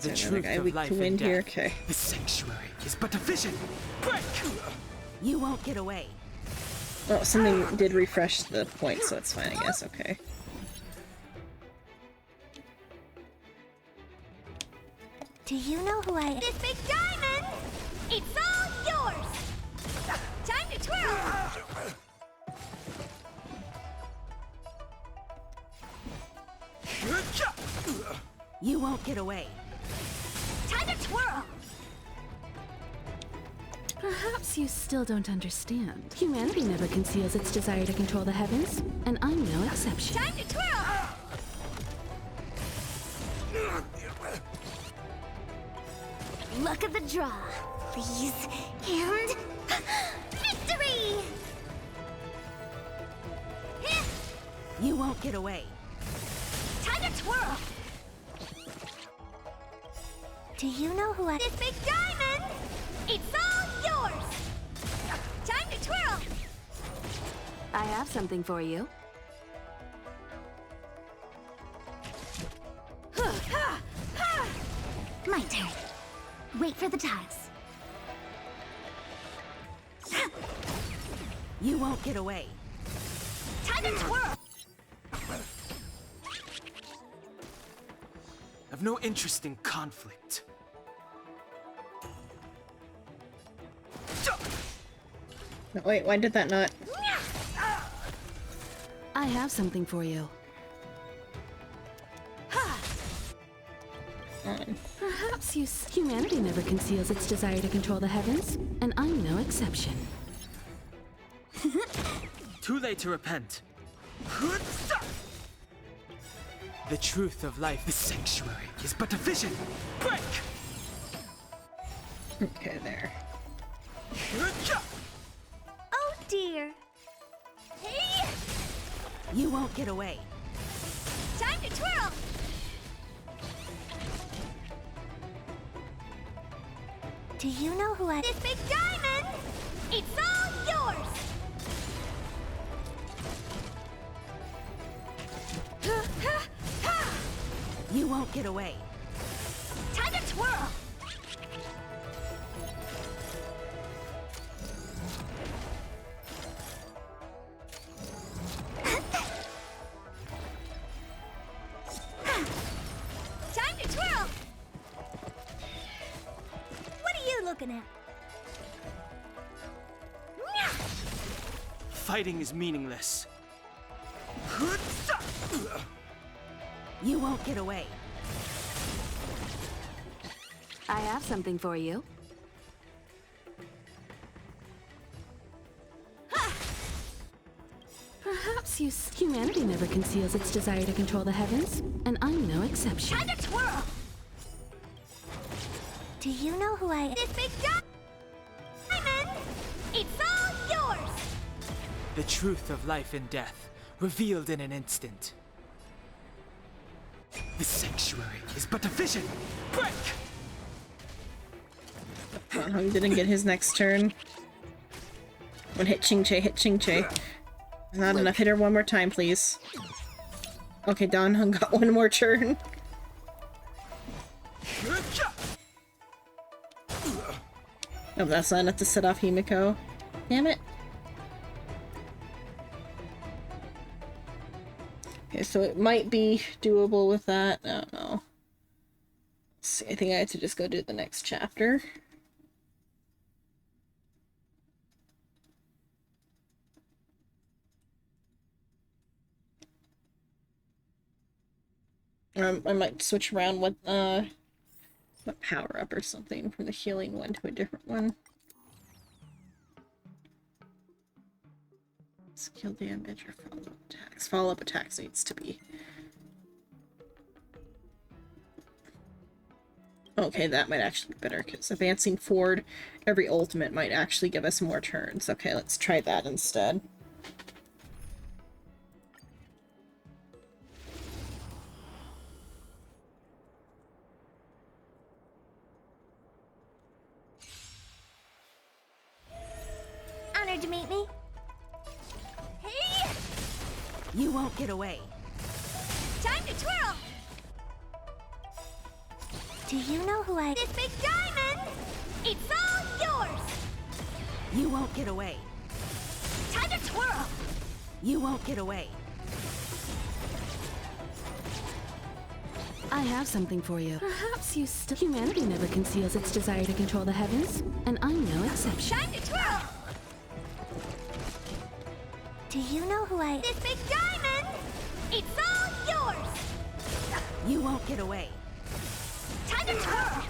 Speaker 10: The truth of life and death.
Speaker 1: Okay.
Speaker 10: The sanctuary is but a vision. Break!
Speaker 18: You won't get away.
Speaker 1: Oh, something did refresh the point, so it's fine, I guess. Okay.
Speaker 17: Do you know who I am? This big diamond! It's all yours! Time to twirl!
Speaker 18: You won't get away.
Speaker 17: Time to twirl!
Speaker 12: Perhaps you still don't understand. Humanity never conceals its desire to control the heavens, and I'm no exception.
Speaker 17: Time to twirl! Luck of the draw, please. And... victory!
Speaker 18: You won't get away.
Speaker 17: Time to twirl! Do you know who I... This big diamond! It's all yours! Time to twirl!
Speaker 12: I have something for you.
Speaker 17: My turn. Wait for the tiles.
Speaker 18: You won't get away.
Speaker 17: Time to twirl!
Speaker 10: I've no interest in conflict.
Speaker 1: No, wait, why did that not?
Speaker 12: I have something for you. Perhaps humanity never conceals its desire to control the heavens, and I'm no exception.
Speaker 10: Too late to repent. The truth of life, the sanctuary, is but a vision. Break!
Speaker 1: Okay, there.
Speaker 17: Oh dear. Hey!
Speaker 18: You won't get away.
Speaker 17: Time to twirl! Do you know who I... This big diamond! It's all yours!
Speaker 12: You won't get away.
Speaker 17: Time to twirl! Time to twirl! What are you looking at?
Speaker 10: Fighting is meaningless.
Speaker 12: You won't get away. I have something for you. Perhaps humanity never conceals its desire to control the heavens, and I'm no exception.
Speaker 17: Time to twirl! Do you know who I... This big diamond! It's all yours!
Speaker 10: The truth of life and death, revealed in an instant. The sanctuary is but a vision! Break!
Speaker 1: He didn't get his next turn. One hit Ching Che, hit Ching Che. Not enough. Hit her one more time, please. Okay, Don Hung got one more turn. Oh, that's not enough to set off Himiko. Damn it. Okay, so it might be doable with that. I don't know. Let's see, I think I have to just go do the next chapter. I might switch around what power up or something from the healing one to a different one. Skill damage or follow-up attacks. Follow-up attacks needs to be. Okay, that might actually be better because advancing forward every ultimate might actually give us more turns. Okay, let's try that instead.
Speaker 17: Honored to meet me. Hey!
Speaker 12: You won't get away.
Speaker 17: Time to twirl! Do you know who I... This big diamond! It's all yours!
Speaker 12: You won't get away.
Speaker 17: Time to twirl!
Speaker 12: You won't get away. I have something for you. Perhaps humanity never conceals its desire to control the heavens, and I'm no exception.
Speaker 17: Time to twirl! Do you know who I... This big diamond! It's all yours!
Speaker 12: You won't get away.
Speaker 17: Time to twirl!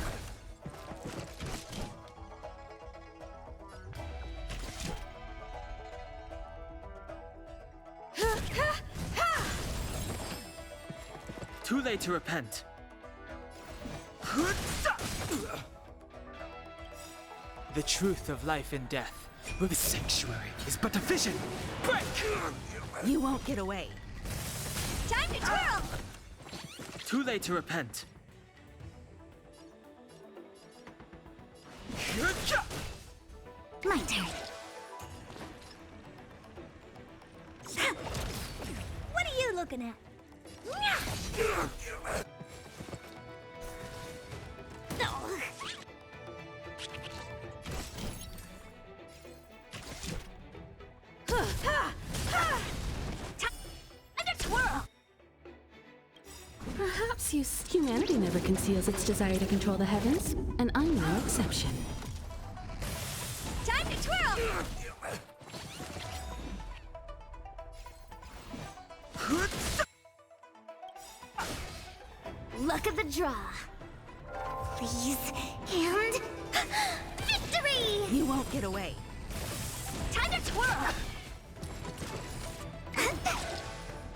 Speaker 10: Too late to repent. The truth of life and death. The sanctuary is but a vision. Break!
Speaker 12: You won't get away.
Speaker 17: Time to twirl!
Speaker 10: Too late to repent.
Speaker 17: My turn. What are you looking at?
Speaker 12: Perhaps humanity never conceals its desire to control the heavens, and I'm no exception.
Speaker 17: Time to twirl! Luck of the draw. Please, and... Victory!
Speaker 12: You won't get away.
Speaker 17: Time to twirl!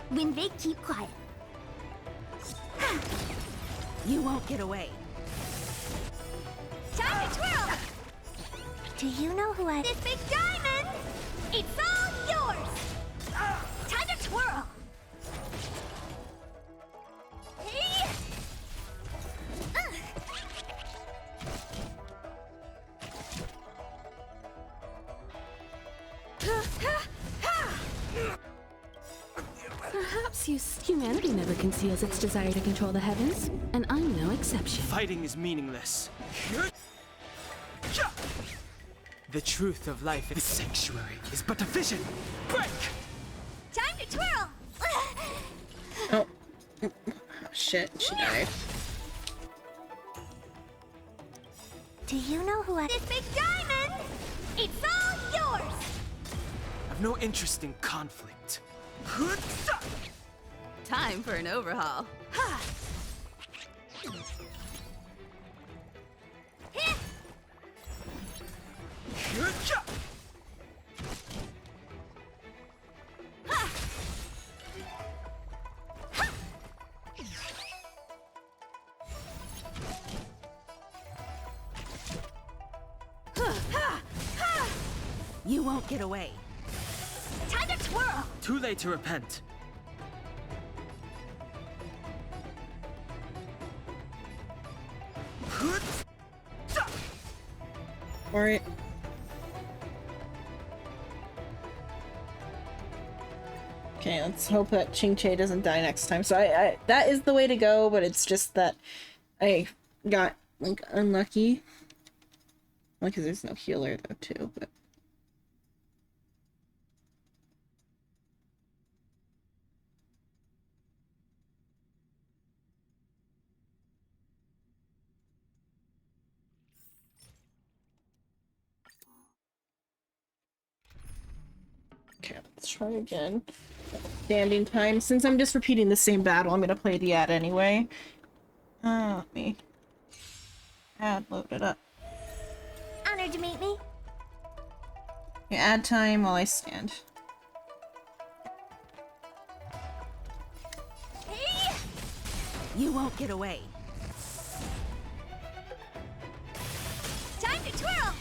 Speaker 17: When they keep quiet.
Speaker 12: You won't get away.
Speaker 17: Time to twirl! Do you know who I... This big diamond! It's all yours! Time to twirl! Hey!
Speaker 18: Perhaps humanity never conceals its desire to control the heavens, and I'm no exception.
Speaker 10: Fighting is meaningless. The truth of life in this sanctuary is but a vision. Break!
Speaker 17: Time to twirl!
Speaker 1: Oh. Shit, she died.
Speaker 17: Do you know who I— This big diamond! It's all yours!
Speaker 10: I've no interest in conflict.
Speaker 12: Time for an overhaul.
Speaker 18: You won't get away.
Speaker 17: Time to twirl!
Speaker 10: Too late to repent.
Speaker 1: Alright. Okay, let's hope that Ching-Che doesn't die next time. So I that is the way to go, but it's just that I got, like, unlucky. Well, because there's no healer, though, too, but... Okay, let's try again. Standing time. Since I'm just repeating the same battle, I'm gonna play the ad anyway. Let me... Ad loaded up.
Speaker 17: Honored to meet me.
Speaker 1: Okay, ad time while I stand.
Speaker 17: Hey!
Speaker 18: You won't get away.
Speaker 17: Time to twirl!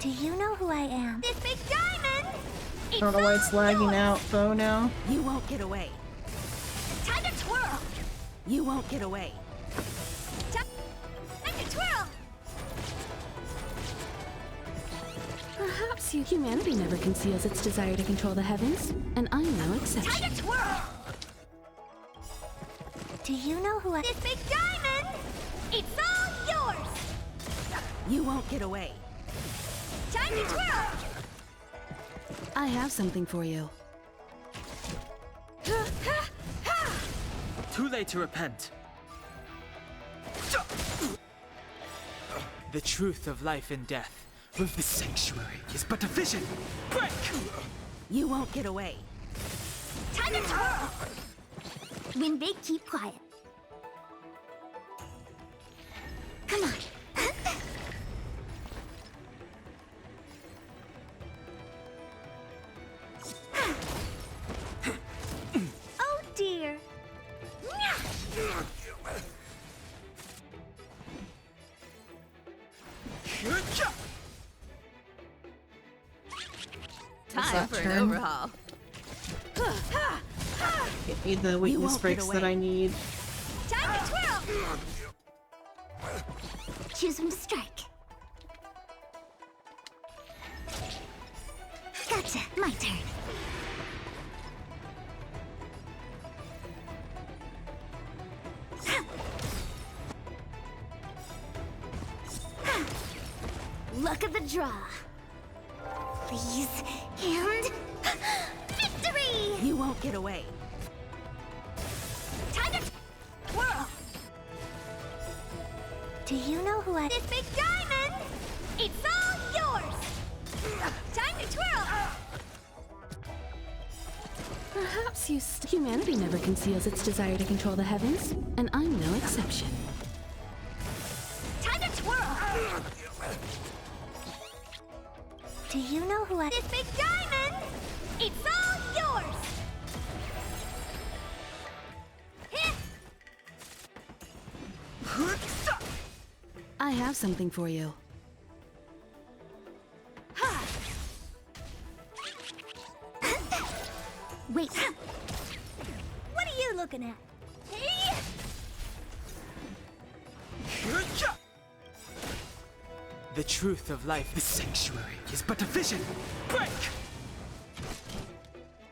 Speaker 17: Do you know who I am? This big diamond!
Speaker 1: I don't know why it's lagging out, though, now.
Speaker 18: You won't get away.
Speaker 17: Time to twirl!
Speaker 18: You won't get away.
Speaker 17: Time to twirl!
Speaker 18: Perhaps humanity never conceals its desire to control the heavens, and I'm no exception.
Speaker 17: Time to twirl! Do you know who I— This big diamond! It's all yours!
Speaker 18: You won't get away.
Speaker 17: Time to twirl!
Speaker 18: I have something for you.
Speaker 10: Too late to repent. The truth of life and death with the sanctuary is but a vision. Break!
Speaker 18: You won't get away.
Speaker 17: Time to twirl! Win big, keep quiet. Come on. Oh dear.
Speaker 12: Time for an
Speaker 1: turn?
Speaker 12: overhaul.
Speaker 1: Get me the weakness breaks that I need.
Speaker 17: Time to twirl! Choose when to strike. Gotcha, my turn. Luck of the draw. Please, and victory!
Speaker 18: You won't get away.
Speaker 17: Time to twirl. Do you know who I— This big diamond! It's all yours! Time to twirl!
Speaker 18: Perhaps humanity never conceals its desire to control the heavens, and I'm no exception.
Speaker 17: Time to twirl! Do you know who I— This big diamond! It's all yours!
Speaker 18: I have something for you.
Speaker 17: Wait. What are you looking at?
Speaker 10: The truth of life, the sanctuary, is but a vision. Break!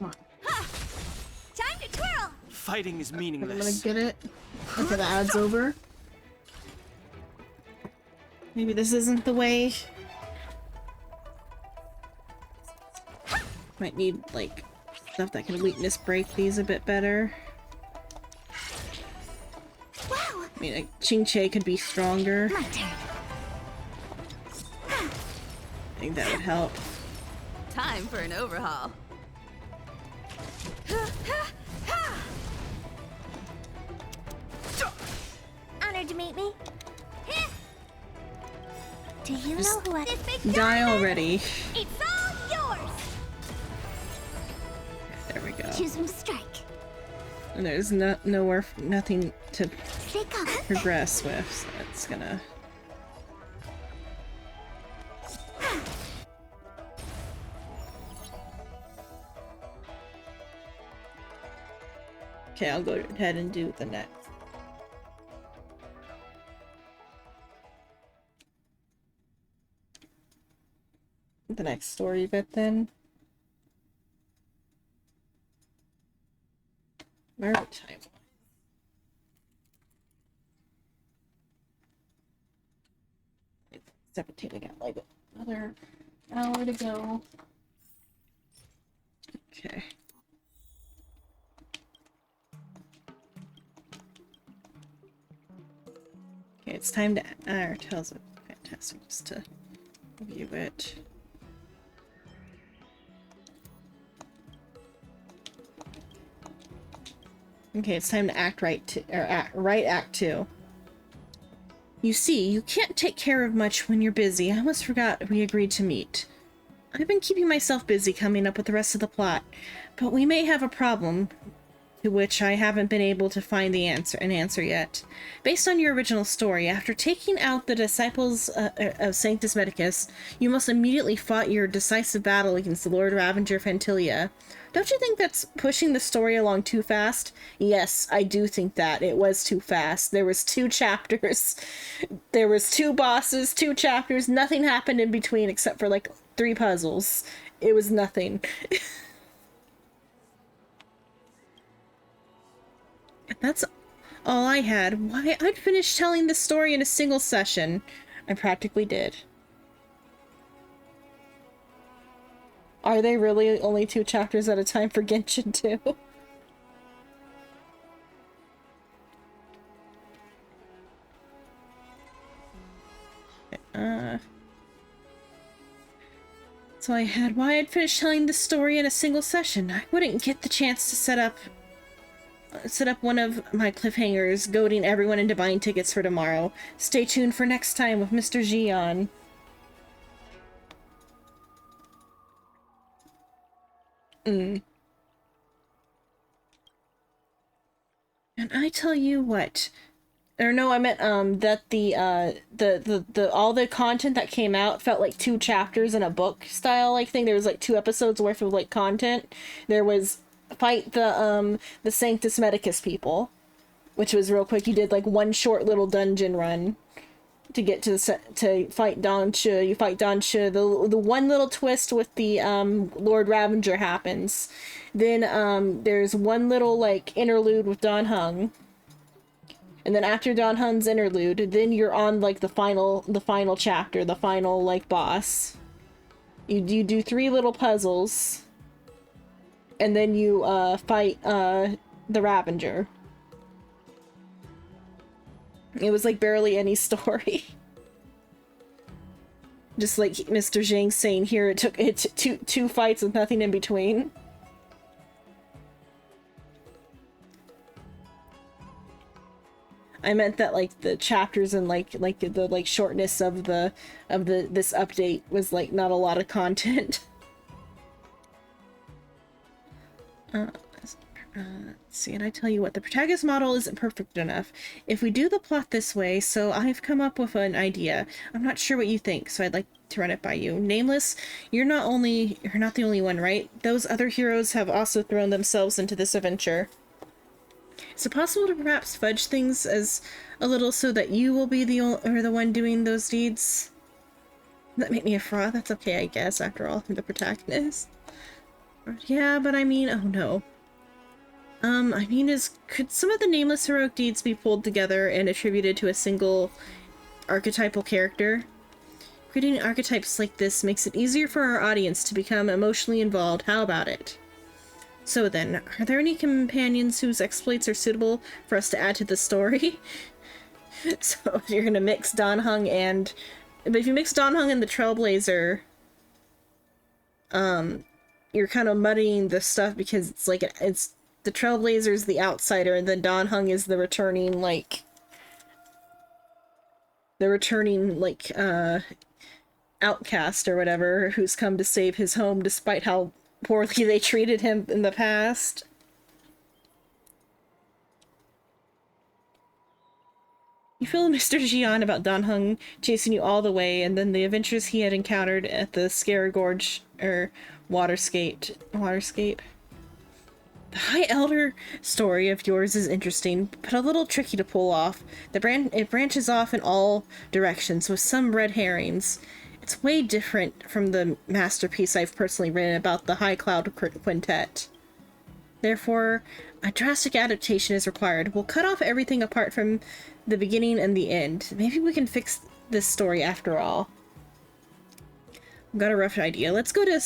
Speaker 17: Time to twirl!
Speaker 10: Fighting is
Speaker 1: I'm
Speaker 10: meaningless.
Speaker 1: gonna get it. Okay, the ad's over. Maybe this isn't the way. Might need, like, stuff that can weakness break these a bit better.
Speaker 17: Wow.
Speaker 1: I mean, like, Ching-Che could be stronger.
Speaker 17: My turn.
Speaker 1: I think that would help.
Speaker 12: Time for an overhaul.
Speaker 17: Honored to meet me. Do you
Speaker 1: Just
Speaker 17: know who I... This big
Speaker 1: die
Speaker 17: diamond?
Speaker 1: already.
Speaker 17: It's all yours!
Speaker 1: There we go.
Speaker 17: Choose from strike.
Speaker 1: And there's nothing to progress with, so it's gonna... Okay, I'll go ahead and do the next. The next story bit then. Where are time? 17, we got like another hour to go. Okay. Okay, it's time to our Tales of Fantastic just to review it. Okay, it's time to act act 2. You see, you can't take care of much when you're busy. I almost forgot we agreed to meet. I've been keeping myself busy coming up with the rest of the plot, but we may have a problem to which I haven't been able to find an answer yet. Based on your original story, after taking out the disciples of Sanctus Medicus, you must immediately fought your decisive battle against the Lord Ravager Fantilia. Don't you think that's pushing the story along too fast? Yes, I do think that. It was too fast. There was 2 chapters. There was 2 bosses, 2 chapters. Nothing happened in between except for like 3 puzzles. It was nothing. That's all I had. Why, I'd finished telling the story in a single session. I practically did. Are they really only 2 chapters at a time for Genshin too? So I had why I'd finished telling the story in a single session. I wouldn't get the chance to set up one of my cliffhangers, goading everyone into buying tickets for tomorrow. Stay tuned for next time with Mr. Gion. And I tell you what, or no, I meant that the all the content that came out felt like 2 chapters in a book style like thing. There was like 2 episodes worth of like content. There was fight the Sanctus Medicus people, which was real quick. You did like 1 short little dungeon run to get to fight Don Shu. You fight Don Shu. The one little twist with the Lord Ravager happens. Then there's one little like interlude with Don Hung. And then after Don Hung's interlude, then you're on like the final chapter, the final like boss. You do 3 little puzzles. And then you fight the Ravager. It was like barely any story. Just like Mr. Zhang saying here, it took 2 fights with nothing in between. I meant that like the chapters and like the like shortness of this update was like not a lot of content. Let's see, and I tell you what, the protagonist model isn't perfect enough. If we do the plot this way, so I've come up with an idea. I'm not sure what you think, so I'd like to run it by you. Nameless, you're not the only one, right? Those other heroes have also thrown themselves into this adventure. Is it possible to perhaps fudge things as a little so that you will be the one doing those deeds? That made me a fraud. That's okay, I guess, after all, I'm the protagonist. Yeah, but I mean, oh no. I mean, could some of the nameless heroic deeds be pulled together and attributed to a single archetypal character? Creating archetypes like this makes it easier for our audience to become emotionally involved. How about it? So then, are there any companions whose exploits are suitable for us to add to the story? So you're gonna mix Dan Heng and... But if you mix Dan Heng and the Trailblazer, you're kind of muddying the stuff because it's like, it's the Trailblazer's the outsider and then Dan Heng is the returning, like... outcast or whatever, who's come to save his home despite how poorly they treated him in the past. You feel Mr. Jian about Dan Heng chasing you all the way, and then the adventures he had encountered at the Scare Gorge, or Waterscape. The High Elder story of yours is interesting, but a little tricky to pull off. It branches off in all directions, with some red herrings. It's way different from the masterpiece I've personally written about the High Cloud Quintet. Therefore, a drastic adaptation is required. We'll cut off everything apart from the beginning and the end. Maybe we can fix this story after all. I've got a rough idea. Let's go to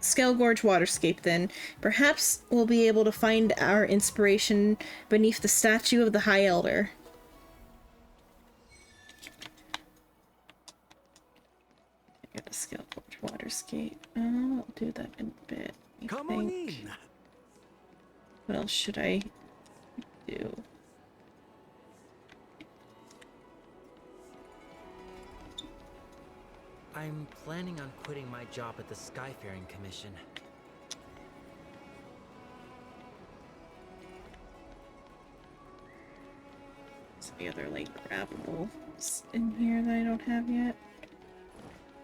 Speaker 1: Scale Gorge Waterscape then. Perhaps we'll be able to find our inspiration beneath the statue of the High Elder. I got to Scale Gorge Waterscape. I'll do that in a bit.
Speaker 4: Come on in.
Speaker 1: What else should I do?
Speaker 19: I'm planning on quitting my job at the Skyfaring Commission.
Speaker 1: Is the other, like, grabbables in here that I don't have yet?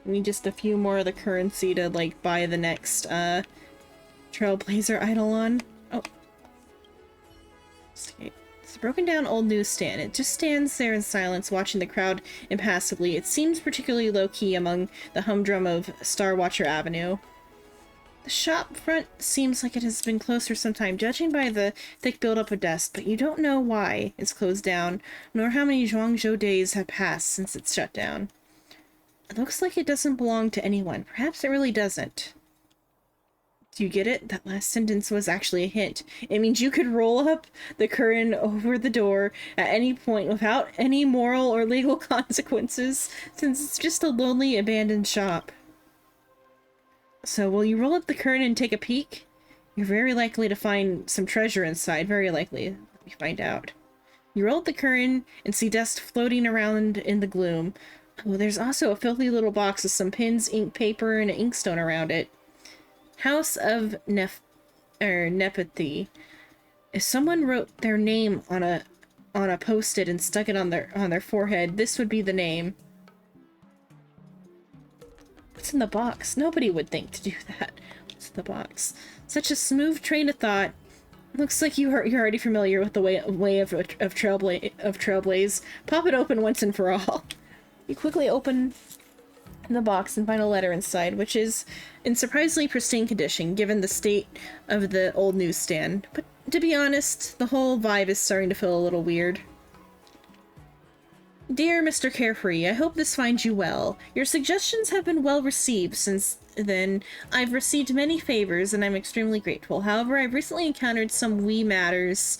Speaker 1: I need just a few more of the currency to, like, buy the next, Trailblazer Eidolon. Oh. It's a broken down old newsstand. It just stands there in silence, watching the crowd impassively. It seems particularly low-key among the humdrum of Star Watcher Avenue. The shop front seems like it has been closed for some time, judging by the thick buildup of dust, but you don't know why it's closed down, nor how many Zhuangzhou days have passed since it's shut down. It looks like it doesn't belong to anyone. Perhaps it really doesn't. Do you get it? That last sentence was actually a hint. It means you could roll up the curtain over the door at any point without any moral or legal consequences, since it's just a lonely, abandoned shop. So, will you roll up the curtain and take a peek? You're very likely to find some treasure inside. Very likely. Let me find out. You roll up the curtain and see dust floating around in the gloom. Oh, there's also a filthy little box with some pins, ink, paper, and an inkstone around it. House of Nepathy. If someone wrote their name on a post-it and stuck it on their forehead, this would be the name. What's in the box? Nobody would think to do that. What's in the box? Such a smooth train of thought. Looks like you're already familiar with the way of Trailblaze. Pop it open once and for all. You quickly open the box and find a letter inside, which is in surprisingly pristine condition given the state of the old newsstand. But to be honest, the whole vibe is starting to feel a little weird. Dear Mr. Carefree, I hope this finds you well. Your suggestions have been well received since then. I've received many favors and I'm extremely grateful. However, I've recently encountered some wee matters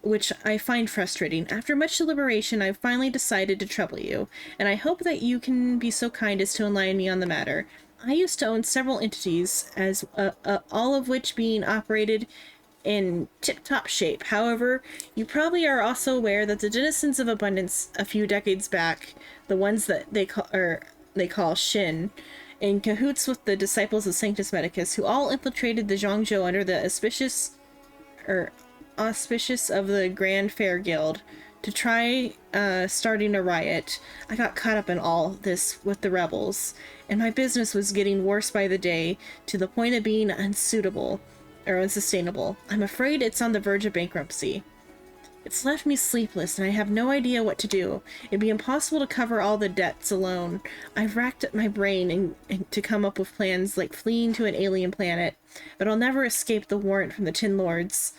Speaker 1: which I find frustrating. After much deliberation, I've finally decided to trouble you, and I hope that you can be so kind as to enlighten me on the matter. I used to own several entities, as all of which being operated in tip-top shape. However, you probably are also aware that the denizens of abundance a few decades back, the ones that they call Shin, in cahoots with the disciples of Sanctus Medicus, who all infiltrated the Zhuangzhou under the auspicious of the Grand Fair Guild to try starting a riot. I got caught up in all this with the rebels, and my business was getting worse by the day to the point of being unsustainable. I'm afraid it's on the verge of bankruptcy. It's left me sleepless, and I have no idea what to do. It'd be impossible to cover all the debts alone. I've racked up my brain and to come up with plans like fleeing to an alien planet, but I'll never escape the warrant from the Tin Lords.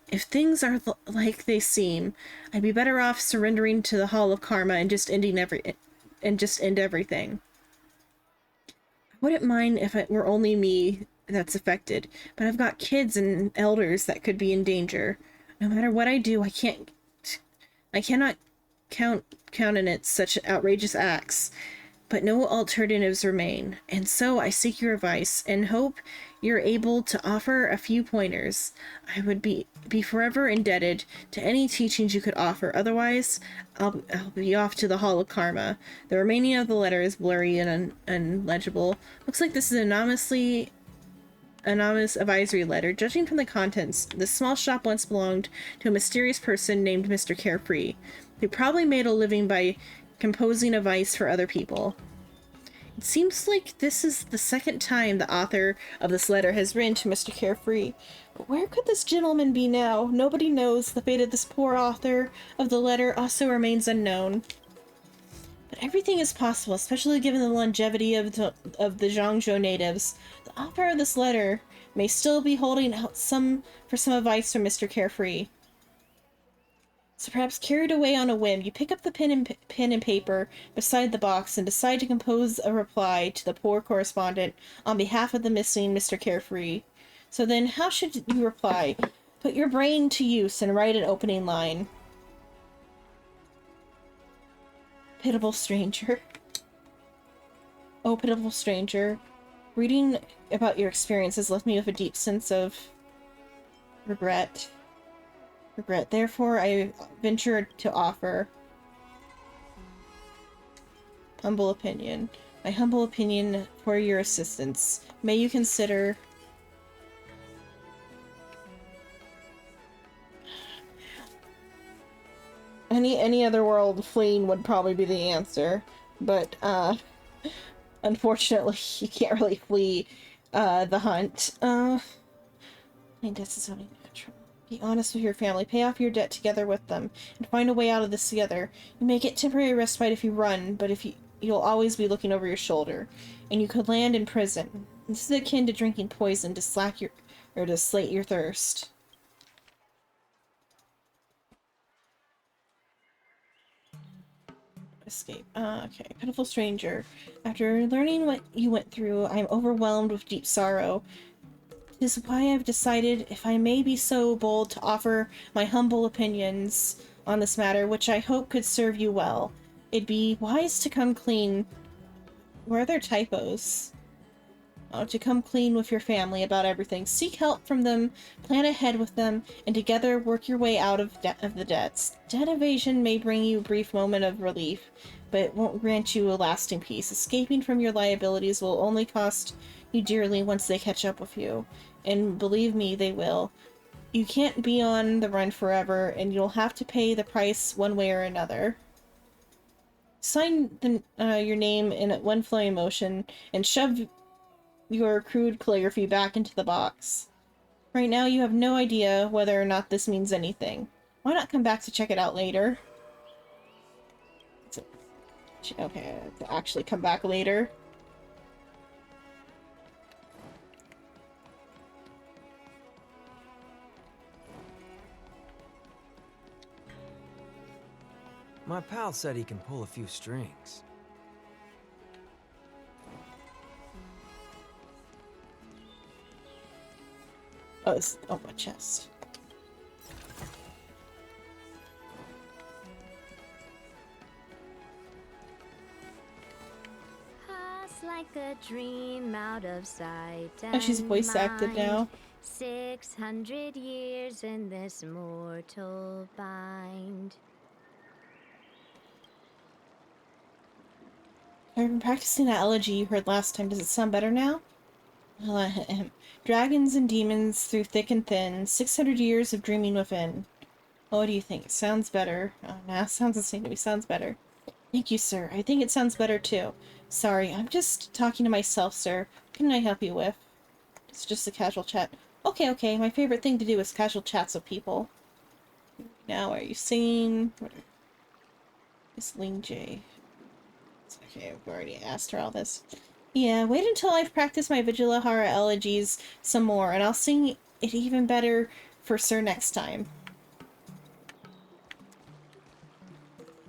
Speaker 1: If things are like they seem, I'd be better off surrendering to the Hall of Karma and just end everything. I wouldn't mind if it were only me that's affected, but I've got kids and elders that could be in danger. No matter what I do, I cannot countenance such outrageous acts, but no alternatives remain, and so I seek your advice and hope you're able to offer a few pointers. I would be forever indebted to any teachings you could offer. Otherwise, I'll be off to the Hall of Karma. The remaining of the letter is blurry and unlegible. Looks like this is an anonymous advisory letter. Judging from the contents, this small shop once belonged to a mysterious person named Mr. Carefree, who probably made a living by composing advice for other people. It seems like this is the second time the author of this letter has written to Mr. Carefree. But where could this gentleman be now? Nobody knows. The fate of this poor author of the letter also remains unknown. But everything is possible, especially given the longevity of the Zhangzhou natives. The author of this letter may still be holding out some advice from Mr. Carefree. So perhaps carried away on a whim, you pick up the pen and paper beside the box and decide to compose a reply to the poor correspondent on behalf of the missing Mr. Carefree. So then, how should you reply? Put your brain to use and write an opening line. Pitiful stranger. Oh, pitiful stranger. Reading about your experiences left me with a deep sense of regret. Therefore, I venture to offer humble opinion. My humble opinion for your assistance. May you consider any other world. Fleeing would probably be the answer, but unfortunately, you can't really flee the hunt. I think this is only natural. Be honest with your family. Pay off your debt together with them, and find a way out of this together. You may get temporary respite if you run, but you'll always be looking over your shoulder, and you could land in prison. This is akin to drinking poison to slate your thirst. Escape. Okay. Pitiful stranger. After learning what you went through, I am overwhelmed with deep sorrow. It is why I've decided, if I may be so bold, to offer my humble opinions on this matter, which I hope could serve you well. It'd be wise to come clean. Where are there typos? To come clean with your family about everything. Seek help from them, plan ahead with them, and together work your way out of the debts. Debt evasion may bring you a brief moment of relief, but it won't grant you a lasting peace. Escaping from your liabilities will only cost you dearly once they catch up with you. And believe me, they will. You can't be on the run forever, and you'll have to pay the price one way or another. Sign your name in one flowing motion, and shove your accrued calligraphy back into the box. Right now, you have no idea whether or not this means anything. Why not come back to check it out later? Okay, to actually come back later.
Speaker 19: My pal said he can pull a few strings.
Speaker 1: Oh, it's on my chest.
Speaker 20: Pass like a dream out of sight.
Speaker 1: Oh, she's voice acted now.
Speaker 20: 600 years in this mortal bind.
Speaker 1: I've been practicing that elegy you heard last time. Does it sound better now? Dragons and demons through thick and thin, 600 years of dreaming within. What do you think? It sounds better. Oh, nah, sounds the same to me. Sounds better. Thank you, sir. I think it sounds better, too. Sorry, I'm just talking to myself, sir. What can I help you with? It's just a casual chat. Okay. My favorite thing to do is casual chats with people. now. Are you singing? What is Ling J? Okay, I've already asked her all this. Yeah, wait until I've practiced my Vigilahara elegies some more, and I'll sing it even better for Sir next time.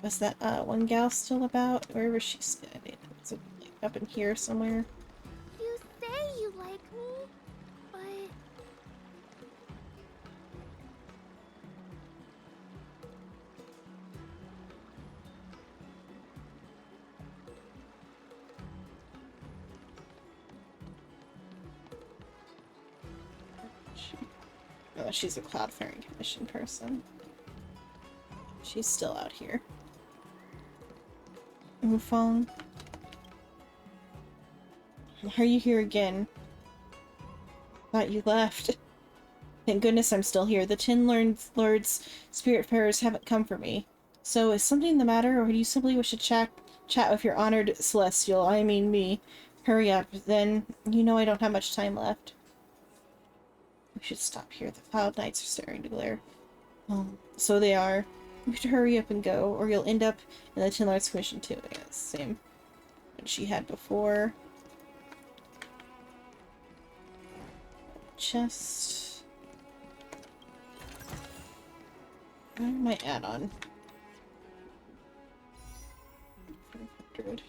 Speaker 1: Was that one gal still about? Where was she standing? Was it like up in here somewhere?
Speaker 3: You say you like me, but...
Speaker 1: Oh, she's a Cloudfaring Commission person. She's still out here. Wufong. Why are you here again? Thought you left. Thank goodness I'm still here. The Tin Lord's Spiritfarers haven't come for me. So, is something the matter, or do you simply wish to chat with your honored Celestial? I mean me. Hurry up, then. You know I don't have much time left. We should stop here. The Cloud Knights are starting to glare. Oh, so they are. We should hurry up and go, or you'll end up in the Tin Lord's Commission too. Yeah, it's the same one she had before. Chest. Where am I at on? 500.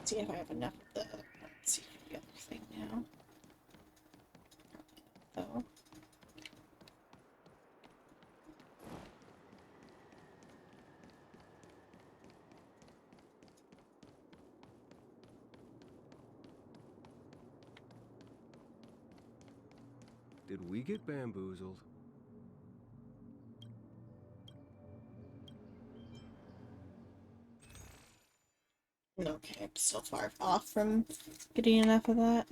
Speaker 1: See if I have enough of the. Let's see the other thing now. Oh.
Speaker 21: Did we get bamboozled?
Speaker 1: Okay, I'm so far off from getting enough of that.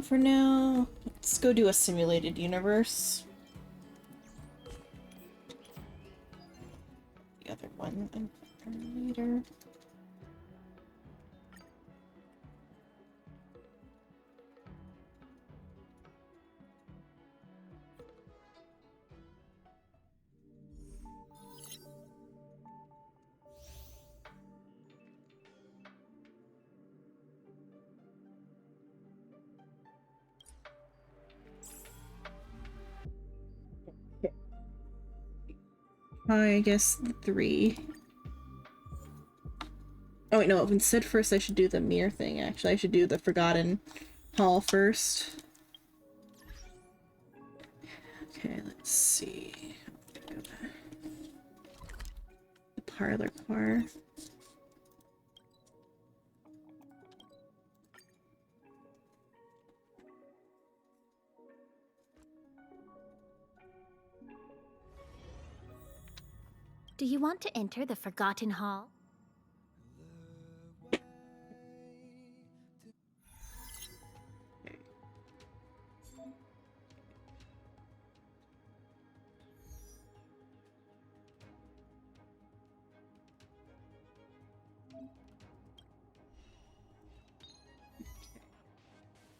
Speaker 1: For now, let's go do a simulated universe. The other one later. I guess 3. Oh wait, no, instead first I should do the mirror thing, actually. I should do the Forgotten Hall first. Okay, let's see. The parlor car.
Speaker 3: Do you want to enter the Forgotten Hall?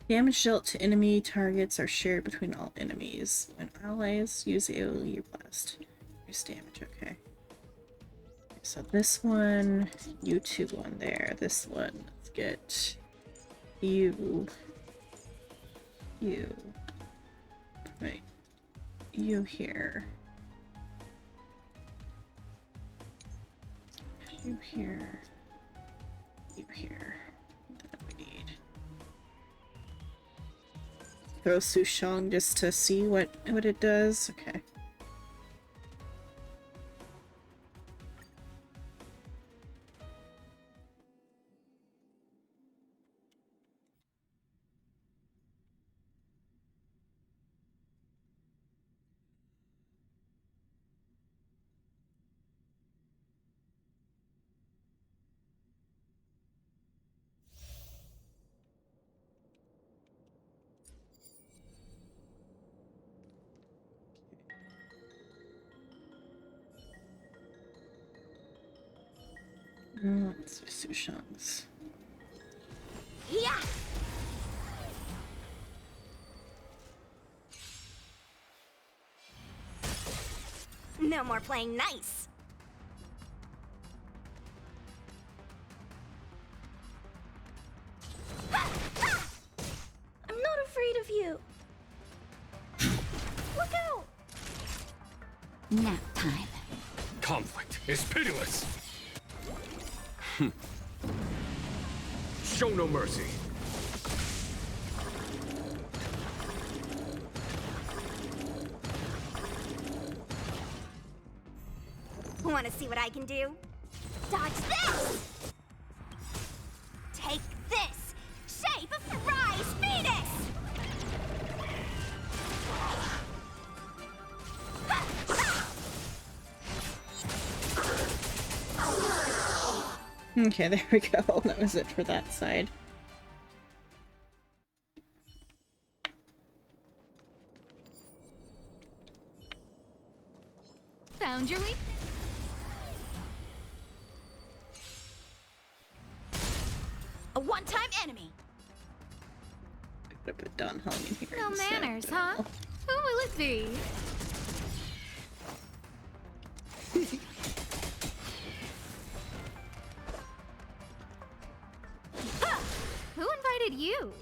Speaker 3: Damage dealt to enemy targets are shared between all enemies. When allies use AoE blast, reduce damage. Okay. So this one, you two one there. This one, let's get you. Right. You here. You here. You here. Then we need. Throw Sushong just to see what it does. Okay. Let's do Sushangs.
Speaker 17: Yeah. No more playing nice. Ha! Ha! I'm not afraid of you. Look out!
Speaker 12: Nap time.
Speaker 9: Conflict is pitiless. Show no mercy.
Speaker 17: Want to see what I can do? Dodge this! Take this! Shape of Rise Phoenix!
Speaker 3: Okay, there we go. That was it for that side.
Speaker 12: Found your weakness.
Speaker 17: A one-time enemy!
Speaker 3: I put Don Hong in here.
Speaker 12: No
Speaker 3: instead,
Speaker 12: manners,
Speaker 3: but
Speaker 12: huh? Who will it be? Who invited you?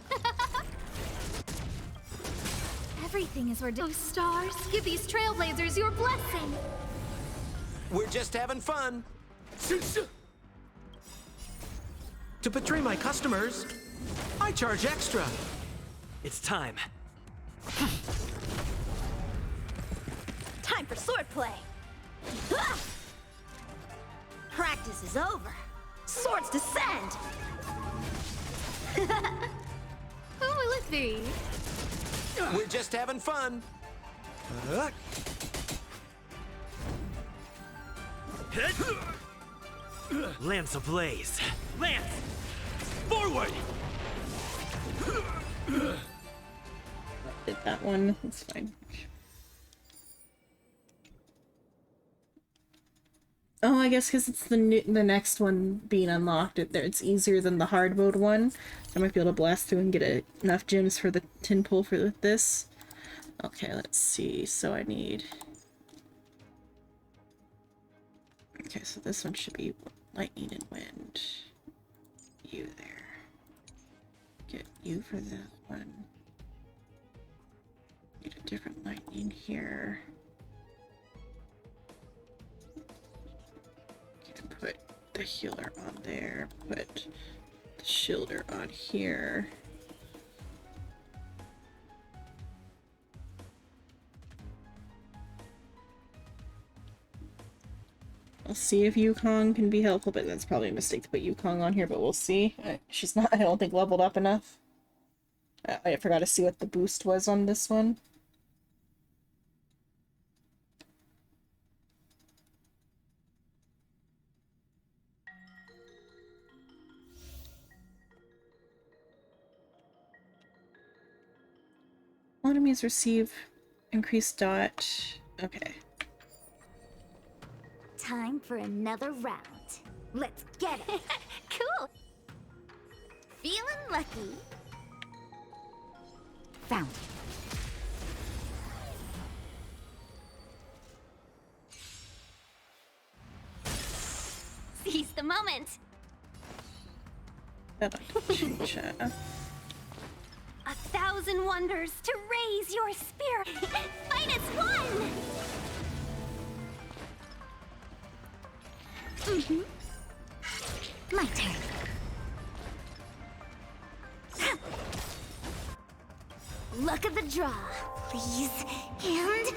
Speaker 12: Everything is where those stars give these trailblazers your blessing.
Speaker 2: We're just having fun.
Speaker 10: To betray my customers, I charge extra.
Speaker 4: It's time.
Speaker 17: Time for swordplay! Practice is over. Swords descend!
Speaker 12: Who will it be?
Speaker 2: We're just having fun.
Speaker 4: Lance ablaze. Lance! Forward!
Speaker 3: did that one. That's fine. Oh, I guess because it's the next one being unlocked, it's easier than the hard mode one. I might be able to blast through and get enough gems for the tin pull for this. Okay, let's see. So I need... Okay, so this one should be lightning and wind. You there. Get you for that one. Need a different lightning here. Put the healer on there, put the shielder on here. I'll see if Yukong can be helpful, but that's probably a mistake to put Yukong on here, but we'll see. She's not, I don't think, leveled up enough. I forgot to see what the boost was on this one. Enemies receive increased dot. Okay.
Speaker 17: Time for another round. Let's get it. Cool. Feeling lucky. Found it. Seize the moment. A thousand wonders to raise your spirit. Fight as one. My turn. Look at the draw, please. And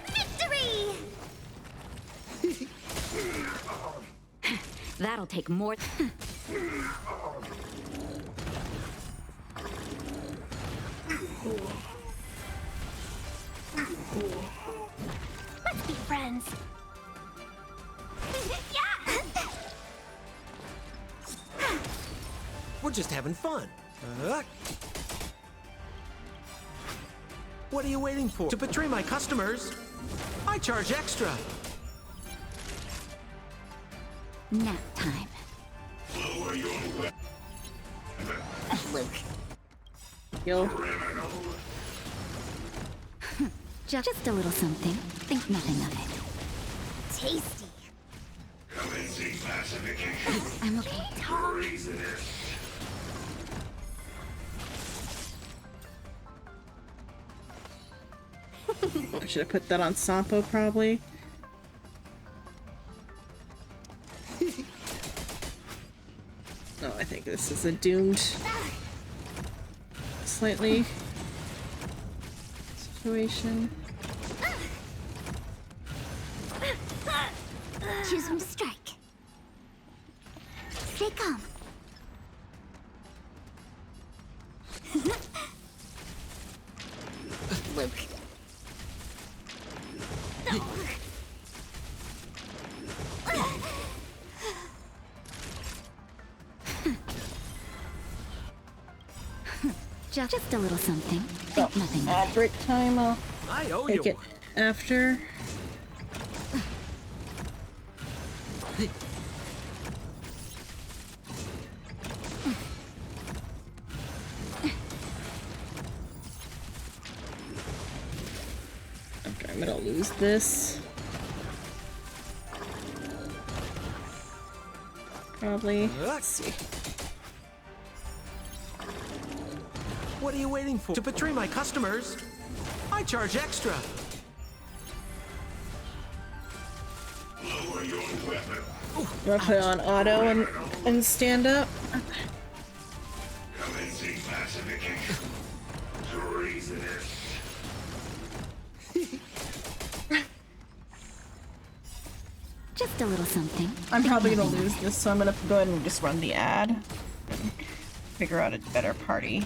Speaker 17: victory!
Speaker 12: That'll take more.
Speaker 17: Let's be friends. Yeah!
Speaker 10: We're just having fun. What are you waiting for? To betray my customers, I charge extra.
Speaker 17: Nap time. Luke.
Speaker 3: Yo.
Speaker 17: Just a little something. Think nothing of it. Tasty. I'm okay. Tom.
Speaker 3: I should have put that on Sampo, probably. Oh, I think this is a doomed slightly situation.
Speaker 17: Choose from strike. Stay calm. Luke. Just a little something. Think nothing of
Speaker 3: Ad break time. I'll
Speaker 19: I owe
Speaker 3: take
Speaker 19: you
Speaker 3: it after. Okay, I'm gonna lose this. Probably. Let's see.
Speaker 19: What are you waiting for? To betray my customers? I charge extra.
Speaker 5: Lower your weapon.
Speaker 3: Do I put it on auto and stand up?
Speaker 5: Commencing pacification. Treasonous.
Speaker 17: Just a little something.
Speaker 3: I'm probably gonna lose this, so I'm gonna go ahead and just run the ad. Figure out a better party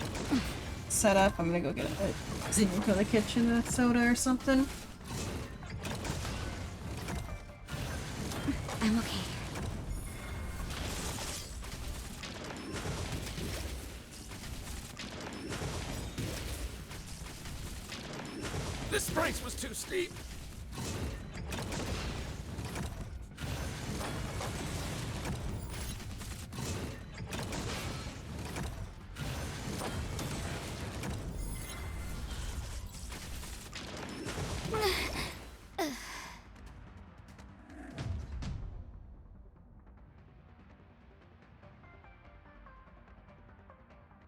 Speaker 3: setup. I'm gonna go get something from the kitchen, a soda or something.
Speaker 17: I'm okay.
Speaker 2: This price was too steep.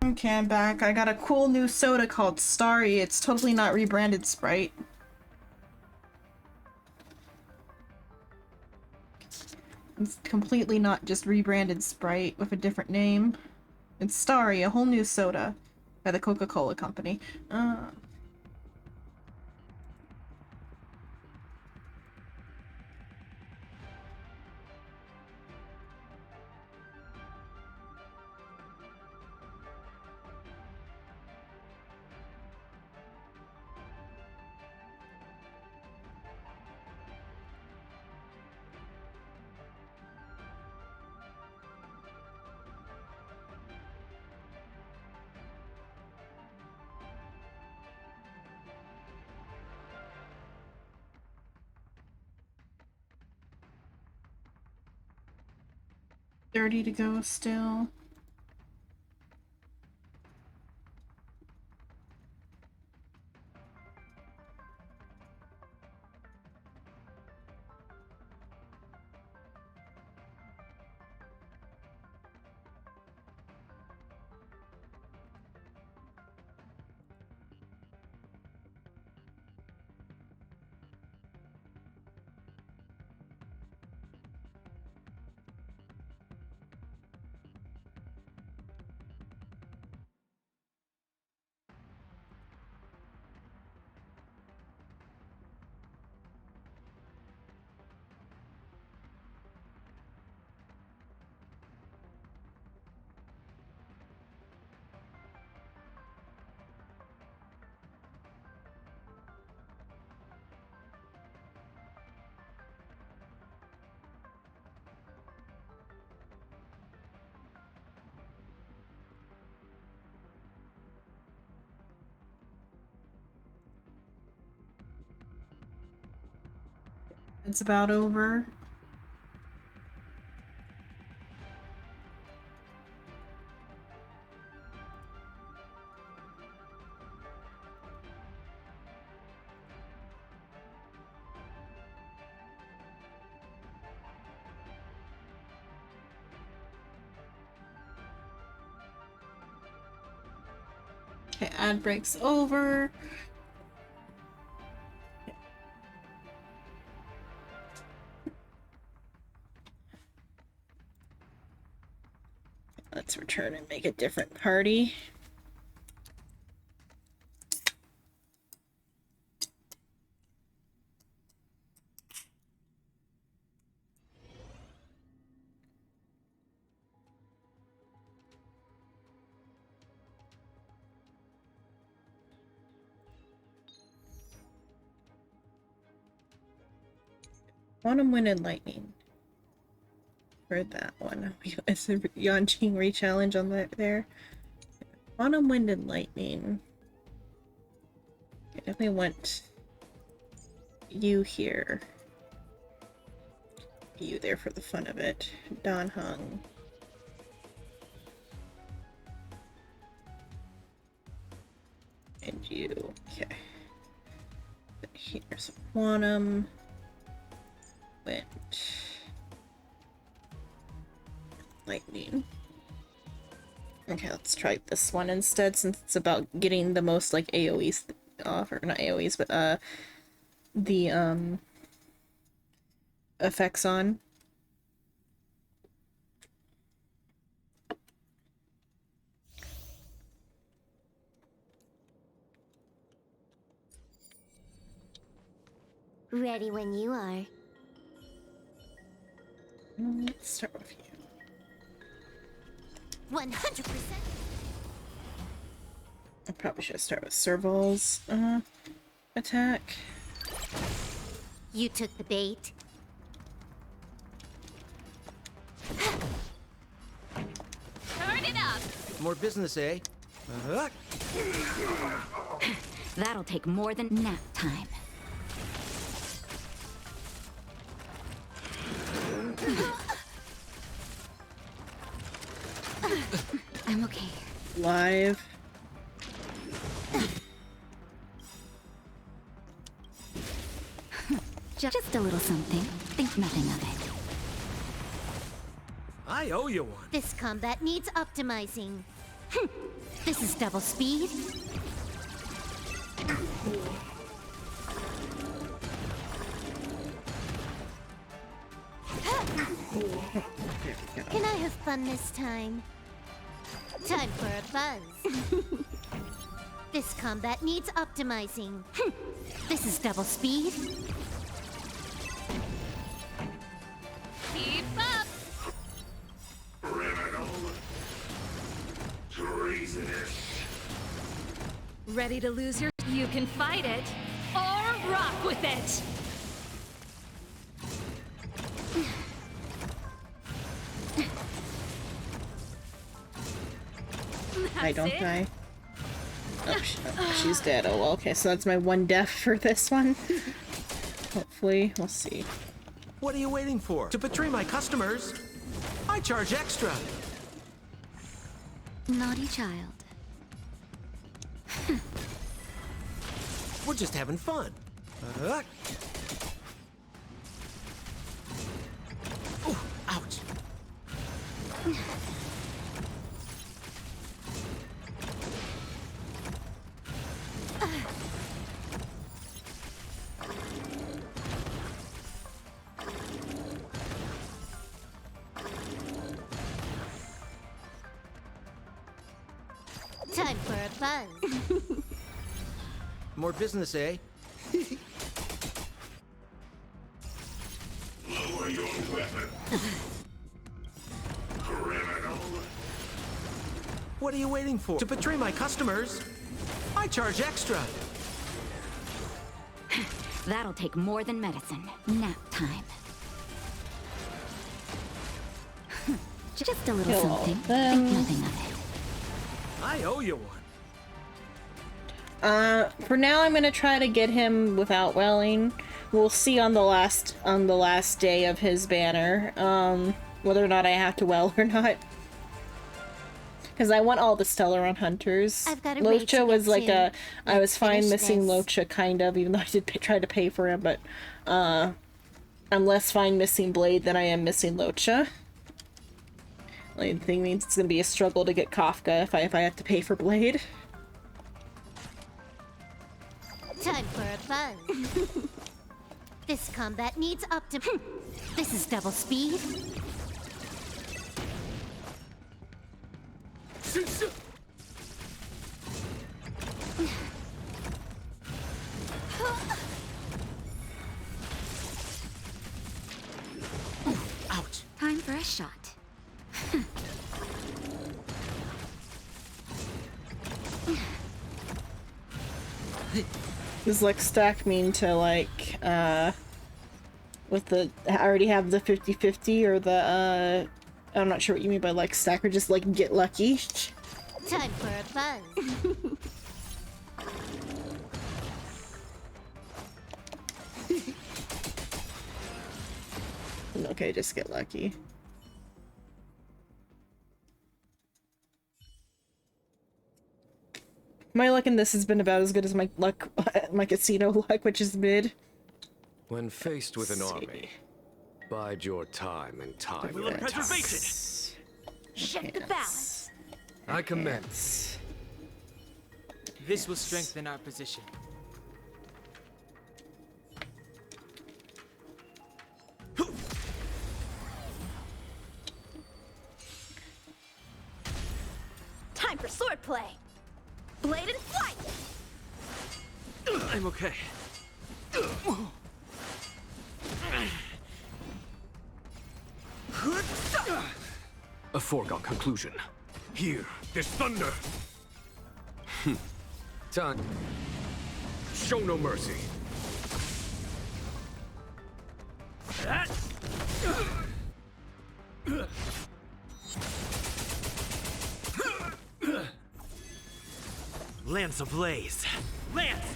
Speaker 3: Okay, I'm back. I got a cool new soda called Starry. It's totally not rebranded Sprite. It's completely not just rebranded Sprite with a different name. It's Starry, a whole new soda by the Coca-Cola Company. $30 to go still. It's about over. Okay, ad breaks over. Let's return and make a different party. Quantum Wind and Lightning. For that one. It's a Yanqing re-challenge on there. Quantum Wind and Lightning. I definitely want you here. You there for the fun of it. Don Hung. And you. Okay. But here's Quantum Wind. Lightning. Okay, let's try this one instead, since it's about getting the most like AoEs off, or not AoEs, but the effects on.
Speaker 17: Ready when you are.
Speaker 3: Let's start with you.
Speaker 17: 100%.
Speaker 3: I probably should start with Serval's attack.
Speaker 17: You took the bait.
Speaker 20: Turn it up!
Speaker 19: More business, eh?
Speaker 20: That'll take more than nap time. I'm okay.
Speaker 3: Live.
Speaker 20: Just a little something. Think nothing of it.
Speaker 10: I owe you one.
Speaker 17: This combat needs optimizing. This is double speed. Can I have fun this time? Time for a buzz. This combat needs optimizing. This is double speed.
Speaker 20: Keep up!
Speaker 2: Criminal. Treasonous.
Speaker 20: Ready to lose your... You can fight it, or rock with it!
Speaker 3: I don't die. Oh, she's dead. Oh, well, okay, so that's my one death for this one. Hopefully, we'll see.
Speaker 19: What are you waiting for? To betray my customers? I charge extra.
Speaker 20: Naughty child.
Speaker 19: We're just having fun. Ooh, ouch.
Speaker 17: Time for a buzz.
Speaker 19: More business, eh?
Speaker 2: Lower your weapon. Criminal.
Speaker 19: What are you waiting for? To betray my customers? I charge extra.
Speaker 20: That'll take more than medicine. Nap time. Just a little
Speaker 3: Kill all
Speaker 20: something.
Speaker 3: of them.
Speaker 20: Think nothing of it.
Speaker 10: I owe you one.
Speaker 3: For now I'm gonna try to get him without welling. We'll see on the last day of his banner, whether or not I have to well or not. Because I want all the Stellaron hunters.
Speaker 17: I've got a raid to
Speaker 3: Locha was
Speaker 17: get
Speaker 3: like
Speaker 17: to.
Speaker 3: I was fine
Speaker 17: finish
Speaker 3: missing
Speaker 17: this.
Speaker 3: Locha, kind of, even though I did try to pay for him, but I'm less fine missing Blade than I am missing Locha. Like, the thing means it's gonna be a struggle to get Kafka if I have to pay for Blade.
Speaker 17: Time for a buzz. This combat needs This is double speed.
Speaker 20: Ouch. Time for a shot.
Speaker 1: Does like stack mean to like with the I already have the 50/50 or the I'm not sure what you mean by like stack or just like get lucky?
Speaker 17: Time for a buzz.
Speaker 1: Okay, just get lucky. My luck in this has been about as good as my luck, my casino luck, which is mid.
Speaker 9: When faced with an army, bide your time and time.
Speaker 4: Will of preservation.
Speaker 17: Shift the balance.
Speaker 9: I commend.
Speaker 10: This will strengthen our position.
Speaker 20: Time for swordplay. Blade and flight.
Speaker 4: I'm okay.
Speaker 9: A foregone conclusion.
Speaker 2: Here, this thunder.
Speaker 9: Time.
Speaker 2: Show no mercy.
Speaker 4: Lance ablaze. Lance!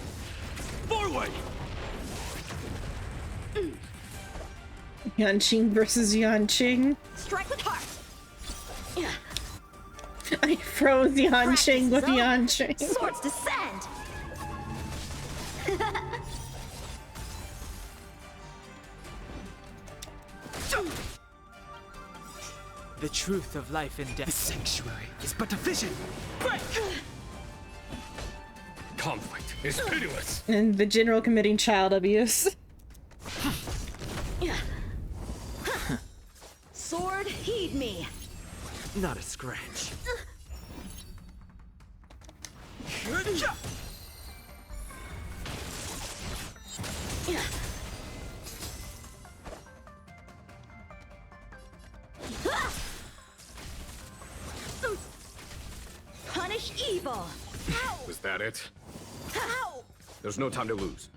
Speaker 4: Forward!
Speaker 1: Yanqing versus Yanqing.
Speaker 20: Strike with heart.
Speaker 1: I froze Yanqing with Yanqing.
Speaker 20: Swords descend.
Speaker 10: The truth of life and death.
Speaker 4: The sanctuary is but a vision. Break!
Speaker 2: Conflict is pitiless.
Speaker 1: And the general committing child abuse.
Speaker 20: Sword, heed me.
Speaker 4: Not a scratch.
Speaker 20: Punish evil.
Speaker 9: Was that it?
Speaker 20: Ow!
Speaker 9: There's no time to lose.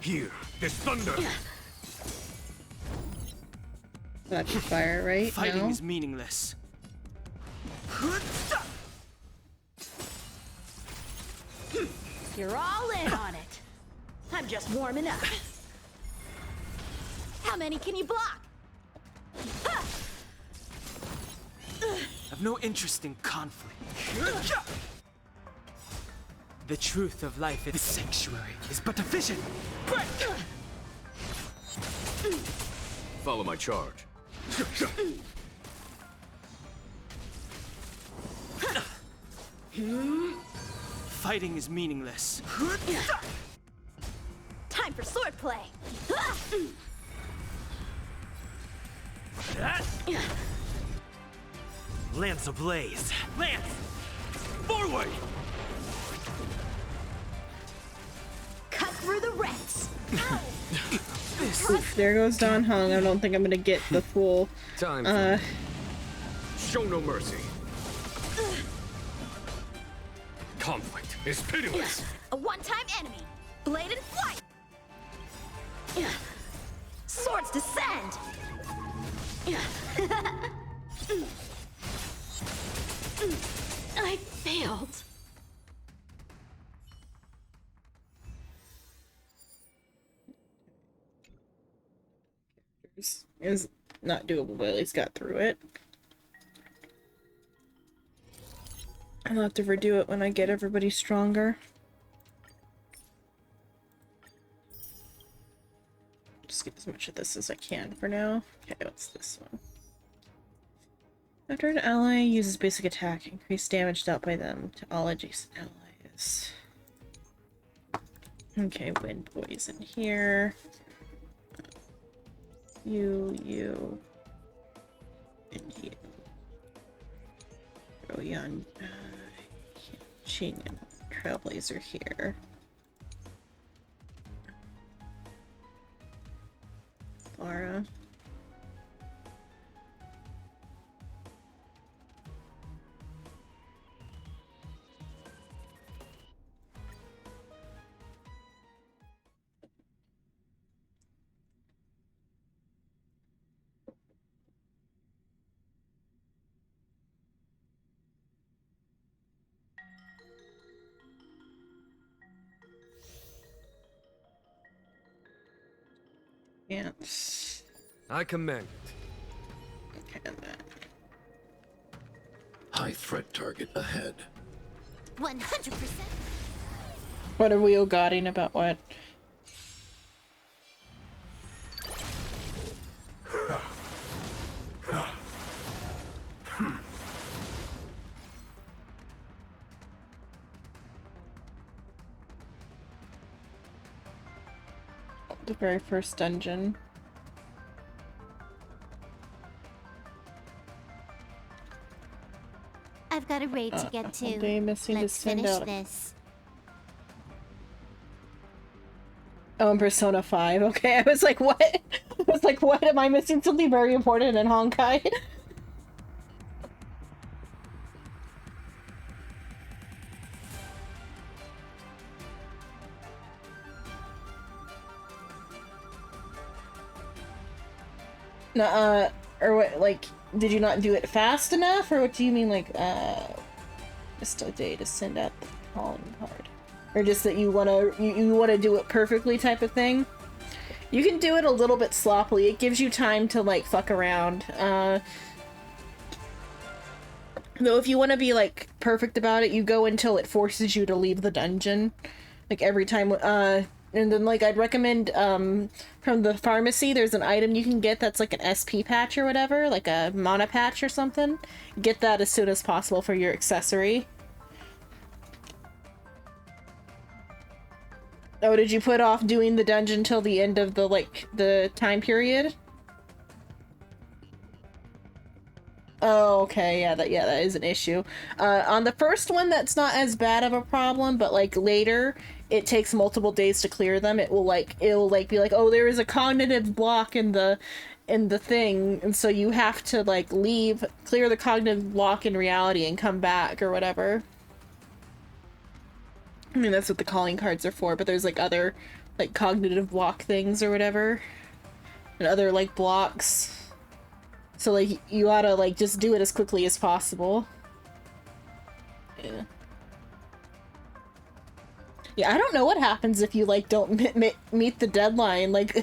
Speaker 2: Here, this thunder.
Speaker 1: That's fire, right?
Speaker 10: Fighting
Speaker 1: No?
Speaker 10: is meaningless.
Speaker 20: You're all in on it. I'm just warming up. How many can you block?
Speaker 10: I've no interest in conflict. The truth of life is the sanctuary is but a vision. Break!
Speaker 9: Follow my charge.
Speaker 10: Fighting is meaningless.
Speaker 20: Time for swordplay.
Speaker 4: Lance ablaze. Lance! Forward!
Speaker 20: Cut through the ranks.
Speaker 1: Oof, there goes Don Hung. I don't think I'm gonna get the full.
Speaker 9: Time. Show no mercy.
Speaker 2: Conflict is pitiless.
Speaker 20: A one-time enemy. Blade and flight. Swords descend. I failed.
Speaker 1: It was not doable, but at least got through it. I'll have to redo it when I get everybody stronger. Just get as much of this as I can for now. Okay, what's this one? After an ally uses basic attack, increase damage dealt by them to all adjacent allies.
Speaker 3: Okay, Wind Boy's in here. You, and you. Royan, Ching and Trailblazer here. Laura. Yes.
Speaker 9: I command it.
Speaker 3: Okay, and then.
Speaker 14: High threat target ahead.
Speaker 17: 100%.
Speaker 3: What are we godding about what? The very first dungeon.
Speaker 17: I've got a raid to get to.
Speaker 3: They missing
Speaker 17: Let's
Speaker 3: to send
Speaker 17: finish
Speaker 3: out.
Speaker 17: this.
Speaker 3: Oh, and Persona 5. Okay, I was like, what? I was like, what? Am I missing something very important in Honkai? Or what, like, did you not do it fast enough? Or what do you mean, like, just a day to send out the calling card? Or just that you wanna do it perfectly type of thing? You can do it a little bit sloppily. It gives you time to, like, fuck around. Though if you want to be, like, perfect about it, you go until it forces you to leave the dungeon. Like, every time, and then, like, I'd recommend, from the pharmacy, there's an item you can get that's like an SP patch or whatever, like a mana patch or something. Get that as soon as possible for your accessory. Oh, did you put off doing the dungeon till the end of the, like, the time period? Oh, okay, yeah, that is an issue. On the first one, that's not as bad of a problem, but, like, later, it takes multiple days to clear them. It'll be like, oh, there is a cognitive block in the thing, and so you have to, like, clear the cognitive block in reality and come back, or whatever. I mean, that's what the calling cards are for, but there's, like, other, like, cognitive block things or whatever. And other, like, blocks. So, like, you oughta, like, just do it as quickly as possible. Yeah. Yeah, I don't know what happens if you, like, don't meet the deadline. Like,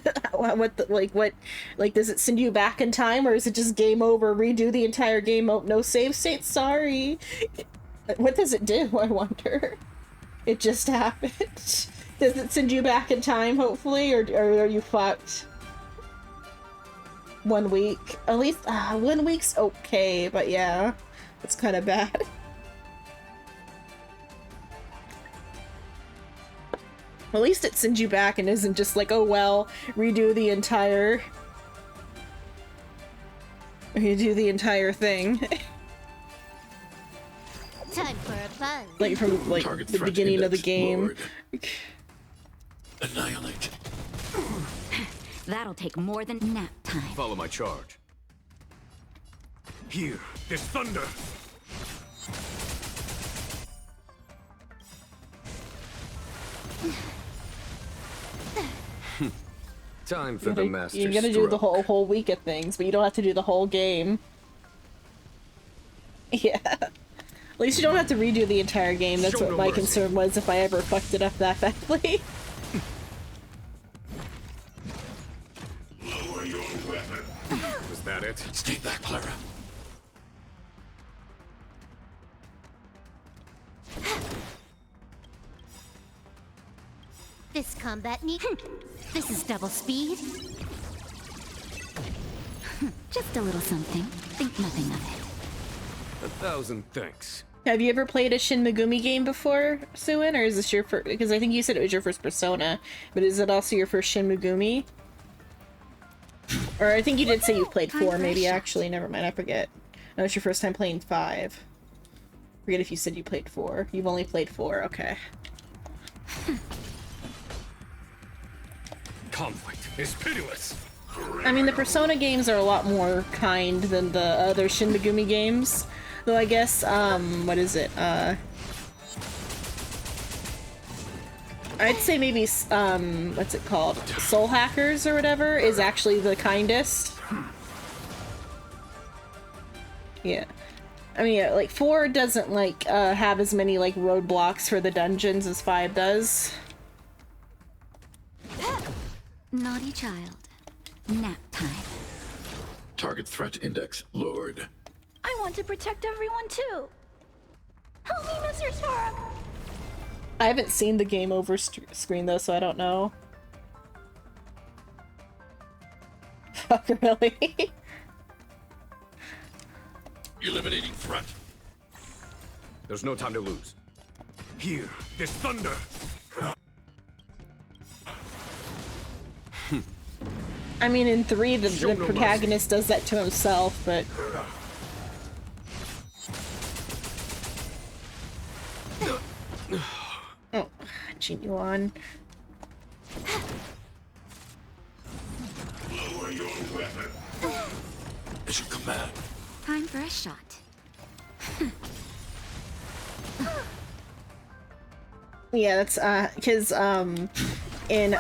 Speaker 3: does it send you back in time, or is it just game over, redo the entire game, no save state, sorry? What does it do, I wonder? It just happened. Does it send you back in time, hopefully, or are you fucked? 1 week. At least, 1 week's okay, but yeah, it's kind of bad. At least it sends you back and isn't just like, oh well, redo the entire thing.
Speaker 17: Time for a buzz.
Speaker 3: Like from, like, the beginning of the game.
Speaker 14: Annihilate.
Speaker 8: That'll take more than nap time.
Speaker 9: Follow my charge.
Speaker 2: Here, this thunder.
Speaker 9: Time for the master
Speaker 3: You're gonna do the
Speaker 9: stroke.
Speaker 3: whole week of things, but you don't have to do the whole game. Yeah. At least you don't have to redo the entire game. That's what my concern was if I ever fucked it up that badly.
Speaker 2: Lower your weapon.
Speaker 9: Was that it?
Speaker 14: Stay back, Clara.
Speaker 17: This combat need. This is double speed.
Speaker 8: Just a little something. Think nothing of it.
Speaker 9: 1,000 thanks.
Speaker 1: Have you ever played a Shin Megumi game before, Suin, or is this your first? Because I think you said it was your first Persona, but is it also your first Shin Megumi? Or I think you did say you played 4, maybe, actually. Never mind, I forget. No, it's your first time playing 5. Forget if you said you played 4. You've only played 4, okay.
Speaker 2: Conflict is pitiless.
Speaker 1: I mean, the Persona games are a lot more kind than the other Shin Megumi games. Though I guess, what is it? I'd say maybe, what's it called? Soul Hackers or whatever is actually the kindest. Yeah. I mean, yeah, like, 4 doesn't, like, have as many, like, roadblocks for the dungeons as 5 does.
Speaker 12: Naughty child. Nap time.
Speaker 8: Target threat index lowered.
Speaker 11: I want to protect everyone too. Help me, Mr. Spark.
Speaker 1: I haven't seen the game over screen though, so I don't know. Fuck, really?
Speaker 8: Eliminating threat.
Speaker 2: There's no time to lose. Hear this thunder.
Speaker 1: I mean, in 3, the protagonist does that to himself, but... Oh, genuine.
Speaker 8: Lower your weapon. As your command.
Speaker 12: Time for a shot.
Speaker 1: Yeah, that's, because, in,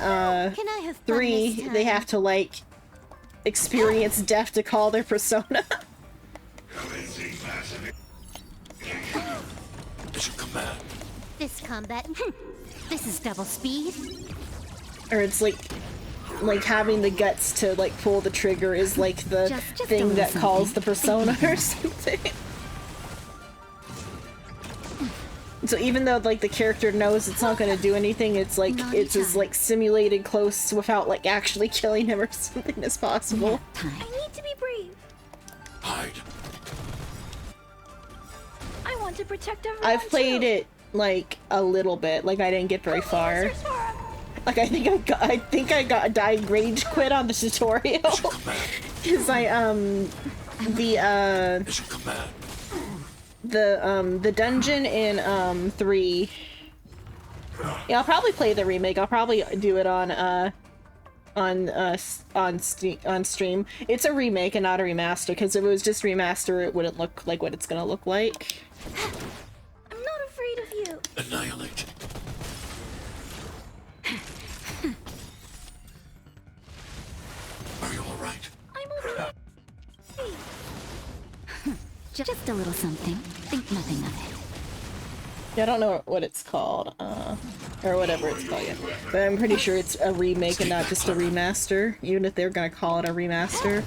Speaker 1: 3, they have to, like, experience death to call their persona.
Speaker 8: As your command.
Speaker 17: This combat, this is double speed.
Speaker 1: Or it's like having the guts to like pull the trigger is like the thing that calls the persona or something. So even though like the character knows it's not going to do anything, it's like it's as like simulated close without like actually killing him or something as possible.
Speaker 11: I need to be brave.
Speaker 8: Hide.
Speaker 11: I want to protect everyone.
Speaker 1: I've played it like a little bit, like I didn't get very far. Like I think I died rage quit on the tutorial because the dungeon in 3. Yeah, I'll probably play the remake. I'll probably do it on stream. It's a remake and not a remaster, because if it was just remaster, it wouldn't look like what it's gonna look like.
Speaker 11: I'm not afraid of you.
Speaker 8: Annihilate. Are you all right?
Speaker 11: I'm okay.
Speaker 12: Just a little something. Think nothing of it.
Speaker 1: Yeah, I don't know what it's called, or whatever it's called yet. But I'm pretty sure it's a remake and not just a remaster. Even if they're gonna call it a remaster,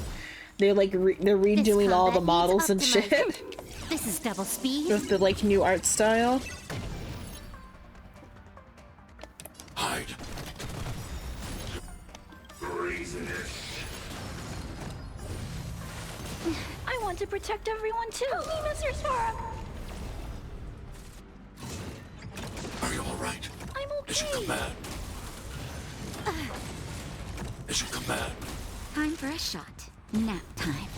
Speaker 1: they're like they're redoing all the models and shit.
Speaker 17: This is double speed.
Speaker 1: With the like new art style.
Speaker 8: Hide.
Speaker 11: I want to protect everyone too. Help me, Mr. Spark.
Speaker 8: Are you all right?
Speaker 11: I'm okay.
Speaker 8: As your command. As your command.
Speaker 12: Time for a shot. Nap time.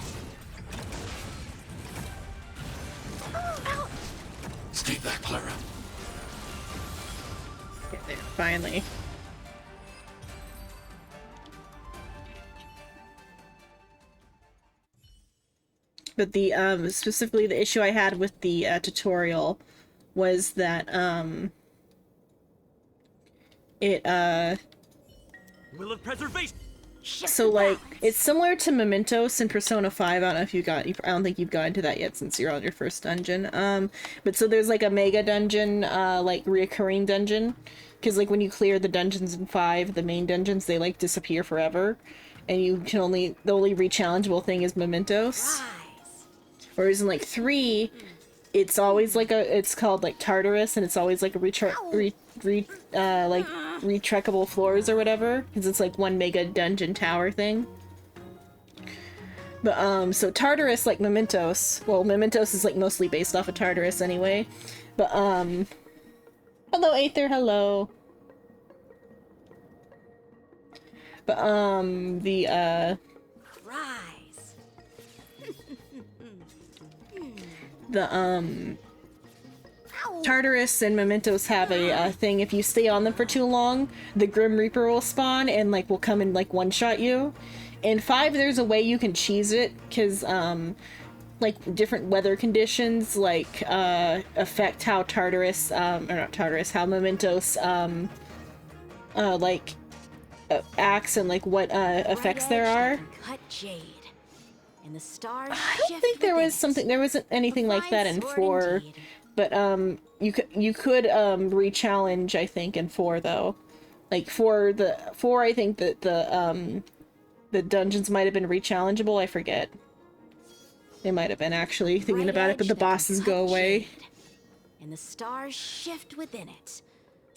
Speaker 8: Stay back, Clara.
Speaker 1: Get there, finally. But the specifically the issue I had with the tutorial was that
Speaker 4: Will of preservation.
Speaker 1: So like it's similar to Mementos in Persona 5. I don't know if you got. I don't think you've gotten to that yet since you're on your first dungeon. But so there's like a mega dungeon, like reoccurring dungeon, because like when you clear the dungeons in 5, the main dungeons, they like disappear forever, and you can the only re-challengeable thing is Mementos. Whereas in like 3, it's always like it's called like Tartarus, and it's always like a retrekkable floors or whatever, because it's like one mega dungeon tower thing. But so Tartarus, like Mementos, well, Mementos is like mostly based off of Tartarus anyway. But hello Aether, hello. But the Tartarus and Mementos have a thing. If you stay on them for too long, the Grim Reaper will spawn and like will come and like one-shot you. In 5, there's a way you can cheese it, because like different weather conditions like affect how Tartarus or not Tartarus, how Mementos like acts and like what effects there are.
Speaker 13: Cut jade. And the stars
Speaker 1: I don't think there was something, there wasn't anything like that in 4, but you could re-challenge, I think, in 4 though. Like for the 4, I think that the dungeons might have been re-challengeable, I forget. They might have been actually thinking about it, but the bosses go away.
Speaker 13: And the stars shift within it.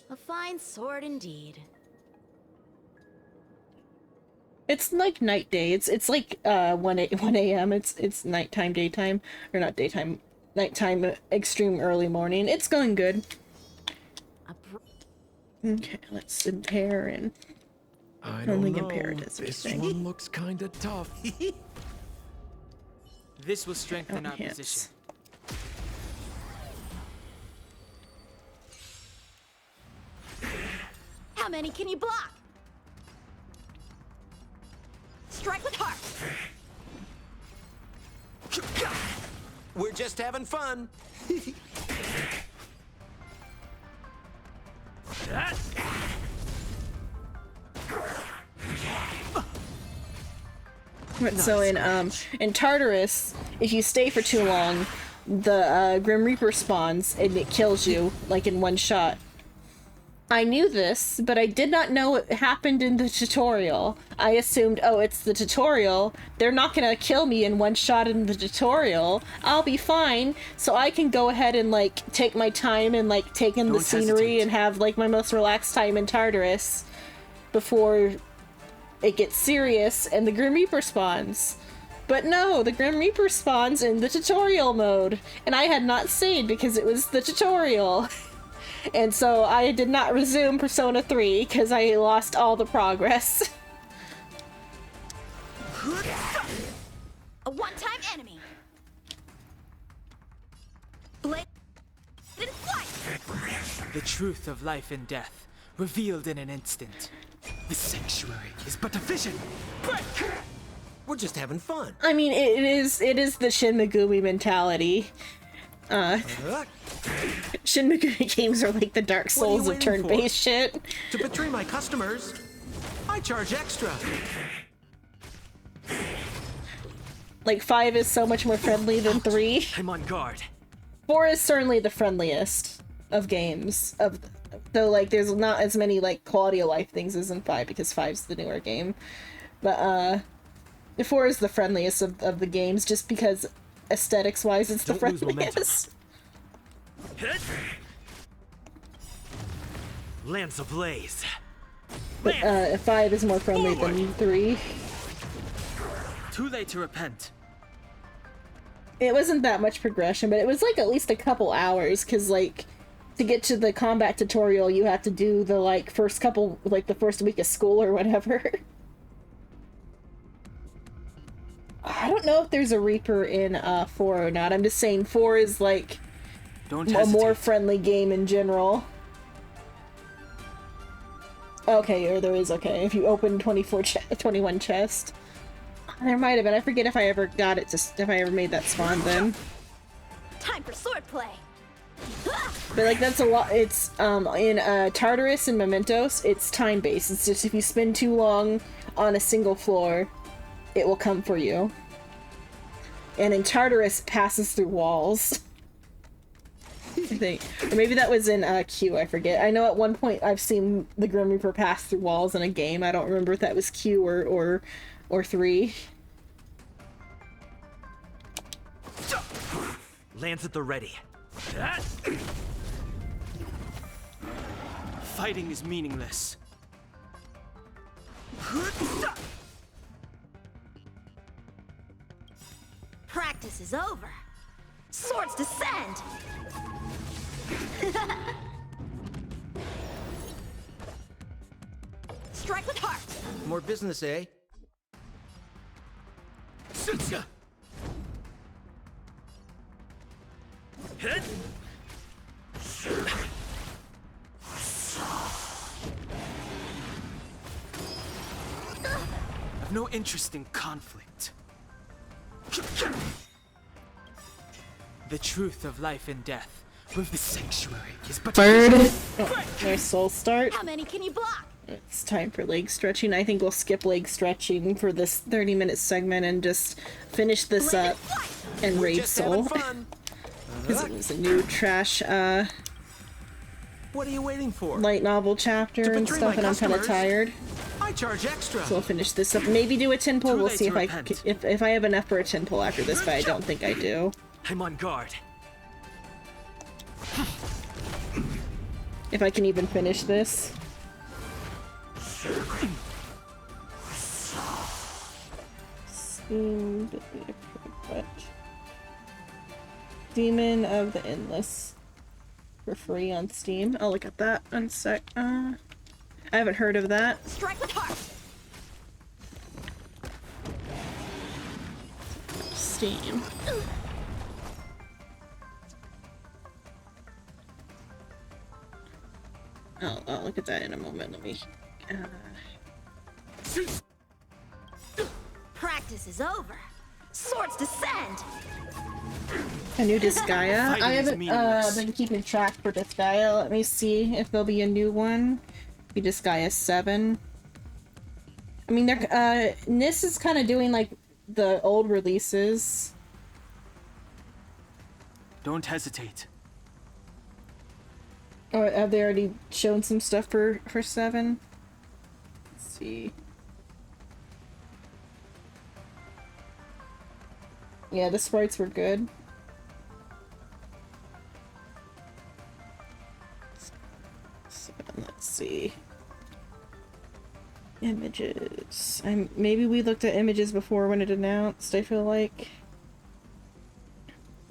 Speaker 13: A fine sword indeed.
Speaker 1: It's like night day. It's like 1 a.m. It's nighttime, daytime, or not daytime, nighttime, extreme early morning. It's going good. Okay, let's impair and
Speaker 9: I don't know.
Speaker 1: impair does
Speaker 9: This
Speaker 1: everything.
Speaker 9: one looks kind of tough.
Speaker 10: This will strengthen our position.
Speaker 13: How many can you block? Strike with heart.
Speaker 19: We're just having fun.
Speaker 1: So in Tartarus, if you stay for too long, the Grim Reaper spawns and it kills you like in one shot. I knew this, but I did not know it happened in the tutorial. I assumed, oh, it's the tutorial. They're not gonna kill me in one shot in the tutorial. I'll be fine. So I can go ahead and like take my time and like take in the scenery and have like my most relaxed time in Tartarus before it gets serious and the Grim Reaper spawns. But no, the Grim Reaper spawns in the tutorial mode, and I had not saved because it was the tutorial. And so I did not resume Persona 3 because I lost all the progress.
Speaker 13: A one-time enemy. Blade and flight.
Speaker 10: The truth of life and death, revealed in an instant. The sanctuary is but a vision. Break!
Speaker 19: We're just having fun.
Speaker 1: I mean, it is the Shin Megumi mentality. Shin Megumi games are like the Dark Souls of turn-based shit.
Speaker 19: To betray my customers, I charge extra.
Speaker 1: Like 5 is so much more friendly than 3.
Speaker 4: I'm on guard.
Speaker 1: 4 is certainly the friendliest of games. Though like there's not as many like quality of life things as in 5 because 5's the newer game. But 4 is the friendliest of the games just because aesthetics wise it's the friendliest.
Speaker 4: Lance ablaze.
Speaker 1: But 5 is more friendly than 3.
Speaker 10: Too late to repent.
Speaker 1: It wasn't that much progression, but it was like at least a couple hours, because like to get to the combat tutorial you have to do the like first couple, like the first week of school or whatever. I don't know if there's a Reaper in 4 or not. I'm just saying 4 is like a more friendly game in general. Okay, or there is, okay. If you open 21 chest. There might have been. I forget if I ever got it, if I ever made that spawn then.
Speaker 13: Time for swordplay.
Speaker 1: But like that's a lot. It's in Tartarus and Mementos, it's time based. It's just if you spend too long on a single floor, it will come for you. And in Tartarus, it passes through walls. I think. Or maybe that was in Q, I forget. I know at one point I've seen the Grim Reaper pass through walls in a game. I don't remember if that was Q or 3.
Speaker 4: Lance at the ready.
Speaker 10: Fighting is meaningless.
Speaker 13: Practice is over. Swords descend! Strike with heart!
Speaker 19: More business, eh?
Speaker 4: Hit!
Speaker 10: I've no interest in conflict. The truth of life and death with the sanctuary is but
Speaker 1: Bird. Oh, nice soul start.
Speaker 13: How many can you block?
Speaker 1: It's time for leg stretching. I think we'll skip leg stretching for this 30-minute segment and just finish this up and raid soul. Because it was a new trash
Speaker 19: What are you waiting for?
Speaker 1: light novel chapter and stuff, and I'm kind of tired.
Speaker 19: I charge extra.
Speaker 1: So we'll finish this up. Maybe do a 10 pull. We'll see if if I have enough for a 10 pull after this, but I don't think I do.
Speaker 4: I'm on guard.
Speaker 1: If I can even finish this. Steam, but Demon of the Endless for free on Steam. I'll look at that one sec. I haven't heard of that.
Speaker 13: Strike with heart.
Speaker 1: Steam. I'll look at that in a moment. Let me.
Speaker 13: Practice is over. Swords descend.
Speaker 1: A new Disgaea. I haven't been keeping track for Disgaea. Let me see if there'll be a new one. Be Disgaea 7. I mean, they're NIS is kind of doing like the old releases.
Speaker 10: Don't hesitate.
Speaker 1: Oh, have they already shown some stuff for 7? Let's see. Yeah, the sprites were good. So, let's see. Images. Maybe we looked at images before when it announced, I feel like.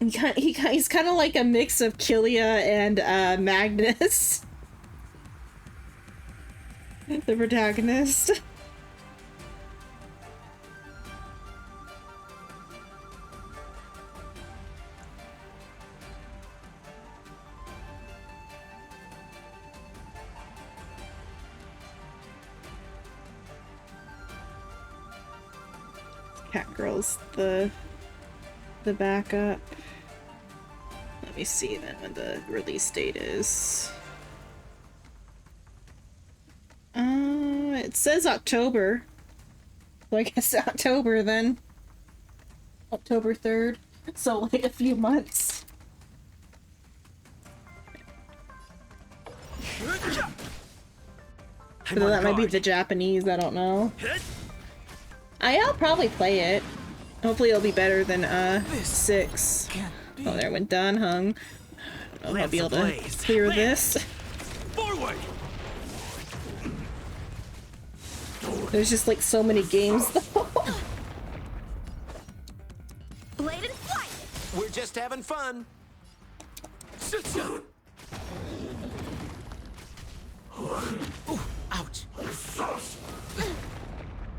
Speaker 1: He's kind of like a mix of Killia and Magnus. The protagonist. Catgirl's the backup. Let me see then when the release date is. It says October. So I guess October then. October 3rd. So like a few months. So that might be the Japanese, I don't know. I'll probably play it. Hopefully it'll be better than 6. Oh, there went Dan Hung. I don't know if I'll be able to clear this.
Speaker 4: Forward.
Speaker 1: There's just like so many games though.
Speaker 13: Blade and flight.
Speaker 19: We're just having fun.
Speaker 10: Ooh, ouch.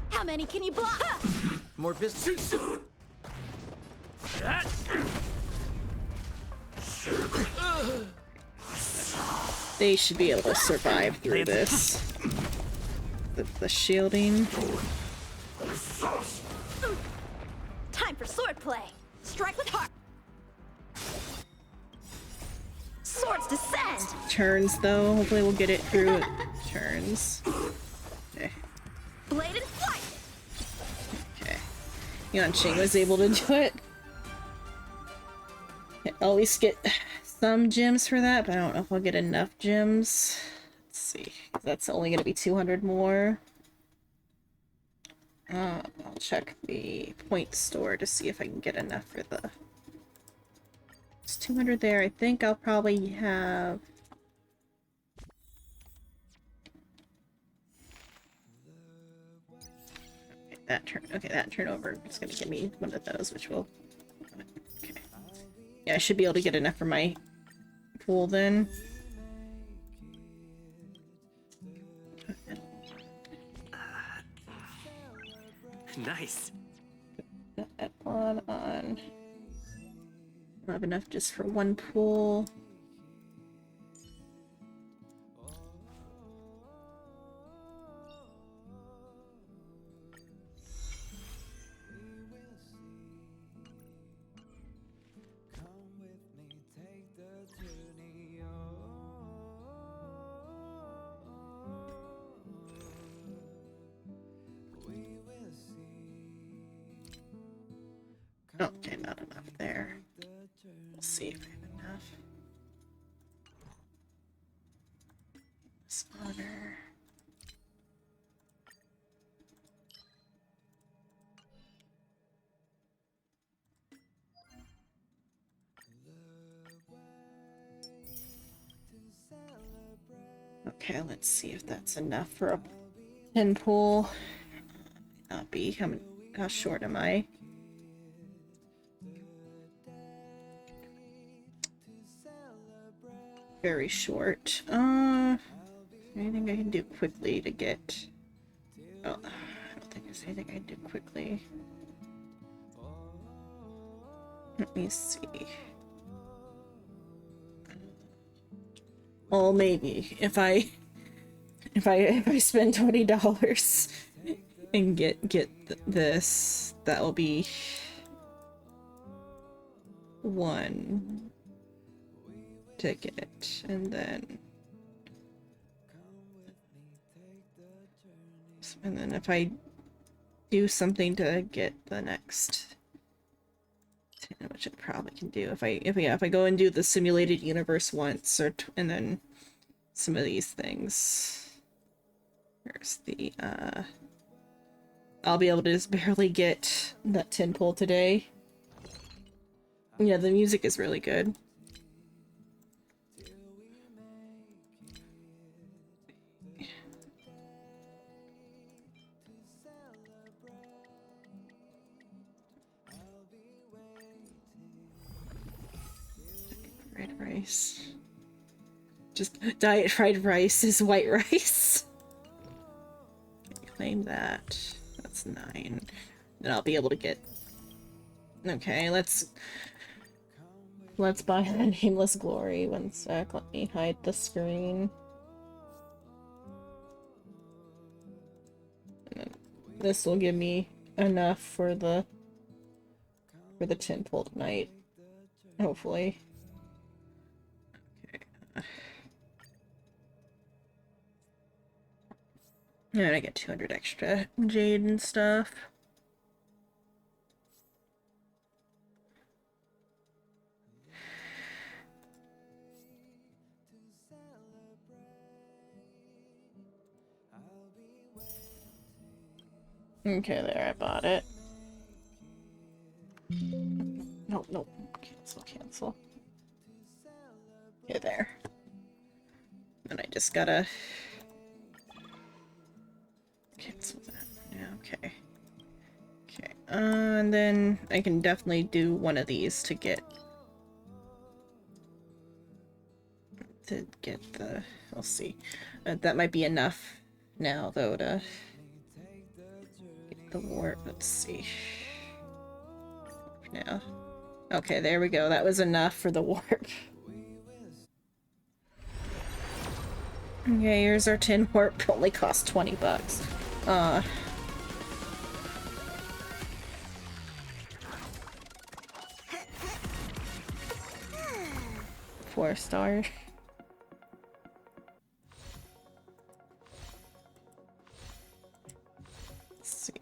Speaker 13: How many can you block?
Speaker 19: More business.
Speaker 1: They should be able to survive through this. The shielding.
Speaker 13: Time for swordplay. Strike with heart. Swords descend.
Speaker 1: Turns though. Hopefully we'll get it through it. Turns. Okay.
Speaker 13: Blade and flight.
Speaker 1: Okay. Yanqing was able to do it. I'll at least get some gems for that, but I don't know if I'll get enough gems. Let's see. That's only gonna be 200 more. I'll check the point store to see if I can get enough for the... It's 200 there. I think I'll probably have... Okay, that turnover is gonna give me one of those, which will Yeah, I should be able to get enough for my pool then.
Speaker 4: Nice.
Speaker 1: Put that on. I'll have enough just for one pool. Okay, not enough there. We'll see if I have enough. Spotter. Okay, let's see if that's enough for a pin pool. Not be. How short am I? Very short. Anything I can do quickly to get... Oh, I don't think there's anything I can do quickly. Let me see. Well, maybe if I spend $20 and get this, that will be one ticket, and then if I do something to get the next, which I probably can do if I go and do the simulated universe once, and then some of these things. There's the I'll be able to just barely get that 10 pull today. Yeah, the music is really good. Fried rice. Just diet fried rice is white rice. Claim that. That's 9. Then I'll be able to get... Okay, let's buy the Nameless Glory. One sec, let me hide the screen. And then this will give me enough for the 10 pull tonight. Hopefully. Okay. And I get 200 extra jade and stuff. Okay, there, I bought it. Nope, nope. Cancel. Okay, there. And I just gotta cancel that. Yeah, okay. Okay, and then I can definitely do one of these to get the... We'll see. That might be enough now, though, to get the warp. Let's see. Now. Okay, there we go. That was enough for the warp. Okay, here's our tin warp. Only cost 20 bucks. 4 star. Let's see.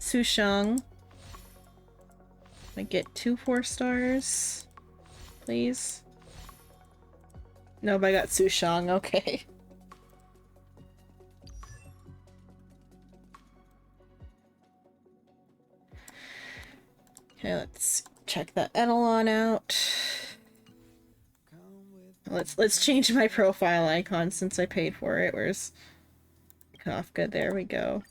Speaker 1: Sushang. I get 2 4 stars, please. Nope, I got Sushang. Okay. Okay, let's check that Etalon out. Let's change my profile icon since I paid for it. Where's Kafka? There we go.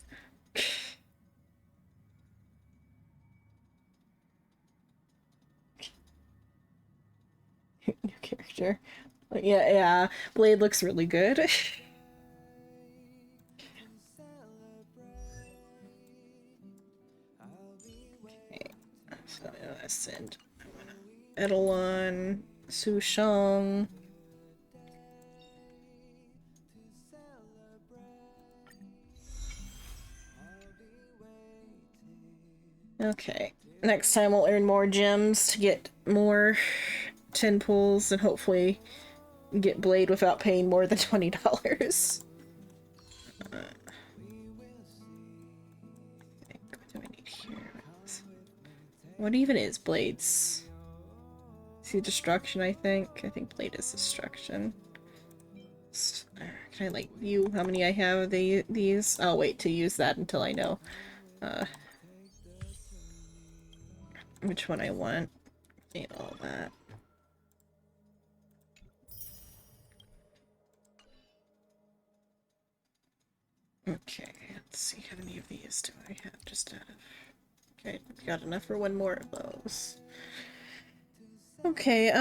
Speaker 1: New character. Yeah, yeah. Blade looks really good. Okay. So I'm gonna send Edelon, Su Shang. Okay. Next time we'll earn more gems to get more 10 pulls and hopefully get Blade without paying more than $20. What do I need here? What even is Blade's? See, destruction, I think. I think Blade is destruction. Can I, like, view how many I have of these? I'll wait to use that until I know which one I want. And all that. Okay, let's see, how many of these do I have just out of... Okay, got enough for one more of those. Okay,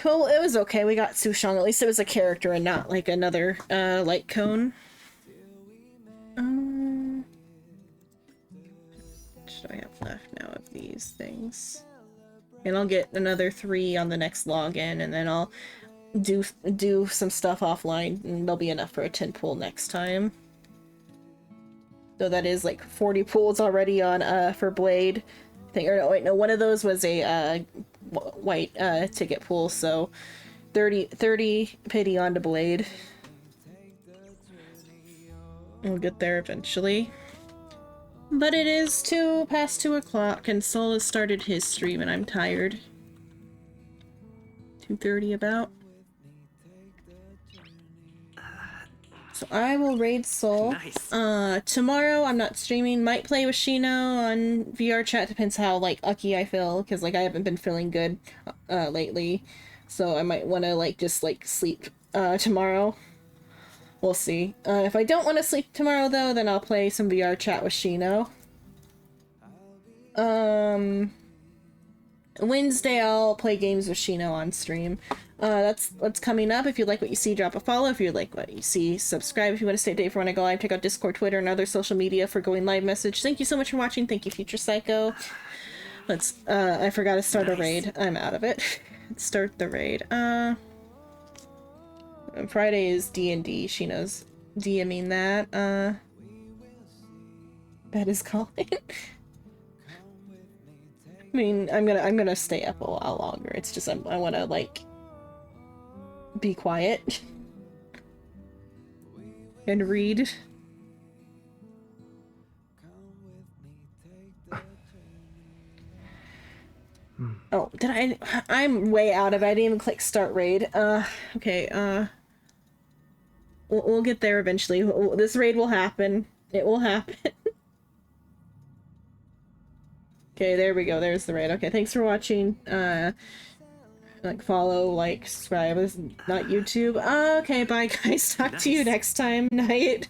Speaker 1: well, it was okay. We got Su Shang. At least it was a character and not, like, another, light cone. What should I have left now of these things? And I'll get another 3 on the next login, and then I'll do some stuff offline, and there'll be enough for a 10 pull next time. So that is like 40 pulls already on for Blade. I think, or no, wait, no, one of those was a white ticket pool, so 30 pity onto Blade. We'll get there eventually. But it is past 2 o'clock, and Sol has started his stream, and I'm tired. 2:30 about. So I will raid Sol. Nice. Tomorrow I'm not streaming. Might play with Shino on VR chat. Depends how like ucky I feel, because like I haven't been feeling good lately. So I might want to like just like sleep tomorrow. We'll see. If I don't want to sleep tomorrow though, then I'll play some VR chat with Shino. Wednesday I'll play games with Shino on stream. That's what's coming up. If you like what you see, drop a follow. If you like what you see, subscribe. If you want to stay updated for when I go live, check out Discord, Twitter, and other social media for going live message. Thank you so much for watching. Thank you, Future Psycho. Let's, I forgot to start a raid. I'm out of it. Let's start the raid. Friday is D&D. Shino's DMing that. That is calling. I mean, I'm gonna stay up a while longer. It's just I want to like be quiet and read. Oh, I'm way out of it. I didn't even click start raid. Okay, we'll get there eventually. This raid will happen. It will happen. Okay, there we go. There's the raid. Okay, thanks for watching. Like, follow, like, subscribe. It's not YouTube. Okay, bye, guys. Talk to you next time. Night.